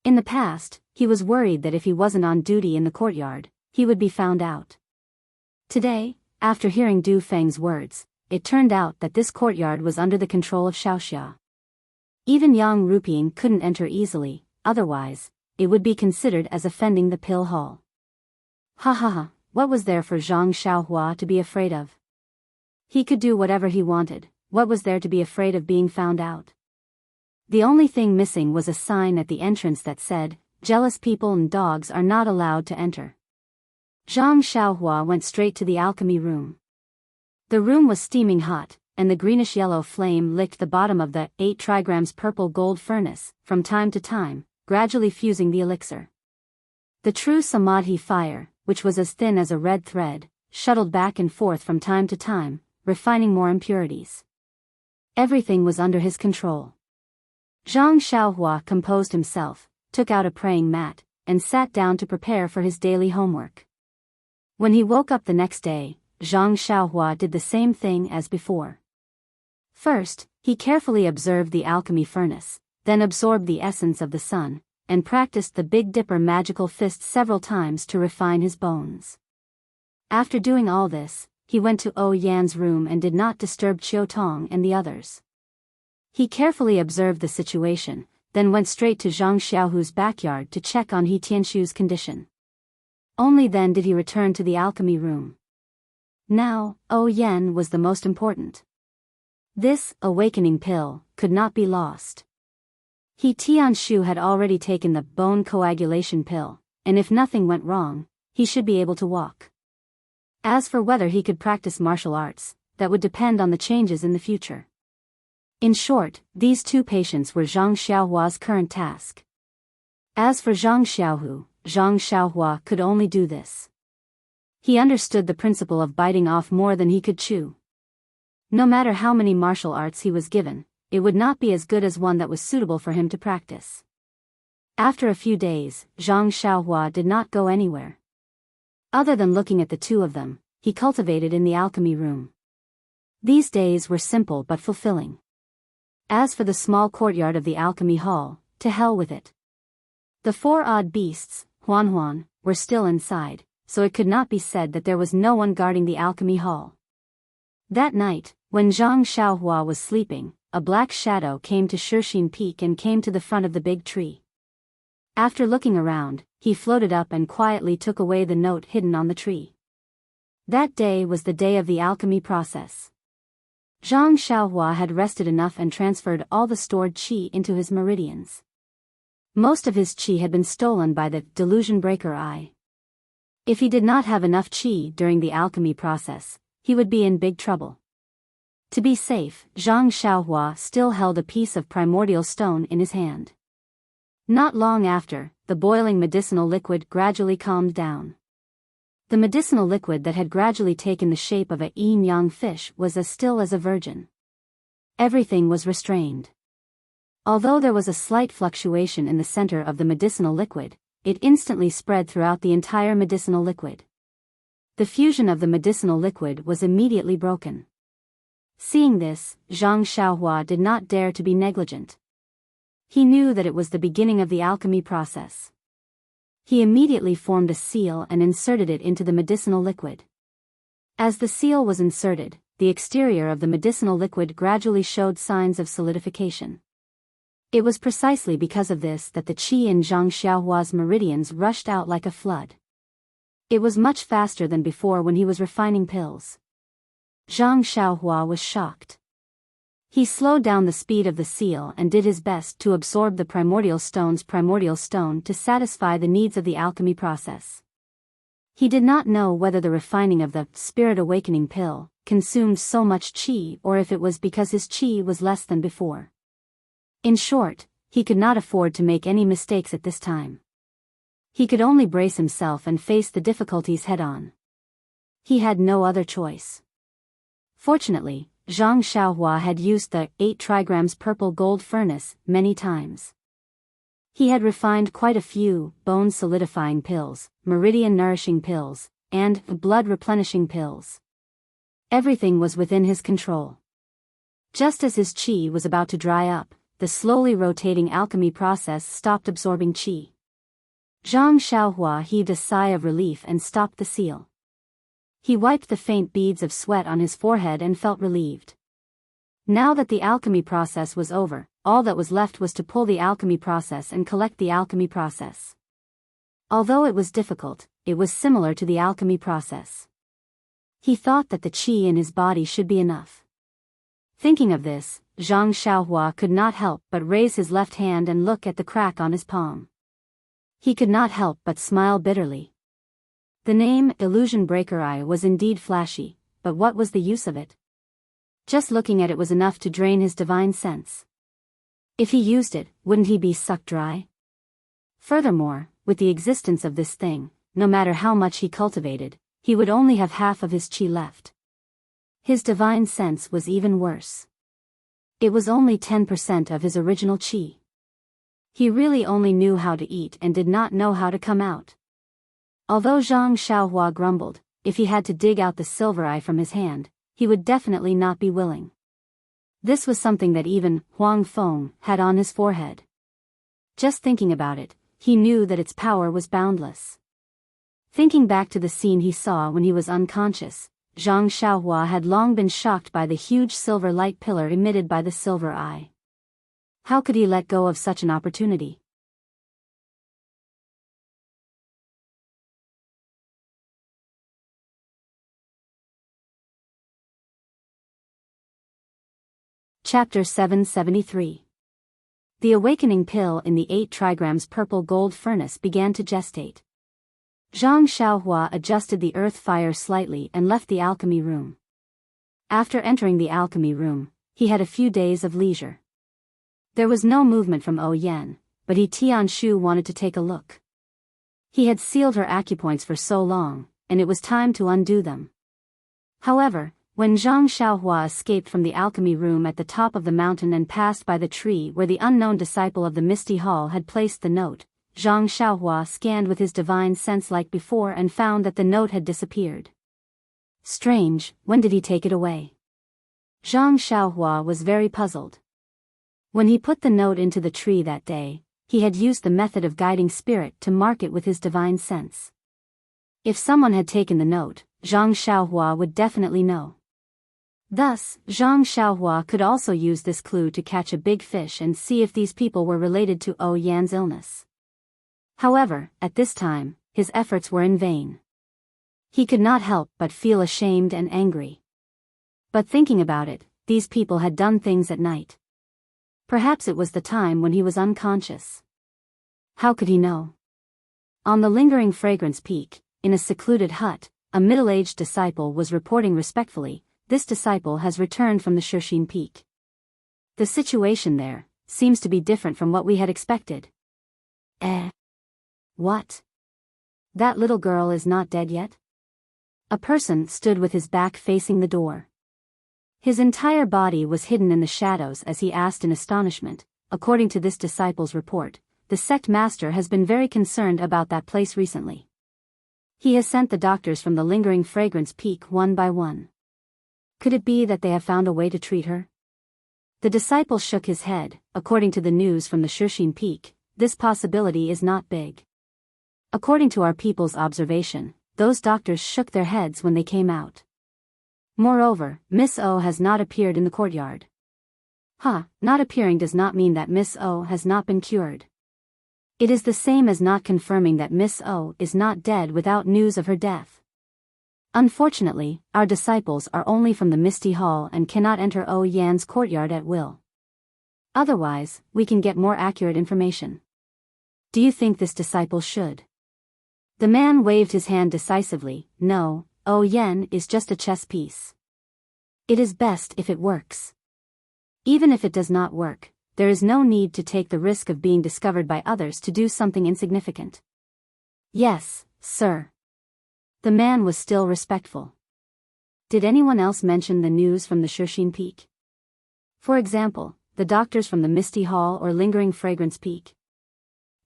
In the past, he was worried that if he wasn't on duty in the courtyard, he would be found out. Today, after hearing Du Feng's words, it turned out that this courtyard was under the control of Xiaoxia. Even Yang Rupian couldn't enter easily, otherwise, it would be considered as offending the Pill Hall. Ha ha ha, what was there for Zhang Xiaohua to be afraid of? He could do whatever he wanted, what was there to be afraid of being found out? The only thing missing was a sign at the entrance that said, Jealous people and dogs are not allowed to enter. Zhang Xiaohua went straight to the alchemy room. The room was steaming hot, and the greenish-yellow flame licked the bottom of the 8 trigrams purple gold furnace, from time to time, gradually fusing the elixir. The true Samadhi fire, which was as thin as a red thread, shuttled back and forth from time to time, refining more impurities. Everything was under his control. Zhang Xiaohua composed himself, took out a praying mat, and sat down to prepare for his daily homework. When he woke up the next day, Zhang Xiaohua did the same thing as before. First, he carefully observed the alchemy furnace, then absorbed the essence of the sun, and practiced the Big Dipper magical fist several times to refine his bones. After doing all this, he went to O Yan's room and did not disturb Qiu Tong and the others. He carefully observed the situation, then went straight to Zhang Xiaohu's backyard to check on He Tianshu's condition. Only then did he return to the alchemy room. Now, O Yan was the most important. This awakening pill could not be lost. He Tianshu had already taken the bone coagulation pill, and if nothing went wrong, he should be able to walk. As for whether he could practice martial arts, that would depend on the changes in the future. In short, these two patients were Zhang Xiaohua's current task. As for Zhang Xiaohua could only do this. He understood the principle of biting off more than he could chew. No matter how many martial arts he was given, it would not be as good as one that was suitable for him to practice. After a few days, Zhang Xiaohua did not go anywhere. Other than looking at the two of them, he cultivated in the alchemy room. These days were simple but fulfilling. As for the small courtyard of the alchemy hall, to hell with it. The 4 odd beasts, Huan, were still inside, so it could not be said that there was no one guarding the alchemy hall. That night, when Zhang Xiaohua was sleeping, a black shadow came to Shixin Peak and came to the front of the big tree. After looking around, he floated up and quietly took away the note hidden on the tree. That day was the day of the alchemy process. Zhang Xiaohua had rested enough and transferred all the stored qi into his meridians. Most of his qi had been stolen by the delusion breaker eye. If he did not have enough qi during the alchemy process, he would be in big trouble. To be safe, Zhang Xiaohua still held a piece of primordial stone in his hand. Not long after, the boiling medicinal liquid gradually calmed down. The medicinal liquid that had gradually taken the shape of a yin-yang fish was as still as a virgin. Everything was restrained. Although there was a slight fluctuation in the center of the medicinal liquid, it instantly spread throughout the entire medicinal liquid. The fusion of the medicinal liquid was immediately broken. Seeing this, Zhang Xiaohua did not dare to be negligent. He knew that it was the beginning of the alchemy process. He immediately formed a seal and inserted it into the medicinal liquid. As the seal was inserted, the exterior of the medicinal liquid gradually showed signs of solidification. It was precisely because of this that the qi in Zhang Xiaohua's meridians rushed out like a flood. It was much faster than before when he was refining pills. Zhang Xiaohua was shocked. He slowed down the speed of the seal and did his best to absorb the primordial stone to satisfy the needs of the alchemy process. He did not know whether the refining of the spirit awakening pill consumed so much qi or if it was because his qi was less than before. In short, he could not afford to make any mistakes at this time. He could only brace himself and face the difficulties head-on. He had no other choice. Fortunately, Zhang Xiaohua had used the 8 trigrams purple gold furnace many times. He had refined quite a few bone solidifying pills, meridian nourishing pills, and blood replenishing pills. Everything was within his control. Just as his qi was about to dry up, the slowly rotating alchemy process stopped absorbing qi. Zhang Xiaohua heaved a sigh of relief and stopped the seal. He wiped the faint beads of sweat on his forehead and felt relieved. Now that the alchemy process was over, all that was left was to pull the alchemy process and collect the alchemy process. Although it was difficult, it was similar to the alchemy process. He thought that the qi in his body should be enough. Thinking of this, Zhang Xiaohua could not help but raise his left hand and look at the crack on his palm. He could not help but smile bitterly. The name Illusion Breaker Eye was indeed flashy, but what was the use of it? Just looking at it was enough to drain his divine sense. If he used it, wouldn't he be sucked dry? Furthermore, with the existence of this thing, no matter how much he cultivated, he would only have half of his qi left. His divine sense was even worse. It was only 10% of his original qi. He really only knew how to eat and did not know how to come out. Although Zhang Xiaohua grumbled, if he had to dig out the silver eye from his hand, he would definitely not be willing. This was something that even Huang Feng had on his forehead. Just thinking about it, he knew that its power was boundless. Thinking back to the scene he saw when he was unconscious, Zhang Xiaohua had long been shocked by the huge silver light pillar emitted by the silver eye. How could he let go of such an opportunity? Chapter 773. The awakening pill in the 8 trigrams purple gold furnace began to gestate. Zhang Xiaohua adjusted the earth fire slightly and left the alchemy room. After entering the alchemy room, he had a few days of leisure. There was no movement from Ouyuan, but Tianshu wanted to take a look. He had sealed her acupoints for so long, and it was time to undo them. However, when Zhang Xiaohua escaped from the alchemy room at the top of the mountain and passed by the tree where the unknown disciple of the Misty Hall had placed the note, Zhang Xiaohua scanned with his divine sense like before and found that the note had disappeared. Strange, when did he take it away? Zhang Xiaohua was very puzzled. When he put the note into the tree that day, he had used the method of guiding spirit to mark it with his divine sense. If someone had taken the note, Zhang Xiaohua would definitely know. Thus, Zhang Xiaohua could also use this clue to catch a big fish and see if these people were related to Ouyuan's illness. However, at this time, his efforts were in vain. He could not help but feel ashamed and angry. But thinking about it, these people had done things at night. Perhaps it was the time when he was unconscious. How could he know? On the lingering fragrance peak, in a secluded hut, a middle-aged disciple was reporting respectfully, "This disciple has returned from the Shushin peak. The situation there seems to be different from what we had expected." What? That little girl is not dead yet? A person stood with his back facing the door. His entire body was hidden in the shadows as he asked in astonishment. According to this disciple's report, the sect master has been very concerned about that place recently. He has sent the doctors from the lingering fragrance peak one by one. Could it be that they have found a way to treat her? The disciple shook his head. According to the news from the Shushin peak, this possibility is not big. According to our people's observation, those doctors shook their heads when they came out. Moreover, Miss O has not appeared in the courtyard. Not appearing does not mean that Miss O has not been cured. It is the same as not confirming that Miss O is not dead without news of her death. Unfortunately, our disciples are only from the Misty Hall and cannot enter O Yan's courtyard at will. Otherwise, we can get more accurate information. Do you think this disciple should? The man waved his hand decisively. No, O Yan is just a chess piece. It is best if it works. Even if it does not work, there is no need to take the risk of being discovered by others to do something insignificant. Yes, sir. The man was still respectful. Did anyone else mention the news from the Shushin peak? For example, the doctors from the Misty Hall or lingering fragrance peak?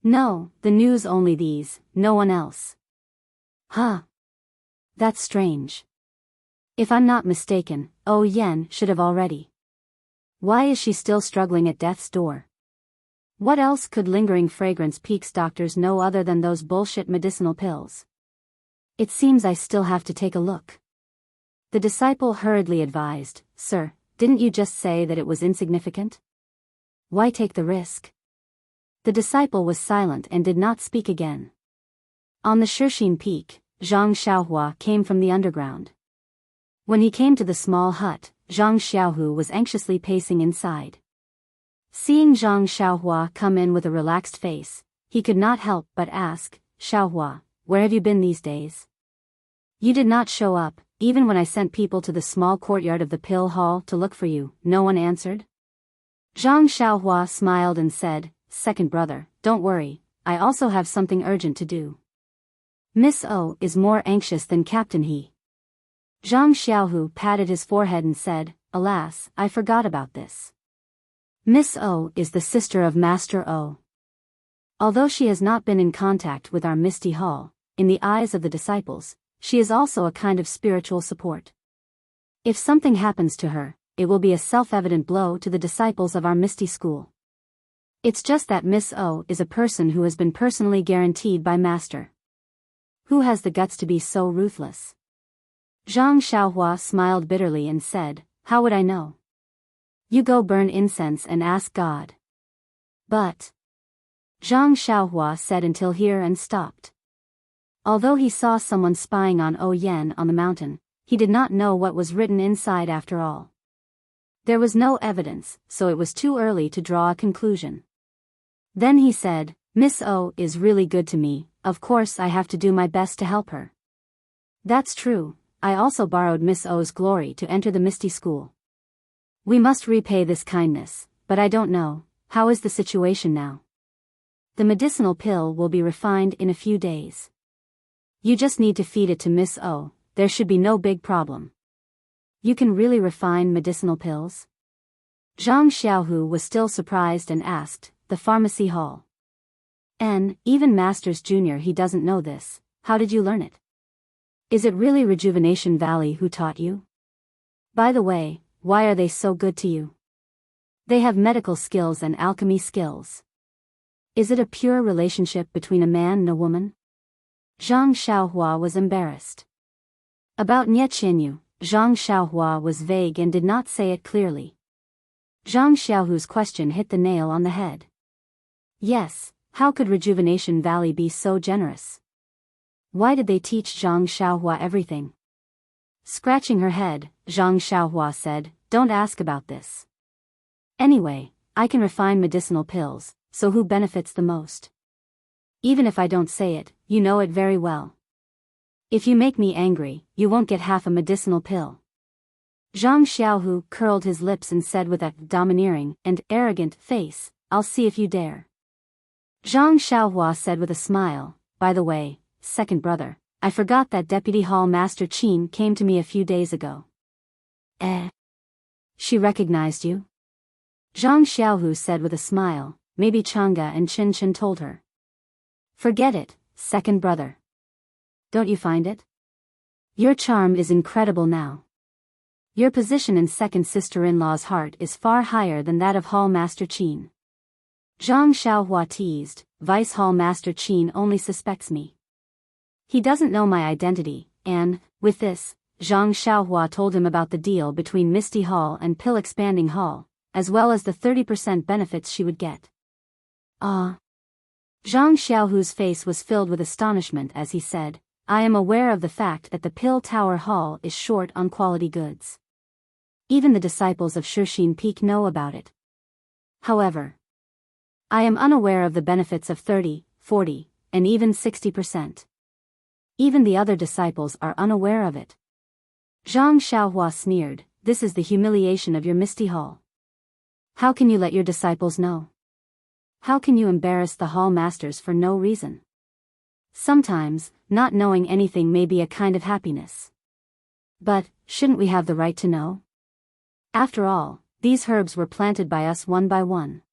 No, the news only these, no one else. That's strange. If I'm not mistaken, O Yan should have already. Why is she still struggling at death's door? What else could lingering fragrance peak's doctors know other than those bullshit medicinal pills? It seems I still have to take a look. The disciple hurriedly advised, "Sir, didn't you just say that it was insignificant? Why take the risk?" The disciple was silent and did not speak again. On the Shushin peak, Zhang Xiaohua came from the underground. When he came to the small hut, Zhang Xiaohu was anxiously pacing inside. Seeing Zhang Xiaohua come in with a relaxed face, he could not help but ask, "Xiaohua, where have you been these days? You did not show up, even when I sent people to the small courtyard of the pill hall to look for you." No one answered. Zhang Xiaohua smiled and said, "Second brother, don't worry, I also have something urgent to do. Miss O is more anxious than Captain He." Zhang Xiaohu patted his forehead and said, "Alas, I forgot about this. Miss O is the sister of Master O. Although she has not been in contact with our Misty Hall, in the eyes of the disciples, she is also a kind of spiritual support. If something happens to her, it will be a self-evident blow to the disciples of our Misty School. It's just that Miss O is a person who has been personally guaranteed by Master. Who has the guts to be so ruthless?" Zhang Xiaohua smiled bitterly and said, "How would I know? You go burn incense and ask God." But Zhang Xiaohua said until here and stopped. Although he saw someone spying on O Yan on the mountain, he did not know what was written inside after all. There was no evidence, so it was too early to draw a conclusion. Then he said, "Miss O is really good to me, of course I have to do my best to help her." "That's true, I also borrowed Miss O's glory to enter the Misty School. We must repay this kindness, but I don't know, how is the situation now? The medicinal pill will be refined in a few days. You just need to feed it to Miss O, there should be no big problem." "You can really refine medicinal pills?" Zhang Xiaohu was still surprised and asked, "The pharmacy hall? Even Masters Junior he doesn't know this, how did you learn it? Is it really Rejuvenation Valley who taught you? By the way, why are they so good to you? They have medical skills and alchemy skills. Is it a pure relationship between a man and a woman?" Zhang Xiaohua was embarrassed. About Nie Qinyu, Zhang Xiaohua was vague and did not say it clearly. Zhang Xiaohu's question hit the nail on the head. Yes, How could Rejuvenation Valley be so generous? Why did they teach Zhang Xiaohua everything? Scratching her head, Zhang Xiaohua said, "Don't ask about this. Anyway, I can refine medicinal pills, so who benefits the most? Even if I don't say it, you know it very well. If you make me angry, you won't get half a medicinal pill." Zhang Xiaohu curled his lips and said with a domineering and arrogant face, "I'll see if you dare." Zhang Xiaohua said with a smile, "By the way, second brother, I forgot that Deputy Hall Master Qin came to me a few days ago." She recognized you? Zhang Xiaohu said with a smile, "Maybe Chang'e and Chen Chen told her." "Forget it, second brother. Don't you find it? Your charm is incredible now. Your position in second sister-in-law's heart is far higher than that of Hall Master Qin." Zhang Xiaohua teased, "Vice Hall Master Qin only suspects me. He doesn't know my identity," and, with this, Zhang Xiaohua told him about the deal between Misty Hall and Pill Expanding Hall, as well as the 30% benefits she would get. Ah. Zhang Xiaohu's face was filled with astonishment as he said, "I am aware of the fact that the Pill Tower Hall is short on quality goods. Even the disciples of Shixin Peak know about it. However, I am unaware of the benefits of 30, 40, and even 60%. Even the other disciples are unaware of it." Zhang Xiaohua sneered, "This is the humiliation of your Misty Hall. How can you let your disciples know? How can you embarrass the hall masters for no reason? Sometimes, not knowing anything may be a kind of happiness. But, shouldn't we have the right to know? After all, these herbs were planted by us one by one.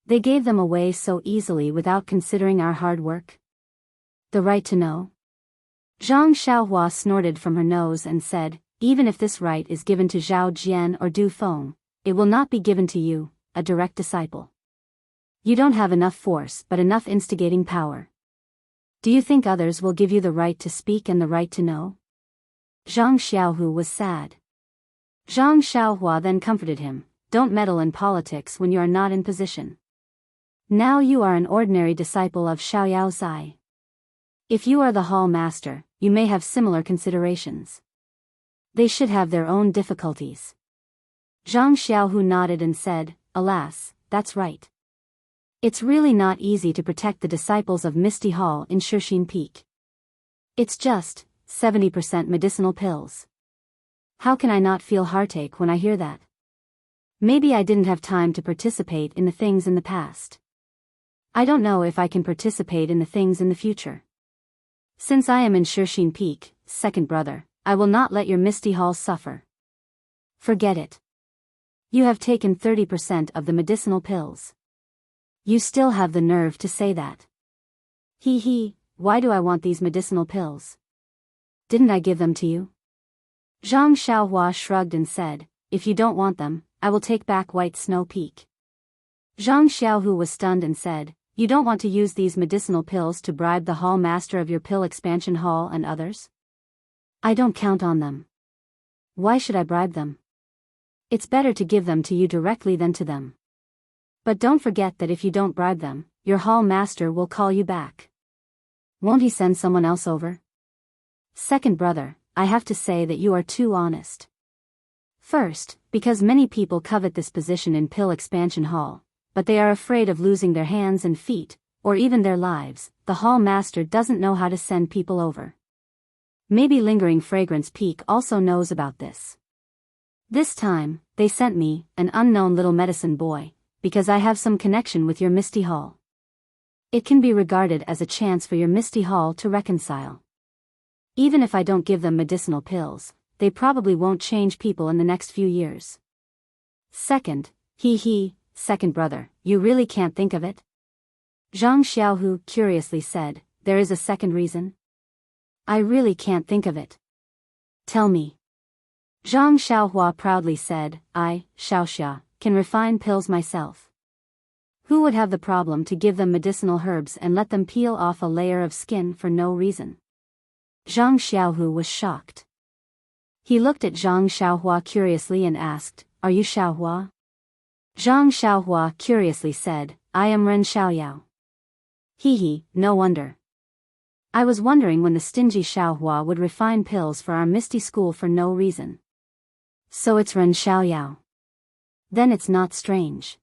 They gave them away so easily without considering our hard work. The right to know?" Zhang Xiaohua snorted from her nose and said, "Even if this right is given to Zhao Jian or Du Feng, it will not be given to you, a direct disciple. You don't have enough force but enough instigating power. Do you think others will give you the right to speak and the right to know?" Zhang Xiaohu was sad. Zhang Xiaohua then comforted him, "Don't meddle in politics when you are not in position. Now you are an ordinary disciple of Xiaoyao Zai. If you are the hall master, you may have similar considerations. They should have their own difficulties." Zhang Xiaohu nodded and said, "Alas, that's right. It's really not easy to protect the disciples of Misty Hall in Shixin Peak. It's just 70% medicinal pills. How can I not feel heartache when I hear that? Maybe I didn't have time to participate in the things in the past. I don't know if I can participate in the things in the future. Since I am in Shixin Peak, second brother, I will not let your Misty Hall suffer. Forget it. You have taken 30% of the medicinal pills. You still have the nerve to say that. Why do I want these medicinal pills? Didn't I give them to you?" Zhang Xiaohua shrugged and said, "If you don't want them, I will take back White Snow Peak." Zhang Xiaohu was stunned and said, "You don't want to use these medicinal pills to bribe the hall master of your Pill Expansion Hall and others?" "I don't count on them. Why should I bribe them? It's better to give them to you directly than to them. But don't forget that if you don't bribe them, your hall master will call you back. Won't he send someone else over?" "Second brother, I have to say that you are too honest. First, because many people covet this position in Pill Expansion Hall, but they are afraid of losing their hands and feet, or even their lives. The hall master doesn't know how to send people over. Maybe Lingering Fragrance Peak also knows about this. This time, they sent me, an unknown little medicine boy, because I have some connection with your Misty Hall. It can be regarded as a chance for your Misty Hall to reconcile. Even if I don't give them medicinal pills, they probably won't change people in the next few years. Second, second brother, you really can't think of it?" Zhang Xiaohu curiously said, "There is a second reason?" "I really can't think of it." "Tell me." Zhang Xiaohua proudly said, "I, Xiaoxia, can refine pills myself. Who would have the problem to give them medicinal herbs and let them peel off a layer of skin for no reason?" Zhang Xiaohu was shocked. He looked at Zhang Xiaohua curiously and asked, "Are you Xiaohua?" Zhang Xiaohua curiously said, "I am Ren Xiaoyao." Hee, no wonder. I was wondering when the stingy Xiaohua would refine pills for our misty school for no reason. So it's Ren Xiaoyao. Then it's not strange.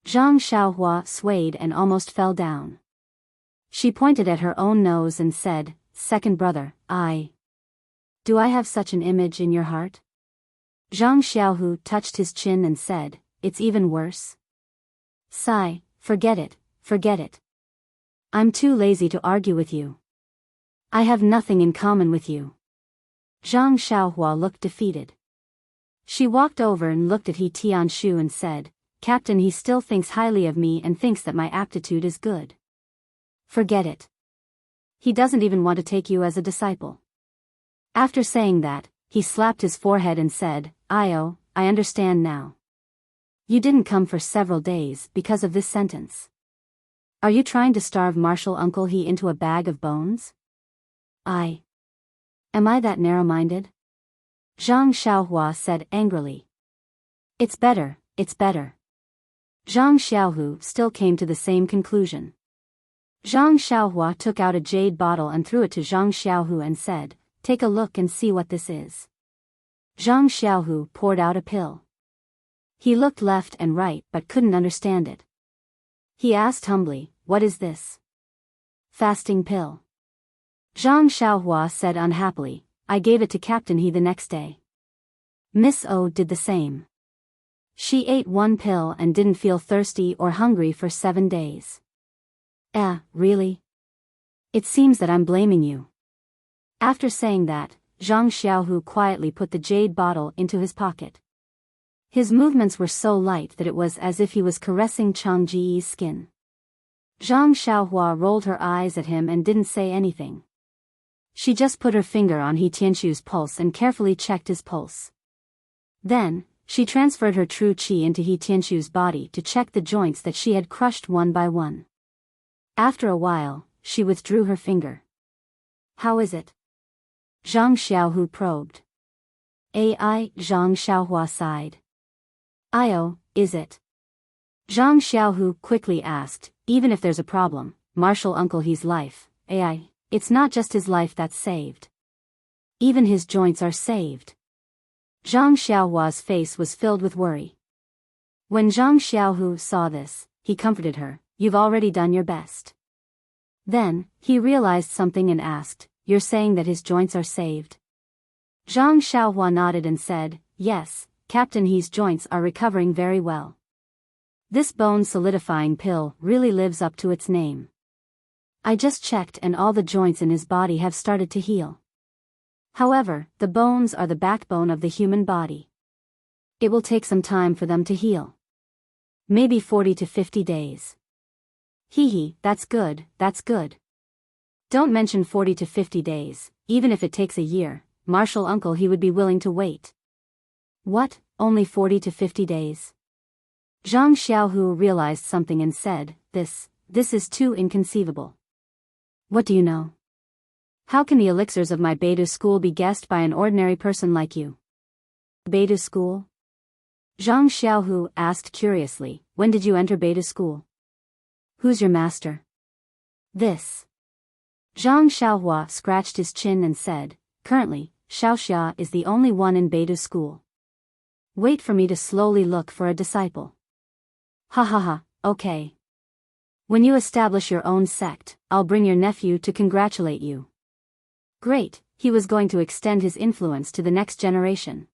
Zhang Xiaohua swayed and almost fell down. She pointed at her own nose and said, "Second brother, do I have such an image in your heart?" Zhang Xiaohu touched his chin and said, "It's even worse." Sigh, forget it, forget it. I'm too lazy to argue with you. I have nothing in common with you. Zhang Xiaohua looked defeated. She walked over and looked at He Tianshu and said, "Captain, he still thinks highly of me and thinks that my aptitude is good. Forget it. He doesn't even want to take you as a disciple." After saying that, he slapped his forehead and said, "I understand now. You didn't come for several days because of this sentence. Are you trying to starve Martial Uncle He into a bag of bones?" Am I that narrow-minded?" Zhang Xiaohua said angrily. It's better, it's better." Zhang Xiaohu still came to the same conclusion. Zhang Xiaohua took out a jade bottle and threw it to Zhang Xiaohu and said, "Take a look and see what this is." Zhang Xiaohu poured out a pill. He looked left and right but couldn't understand it. He asked humbly, "What is this?" "Fasting pill." Zhang Xiaohua said unhappily, "I gave it to Captain He the next day. Miss O did the same. She ate one pill and didn't feel thirsty or hungry for 7 days. Really? It seems that I'm blaming you." After saying that, Zhang Xiaohu quietly put the jade bottle into his pocket. His movements were so light that it was as if he was caressing Chang Ji's skin. Zhang Xiaohua rolled her eyes at him and didn't say anything. She just put her finger on He Tianshu's pulse and carefully checked his pulse. Then, she transferred her true qi into He Tianshu's body to check the joints that she had crushed one by one. After a while, she withdrew her finger. "How is it?" Zhang Xiaohu probed. Zhang Xiaohua sighed. Is it?" Zhang Xiaohu quickly asked, "Even if there's a problem, Martial Uncle He's life, it's not just his life that's saved. Even his joints are saved." Zhang Xiaohua's face was filled with worry. When Zhang Xiaohu saw this, he comforted her, "You've already done your best." Then, he realized something and asked, "You're saying that his joints are saved?" Zhang Xiaohua nodded and said, "Yes, Captain He's joints are recovering very well. This bone solidifying pill really lives up to its name. I just checked and all the joints in his body have started to heal. However, the bones are the backbone of the human body. It will take some time for them to heal. Maybe 40 to 50 days. That's good, that's good. Don't mention 40 to 50 days, even if it takes a year, Martial Uncle He would be willing to wait." "What, only 40 to 50 days?" Zhang Xiaohu realized something and said, This is too inconceivable. What do you know? How can the elixirs of my Beidu school be guessed by an ordinary person like you?" "Beidu school?" Zhang Xiaohu asked curiously, "When did you enter Beidu school? Who's your master?" "This." Zhang Xiaohua scratched his chin and said, "Currently, Xiaoxia is the only one in Beidu school. Wait for me to slowly look for a disciple." Ha, okay. When you establish your own sect, I'll bring your nephew to congratulate you." Great, he was going to extend his influence to the next generation.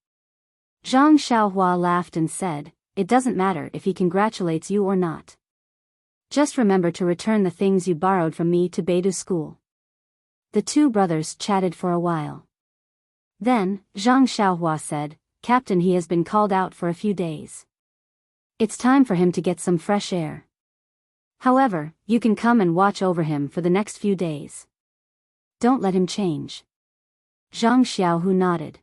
Zhang Xiaohua laughed and said, "It doesn't matter if he congratulates you or not. Just remember to return the things you borrowed from me to Beidu school." The two brothers chatted for a while. Then, Zhang Xiaohua said, "Captain He has been called out for a few days. It's time for him to get some fresh air. However, you can come and watch over him for the next few days. Don't let him change." Zhang Xiaohu nodded.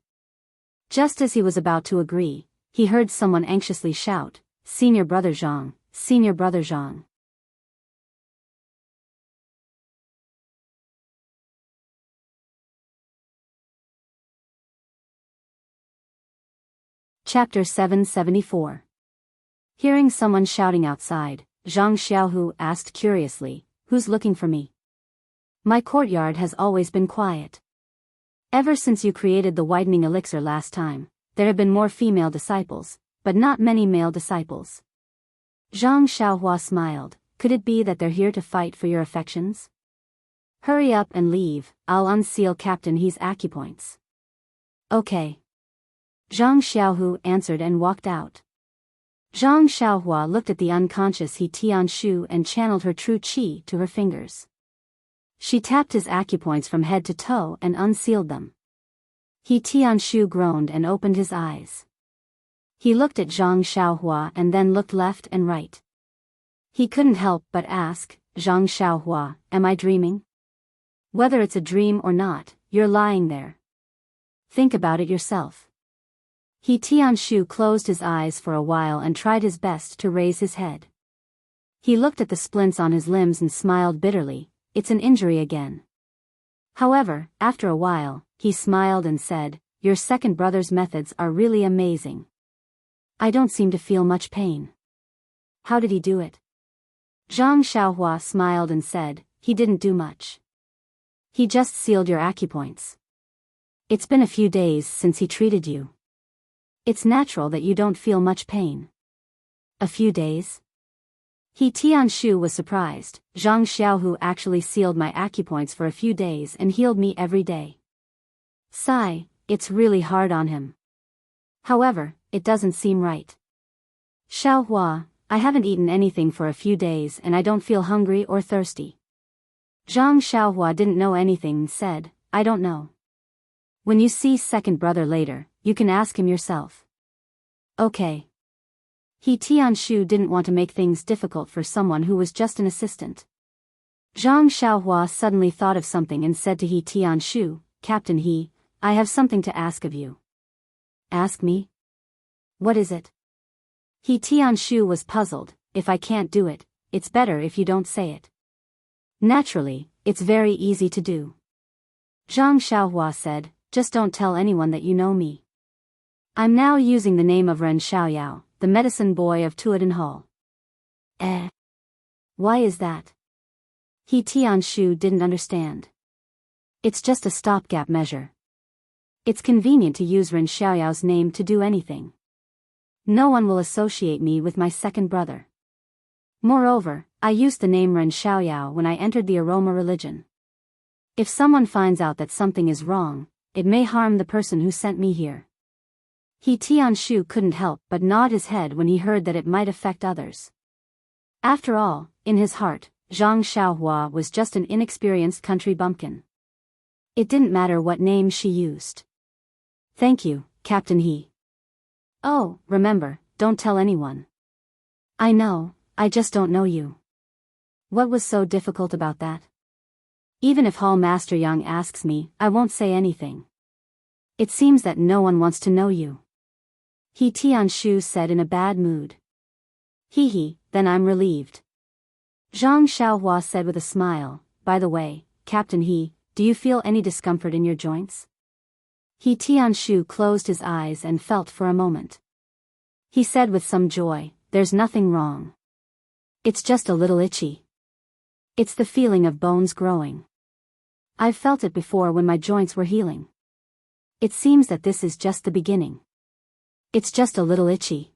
Just as he was about to agree, he heard someone anxiously shout, "Senior Brother Zhang, Senior Brother Zhang." Chapter 774. Hearing someone shouting outside, Zhang Xiaohu asked curiously, who's looking for me? My courtyard has always been quiet. Ever since you created the widening elixir last time, there have been more female disciples, but not many male disciples. Zhang Xiaohua smiled. Could it be that they're here to fight for your affections? Hurry up and leave, I'll unseal Captain He's acupoints. Okay. Zhang Xiaohu answered and walked out. Zhang Xiaohua looked at the unconscious He Tianshu and channeled her true qi to her fingers. She tapped his acupoints from head to toe and unsealed them. He Tianshu groaned and opened his eyes. He looked at Zhang Xiaohua and then looked left and right. He couldn't help but ask, Zhang Xiaohua, am I dreaming? Whether it's a dream or not, you're lying there. Think about it yourself. He Tianshu closed his eyes for a while and tried his best to raise his head. He looked at the splints on his limbs and smiled bitterly. It's an injury again. However, after a while, he smiled and said, your second brother's methods are really amazing. I don't seem to feel much pain. How did he do it? Zhang Xiaohua smiled and said, he didn't do much. He just sealed your acupoints. It's been a few days since he treated you. It's natural that you don't feel much pain. A few days? He Tianshu was surprised. Zhang Xiaohu actually sealed my acupoints for a few days and healed me every day. Sigh, it's really hard on him. However, it doesn't seem right. Xiaohua, I haven't eaten anything for a few days and I don't feel hungry or thirsty. Zhang Xiaohua didn't know anything and said, I don't know. When you see second brother later, you can ask him yourself. Okay. He Tianshu didn't want to make things difficult for someone who was just an assistant. Zhang Xiaohua suddenly thought of something and said to He Tianshu, Captain He, I have something to ask of you. Ask me? What is it? He Tianshu was puzzled. If I can't do it, it's better if you don't say it. Naturally, it's very easy to do. Zhang Xiaohua said, just don't tell anyone that you know me. I'm now using the name of Ren Xiaoyao, the medicine boy of Tuadan Hall. Why is that? He Tianshu didn't understand. It's just a stopgap measure. It's convenient to use Ren Xiaoyao's name to do anything. No one will associate me with my second brother. Moreover, I used the name Ren Xiaoyao when I entered the aroma religion. If someone finds out that something is wrong, it may harm the person who sent me here. He Tianshu couldn't help but nod his head when he heard that it might affect others. After all, in his heart, Zhang Xiaohua was just an inexperienced country bumpkin. It didn't matter what name she used. Thank you, Captain He. Oh, remember, don't tell anyone. I know, I just don't know you. What was so difficult about that? Even if Hall Master Yang asks me, I won't say anything. It seems that no one wants to know you. He Tianshu said in a bad mood. He, then I'm relieved. Zhang Xiaohua said with a smile, by the way, Captain He, do you feel any discomfort in your joints? He Tianshu closed his eyes and felt for a moment. He said with some joy, there's nothing wrong. It's just a little itchy. It's the feeling of bones growing. I've felt it before when my joints were healing. It seems that this is just the beginning. It's just a little itchy.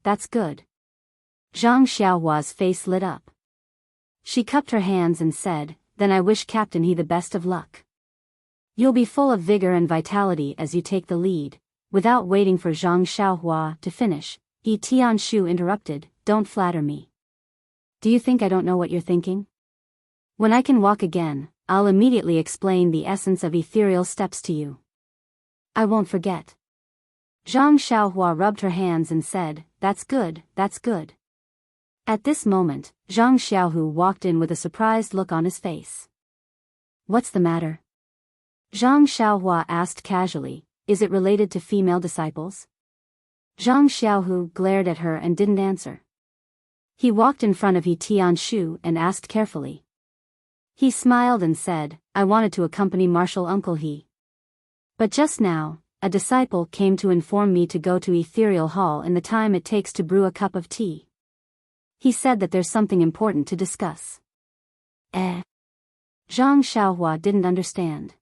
That's good. Zhang Xiaohua's face lit up. She cupped her hands and said, then I wish Captain He the best of luck. You'll be full of vigor and vitality as you take the lead. Without waiting for Zhang Xiaohua to finish, He Tianshu interrupted, don't flatter me. Do you think I don't know what you're thinking? When I can walk again, I'll immediately explain the essence of ethereal steps to you. I won't forget. Zhang Xiaohua rubbed her hands and said, that's good, that's good. At this moment, Zhang Xiaohu walked in with a surprised look on his face. What's the matter? Zhang Xiaohua asked casually, is it related to female disciples? Zhang Xiaohu glared at her and didn't answer. He walked in front of He Tianshu and asked carefully. He smiled and said, I wanted to accompany Marshal Uncle He. But just now, a disciple came to inform me to go to Ethereal Hall in the time it takes to brew a cup of tea. He said that there's something important to discuss. Zhang Xiaohua didn't understand.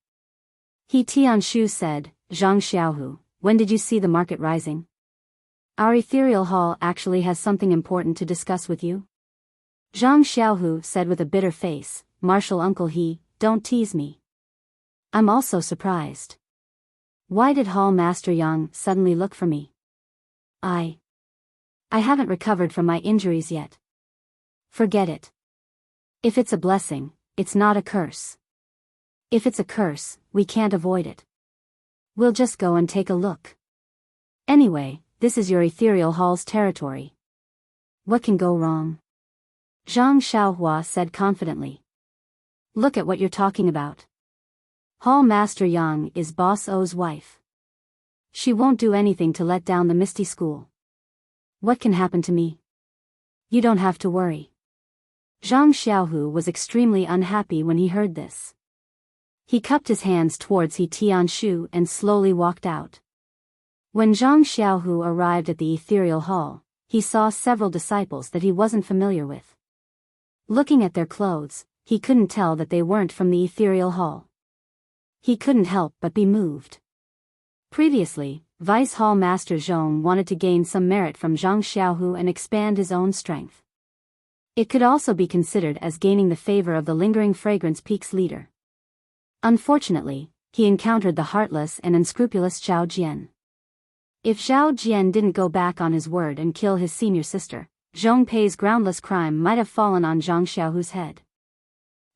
He Tianshu said, Zhang Xiaohu, when did you see the market rising? Our ethereal hall actually has something important to discuss with you. Zhang Xiaohu said with a bitter face, Martial Uncle don't tease me. I'm also surprised. Why did Hall Master Yang suddenly look for me? I haven't recovered from my injuries yet. Forget it. If it's a blessing, it's not a curse. If it's a curse, we can't avoid it. We'll just go and take a look. Anyway, this is your ethereal hall's territory. What can go wrong? Zhang Xiaohua said confidently. Look at what you're talking about. Hall Master Yang is Boss O's wife. She won't do anything to let down the Misty School. What can happen to me? You don't have to worry. Zhang Xiaohu was extremely unhappy when he heard this. He cupped his hands towards He Tianshu and slowly walked out. When Zhang Xiaohu arrived at the ethereal hall, he saw several disciples that he wasn't familiar with. Looking at their clothes, he couldn't tell that they weren't from the ethereal hall. He couldn't help but be moved. Previously, Vice Hall Master Zhong wanted to gain some merit from Zhang Xiaohu and expand his own strength. It could also be considered as gaining the favor of the Lingering Fragrance Peak's leader. Unfortunately, he encountered the heartless and unscrupulous Zhao Jian. If Zhao Jian didn't go back on his word and kill his senior sister, Zhong Pei's groundless crime might have fallen on Zhang Xiaohu's head.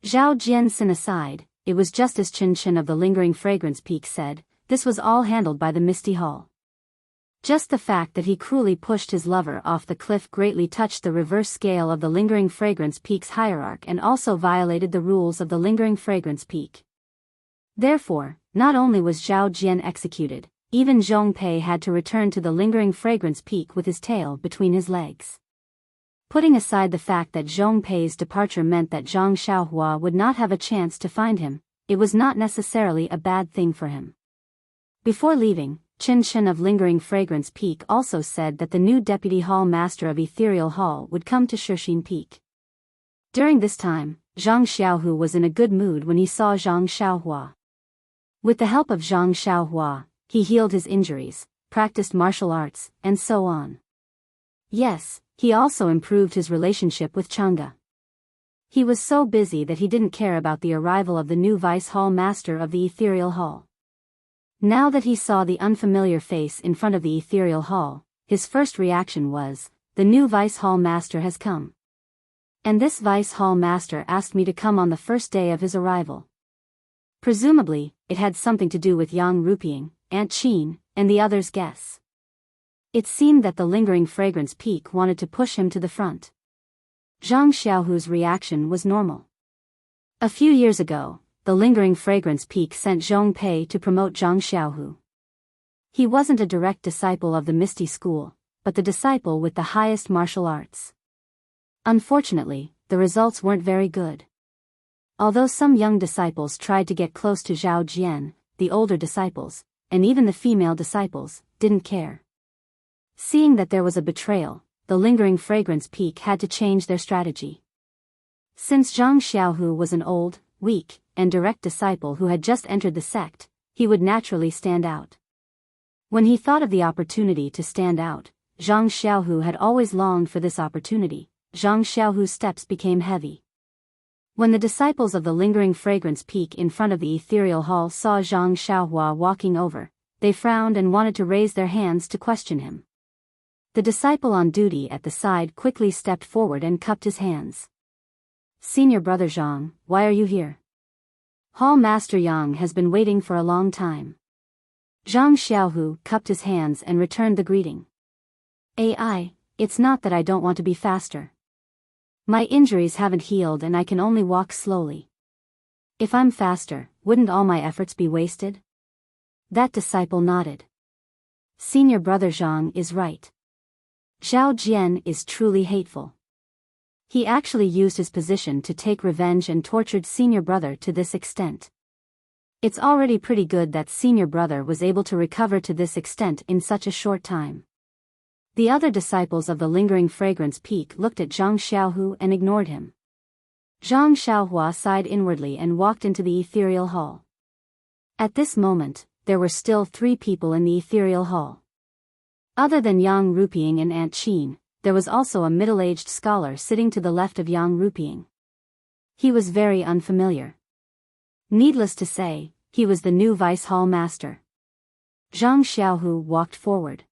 Zhao Jian's sin aside, it was just as Chen Chen of the Lingering Fragrance Peak said, this was all handled by the Misty Hall. Just the fact that he cruelly pushed his lover off the cliff greatly touched the reverse scale of the Lingering Fragrance Peak's hierarchy and also violated the rules of the Lingering Fragrance Peak. Therefore, not only was Zhao Jian executed, even Zhong Pei had to return to the Lingering Fragrance Peak with his tail between his legs. Putting aside the fact that Zhong Pei's departure meant that Zhang Xiaohua would not have a chance to find him, it was not necessarily a bad thing for him. Before leaving, Chen Chen of Lingering Fragrance Peak also said that the new Deputy Hall Master of Ethereal Hall would come to Shixin Peak. During this time, Zhang Xiaohu was in a good mood when he saw Zhang Xiaohua. With the help of Zhang Xiaohua, he healed his injuries, practiced martial arts, and so on. Yes, he also improved his relationship with Chang'e. He was so busy that he didn't care about the arrival of the new Vice Hall Master of the Ethereal Hall. Now that he saw the unfamiliar face in front of the Ethereal Hall, his first reaction was, the new Vice Hall Master has come. And this Vice Hall Master asked me to come on the first day of his arrival. Presumably, it had something to do with Yang Rupiang, Aunt Qin, and the others' guests. It seemed that the Lingering Fragrance Peak wanted to push him to the front. Zhang Xiaohu's reaction was normal. A few years ago, the Lingering Fragrance Peak sent Zhong Pei to promote Zhang Xiaohu. He wasn't a direct disciple of the Misty School, but the disciple with the highest martial arts. Unfortunately, the results weren't very good. Although some young disciples tried to get close to Zhao Jian, the older disciples, and even the female disciples, didn't care. Seeing that there was a betrayal, the Lingering Fragrance Peak had to change their strategy. Since Zhang Xiaohu was an old, weak, and direct disciple who had just entered the sect, he would naturally stand out. When he thought of the opportunity to stand out, Zhang Xiaohu had always longed for this opportunity. Zhang Xiaohu's steps became heavy. When the disciples of the Lingering Fragrance Peak in front of the Ethereal Hall saw Zhang Xiaohua walking over, they frowned and wanted to raise their hands to question him. The disciple on duty at the side quickly stepped forward and cupped his hands. Senior Brother Zhang, why are you here? Hall Master Yang has been waiting for a long time. Zhang Xiaohu cupped his hands and returned the greeting. It's not that I don't want to be faster. My injuries haven't healed and I can only walk slowly. If I'm faster, wouldn't all my efforts be wasted? That disciple nodded. Senior Brother Zhang is right. Zhao Jian is truly hateful. He actually used his position to take revenge and tortured Senior Brother to this extent. It's already pretty good that Senior Brother was able to recover to this extent in such a short time. The other disciples of the Lingering Fragrance Peak looked at Zhang Xiaohu and ignored him. Zhang Xiaohua sighed inwardly and walked into the ethereal hall. At this moment, there were still 3 people in the ethereal hall. Other than Yang Ruping and Aunt Qin, there was also a middle-aged scholar sitting to the left of Yang Ruping. He was very unfamiliar. Needless to say, he was the new vice hall master. Zhang Xiaohu walked forward.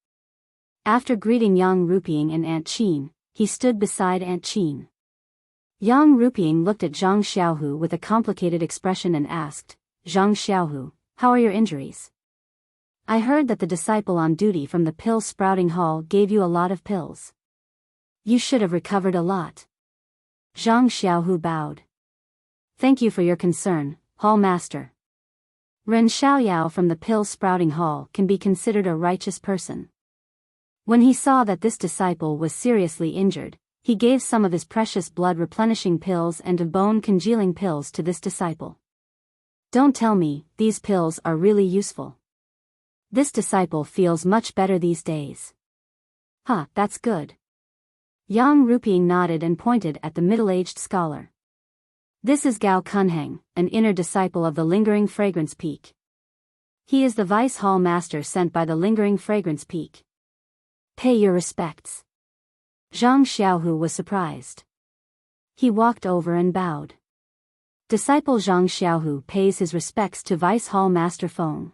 After greeting Yang Ruping and Aunt Qin, he stood beside Aunt Qin. Yang Ruping looked at Zhang Xiaohu with a complicated expression and asked, Zhang Xiaohu, how are your injuries? I heard that the disciple on duty from the pill-sprouting hall gave you a lot of pills. You should have recovered a lot. Zhang Xiaohu bowed. Thank you for your concern, hall master. Ren Xiaoyao from the pill-sprouting hall can be considered a righteous person. When he saw that this disciple was seriously injured, he gave some of his precious blood-replenishing pills and bone-congealing pills to this disciple. Don't tell me, these pills are really useful. This disciple feels much better these days. Huh, that's good. Yang Ruping nodded and pointed at the middle-aged scholar. This is Gao Kunheng, an inner disciple of the Lingering Fragrance Peak. He is the vice hall master sent by the Lingering Fragrance Peak. Pay your respects. Zhang Xiaohu was surprised. He walked over and bowed. Disciple Zhang Xiaohu pays his respects to Vice Hall Master Feng.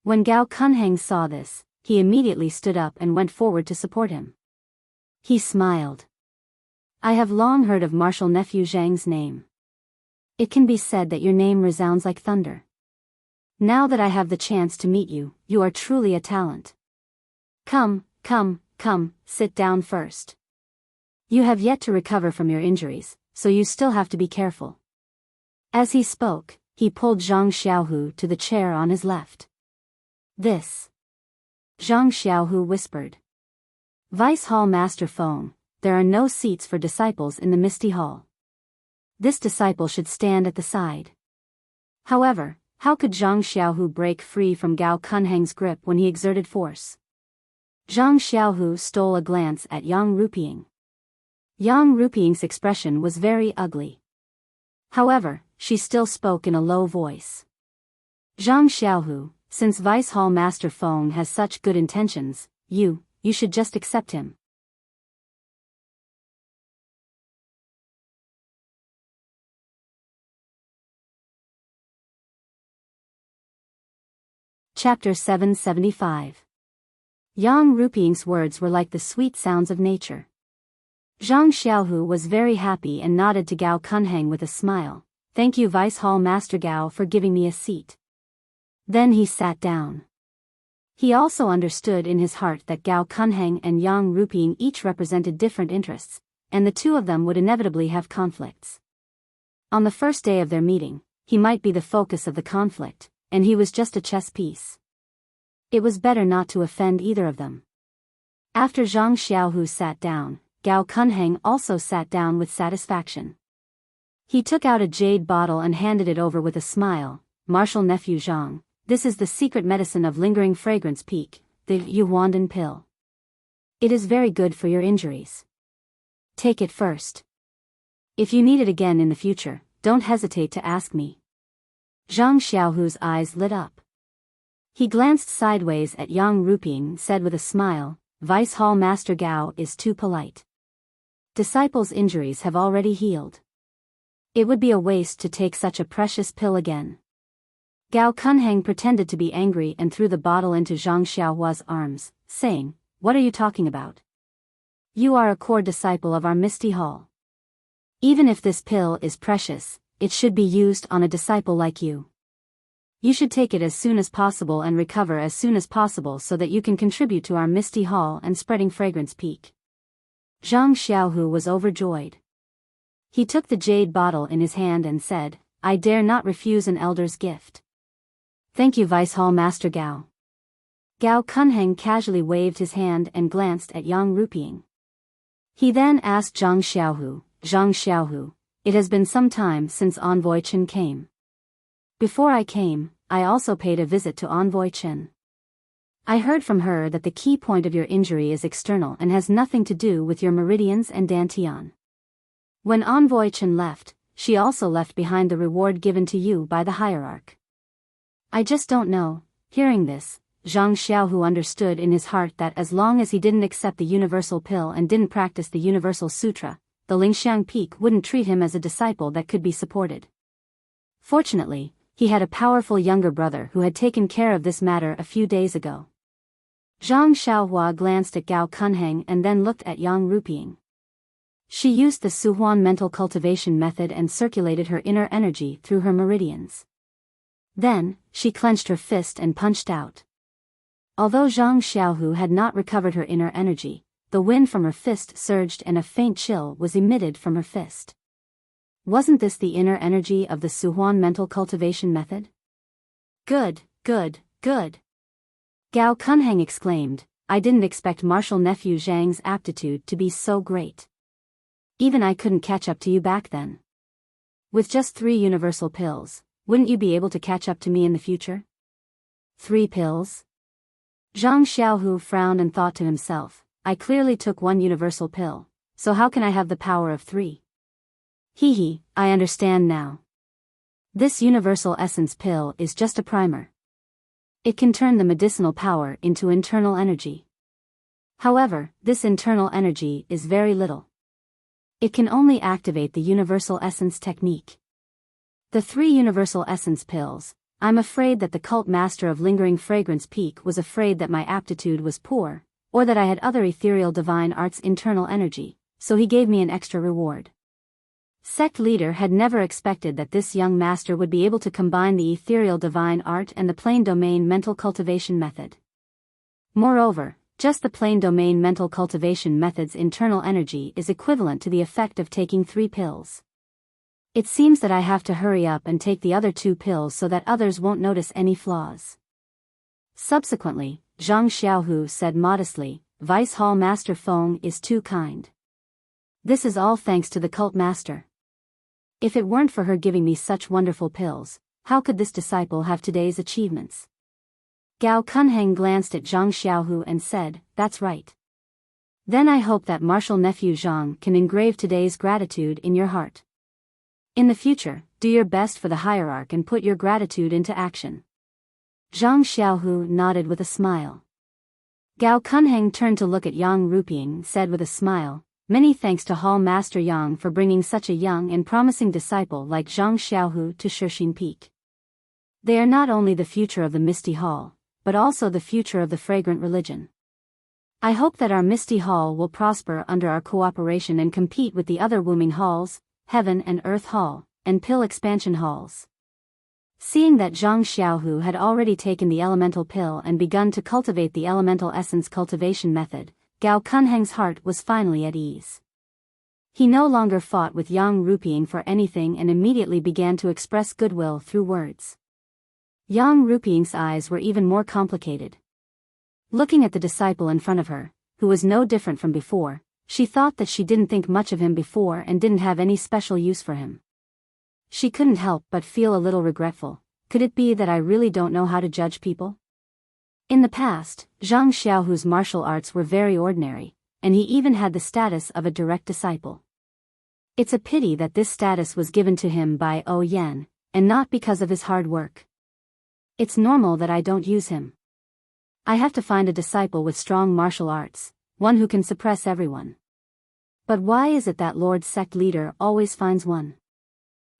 When Gao Kunheng saw this, he immediately stood up and went forward to support him. He smiled. I have long heard of Martial Nephew Zhang's name. It can be said that your name resounds like thunder. Now that I have the chance to meet you, you are truly a talent. Come, sit down first. You have yet to recover from your injuries, so you still have to be careful. As he spoke, he pulled Zhang Xiaohu to the chair on his left. This. Zhang Xiaohu whispered. Vice Hall Master Feng, there are no seats for disciples in the Misty Hall. This disciple should stand at the side. However, how could Zhang Xiaohu break free from Gao Kunheng's grip when he exerted force? Zhang Xiaohu stole a glance at Yang Ruping. Yang Ruping's expression was very ugly. However, she still spoke in a low voice. Zhang Xiaohu, since Vice Hall Master Feng has such good intentions, you should just accept him. Chapter 775. Yang Ruping's words were like the sweet sounds of nature. Zhang Xiaohu was very happy and nodded to Gao Kunheng with a smile. Thank you Vice Hall Master Gao for giving me a seat. Then he sat down. He also understood in his heart that Gao Kunheng and Yang Ruping each represented different interests, and the two of them would inevitably have conflicts. On the first day of their meeting, he might be the focus of the conflict, and he was just a chess piece. It was better not to offend either of them. After Zhang Xiaohu sat down, Gao Kunheng also sat down with satisfaction. He took out a jade bottle and handed it over with a smile. Martial Nephew Zhang, this is the secret medicine of Lingering Fragrance Peak, the Yuandan pill. It is very good for your injuries. Take it first. If you need it again in the future, don't hesitate to ask me. Zhang Xiaohu's eyes lit up. He glanced sideways at Yang Ruping, said with a smile, Vice Hall Master Gao is too polite. Disciples' injuries have already healed. It would be a waste to take such a precious pill again. Gao Kunheng pretended to be angry and threw the bottle into Zhang Xiaohua's arms, saying, What are you talking about? You are a core disciple of our Misty Hall. Even if this pill is precious, it should be used on a disciple like you. You should take it as soon as possible and recover as soon as possible so that you can contribute to our Misty Hall and spreading Fragrance Peak. Zhang Xiaohu was overjoyed. He took the jade bottle in his hand and said, I dare not refuse an elder's gift. Thank you Vice Hall Master Gao. Gao Kunheng casually waved his hand and glanced at Yang Ruping. He then asked Zhang Xiaohu, it has been some time since Envoy Chen came. Before I came, I also paid a visit to Envoy Chen. I heard from her that the key point of your injury is external and has nothing to do with your meridians and dantian. When Envoy Chen left, she also left behind the reward given to you by the hierarch. I just don't know. Hearing this, Zhang Xiaohu understood in his heart that as long as he didn't accept the universal pill and didn't practice the universal sutra, the Lingxiang Peak wouldn't treat him as a disciple that could be supported. Fortunately, he had a powerful younger brother who had taken care of this matter a few days ago. Zhang Xiaohua glanced at Gao Kunheng and then looked at Yang Ruping. She used the Suhuan mental cultivation method and circulated her inner energy through her meridians. Then, she clenched her fist and punched out. Although Zhang Xiaohu had not recovered her inner energy, the wind from her fist surged and a faint chill was emitted from her fist. Wasn't this the inner energy of the Suhuan mental cultivation method? Good, good, good. Gao Kunheng exclaimed, I didn't expect martial nephew Zhang's aptitude to be so great. Even I couldn't catch up to you back then. With just 3 universal pills, wouldn't you be able to catch up to me in the future? 3 pills? Zhang Xiaohu frowned and thought to himself, I clearly took 1 universal pill, so how can I have the power of 3? Hee, I understand now. This universal essence pill is just a primer. It can turn the medicinal power into internal energy. However, this internal energy is very little. It can only activate the universal essence technique. The 3 universal essence pills, I'm afraid that the cult master of Lingering Fragrance Peak was afraid that my aptitude was poor, or that I had other ethereal divine arts internal energy, so he gave me an extra reward. Sect leader had never expected that this young master would be able to combine the ethereal divine art and the plane domain mental cultivation method. Moreover, just the plane domain mental cultivation method's internal energy is equivalent to the effect of taking 3 pills. It seems that I have to hurry up and take the other 2 pills so that others won't notice any flaws. Subsequently, Zhang Xiaohu said modestly, Vice Hall Master Feng is too kind. This is all thanks to the cult master. If it weren't for her giving me such wonderful pills, how could this disciple have today's achievements? Gao Kunheng glanced at Zhang Xiaohu and said, That's right. Then I hope that martial nephew Zhang can engrave today's gratitude in your heart. In the future, do your best for the hierarch and put your gratitude into action. Zhang Xiaohu nodded with a smile. Gao Kunheng turned to look at Yang Ruping and said with a smile, Many thanks to Hall Master Yang for bringing such a young and promising disciple like Zhang Xiaohu to Shixin Peak. They are not only the future of the Misty Hall, but also the future of the fragrant religion. I hope that our Misty Hall will prosper under our cooperation and compete with the other Wuming Halls, Heaven and Earth Hall, and Pill Expansion Halls. Seeing that Zhang Xiaohu had already taken the elemental pill and begun to cultivate the elemental essence cultivation method, Gao Kunheng's heart was finally at ease. He no longer fought with Yang Ruping for anything and immediately began to express goodwill through words. Yang Ruping's eyes were even more complicated. Looking at the disciple in front of her, who was no different from before, she thought that she didn't think much of him before and didn't have any special use for him. She couldn't help but feel a little regretful. Could it be that I really don't know how to judge people? In the past, Zhang Xiaohu's martial arts were very ordinary, and he even had the status of a direct disciple. It's a pity that this status was given to him by O Yan, and not because of his hard work. It's normal that I don't use him. I have to find a disciple with strong martial arts, one who can suppress everyone. But why is it that Lord Sect Leader always finds one?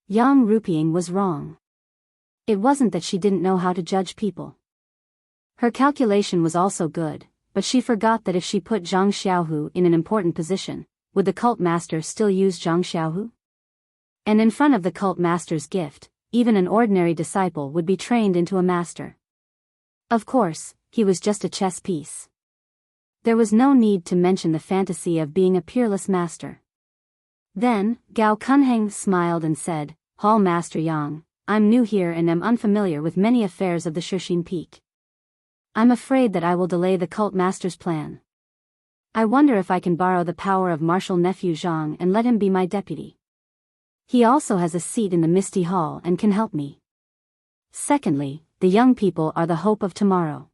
Yang Ruping was wrong. It wasn't that she didn't know how to judge people. Her calculation was also good, but she forgot that if she put Zhang Xiaohu in an important position, would the cult master still use Zhang Xiaohu? And in front of the cult master's gift, even an ordinary disciple would be trained into a master. Of course, he was just a chess piece. There was no need to mention the fantasy of being a peerless master. Then, Gao Kunheng smiled and said, Hall Master Yang, I'm new here and am unfamiliar with many affairs of the Shixin Peak. I'm afraid that I will delay the cult master's plan. I wonder if I can borrow the power of martial nephew Zhang and let him be my deputy. He also has a seat in the Misty Hall and can help me. Secondly, the young people are the hope of tomorrow.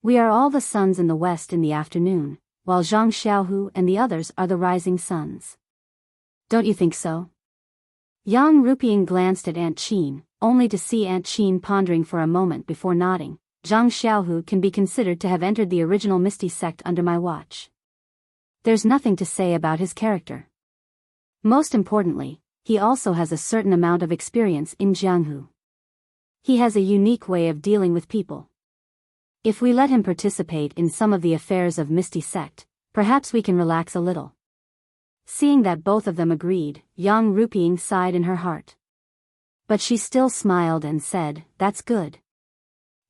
We are all the suns in the west in the afternoon, while Zhang Xiaohu and the others are the rising suns. Don't you think so? Yang Ruping glanced at Aunt Qin, only to see Aunt Qin pondering for a moment before nodding. Zhang Xiaohu can be considered to have entered the original Misty sect under my watch. There's nothing to say about his character. Most importantly, he also has a certain amount of experience in Jianghu. He has a unique way of dealing with people. If we let him participate in some of the affairs of Misty sect, perhaps we can relax a little. Seeing that both of them agreed, Yang Ruping sighed in her heart. But she still smiled and said, "That's good."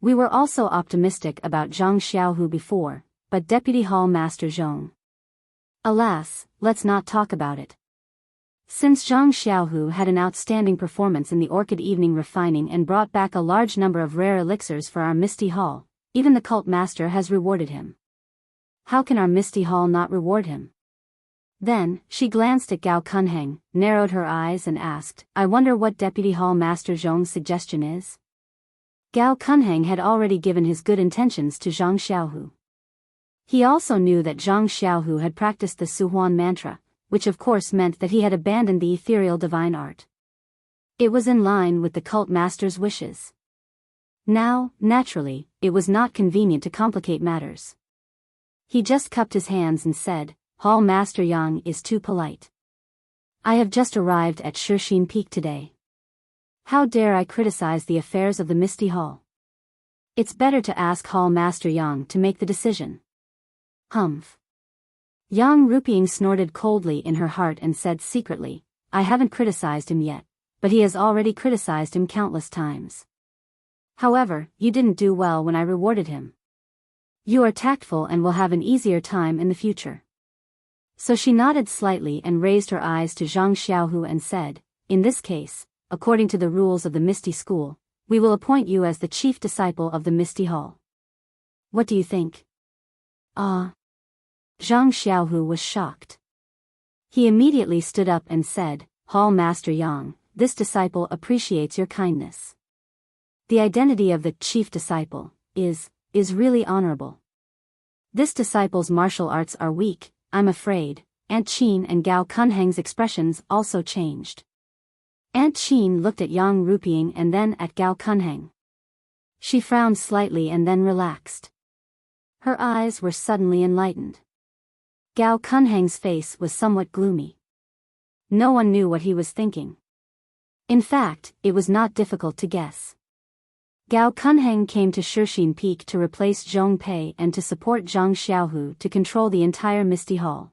We were also optimistic about Zhang Xiaohu before, but Deputy Hall Master Zhong. Alas, let's not talk about it. Since Zhang Xiaohu had an outstanding performance in the Orchid Evening refining and brought back a large number of rare elixirs for our Misty Hall, even the Cult Master has rewarded him. How can our Misty Hall not reward him? Then, she glanced at Gao Kunheng, narrowed her eyes and asked, "I wonder what Deputy Hall Master Zhong's suggestion is?" Gao Kunheng had already given his good intentions to Zhang Xiaohu. He also knew that Zhang Xiaohu had practiced the Suhuan mantra, which of course meant that he had abandoned the ethereal divine art. It was in line with the cult master's wishes. Now, naturally, it was not convenient to complicate matters. He just cupped his hands and said, "Hall Master Yang is too polite. I have just arrived at Shixin Peak today. How dare I criticize the affairs of the Misty Hall? It's better to ask Hall Master Yang to make the decision." Humph. Yang Ruping snorted coldly in her heart and said secretly, "I haven't criticized him yet, but he has already criticized him countless times. However, you didn't do well when I rewarded him. You are tactful and will have an easier time in the future." So she nodded slightly and raised her eyes to Zhang Xiaohu and said, "In this case, according to the rules of the Misty School, we will appoint you as the chief disciple of the Misty Hall. What do you think?" "Ah." Zhang Xiaohu was shocked. He immediately stood up and said, "Hall Master Yang, this disciple appreciates your kindness. The identity of the chief disciple is really honorable. This disciple's martial arts are weak, I'm afraid." Aunt Qin and Gao Kunheng's expressions also changed. Aunt Qin looked at Yang Ruping and then at Gao Kunheng. She frowned slightly and then relaxed. Her eyes were suddenly enlightened. Gao Kunheng's face was somewhat gloomy. No one knew what he was thinking. In fact, it was not difficult to guess. Gao Kunheng came to Shixin Peak to replace Zhong Pei and to support Zhang Xiaohu to control the entire Misty Hall.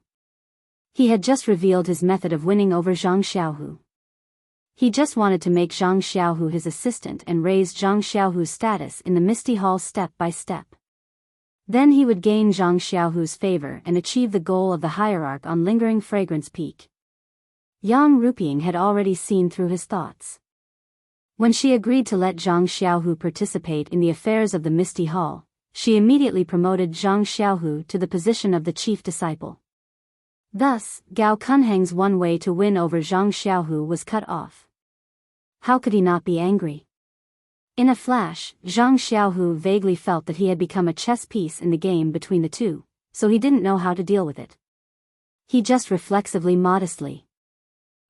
He had just revealed his method of winning over Zhang Xiaohu. He just wanted to make Zhang Xiaohu his assistant and raise Zhang Xiaohu's status in the Misty Hall step by step. Then he would gain Zhang Xiaohu's favor and achieve the goal of the hierarch on Lingering Fragrance Peak. Yang Ruping had already seen through his thoughts. When she agreed to let Zhang Xiaohu participate in the affairs of the Misty Hall, she immediately promoted Zhang Xiaohu to the position of the chief disciple. Thus, Gao Kunheng's one way to win over Zhang Xiaohu was cut off. How could he not be angry? In a flash, Zhang Xiaohu vaguely felt that he had become a chess piece in the game between the two, so he didn't know how to deal with it. He just reflexively modestly.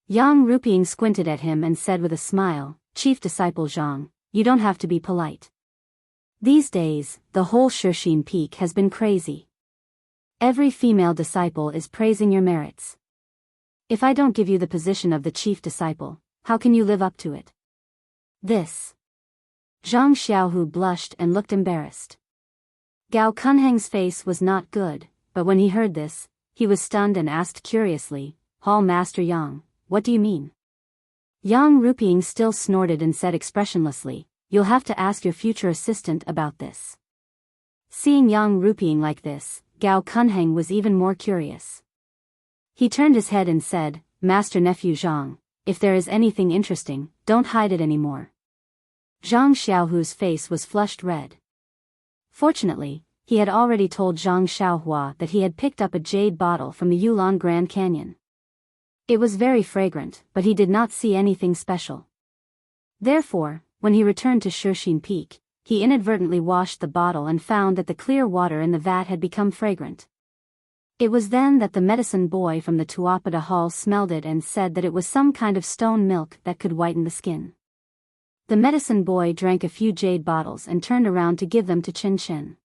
Yang Ruping squinted at him and said with a smile, "Chief disciple Zhang, you don't have to be polite. These days, the whole Shixin Peak has been crazy. Every female disciple is praising your merits. If I don't give you the position of the chief disciple, how can you live up to it?" This. Zhang Xiaohu blushed and looked embarrassed. Gao Kunheng's face was not good, but when he heard this, he was stunned and asked curiously, "Hall Master Yang, what do you mean?" Yang Ruping still snorted and said expressionlessly, "You'll have to ask your future assistant about this." Seeing Yang Ruping like this, Gao Kunheng was even more curious. He turned his head and said, "Master Nephew Zhang, if there is anything interesting, don't hide it anymore." Zhang Xiaohu's face was flushed red. Fortunately, he had already told Zhang Xiaohua that he had picked up a jade bottle from the Yulon Grand Canyon. It was very fragrant, but he did not see anything special. Therefore, when he returned to Shixin Peak, he inadvertently washed the bottle and found that the clear water in the vat had become fragrant. It was then that the medicine boy from the Tuapada Hall smelled it and said that it was some kind of stone milk that could whiten the skin. The medicine boy drank a few jade bottles and turned around to give them to Chin Chin.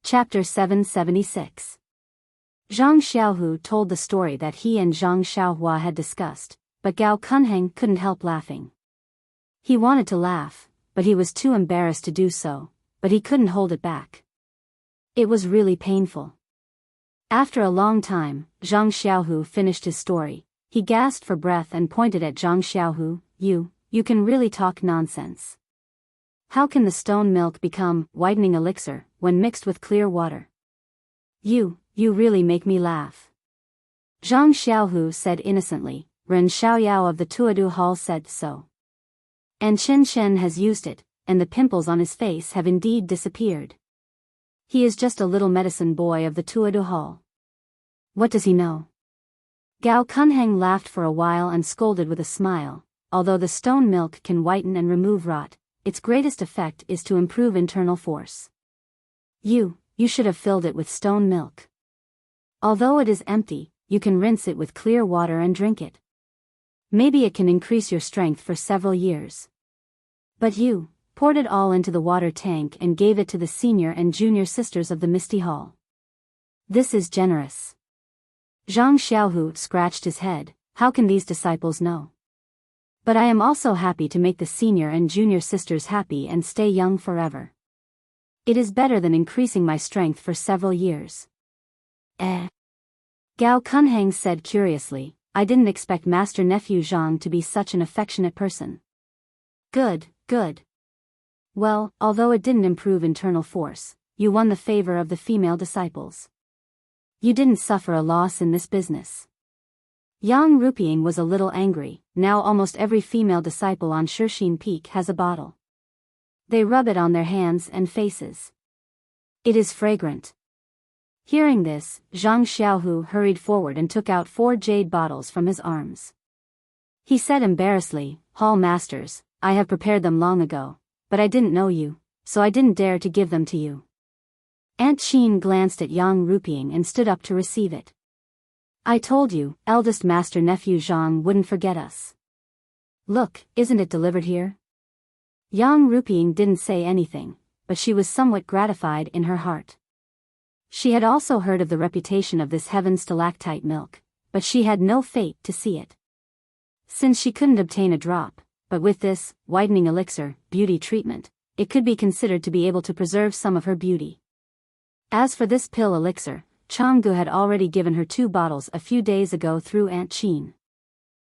Chapter 776. Zhang Xiaohu told the story that he and Zhang Xiaohua had discussed, but Gao Kunheng couldn't help laughing. He wanted to laugh, but he was too embarrassed to do so, but he couldn't hold it back. It was really painful. After a long time, Zhang Xiaohu finished his story. He gasped for breath and pointed at Zhang Xiaohu. You can really talk nonsense. How can the stone milk become whitening elixir when mixed with clear water? You really make me laugh. Zhang Xiaohu said innocently. Ren Xiaoyao of the Tuadu Hall said so. And Chen Chen has used it, and the pimples on his face have indeed disappeared. He is just a little medicine boy of the Tuadu Hall. What does he know? Gao Kunheng laughed for a while and scolded with a smile. Although the stone milk can whiten and remove rot, its greatest effect is to improve internal force. You should have filled it with stone milk. Although it is empty, you can rinse it with clear water and drink it. Maybe it can increase your strength for several years. But you poured it all into the water tank and gave it to the senior and junior sisters of the Misty Hall. This is generous. Zhang Xiaohu scratched his head. How can these disciples know? But I am also happy to make the senior and junior sisters happy and stay young forever. It is better than increasing my strength for several years. Gao Kunheng said curiously. I didn't expect Master Nephew Zhang to be such an affectionate person. Good. Well, although it didn't improve internal force, you won the favor of the female disciples. You didn't suffer a loss in this business. Yang Rupiang was a little angry. Now almost every female disciple on Shixin Peak has a bottle. They rub it on their hands and faces. It is fragrant. Hearing this, Zhang Xiaohu hurried forward and took out 4 jade bottles from his arms. He said embarrassedly, Hall Masters, I have prepared them long ago, but I didn't know you, so I didn't dare to give them to you. Aunt Qin glanced at Yang Rupiang and stood up to receive it. I told you, eldest Master Nephew Zhang wouldn't forget us. Look, isn't it delivered here? Yang Rupiang didn't say anything, but she was somewhat gratified in her heart. She had also heard of the reputation of this heaven stalactite milk, but she had no fate to see it. Since she couldn't obtain a drop, but with this whitening elixir, beauty treatment, it could be considered to be able to preserve some of her beauty. As for this pill elixir, Changgu had already given her 2 bottles a few days ago through Aunt Qin.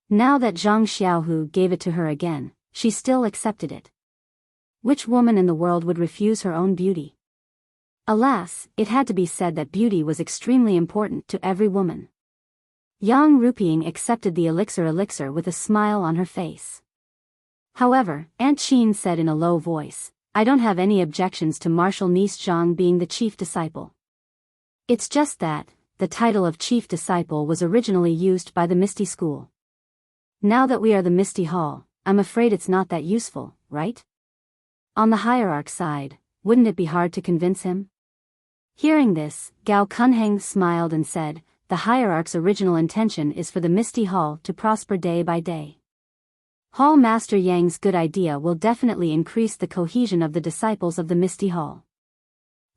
Now that Zhang Xiaohu gave it to her again, she still accepted it. Which woman in the world would refuse her own beauty? Alas, it had to be said that beauty was extremely important to every woman. Yang Rupiang accepted the elixir with a smile on her face. However, Aunt Qin said in a low voice, I don't have any objections to martial niece Zhang being the chief disciple. It's just that, the title of chief disciple was originally used by the Misty School. Now that we are the Misty Hall, I'm afraid it's not that useful, right? On the hierarch side, wouldn't it be hard to convince him? Hearing this, Gao Kunheng smiled and said, the hierarch's original intention is for the Misty Hall to prosper day by day. Hall Master Yang's good idea will definitely increase the cohesion of the disciples of the Misty Hall.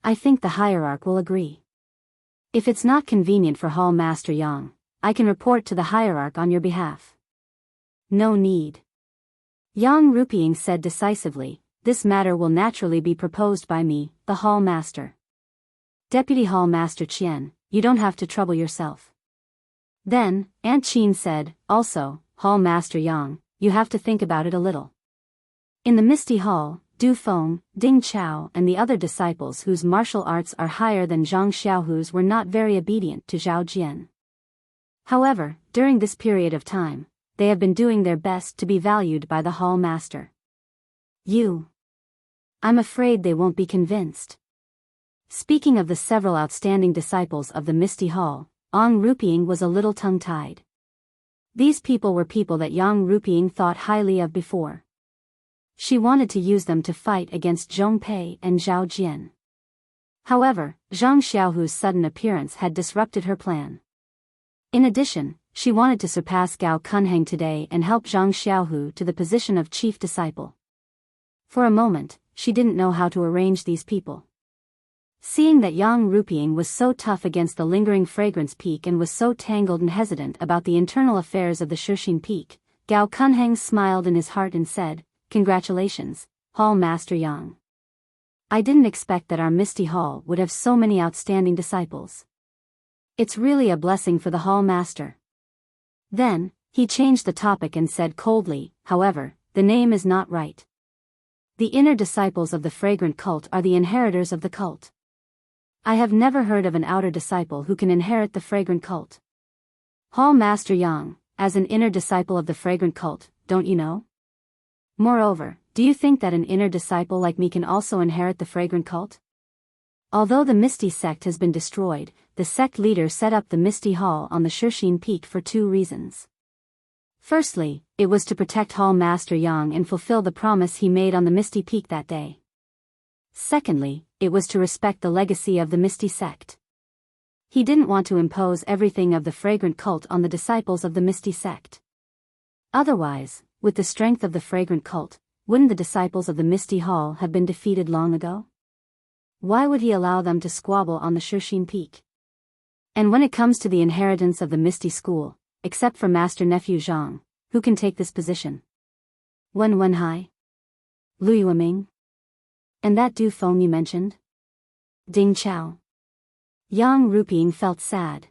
I think the hierarch will agree. If it's not convenient for Hall Master Yang, I can report to the hierarch on your behalf. No need. Yang Rupiang said decisively, this matter will naturally be proposed by me, the Hall Master. Deputy Hall Master Qian, you don't have to trouble yourself. Then, Aunt Qin said, also, Hall Master Yang, you have to think about it a little. In the Misty Hall, Du Feng, Ding Chao and the other disciples whose martial arts are higher than Zhang Xiaohu's were not very obedient to Zhao Jian. However, during this period of time, they have been doing their best to be valued by the Hall Master. I'm afraid they won't be convinced. Speaking of the several outstanding disciples of the Misty Hall, Ong Rupiang was a little tongue-tied. These people were people that Yang Ruping thought highly of before. She wanted to use them to fight against Zhong Pei and Zhao Jian. However, Zhang Xiaohu's sudden appearance had disrupted her plan. In addition, she wanted to surpass Gao Kunheng today and help Zhang Xiaohu to the position of chief disciple. For a moment, she didn't know how to arrange these people. Seeing that Yang Ruping was so tough against the lingering fragrance peak and was so tangled and hesitant about the internal affairs of the Shixin peak, Gao Kunheng smiled in his heart and said, "Congratulations, Hall Master Yang. I didn't expect that our Misty Hall would have so many outstanding disciples. It's really a blessing for the Hall Master." Then, he changed the topic and said coldly, "However, the name is not right. The inner disciples of the fragrant cult are the inheritors of the cult. I have never heard of an outer disciple who can inherit the fragrant cult. Hall Master Yang, as an inner disciple of the fragrant cult, don't you know? Moreover, do you think that an inner disciple like me can also inherit the fragrant cult?" Although the Misty sect has been destroyed, the sect leader set up the Misty Hall on the Shixin Peak for two reasons. Firstly, it was to protect Hall Master Yang and fulfill the promise he made on the Misty Peak that day. Secondly, it was to respect the legacy of the Misty sect. He didn't want to impose everything of the fragrant cult on the disciples of the Misty sect. Otherwise, with the strength of the fragrant cult, wouldn't the disciples of the Misty Hall have been defeated long ago? Why would he allow them to squabble on the Shixin Peak? And when it comes to the inheritance of the Misty School, except for Master Nephew Zhang, who can take this position? Wen Wenhai? Lu Yueming? And that Du Feng you mentioned? Ding Chao? Yang Ruping felt sad.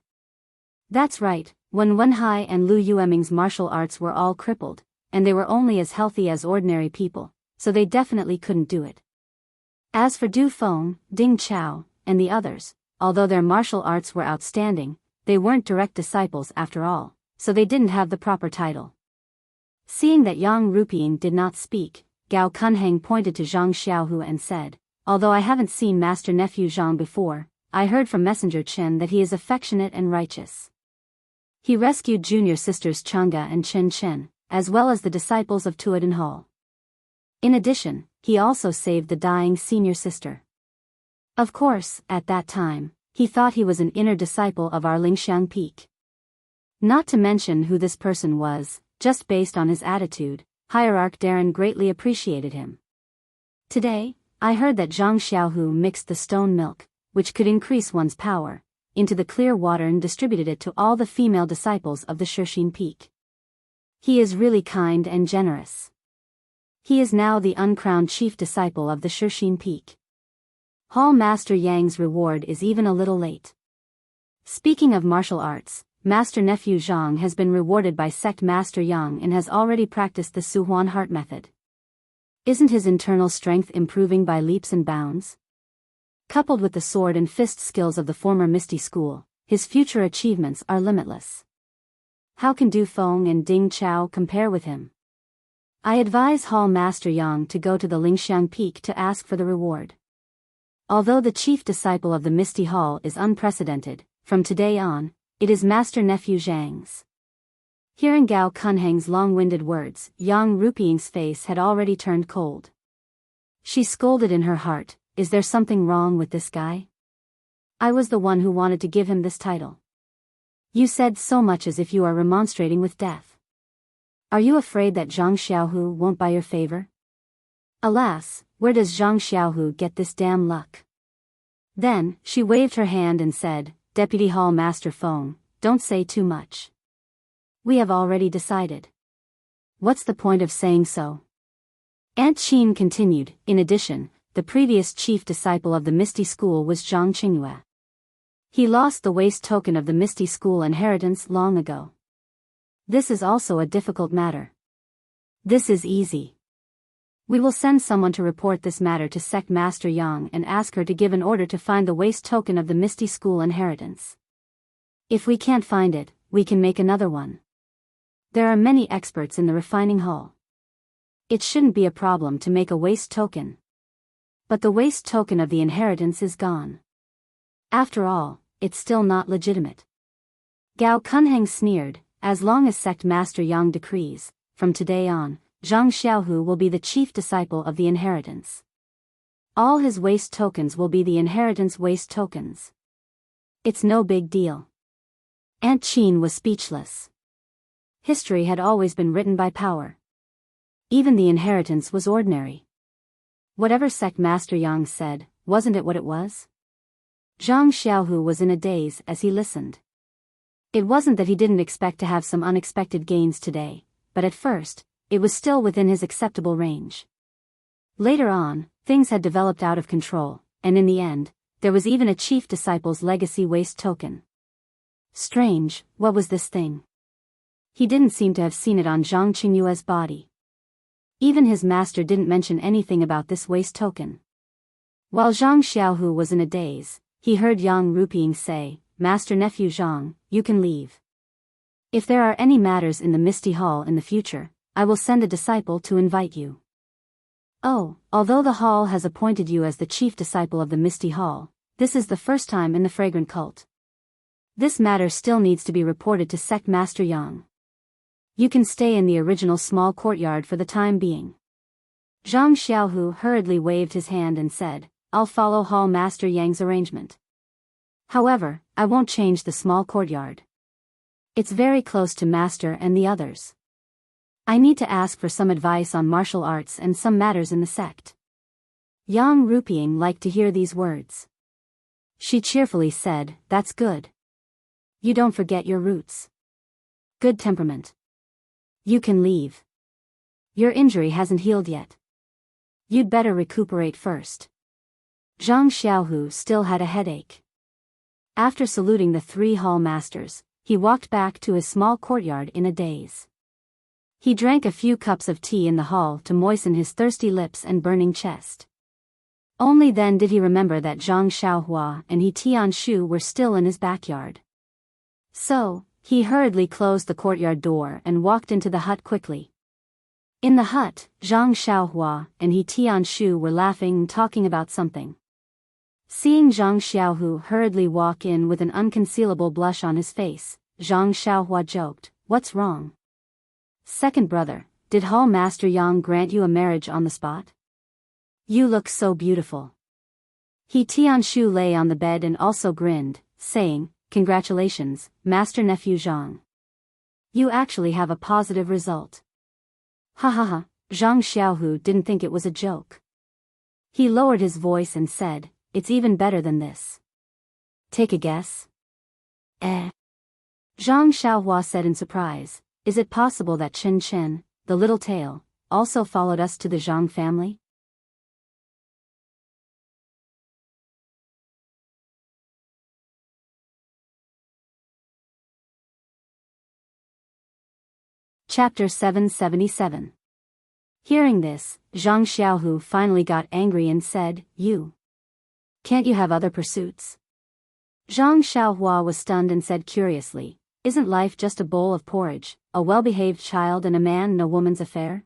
That's right, Wen Wenhai and Lu Yueming's martial arts were all crippled, and they were only as healthy as ordinary people, so they definitely couldn't do it. As for Du Feng, Ding Chao, and the others, although their martial arts were outstanding, they weren't direct disciples after all, so they didn't have the proper title. Seeing that Yang Ruping did not speak, Gao Kunheng pointed to Zhang Xiaohu and said, "Although I haven't seen Master Nephew Zhang before, I heard from Messenger Chen that he is affectionate and righteous. He rescued junior sisters Chang'e and Chen Chen, as well as the disciples of Tuodin Hall. In addition, he also saved the dying senior sister." Of course, at that time, he thought he was an inner disciple of our Lingxiang Peak. Not to mention who this person was, just based on his attitude, Hierarch Darren greatly appreciated him. Today, I heard that Zhang Xiaohu mixed the stone milk, which could increase one's power, into the clear water and distributed it to all the female disciples of the Shixin Peak. He is really kind and generous. He is now the uncrowned chief disciple of the Shixin Peak. Hall Master Yang's reward is even a little late. Speaking of martial arts, Master Nephew Zhang has been rewarded by Sect Master Yang and has already practiced the Suhuan Heart method. Isn't his internal strength improving by leaps and bounds? Coupled with the sword and fist skills of the former Misty School, his future achievements are limitless. How can Du Feng and Ding Chao compare with him? I advise Hall Master Yang to go to the Lingxiang Peak to ask for the reward. Although the chief disciple of the Misty Hall is unprecedented, from today on, it is Master Nephew Zhang's. Hearing Gao Kunheng's long-winded words, Yang Ruping's face had already turned cold. She scolded in her heart, "Is there something wrong with this guy? I was the one who wanted to give him this title. You said so much as if you are remonstrating with death. Are you afraid that Zhang Xiaohu won't buy your favor? Alas, where does Zhang Xiaohu get this damn luck?" Then, she waved her hand and said, "Deputy Hall Master Feng, don't say too much. We have already decided. What's the point of saying so?" Aunt Qin continued, "In addition, the previous chief disciple of the Misty School was Zhang Qingyue. He lost the waste token of the Misty School inheritance long ago. This is also a difficult matter. This is easy. We will send someone to report this matter to Sect Master Yang and ask her to give an order to find the waste token of the Misty School inheritance. If we can't find it, we can make another one. There are many experts in the refining hall. It shouldn't be a problem to make a waste token. But the waste token of the inheritance is gone. After all, it's still not legitimate." Gao Kunheng sneered, as long as sect master Yang decrees, from today on, Zhang Xiaohu will be the chief disciple of the inheritance. All his waste tokens will be the inheritance waste tokens. It's no big deal. Aunt Qin was speechless. History had always been written by power. Even the inheritance was ordinary. Whatever sect master Yang said, wasn't it what it was? Zhang Xiaohu was in a daze as he listened. It wasn't that he didn't expect to have some unexpected gains today, but at first, it was still within his acceptable range. Later on, things had developed out of control, and in the end, there was even a chief disciple's legacy waste token. Strange, what was this thing? He didn't seem to have seen it on Zhang Qingyue's body. Even his master didn't mention anything about this waste token. While Zhang Xiaohu was in a daze, he heard Yang Ruping say, "Master nephew Zhang, you can leave. If there are any matters in the Misty Hall in the future, I will send a disciple to invite you." Oh, although the hall has appointed you as the chief disciple of the Misty Hall, this is the first time in the fragrant cult. This matter still needs to be reported to Sect Master Yang. You can stay in the original small courtyard for the time being. Zhang Xiaohu hurriedly waved his hand and said, "I'll follow Hall Master Yang's arrangement. However, I won't change the small courtyard. It's very close to Master and the others. I need to ask for some advice on martial arts and some matters in the sect." Yang Ruping liked to hear these words. She cheerfully said, "That's good. You don't forget your roots. Good temperament. You can leave. Your injury hasn't healed yet. You'd better recuperate first." Zhang Xiaohu still had a headache. After saluting the 3 hall masters, he walked back to his small courtyard in a daze. He drank a few cups of tea in the hall to moisten his thirsty lips and burning chest. Only then did he remember that Zhang Xiaohua and He Tianshu were still in his backyard. So, he hurriedly closed the courtyard door and walked into the hut quickly. In the hut, Zhang Xiaohua and He Tianshu were laughing and talking about something. Seeing Zhang Xiaohu hurriedly walk in with an unconcealable blush on his face, Zhang Xiaohua joked, "What's wrong? Second brother, did Hall Master Yang grant you a marriage on the spot? You look so beautiful." He Tianshu lay on the bed and also grinned, saying, "Congratulations, Master Nephew Zhang. You actually have a positive result." Ha ha ha, Zhang Xiaohu didn't think it was a joke. He lowered his voice and said, "It's even better than this. Take a guess." Zhang Xiaohua said in surprise, "Is it possible that Chen Chen, the little tail, also followed us to the Zhang family?" Chapter 777. Hearing this, Zhang Xiaohu finally got angry and said, Can't you have other pursuits?" Zhang Xiaohua was stunned and said curiously, "Isn't life just a bowl of porridge, a well-behaved child and a man and a woman's affair?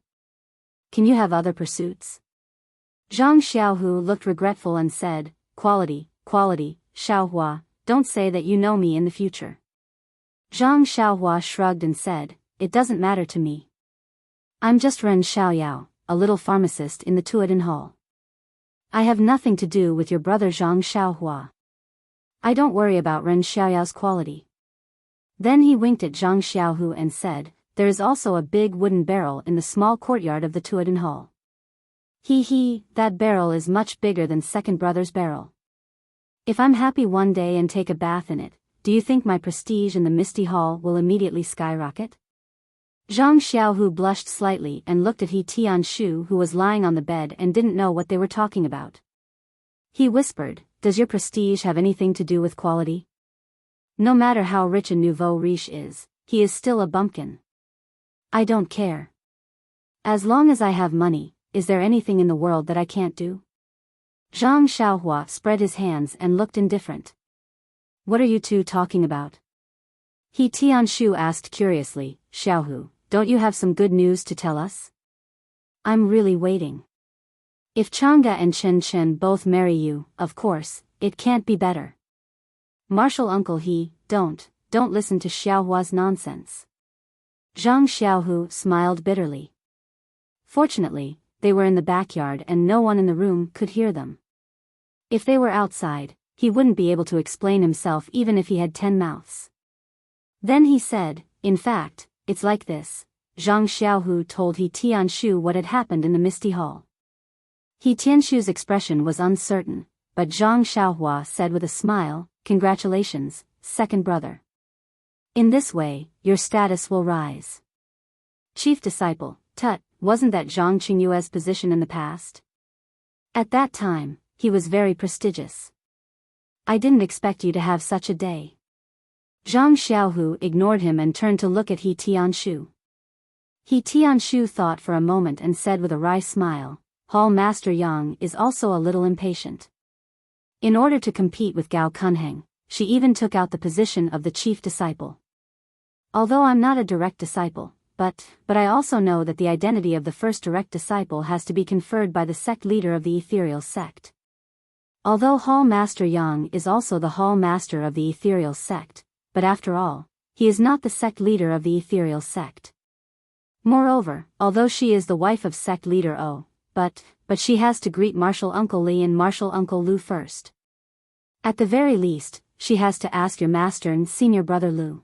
Can you have other pursuits?" Zhang Xiaohu looked regretful and said, Quality, Xiaohua, don't say that you know me in the future." Zhang Xiaohua shrugged and said, "It doesn't matter to me. I'm just Ren Xiaoyao, a little pharmacist in the Tuodin Hall. I have nothing to do with your brother Zhang Xiaohua. I don't worry about Ren Xiaoyao's quality." Then he winked at Zhang Xiaohu and said, "There is also a big wooden barrel in the small courtyard of the Tuodin Hall. That barrel is much bigger than second brother's barrel. If I'm happy one day and take a bath in it, do you think my prestige in the Misty Hall will immediately skyrocket?" Zhang Xiaohu blushed slightly and looked at He Tianshu, who was lying on the bed and didn't know what they were talking about. He whispered, "Does your prestige have anything to do with quality? No matter how rich a nouveau riche is, he is still a bumpkin. I don't care. As long as I have money, is there anything in the world that I can't do?" Zhang Xiaohua spread his hands and looked indifferent. "What are you two talking about?" He Tianshu asked curiously, "Xiaohu, don't you have some good news to tell us?" "I'm really waiting. If Chang'e and Chen Chen both marry you, of course, it can't be better." "Martial uncle don't listen to Xiaohua's nonsense. Zhang Xiaohu smiled bitterly. Fortunately, they were in the backyard and no one in the room could hear them. If they were outside, he wouldn't be able to explain himself even if he had 10 mouths. Then he said, "In fact, it's like this." Zhang Xiaohu told He Tianshu what had happened in the Misty Hall. He Tianshu's expression was uncertain, but Zhang Xiaohua said with a smile, "Congratulations, second brother. In this way, your status will rise." Chief disciple, tut, wasn't that Zhang Qingyue's position in the past? At that time, he was very prestigious. I didn't expect you to have such a day. Zhang Xiaohu ignored him and turned to look at He Tianshu. He Tianshu thought for a moment and said with a wry smile, "Hall Master Yang is also a little impatient." In order to compete with Gao Kunheng, she even took out the position of the chief disciple. Although I'm not a direct disciple, but I also know that the identity of the first direct disciple has to be conferred by the sect leader of the ethereal sect. Although Hall Master Yang is also the Hall Master of the ethereal sect, but after all, he is not the sect leader of the ethereal sect. Moreover, although she is the wife of sect leader O, but she has to greet Martial Uncle Li and Martial Uncle Lu first. At the very least, she has to ask your master and senior brother Lu.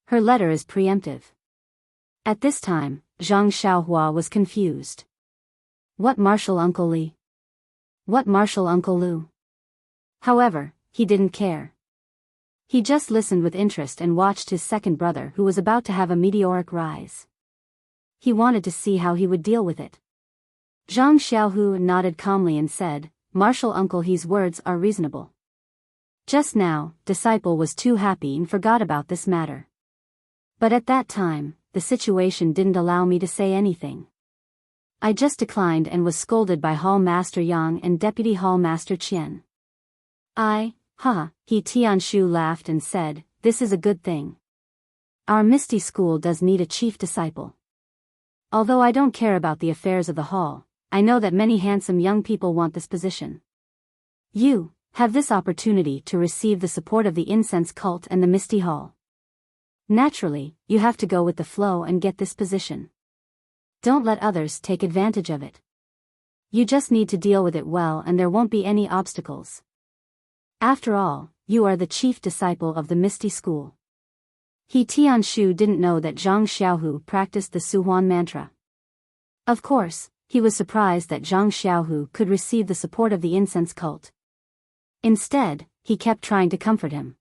Her letter is preemptive. At this time, Zhang Xiaohua was confused. What Martial Uncle Li? What Martial Uncle Lu? However, he didn't care. He just listened with interest and watched his second brother who was about to have a meteoric rise. He wanted to see how he would deal with it. Zhang Xiaohu nodded calmly and said, "Martial Uncle He's words are reasonable." Just now, disciple was too happy and forgot about this matter. But at that time, the situation didn't allow me to say anything. I just declined and was scolded by Hall Master Yang and Deputy Hall Master Qian. He Tianshu laughed and said, "This is a good thing. Our Misty School does need a chief disciple. Although I don't care about the affairs of the hall, I know that many handsome young people want this position. You have this opportunity to receive the support of the incense cult and the Misty Hall. Naturally, you have to go with the flow and get this position. Don't let others take advantage of it. You just need to deal with it well and there won't be any obstacles. After all, you are the chief disciple of the Misty School." He Tianshu didn't know that Zhang Xiaohu practiced the Suhuan mantra. Of course, he was surprised that Zhang Xiaohu could receive the support of the incense cult. Instead, he kept trying to comfort him.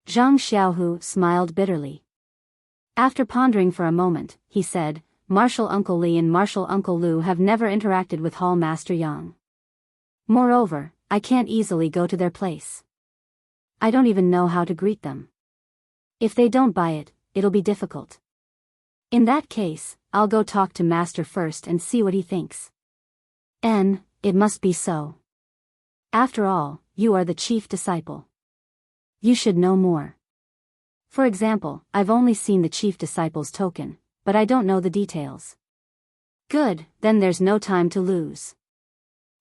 Zhang Xiaohu smiled bitterly. After pondering for a moment, he said, "Martial Uncle Li and Martial Uncle Lu have never interacted with Hall Master Yang. Moreover, I can't easily go to their place. I don't even know how to greet them. If they don't buy it, it'll be difficult. In that case, I'll go talk to Master first and see what he thinks. It must be so. After all, you are the chief disciple. You should know more. For example, I've only seen the chief disciple's token, but I don't know the details." "Good, then there's no time to lose.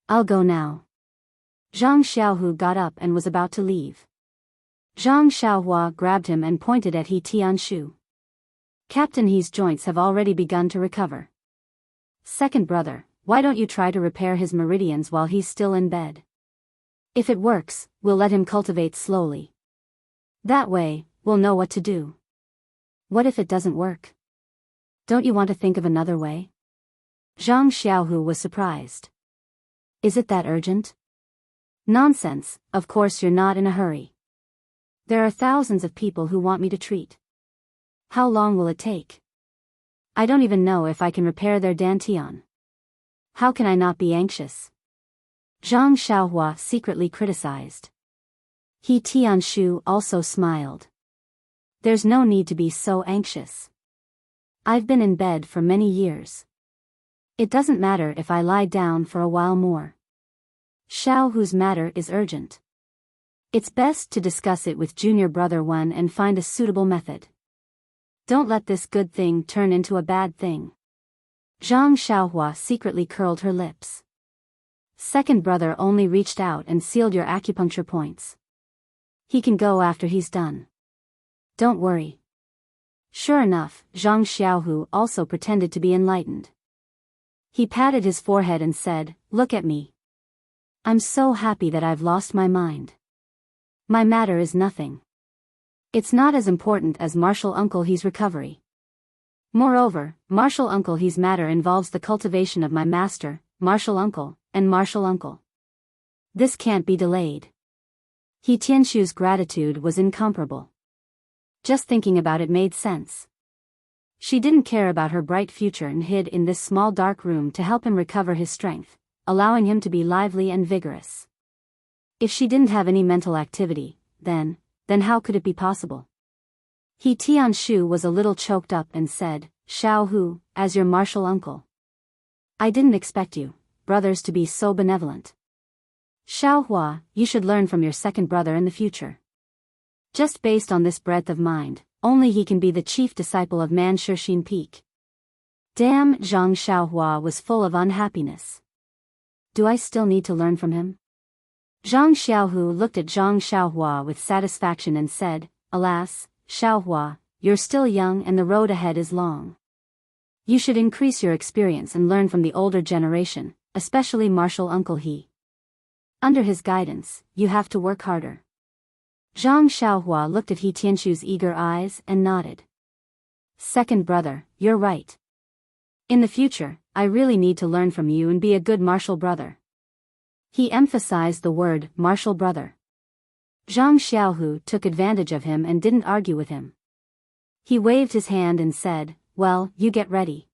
I'll go now." Zhang Xiaohu got up and was about to leave. Zhang Xiaohua grabbed him and pointed at He Tianshu. "Captain He's joints have already begun to recover. Second brother, why don't you try to repair his meridians while he's still in bed? If it works, we'll let him cultivate slowly. That way, we'll know what to do. What if it doesn't work? Don't you want to think of another way?" Zhang Xiaohu was surprised. "Is it that urgent?" "Nonsense, of course you're not in a hurry. There are thousands of people who want me to treat. How long will it take? I don't even know if I can repair their dantian. How can I not be anxious?" Zhang Xiaohua secretly criticized. He Tianshu also smiled. "There's no need to be so anxious. I've been in bed for many years. It doesn't matter if I lie down for a while more. Xiaohu's matter is urgent. It's best to discuss it with junior brother Wen and find a suitable method. Don't let this good thing turn into a bad thing." Zhang Xiaohua secretly curled her lips. "Second brother only reached out and sealed your acupuncture points. He can go after he's done. Don't worry." Sure enough, Zhang Xiaohu also pretended to be enlightened. He patted his forehead and said, "Look at me. I'm so happy that I've lost my mind. My matter is nothing. It's not as important as Martial Uncle He's recovery. Moreover, Martial Uncle He's matter involves the cultivation of my master, Martial Uncle, and Martial Uncle. This can't be delayed." He Tianshu's gratitude was incomparable. Just thinking about it made sense. She didn't care about her bright future and hid in this small dark room to help him recover his strength, allowing him to be lively and vigorous. If she didn't have any mental activity, then how could it be possible? He Tianshu was a little choked up and said, "Xiao Hu, as your martial uncle. I didn't expect you, brothers, to be so benevolent. Xiao Hua, you should learn from your second brother in the future. Just based on this breadth of mind, only he can be the chief disciple of Man Shixin Peak." Damn, Zhang Xiaohua was full of unhappiness. Do I still need to learn from him? Zhang Xiaohu looked at Zhang Xiaohua with satisfaction and said, "Alas, Xiaohua, you're still young and the road ahead is long. You should increase your experience and learn from the older generation, especially Martial Uncle He. Under his guidance, you have to work harder." Zhang Xiaohua looked at He Tianshu's eager eyes and nodded. "Second brother, you're right. In the future, I really need to learn from you and be a good martial brother." He emphasized the word martial brother. Zhang Xiaohu took advantage of him and didn't argue with him. He waved his hand and said, "Well, you get ready.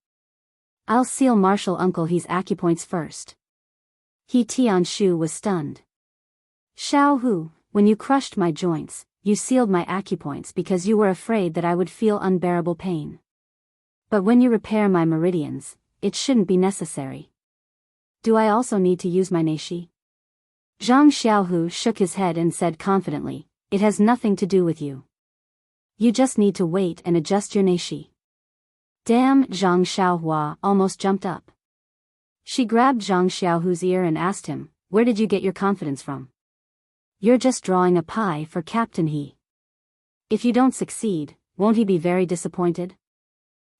I'll seal Martial Uncle He's acupoints first." He Tianshu was stunned. "Xiaohu, when you crushed my joints, you sealed my acupoints because you were afraid that I would feel unbearable pain. But when you repair my meridians, it shouldn't be necessary. Do I also need to use my neishi?" Zhang Xiaohu shook his head and said confidently, "It has nothing to do with you. You just need to wait and adjust your neishi." Damn, Zhang Xiaohua almost jumped up. She grabbed Zhang Xiaohu's ear and asked him, "Where did you get your confidence from? You're just drawing a pie for Captain He. If you don't succeed, won't he be very disappointed?"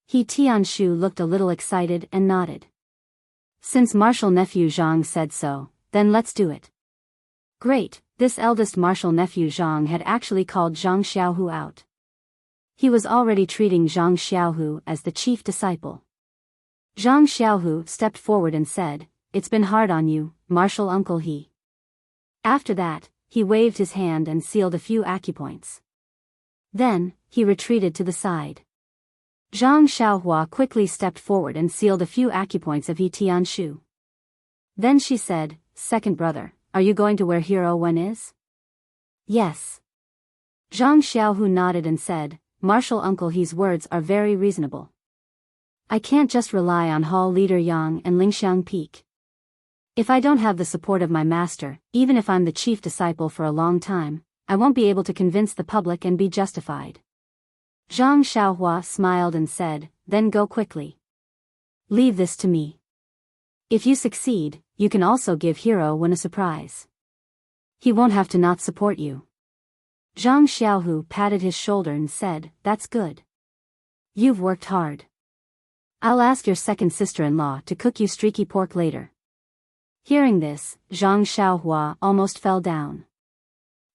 He Tianshu looked a little excited and nodded. "Since martial nephew Zhang said so, then let's do it." Great, this eldest martial nephew Zhang had actually called Zhang Xiaohu out. He was already treating Zhang Xiaohu as the chief disciple. Zhang Xiaohu stepped forward and said, "It's been hard on you, Martial Uncle He." After that, he waved his hand and sealed a few acupoints. Then, he retreated to the side. Zhang Xiaohua quickly stepped forward and sealed a few acupoints of He Tianshu. Then she said, "Second brother, are you going to where Hero Wen is?" "Yes." Zhang Xiaohu nodded and said, "Martial Uncle He's words are very reasonable. I can't just rely on Hall Leader Yang and Lingxiang Peak. If I don't have the support of my master, even if I'm the chief disciple for a long time, I won't be able to convince the public and be justified." Zhang Xiaohua smiled and said, "Then go quickly. Leave this to me. If you succeed, you can also give Hero Wen a surprise. He won't have to not support you." Zhang Xiaohu patted his shoulder and said, "That's good. You've worked hard. I'll ask your second sister-in-law to cook you streaky pork later." Hearing this, Zhang Xiaohua almost fell down.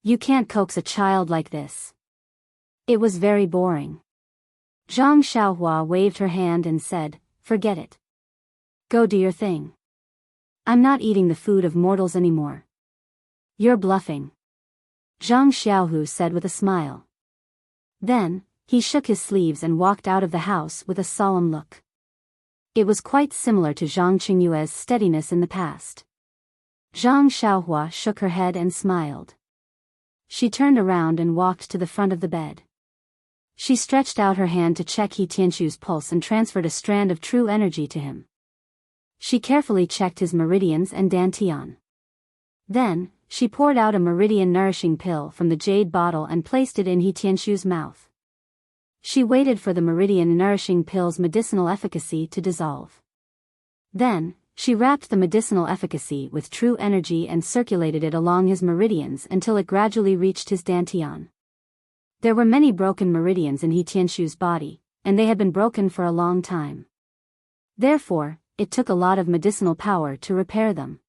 You can't coax a child like this. It was very boring. Zhang Xiaohua waved her hand and said, "Forget it. Go do your thing. I'm not eating the food of mortals anymore." "You're bluffing," Zhang Xiaohu said with a smile. Then, he shook his sleeves and walked out of the house with a solemn look. It was quite similar to Zhang Qingyue's steadiness in the past. Zhang Xiaohua shook her head and smiled. She turned around and walked to the front of the bed. She stretched out her hand to check He Tianshu's pulse and transferred a strand of true energy to him. She carefully checked his meridians and dantian. Then, she poured out a meridian nourishing pill from the jade bottle and placed it in He Tianshu's mouth. She waited for the meridian nourishing pill's medicinal efficacy to dissolve. Then, she wrapped the medicinal efficacy with true energy and circulated it along his meridians until it gradually reached his dantian. There were many broken meridians in He Tianshu's body, and they had been broken for a long time. Therefore, it took a lot of medicinal power to repair them.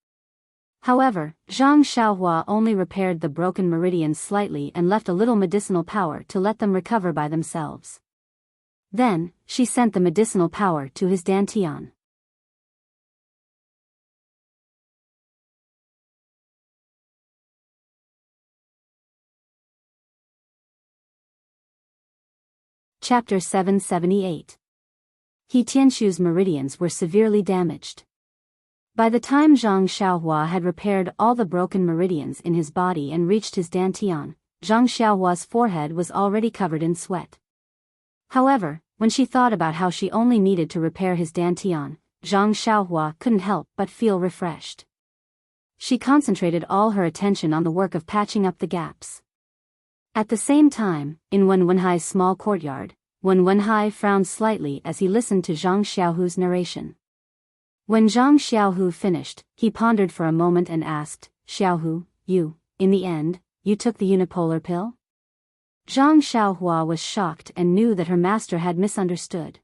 However, Zhang Xiaohua only repaired the broken meridians slightly and left a little medicinal power to let them recover by themselves. Then, she sent the medicinal power to his dantian. Chapter 778. He Tianshu's meridians were severely damaged. By the time Zhang Xiaohua had repaired all the broken meridians in his body and reached his dantian, Zhang Xiaohua's forehead was already covered in sweat. However, when she thought about how she only needed to repair his dantian, Zhang Xiaohua couldn't help but feel refreshed. She concentrated all her attention on the work of patching up the gaps. At the same time, in Wen Wenhai's small courtyard, Wen Wenhai frowned slightly as he listened to Zhang Xiaohu's narration. When Zhang Xiaohu finished, he pondered for a moment and asked, "Xiaohu, in the end, you took the unipolar pill?" Zhang Xiaohua was shocked and knew that her master had misunderstood.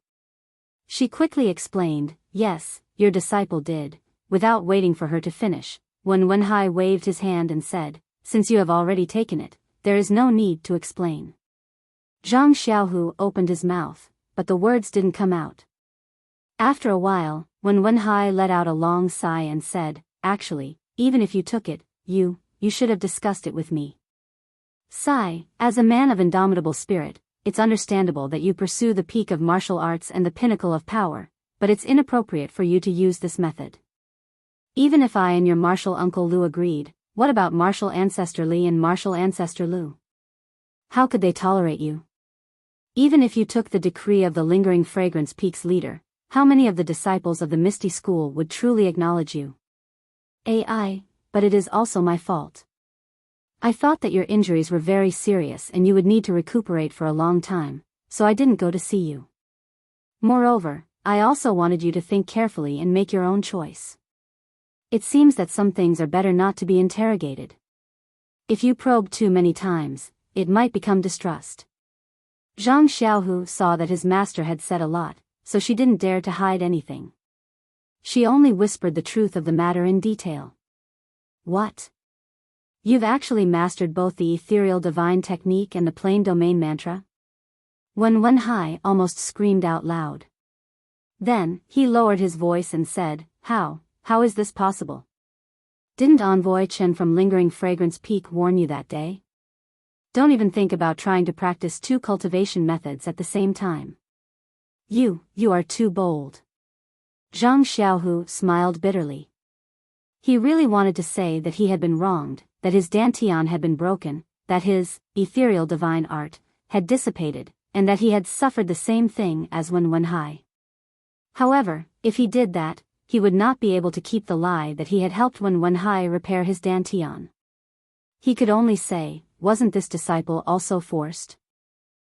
She quickly explained, "Yes, your disciple did." Without waiting for her to finish, Wen Wenhai waved his hand and said, "Since you have already taken it, there is no need to explain." Zhang Xiaohu opened his mouth, but the words didn't come out. After a while, Wen Wenhai let out a long sigh and said, "Actually, even if you took it, you should have discussed it with me." Sigh, as a man of indomitable spirit, it's understandable that you pursue the peak of martial arts and the pinnacle of power, but it's inappropriate for you to use this method. Even if I and your martial uncle Lu agreed, what about martial ancestor Li and martial ancestor Lu? How could they tolerate you? Even if you took the decree of the Lingering Fragrance Peak's leader, how many of the disciples of the Misty School would truly acknowledge you? But it is also my fault. I thought that your injuries were very serious and you would need to recuperate for a long time, so I didn't go to see you. Moreover, I also wanted you to think carefully and make your own choice. It seems that some things are better not to be interrogated. If you probe too many times, it might become distrust. Zhang Xiaohu saw that his master had said a lot, so she didn't dare to hide anything. She only whispered the truth of the matter in detail. "What? You've actually mastered both the ethereal divine technique and the plain domain mantra?" Wen Wenhai almost screamed out loud. Then, he lowered his voice and said, How is this possible? Didn't Envoy Chen from Lingering Fragrance Peak warn you that day? Don't even think about trying to practice two cultivation methods at the same time. You are too bold. Zhang Xiaohu smiled bitterly. He really wanted to say that he had been wronged, that his dantian had been broken, that his ethereal divine art had dissipated, and that he had suffered the same thing as Wen Wenhai. However, if he did that, he would not be able to keep the lie that he had helped Wen Wenhai repair his dantian. He could only say, wasn't this disciple also forced?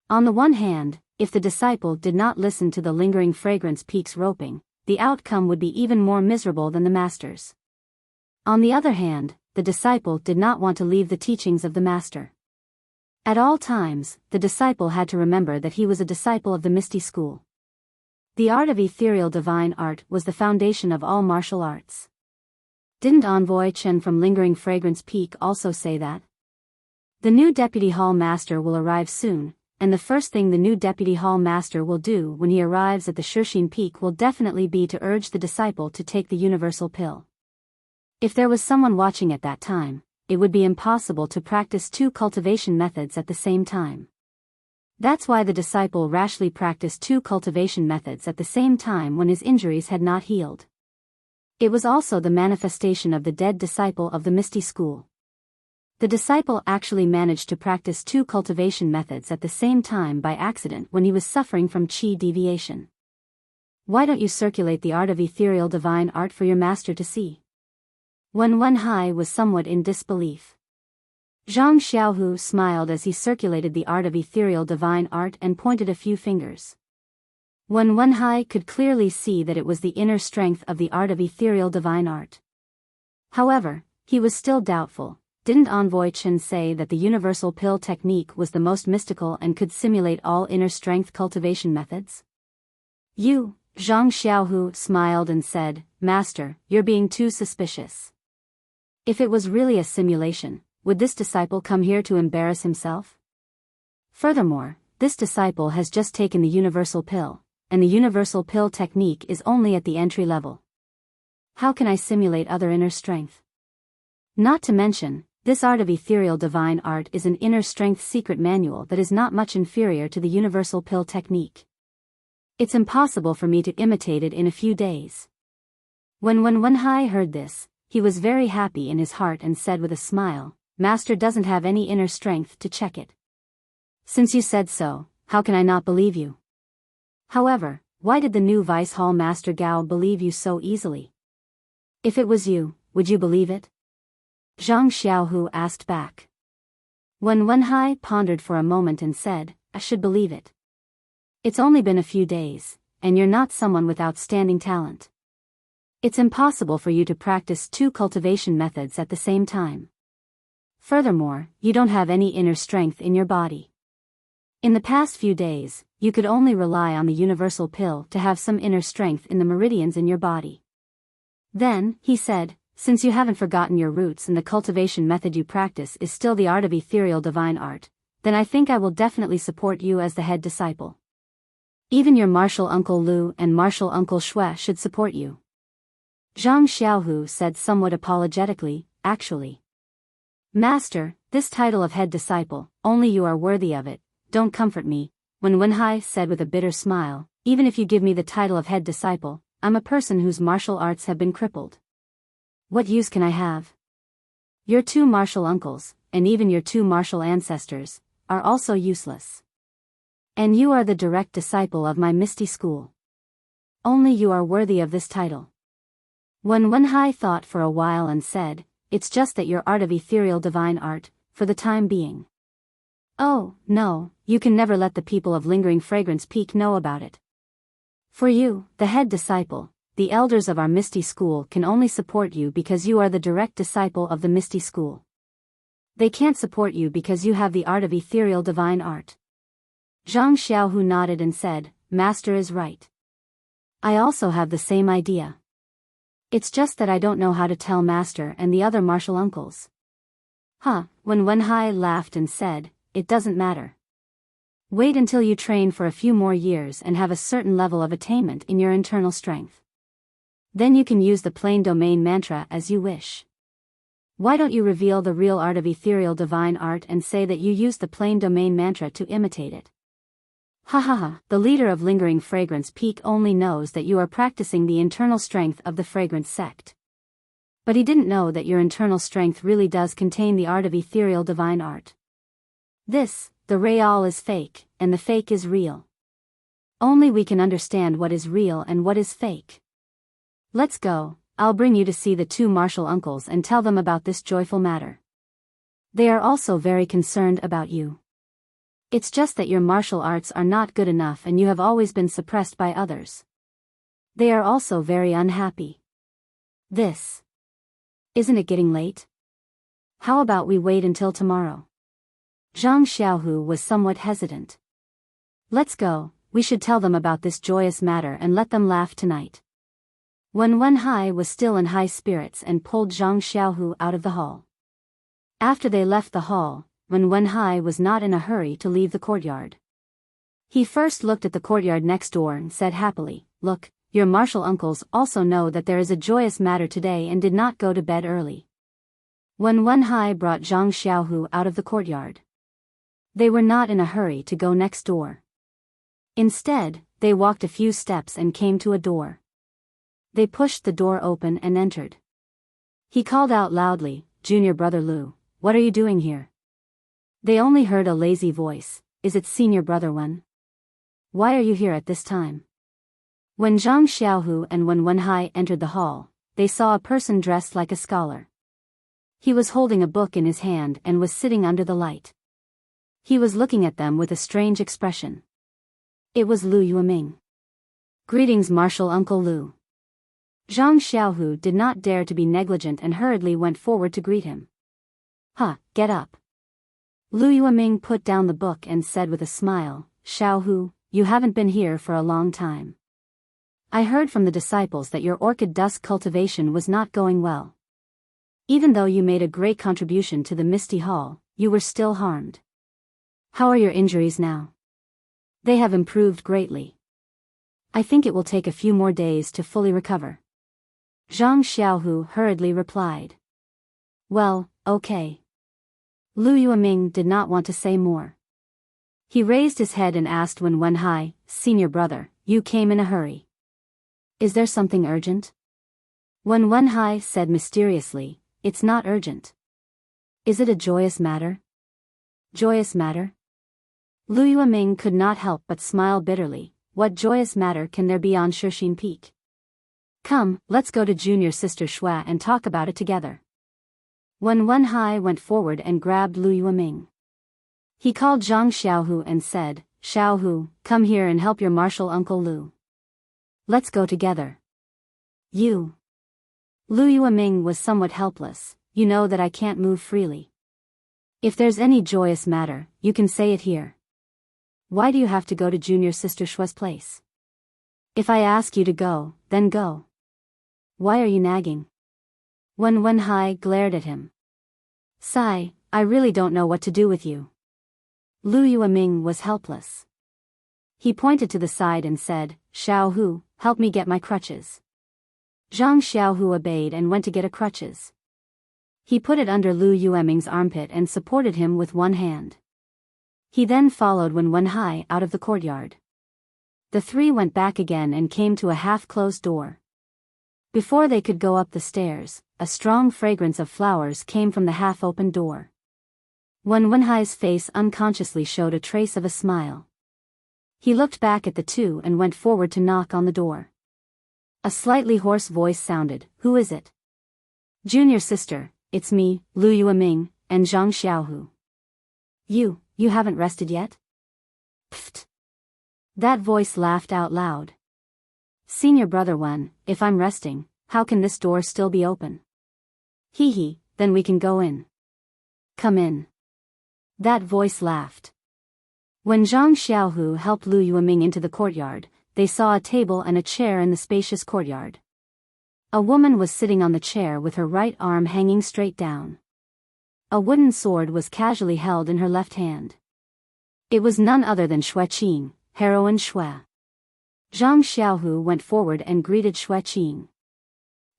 On the one hand, if the disciple did not listen to the Lingering Fragrance Peak's roping, the outcome would be even more miserable than the master's. On the other hand, the disciple did not want to leave the teachings of the master. At all times, the disciple had to remember that he was a disciple of the Misty School. The art of ethereal divine art was the foundation of all martial arts. Didn't Envoy Chen from Lingering Fragrance Peak also say that? The new Deputy Hall Master will arrive soon, and the first thing the new Deputy Hall Master will do when he arrives at the Shushin Peak will definitely be to urge the disciple to take the universal pill. If there was someone watching at that time, it would be impossible to practice two cultivation methods at the same time. That's why the disciple rashly practiced two cultivation methods at the same time when his injuries had not healed. It was also the manifestation of the dead disciple of the Misty School. The disciple actually managed to practice two cultivation methods at the same time by accident when he was suffering from qi deviation. Why don't you circulate the art of ethereal divine art for your master to see? Wen Wenhai was somewhat in disbelief. Zhang Xiaohu smiled as he circulated the art of ethereal divine art and pointed a few fingers. Wen Wenhai could clearly see that it was the inner strength of the art of ethereal divine art. However, he was still doubtful, didn't Envoy Chen say that the universal pill technique was the most mystical and could simulate all inner strength cultivation methods? Zhang Xiaohu smiled and said, Master, you're being too suspicious. If it was really a simulation, would this disciple come here to embarrass himself? Furthermore, this disciple has just taken the universal pill, and the universal pill technique is only at the entry level. How can I simulate other inner strength? Not to mention, this art of ethereal divine art is an inner strength secret manual that is not much inferior to the universal pill technique. It's impossible for me to imitate it in a few days. When Wenhai heard this, he was very happy in his heart and said with a smile, Master doesn't have any inner strength to check it. Since you said so, how can I not believe you? However, why did the new Vice Hall Master Gao believe you so easily? If it was you, would you believe it? Zhang Xiaohu asked back. When Wenhai pondered for a moment and said, I should believe it. It's only been a few days, and you're not someone with outstanding talent. It's impossible for you to practice two cultivation methods at the same time. Furthermore, you don't have any inner strength in your body. In the past few days, you could only rely on the universal pill to have some inner strength in the meridians in your body. Then, he said, since you haven't forgotten your roots and the cultivation method you practice is still the art of ethereal divine art, then I think I will definitely support you as the head disciple. Even your martial uncle Lu and martial uncle Shui should support you. Zhang Xiaohu said somewhat apologetically, actually. Master, this title of head disciple, only you are worthy of it, don't comfort me, when Wenhai said with a bitter smile, even if you give me the title of head disciple, I'm a person whose martial arts have been crippled. What use can I have? Your two martial uncles, and even your two martial ancestors, are also useless. And you are the direct disciple of my misty school. Only you are worthy of this title. When Wenhai thought for a while and said, it's just that your art of ethereal divine art, for the time being. Oh, no, you can never let the people of Lingering Fragrance Peak know about it. For you, the head disciple, the elders of our Misty School can only support you because you are the direct disciple of the Misty School. They can't support you because you have the art of ethereal divine art. Zhang Xiaohu nodded and said, Master is right. I also have the same idea. It's just that I don't know how to tell Master and the other martial uncles. When Wenhai laughed and said, it doesn't matter. Wait until you train for a few more years and have a certain level of attainment in your internal strength. Then you can use the plain domain mantra as you wish. Why don't you reveal the real art of ethereal divine art and say that you use the plain domain mantra to imitate it? The leader of Lingering Fragrance Peak only knows that you are practicing the internal strength of the fragrance sect. But he didn't know that your internal strength really does contain the art of ethereal divine art. The real is fake, and the fake is real. Only we can understand what is real and what is fake. Let's go, I'll bring you to see the two martial uncles and tell them about this joyful matter. They are also very concerned about you. It's just that your martial arts are not good enough and you have always been suppressed by others. They are also very unhappy. Isn't it getting late? How about we wait until tomorrow? Zhang Xiaohu was somewhat hesitant. Let's go, we should tell them about this joyous matter and let them laugh tonight. When Wenhai was still in high spirits and pulled Zhang Xiaohu out of the hall. After they left the hall, when Wenhai was not in a hurry to leave the courtyard. He first looked at the courtyard next door and said happily, Look, your martial uncles also know that there is a joyous matter today and did not go to bed early. When Wenhai brought Zhang Xiaohu out of the courtyard. They were not in a hurry to go next door. Instead, they walked a few steps and came to a door. They pushed the door open and entered. He called out loudly, Junior Brother Lu, what are you doing here? They only heard a lazy voice, Is it Senior Brother Wen? Why are you here at this time? When Zhang Xiaohu and when Wenhai entered the hall, they saw a person dressed like a scholar. He was holding a book in his hand and was sitting under the light. He was looking at them with a strange expression. It was Lu Yueming. Greetings, Martial Uncle Lu. Zhang Xiaohu did not dare to be negligent and hurriedly went forward to greet him. Get up. Lu Yueming put down the book and said with a smile, Xiaohu, you haven't been here for a long time. I heard from the disciples that your orchid dusk cultivation was not going well. Even though you made a great contribution to the Misty Hall, you were still harmed. How are your injuries now? They have improved greatly. I think it will take a few more days to fully recover. Zhang Xiaohu hurriedly replied. Well, okay. Lu Yueming did not want to say more. He raised his head and asked Wen Wenhai, senior brother, you came in a hurry. Is there something urgent? Wen Wenhai said mysteriously, it's not urgent. Is it a joyous matter? Joyous matter? Lu Yueming could not help but smile bitterly. What joyous matter can there be on Shixin Peak? Come, let's go to junior sister Xue and talk about it together. Wen Wenhai went forward and grabbed Lu Yueming. He called Zhang Xiaohu and said, Xiaohu, come here and help your martial uncle Lu. Let's go together. You. Lu Yueming was somewhat helpless. You know that I can't move freely. If there's any joyous matter, you can say it here. Why do you have to go to junior sister Xue's place? If I ask you to go, then go. Why are you nagging? Wen Wenhai glared at him. Sigh, I really don't know what to do with you. Lu Yueming was helpless. He pointed to the side and said, Xiaohu, help me get my crutches. Zhang Xiaohu obeyed and went to get a crutches. He put it under Lu Yueming's armpit and supported him with one hand. He then followed Wen Wenhai out of the courtyard. The three went back again and came to a half-closed door. Before they could go up the stairs, a strong fragrance of flowers came from the half-open door. Wen Wenhai's face unconsciously showed a trace of a smile. He looked back at the two and went forward to knock on the door. A slightly hoarse voice sounded, Who is it? Junior sister, it's me, Lu Yueming, and Zhang Xiaohu. You haven't rested yet? Pfft. That voice laughed out loud. Senior brother Wen, if I'm resting, how can this door still be open? Hee, then we can go in. Come in. That voice laughed. When Zhang Xiaohu helped Lu Yueming into the courtyard, they saw a table and a chair in the spacious courtyard. A woman was sitting on the chair with her right arm hanging straight down. A wooden sword was casually held in her left hand. It was none other than Xue Qing, heroine Xue. Zhang Xiaohu went forward and greeted Xue Qing.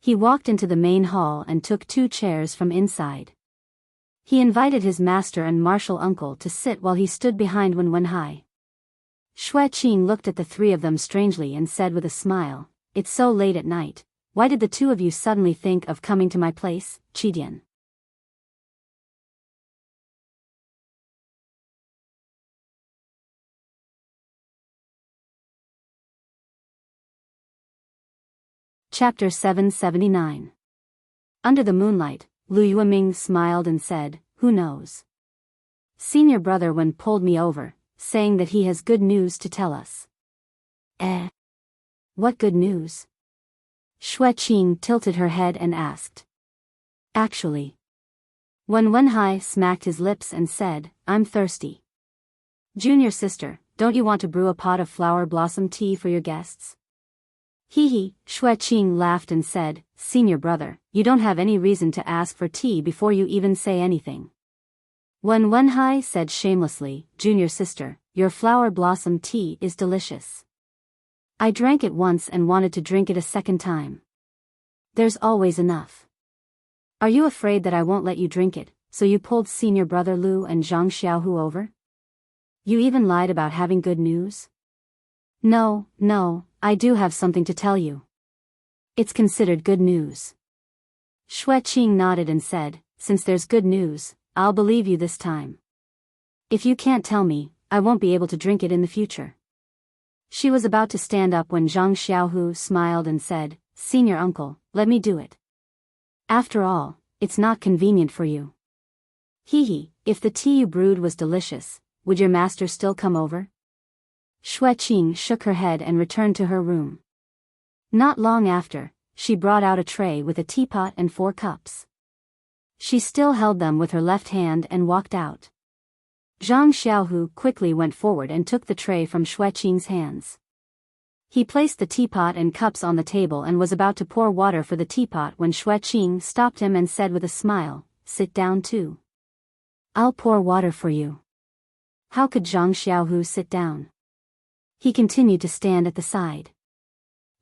He walked into the main hall and took 2 chairs from inside. He invited his master and martial uncle to sit while he stood behind Wen Wenhai. Xue Qing looked at the 3 of them strangely and said with a smile, It's so late at night, why did the 2 of you suddenly think of coming to my place, Qidian? Chapter 779. Under the moonlight, Lu Yueming smiled and said, Who knows? Senior brother Wen pulled me over, saying that he has good news to tell us. What good news? Xue Qing tilted her head and asked. Actually. Wen Wenhai smacked his lips and said, I'm thirsty. Junior sister, don't you want to brew a pot of flower blossom tea for your guests? Hee, Xue Qing laughed and said, Senior brother, you don't have any reason to ask for tea before you even say anything. Wen Wenhai said shamelessly, Junior sister, your flower blossom tea is delicious. I drank it once and wanted to drink it a second time. There's always enough. Are you afraid that I won't let you drink it, so you pulled senior brother Lu and Zhang Xiaohu over? You even lied about having good news? No, I do have something to tell you. It's considered good news. Xue Qing nodded and said, Since there's good news, I'll believe you this time. If you can't tell me, I won't be able to drink it in the future. She was about to stand up when Zhang Xiaohu smiled and said, Senior uncle, let me do it. After all, it's not convenient for you. Hee, if the tea you brewed was delicious, would your master still come over? Xue Qing shook her head and returned to her room. Not long after, she brought out a tray with a teapot and 4 cups. She still held them with her left hand and walked out. Zhang Xiaohu quickly went forward and took the tray from Xue Qing's hands. He placed the teapot and cups on the table and was about to pour water for the teapot when Xue Qing stopped him and said with a smile, "Sit down too. I'll pour water for you." How could Zhang Xiaohu sit down? He continued to stand at the side.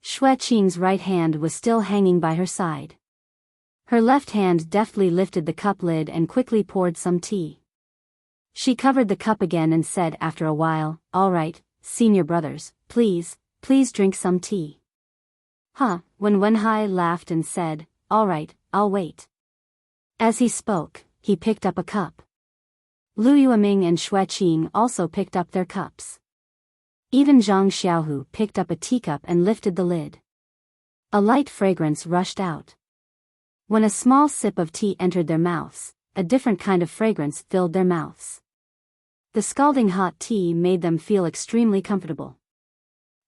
Xue Qing's right hand was still hanging by her side. Her left hand deftly lifted the cup lid and quickly poured some tea. She covered the cup again and said after a while, "All right, senior brothers, please drink some tea." When Wenhai laughed and said, "All right, I'll wait." As he spoke, he picked up a cup. Lu Yueming and Xue Qing also picked up their cups. Even Zhang Xiaohu picked up a teacup and lifted the lid. A light fragrance rushed out. When a small sip of tea entered their mouths, a different kind of fragrance filled their mouths. The scalding hot tea made them feel extremely comfortable.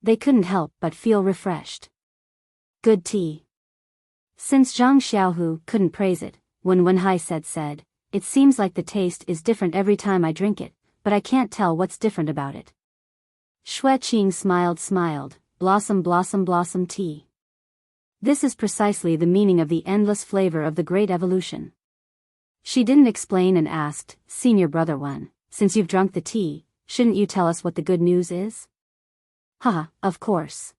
They couldn't help but feel refreshed. Good tea. Since Zhang Xiaohu couldn't praise it, when Wenhai said, "It seems like the taste is different every time I drink it, but I can't tell what's different about it." Xue Qing smiled, blossom tea. This is precisely the meaning of the endless flavor of the great evolution. She didn't explain and asked, "Senior brother one, since you've drunk the tea, shouldn't you tell us what the good news is?" Of course.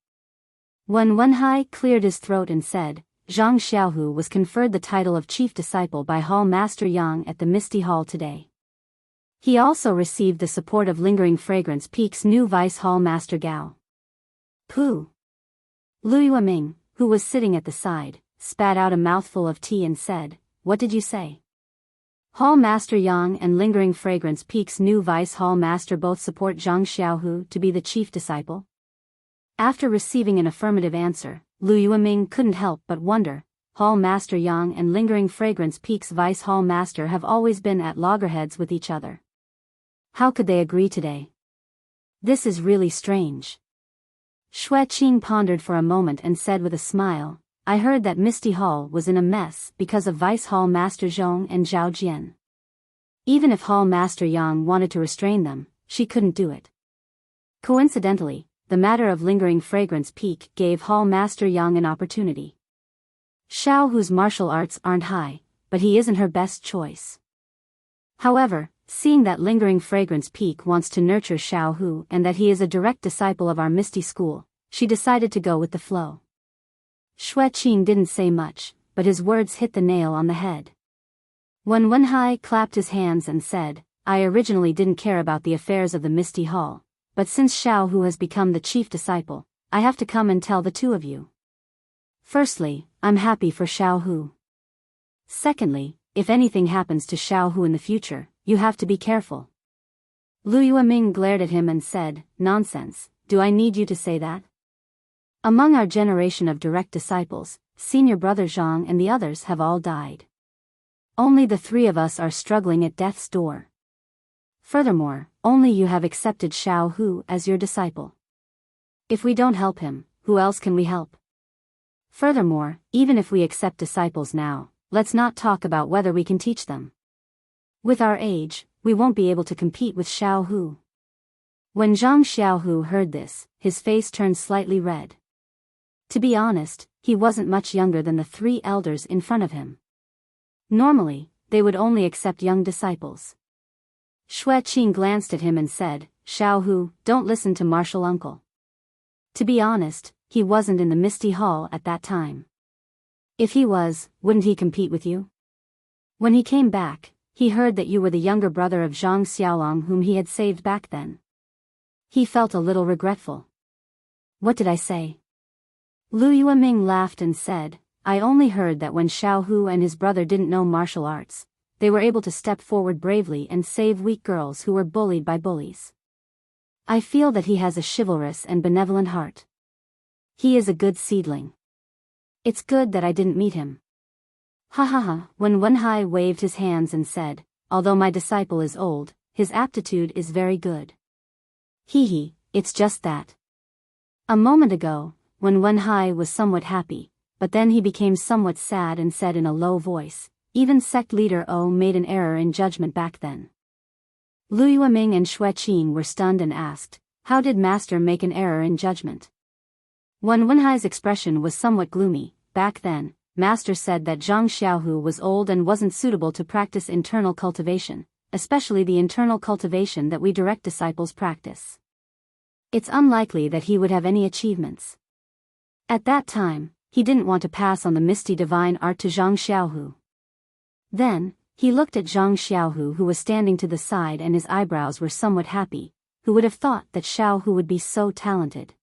When Wenhai cleared his throat and said, Zhang Xiaohu was conferred the title of chief disciple by Hall Master Yang at the Misty Hall today. He also received the support of Lingering Fragrance Peak's new Vice Hall Master Gao. Pooh! Lu Yueming, who was sitting at the side, spat out a mouthful of tea and said, "What did you say?" Hall Master Yang and Lingering Fragrance Peak's new Vice Hall Master both support Zhang Xiaohu to be the chief disciple? After receiving an affirmative answer, Lu Yueming couldn't help but wonder. Hall Master Yang and Lingering Fragrance Peak's Vice Hall Master have always been at loggerheads with each other. How could they agree today? This is really strange. Xue Qing pondered for a moment and said with a smile, "I heard that Misty Hall was in a mess because of Vice Hall Master Zhong and Zhao Jian. Even if Hall Master Yang wanted to restrain them, she couldn't do it." Coincidentally, the matter of Lingering Fragrance Peak gave Hall Master Yang an opportunity. Xiao Hu's martial arts aren't high, but he isn't her best choice. However, seeing that Lingering Fragrance Peak wants to nurture Xiao Hu and that he is a direct disciple of our Misty School, she decided to go with the flow. Xue Qing didn't say much, but his words hit the nail on the head. When Wenhai clapped his hands and said, "I originally didn't care about the affairs of the Misty Hall, but since Xiao Hu has become the chief disciple, I have to come and tell the two of you. Firstly, I'm happy for Xiao Hu. Secondly, if anything happens to Xiao Hu in the future, you have to be careful." Lu Yueming glared at him and said, "Nonsense, do I need you to say that? Among our generation of direct disciples, senior brother Zhang and the others have all died. Only the three of us are struggling at death's door. Furthermore, only you have accepted Xiao Hu as your disciple. If we don't help him, who else can we help? Furthermore, even if we accept disciples now, let's not talk about whether we can teach them. With our age, we won't be able to compete with Xiao Hu." When Zhang Xiaohu heard this, his face turned slightly red. To be honest, he wasn't much younger than the three elders in front of him. Normally, they would only accept young disciples. Xue Qing glanced at him and said, "Xiao Hu, don't listen to martial uncle. To be honest, he wasn't in the Misty Hall at that time. If he was, wouldn't he compete with you? When he came back, he heard that you were the younger brother of Zhang Xiaolong whom he had saved back then. He felt a little regretful." "What did I say?" Lu Yueming laughed and said, "I only heard that when Xiao Hu and his brother didn't know martial arts, they were able to step forward bravely and save weak girls who were bullied by bullies. I feel that he has a chivalrous and benevolent heart. He is a good seedling. It's good that I didn't meet him." When Wenhai waved his hands and said, "Although my disciple is old, his aptitude is very good. It's just that." A moment ago, when Wenhai was somewhat happy, but then he became somewhat sad and said in a low voice, even sect leader O made an error in judgment back then. Lu Yueming and Xue Qing were stunned and asked, how did Master make an error in judgment? Wen Wenhai's expression was somewhat gloomy. Back then, Master said that Zhang Xiaohu was old and wasn't suitable to practice internal cultivation, especially the internal cultivation that we direct disciples practice. It's unlikely that he would have any achievements. At that time, he didn't want to pass on the misty divine art to Zhang Xiaohu. Then, he looked at Zhang Xiaohu, who was standing to the side, and his eyebrows were somewhat happy. Who would have thought that Xiaohu would be so talented?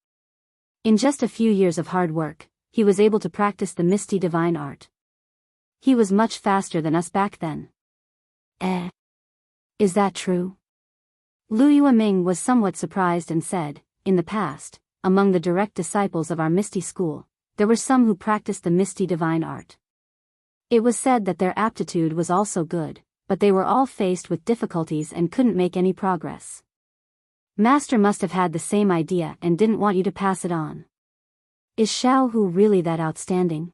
In just a few years of hard work, he was able to practice the misty divine art. He was much faster than us back then. Is that true? Lu Yueming was somewhat surprised and said, in the past, among the direct disciples of our misty school, there were some who practiced the misty divine art. It was said that their aptitude was also good, but they were all faced with difficulties and couldn't make any progress. Master must have had the same idea and didn't want you to pass it on. Is Xiaohu really that outstanding?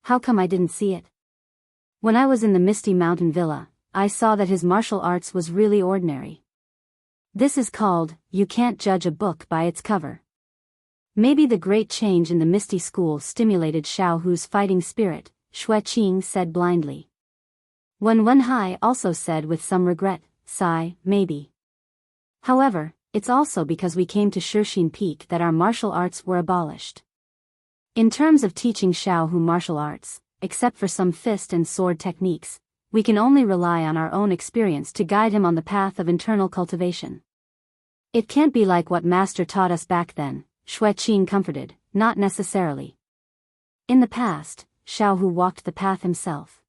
How come I didn't see it? When I was in the Misty Mountain Villa, I saw that his martial arts was really ordinary. This is called, you can't judge a book by its cover. Maybe the great change in the Misty School stimulated Xiaohu's fighting spirit, Xue Qing said blindly. Wen Wenhai also said with some regret, sigh, maybe. However, it's also because we came to Shixin Peak that our martial arts were abolished. In terms of teaching Xiaohu martial arts, except for some fist and sword techniques, we can only rely on our own experience to guide him on the path of internal cultivation. It can't be like what Master taught us back then, Xue Qing comforted, not necessarily. In the past, Xiaohu walked the path himself.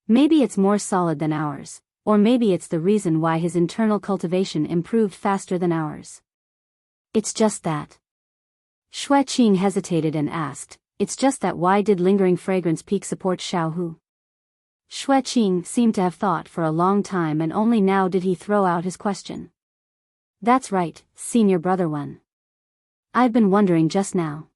Maybe it's more solid than ours, or maybe it's the reason why his internal cultivation improved faster than ours. It's just that. Xue Qing hesitated and asked, it's just that why did Lingering Fragrance Peak support Xiaohu? Xue Qing seemed to have thought for a long time and only now did he throw out his question. That's right, senior brother Wen. I've been wondering just now.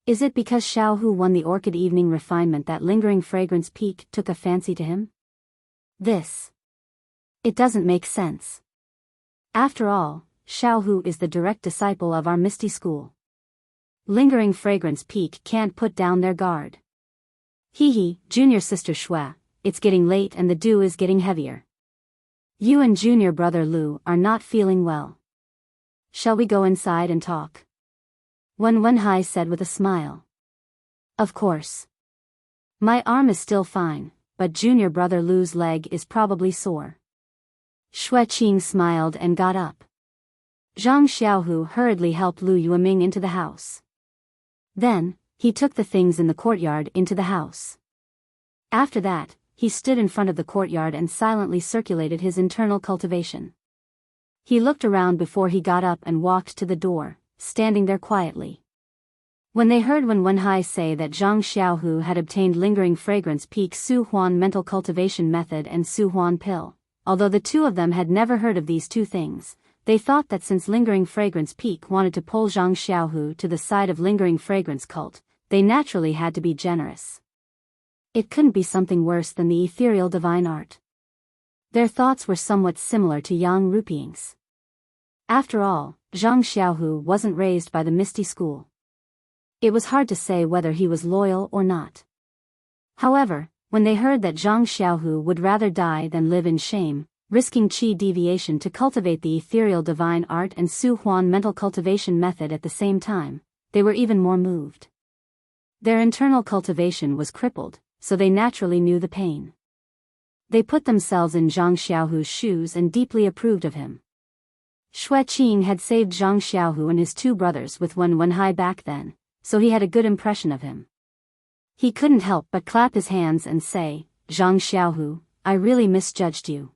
Is it because Xiaohu won the Orchid Evening Refinement that Lingering Fragrance Peak took a fancy to him? It doesn't make sense. After all, Xiaohu is the direct disciple of our Misty School. Lingering Fragrance Peak can't put down their guard. Junior sister Xue, it's getting late and the dew is getting heavier. You and junior brother Lu are not feeling well. Shall we go inside and talk? Wen Wenhai said with a smile. Of course. My arm is still fine, but junior brother Lu's leg is probably sore. Xue Qing smiled and got up. Zhang Xiaohu hurriedly helped Lu Yueming into the house. Then, he took the things in the courtyard into the house. After that, he stood in front of the courtyard and silently circulated his internal cultivation. He looked around before he got up and walked to the door, standing there quietly. When they heard Wen Wenhai say that Zhang Xiaohu had obtained Lingering Fragrance Peak Su Huan mental cultivation method and Su Huan pill, although the two of them had never heard of these two things, they thought that since Lingering Fragrance Peak wanted to pull Zhang Xiaohu to the side of Lingering Fragrance cult, they naturally had to be generous. It couldn't be something worse than the ethereal divine art. Their thoughts were somewhat similar to Yang Ruping's. After all, Zhang Xiaohu wasn't raised by the Misty School. It was hard to say whether he was loyal or not. However, when they heard that Zhang Xiaohu would rather die than live in shame, risking qi deviation to cultivate the ethereal divine art and Su Huan mental cultivation method at the same time, they were even more moved. Their internal cultivation was crippled, so they naturally knew the pain. They put themselves in Zhang Xiaohu's shoes and deeply approved of him. Xue Qing had saved Zhang Xiaohu and his two brothers with Wen Wenhai back then, so he had a good impression of him. He couldn't help but clap his hands and say, Zhang Xiaohu, I really misjudged you.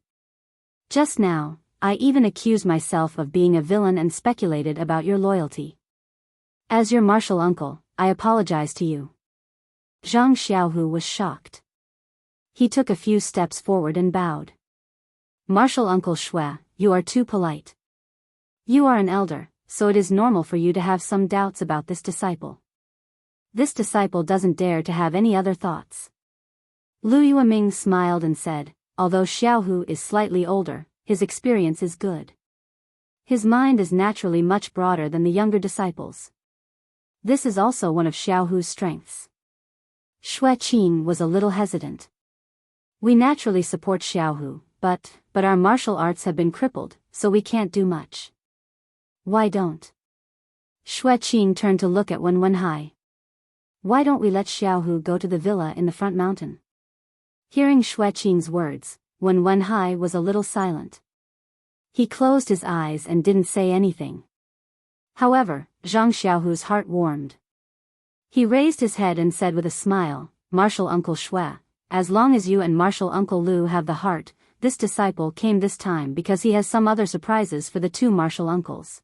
Just now, I even accused myself of being a villain and speculated about your loyalty. As your martial uncle, I apologize to you. Zhang Xiaohu was shocked. He took a few steps forward and bowed. Martial uncle Xue, you are too polite. You are an elder, so it is normal for you to have some doubts about this disciple. This disciple doesn't dare to have any other thoughts. Lu Yueming smiled and said, although Xiaohu is slightly older, his experience is good. His mind is naturally much broader than the younger disciples. This is also one of Xiaohu's strengths. Xue Qing was a little hesitant. We naturally support Xiaohu, but our martial arts have been crippled, so we can't do much. Why don't? Xue Qing turned to look at Wen Wenhai. Why don't we let Xiaohu go to the villa in the front mountain? Hearing Xue Qing's words, Wen Wenhai was a little silent. He closed his eyes and didn't say anything. However, Zhang Xiaohu's heart warmed. He raised his head and said with a smile, Martial Uncle Xue, as long as you and Martial Uncle Lu have the heart, this disciple came this time because he has some other surprises for the two martial uncles.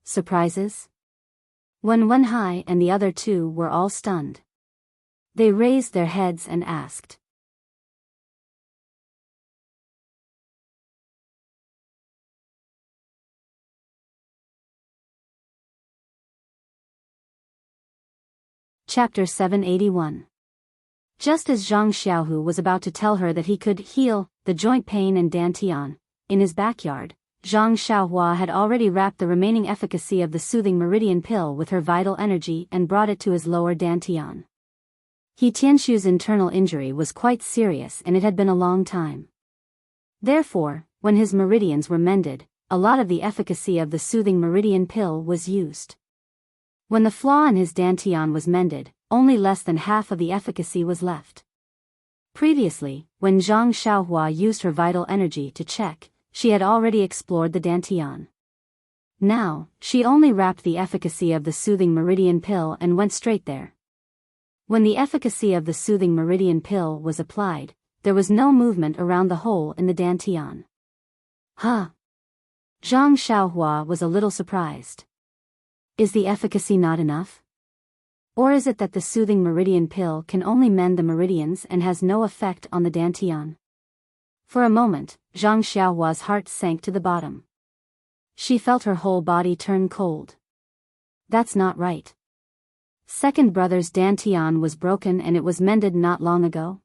Surprises? Wen Wenhai and the other two were all stunned. They raised their heads and asked. Chapter 781. Just as Zhang Xiaohu was about to tell her that he could heal the joint pain and dantian in his backyard, Zhang Xiaohua had already wrapped the remaining efficacy of the soothing meridian pill with her vital energy and brought it to his lower dantian. He Tianshu's internal injury was quite serious and it had been a long time. Therefore, when his meridians were mended, a lot of the efficacy of the soothing meridian pill was used. When the flaw in his dantian was mended, only less than half of the efficacy was left. Previously, when Zhang Xiaohua used her vital energy to check, she had already explored the dantian. Now, she only wrapped the efficacy of the soothing meridian pill and went straight there. When the efficacy of the soothing meridian pill was applied, there was no movement around the hole in the dantian. Huh? Zhang Xiaohua was a little surprised. Is the efficacy not enough? Or is it that the soothing meridian pill can only mend the meridians and has no effect on the dantian? For a moment, Zhang Xiaohua's heart sank to the bottom. She felt her whole body turn cold. That's not right. Second brother's dantian was broken and it was mended not long ago?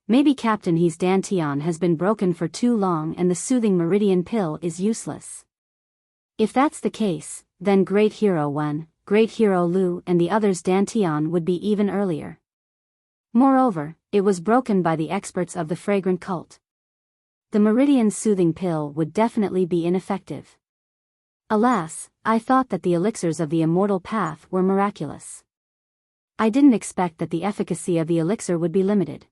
Maybe Captain He's dantian has been broken for too long and the soothing meridian pill is useless. If that's the case, then Great Hero Wen, Great Hero Lu and the others' dantian would be even earlier. Moreover, it was broken by the experts of the fragrant cult. The meridian soothing pill would definitely be ineffective. Alas, I thought that the elixirs of the immortal path were miraculous. I didn't expect that the efficacy of the elixir would be limited.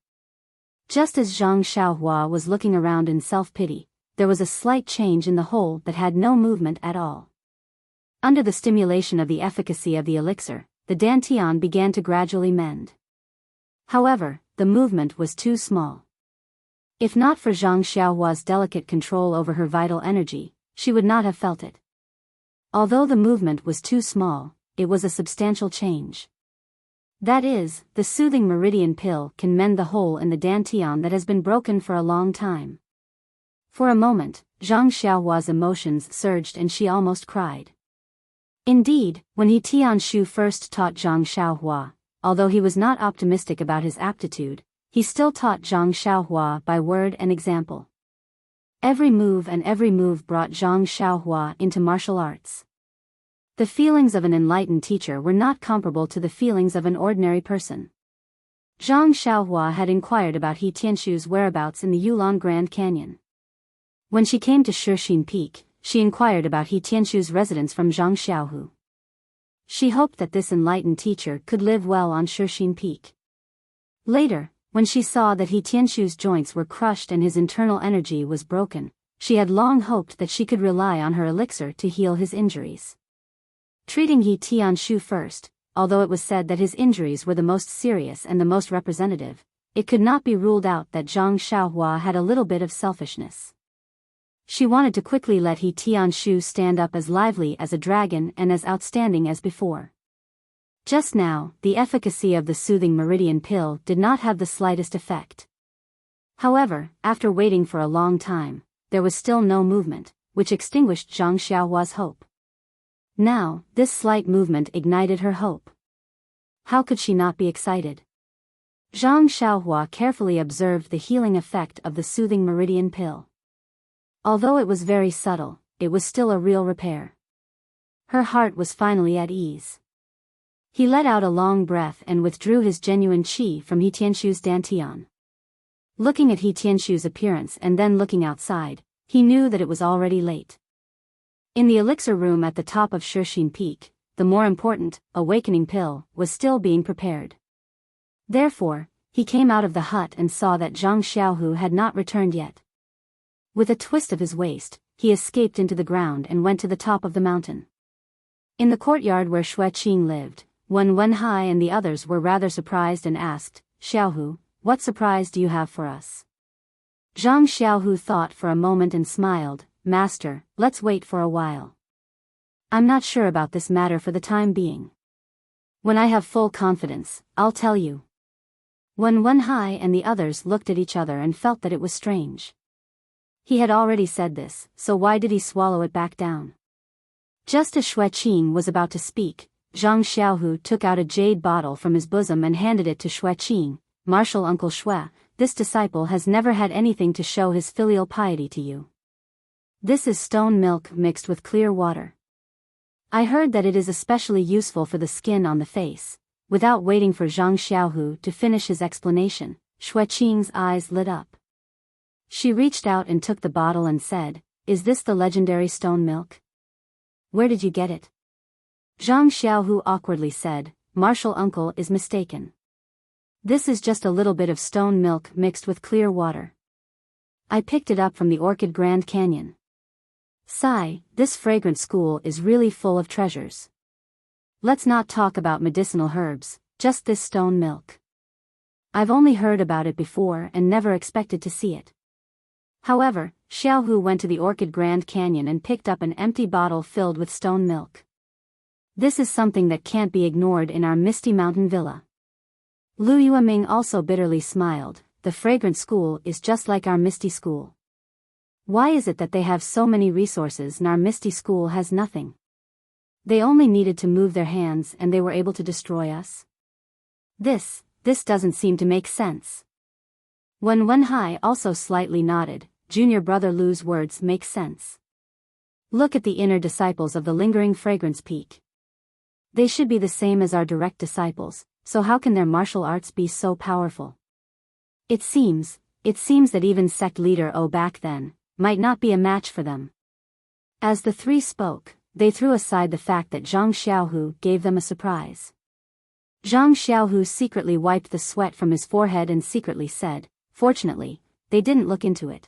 Just as Zhang Xiaohua was looking around in self-pity, there was a slight change in the hole that had no movement at all. Under the stimulation of the efficacy of the elixir, the dantian began to gradually mend. However, the movement was too small. If not for Zhang Xiaohua's delicate control over her vital energy, she would not have felt it. Although the movement was too small, it was a substantial change. That is, the soothing meridian pill can mend the hole in the dantian that has been broken for a long time. For a moment, Zhang Xiaohua's emotions surged and she almost cried. Indeed, when He Tianshu first taught Zhang Xiaohua, although he was not optimistic about his aptitude, he still taught Zhang Xiaohua by word and example. Every move brought Zhang Xiaohua into martial arts. The feelings of an enlightened teacher were not comparable to the feelings of an ordinary person. Zhang Xiaohua had inquired about He Tianshu's whereabouts in the Yulon Grand Canyon. When she came to Shixin Peak, she inquired about He Tianshu's residence from Zhang Xiaohu. She hoped that this enlightened teacher could live well on Shixin Peak. Later, when she saw that He Tianshu's joints were crushed and his internal energy was broken, she had long hoped that she could rely on her elixir to heal his injuries. Treating He Tianshu first, although it was said that his injuries were the most serious and the most representative, it could not be ruled out that Zhang Xiaohua had a little bit of selfishness. She wanted to quickly let He Tianshu stand up as lively as a dragon and as outstanding as before. Just now, the efficacy of the soothing meridian pill did not have the slightest effect. However, after waiting for a long time, there was still no movement, which extinguished Zhang Xiaohua's hope. Now, this slight movement ignited her hope. How could she not be excited? Zhang Xiaohua carefully observed the healing effect of the soothing meridian pill. Although it was very subtle, it was still a real repair. Her heart was finally at ease. He let out a long breath and withdrew his genuine qi from He Tianshu's dantian. Looking at He Tianshu's appearance and then looking outside, he knew that it was already late. In the elixir room at the top of Shixin Peak, the more important, awakening pill, was still being prepared. Therefore, he came out of the hut and saw that Zhang Xiaohu had not returned yet. With a twist of his waist, he escaped into the ground and went to the top of the mountain. In the courtyard where Xueqing lived, Wen Wenhai and the others were rather surprised and asked, "Xiaohu, what surprise do you have for us?" Zhang Xiaohu thought for a moment and smiled, "Master, let's wait for a while. I'm not sure about this matter for the time being. When I have full confidence, I'll tell you." Wen Wenhai and the others looked at each other and felt that it was strange. He had already said this, so why did he swallow it back down? Just as Xueqing was about to speak, Zhang Xiaohu took out a jade bottle from his bosom and handed it to Xueqing. "Martial Uncle Xue, this disciple has never had anything to show his filial piety to you. This is stone milk mixed with clear water. I heard that it is especially useful for the skin on the face." Without waiting for Zhang Xiaohu to finish his explanation, Xueqing's eyes lit up. She reached out and took the bottle and said, "Is this the legendary stone milk? Where did you get it?" Zhang Xiaohu awkwardly said, "Martial uncle is mistaken. This is just a little bit of stone milk mixed with clear water. I picked it up from the Orchid Grand Canyon. Sigh, this fragrant school is really full of treasures. Let's not talk about medicinal herbs, just this stone milk. I've only heard about it before and never expected to see it." However, Xiaohu went to the Orchid Grand Canyon and picked up an empty bottle filled with stone milk. This is something that can't be ignored in our misty mountain villa. Lu Yueming also bitterly smiled. The fragrant school is just like our misty school. Why is it that they have so many resources and our misty school has nothing? They only needed to move their hands and they were able to destroy us? This doesn't seem to make sense. Wen Wenhai also slightly nodded. Junior brother Lu's words make sense. Look at the inner disciples of the lingering fragrance peak. They should be the same as our direct disciples, so how can their martial arts be so powerful? It seems that even sect leader O back then might not be a match for them. As the three spoke, they threw aside the fact that Zhang Xiaohu gave them a surprise. Zhang Xiaohu secretly wiped the sweat from his forehead and secretly said, "Fortunately, they didn't look into it.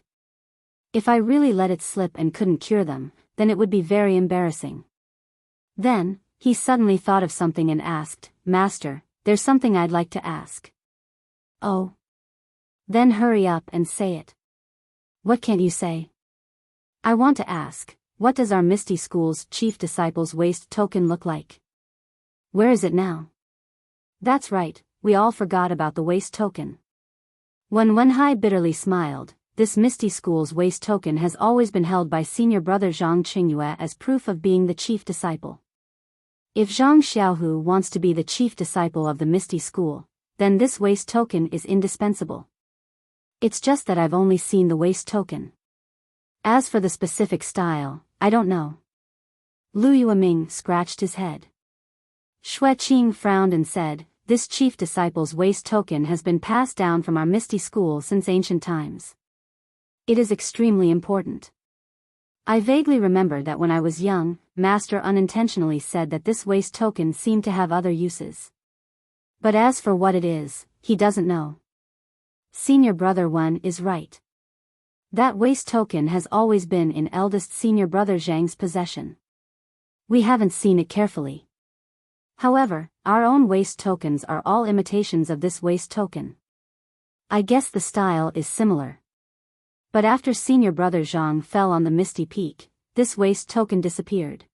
If I really let it slip and couldn't cure them, then it would be very embarrassing." Then, he suddenly thought of something and asked, "Master, there's something I'd like to ask." "Oh? Then hurry up and say it." "What can't you say?" "I want to ask, what does our Misty School's chief disciple's waist token look like? Where is it now?" "That's right, we all forgot about the waist token." Wen Wenhai bitterly smiled. This Misty School's waist token has always been held by senior brother Zhang Qingyue as proof of being the chief disciple. If Zhang Xiaohu wants to be the chief disciple of the Misty School, then this waist token is indispensable. It's just that I've only seen the waist token. As for the specific style, I don't know. Lu Yueming scratched his head. Xueqing frowned and said, "This chief disciple's waist token has been passed down from our Misty School since ancient times. It is extremely important. I vaguely remember that when I was young, Master unintentionally said that this waist token seemed to have other uses. But as for what it is, he doesn't know." Senior brother Wen is right. That waist token has always been in eldest senior brother Zhang's possession. We haven't seen it carefully. However, our own waist tokens are all imitations of this waist token. I guess the style is similar. But after senior brother Zhang fell on the misty peak, this waist token disappeared.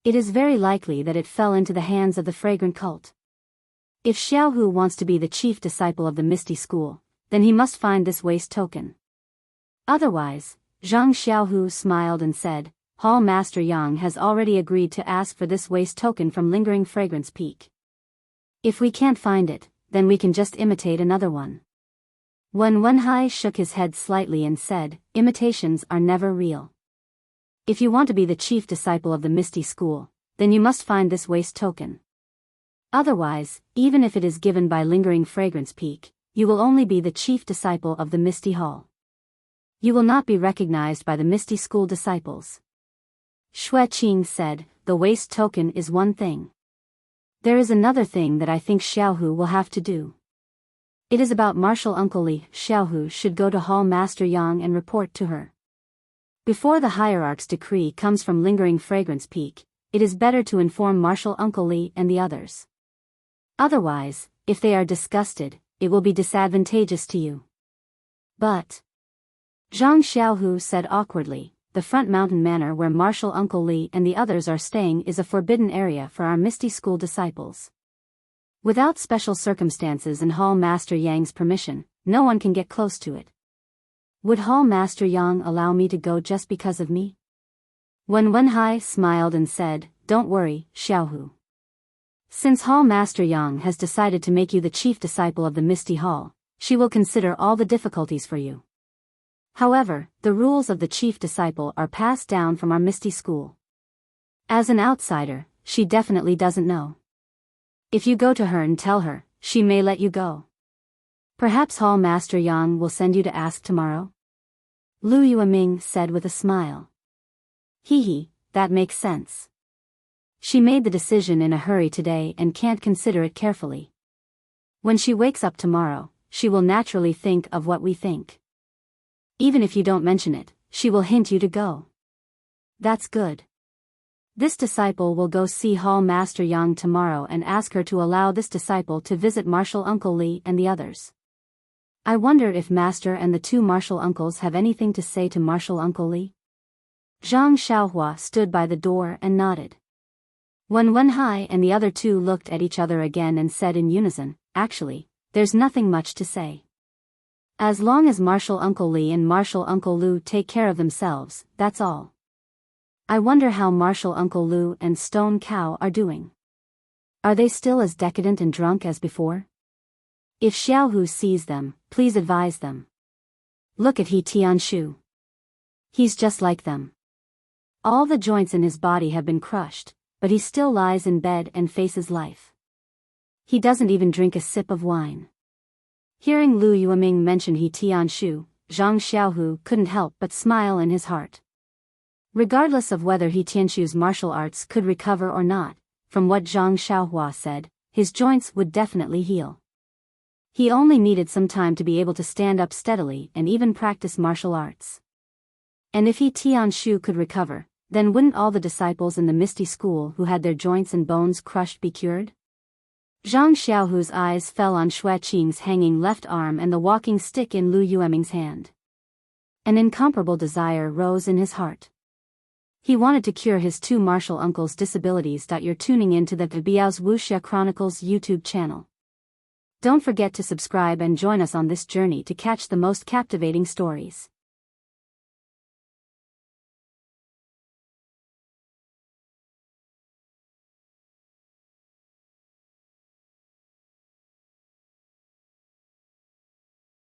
It is very likely that it fell into the hands of the fragrant cult. If Xiaohu wants to be the chief disciple of the Misty School, then he must find this waist token. Otherwise, Zhang Xiaohu smiled and said, "Hall Master Yang has already agreed to ask for this waist token from Lingering Fragrance Peak. If we can't find it, then we can just imitate another one. Wen Wenhai shook his head slightly and said, imitations are never real. If you want to be the chief disciple of the Misty School, then you must find this waist token. Otherwise, even if it is given by Lingering Fragrance Peak, you will only be the chief disciple of the Misty Hall. You will not be recognized by the Misty School disciples. Xue Qing said, the waist token is one thing. There is another thing that I think Xiaohu will have to do. It is about Martial Uncle Li. Xiaohu should go to Hall Master Yang and report to her. Before the hierarch's decree comes from Lingering Fragrance Peak, it is better to inform Martial Uncle Li and the others. Otherwise, if they are disgusted, it will be disadvantageous to you. But Zhang Xiaohu said awkwardly, the front mountain manor where Martial Uncle Li and the others are staying is a forbidden area for our Misty School disciples. Without special circumstances and Hall Master Yang's permission, no one can get close to it. Would Hall Master Yang allow me to go just because of me? Wen Wenhai smiled and said, don't worry, Xiaohu. Since Hall Master Yang has decided to make you the chief disciple of the Misty Hall, she will consider all the difficulties for you. However, the rules of the chief disciple are passed down from our Misty School. As an outsider, she definitely doesn't know. If you go to her and tell her, she may let you go. Perhaps Hall Master Yang will send you to ask tomorrow? Lu Yueming said with a smile. Hee, that makes sense. She made the decision in a hurry today and can't consider it carefully. When she wakes up tomorrow, she will naturally think of what we think. Even if you don't mention it, she will hint you to go. That's good. This disciple will go see Hall Master Yang tomorrow and ask her to allow this disciple to visit Martial Uncle Li and the others. I wonder if Master and the two Martial Uncles have anything to say to Martial Uncle Li? Zhang Xiaohua stood by the door and nodded. Wen Wenhai and the other two looked at each other again and said in unison, actually, there's nothing much to say. As long as Martial Uncle Li and Martial Uncle Lu take care of themselves, that's all. I wonder how Martial Uncle Lu and Stone Cow are doing. Are they still as decadent and drunk as before? If Xiaohu sees them, please advise them. Look at He Tianshu. He's just like them. All the joints in his body have been crushed, but he still lies in bed and faces life. He doesn't even drink a sip of wine. Hearing Lu Yueming mention He Tianshu, Zhang Xiaohu couldn't help but smile in his heart. Regardless of whether He Tianshu's martial arts could recover or not, from what Zhang Xiaohua said, his joints would definitely heal. He only needed some time to be able to stand up steadily and even practice martial arts. And if He Tianshu could recover, then wouldn't all the disciples in the Misty School who had their joints and bones crushed be cured? Zhang Xiaohu's eyes fell on Xue Qing's hanging left arm and the walking stick in Lu Yueming's hand. An incomparable desire rose in his heart. He wanted to cure his two martial uncles' disabilities. You're tuning into the Biyao's Wuxia Chronicles YouTube channel. Don't forget to subscribe and join us on this journey to catch the most captivating stories.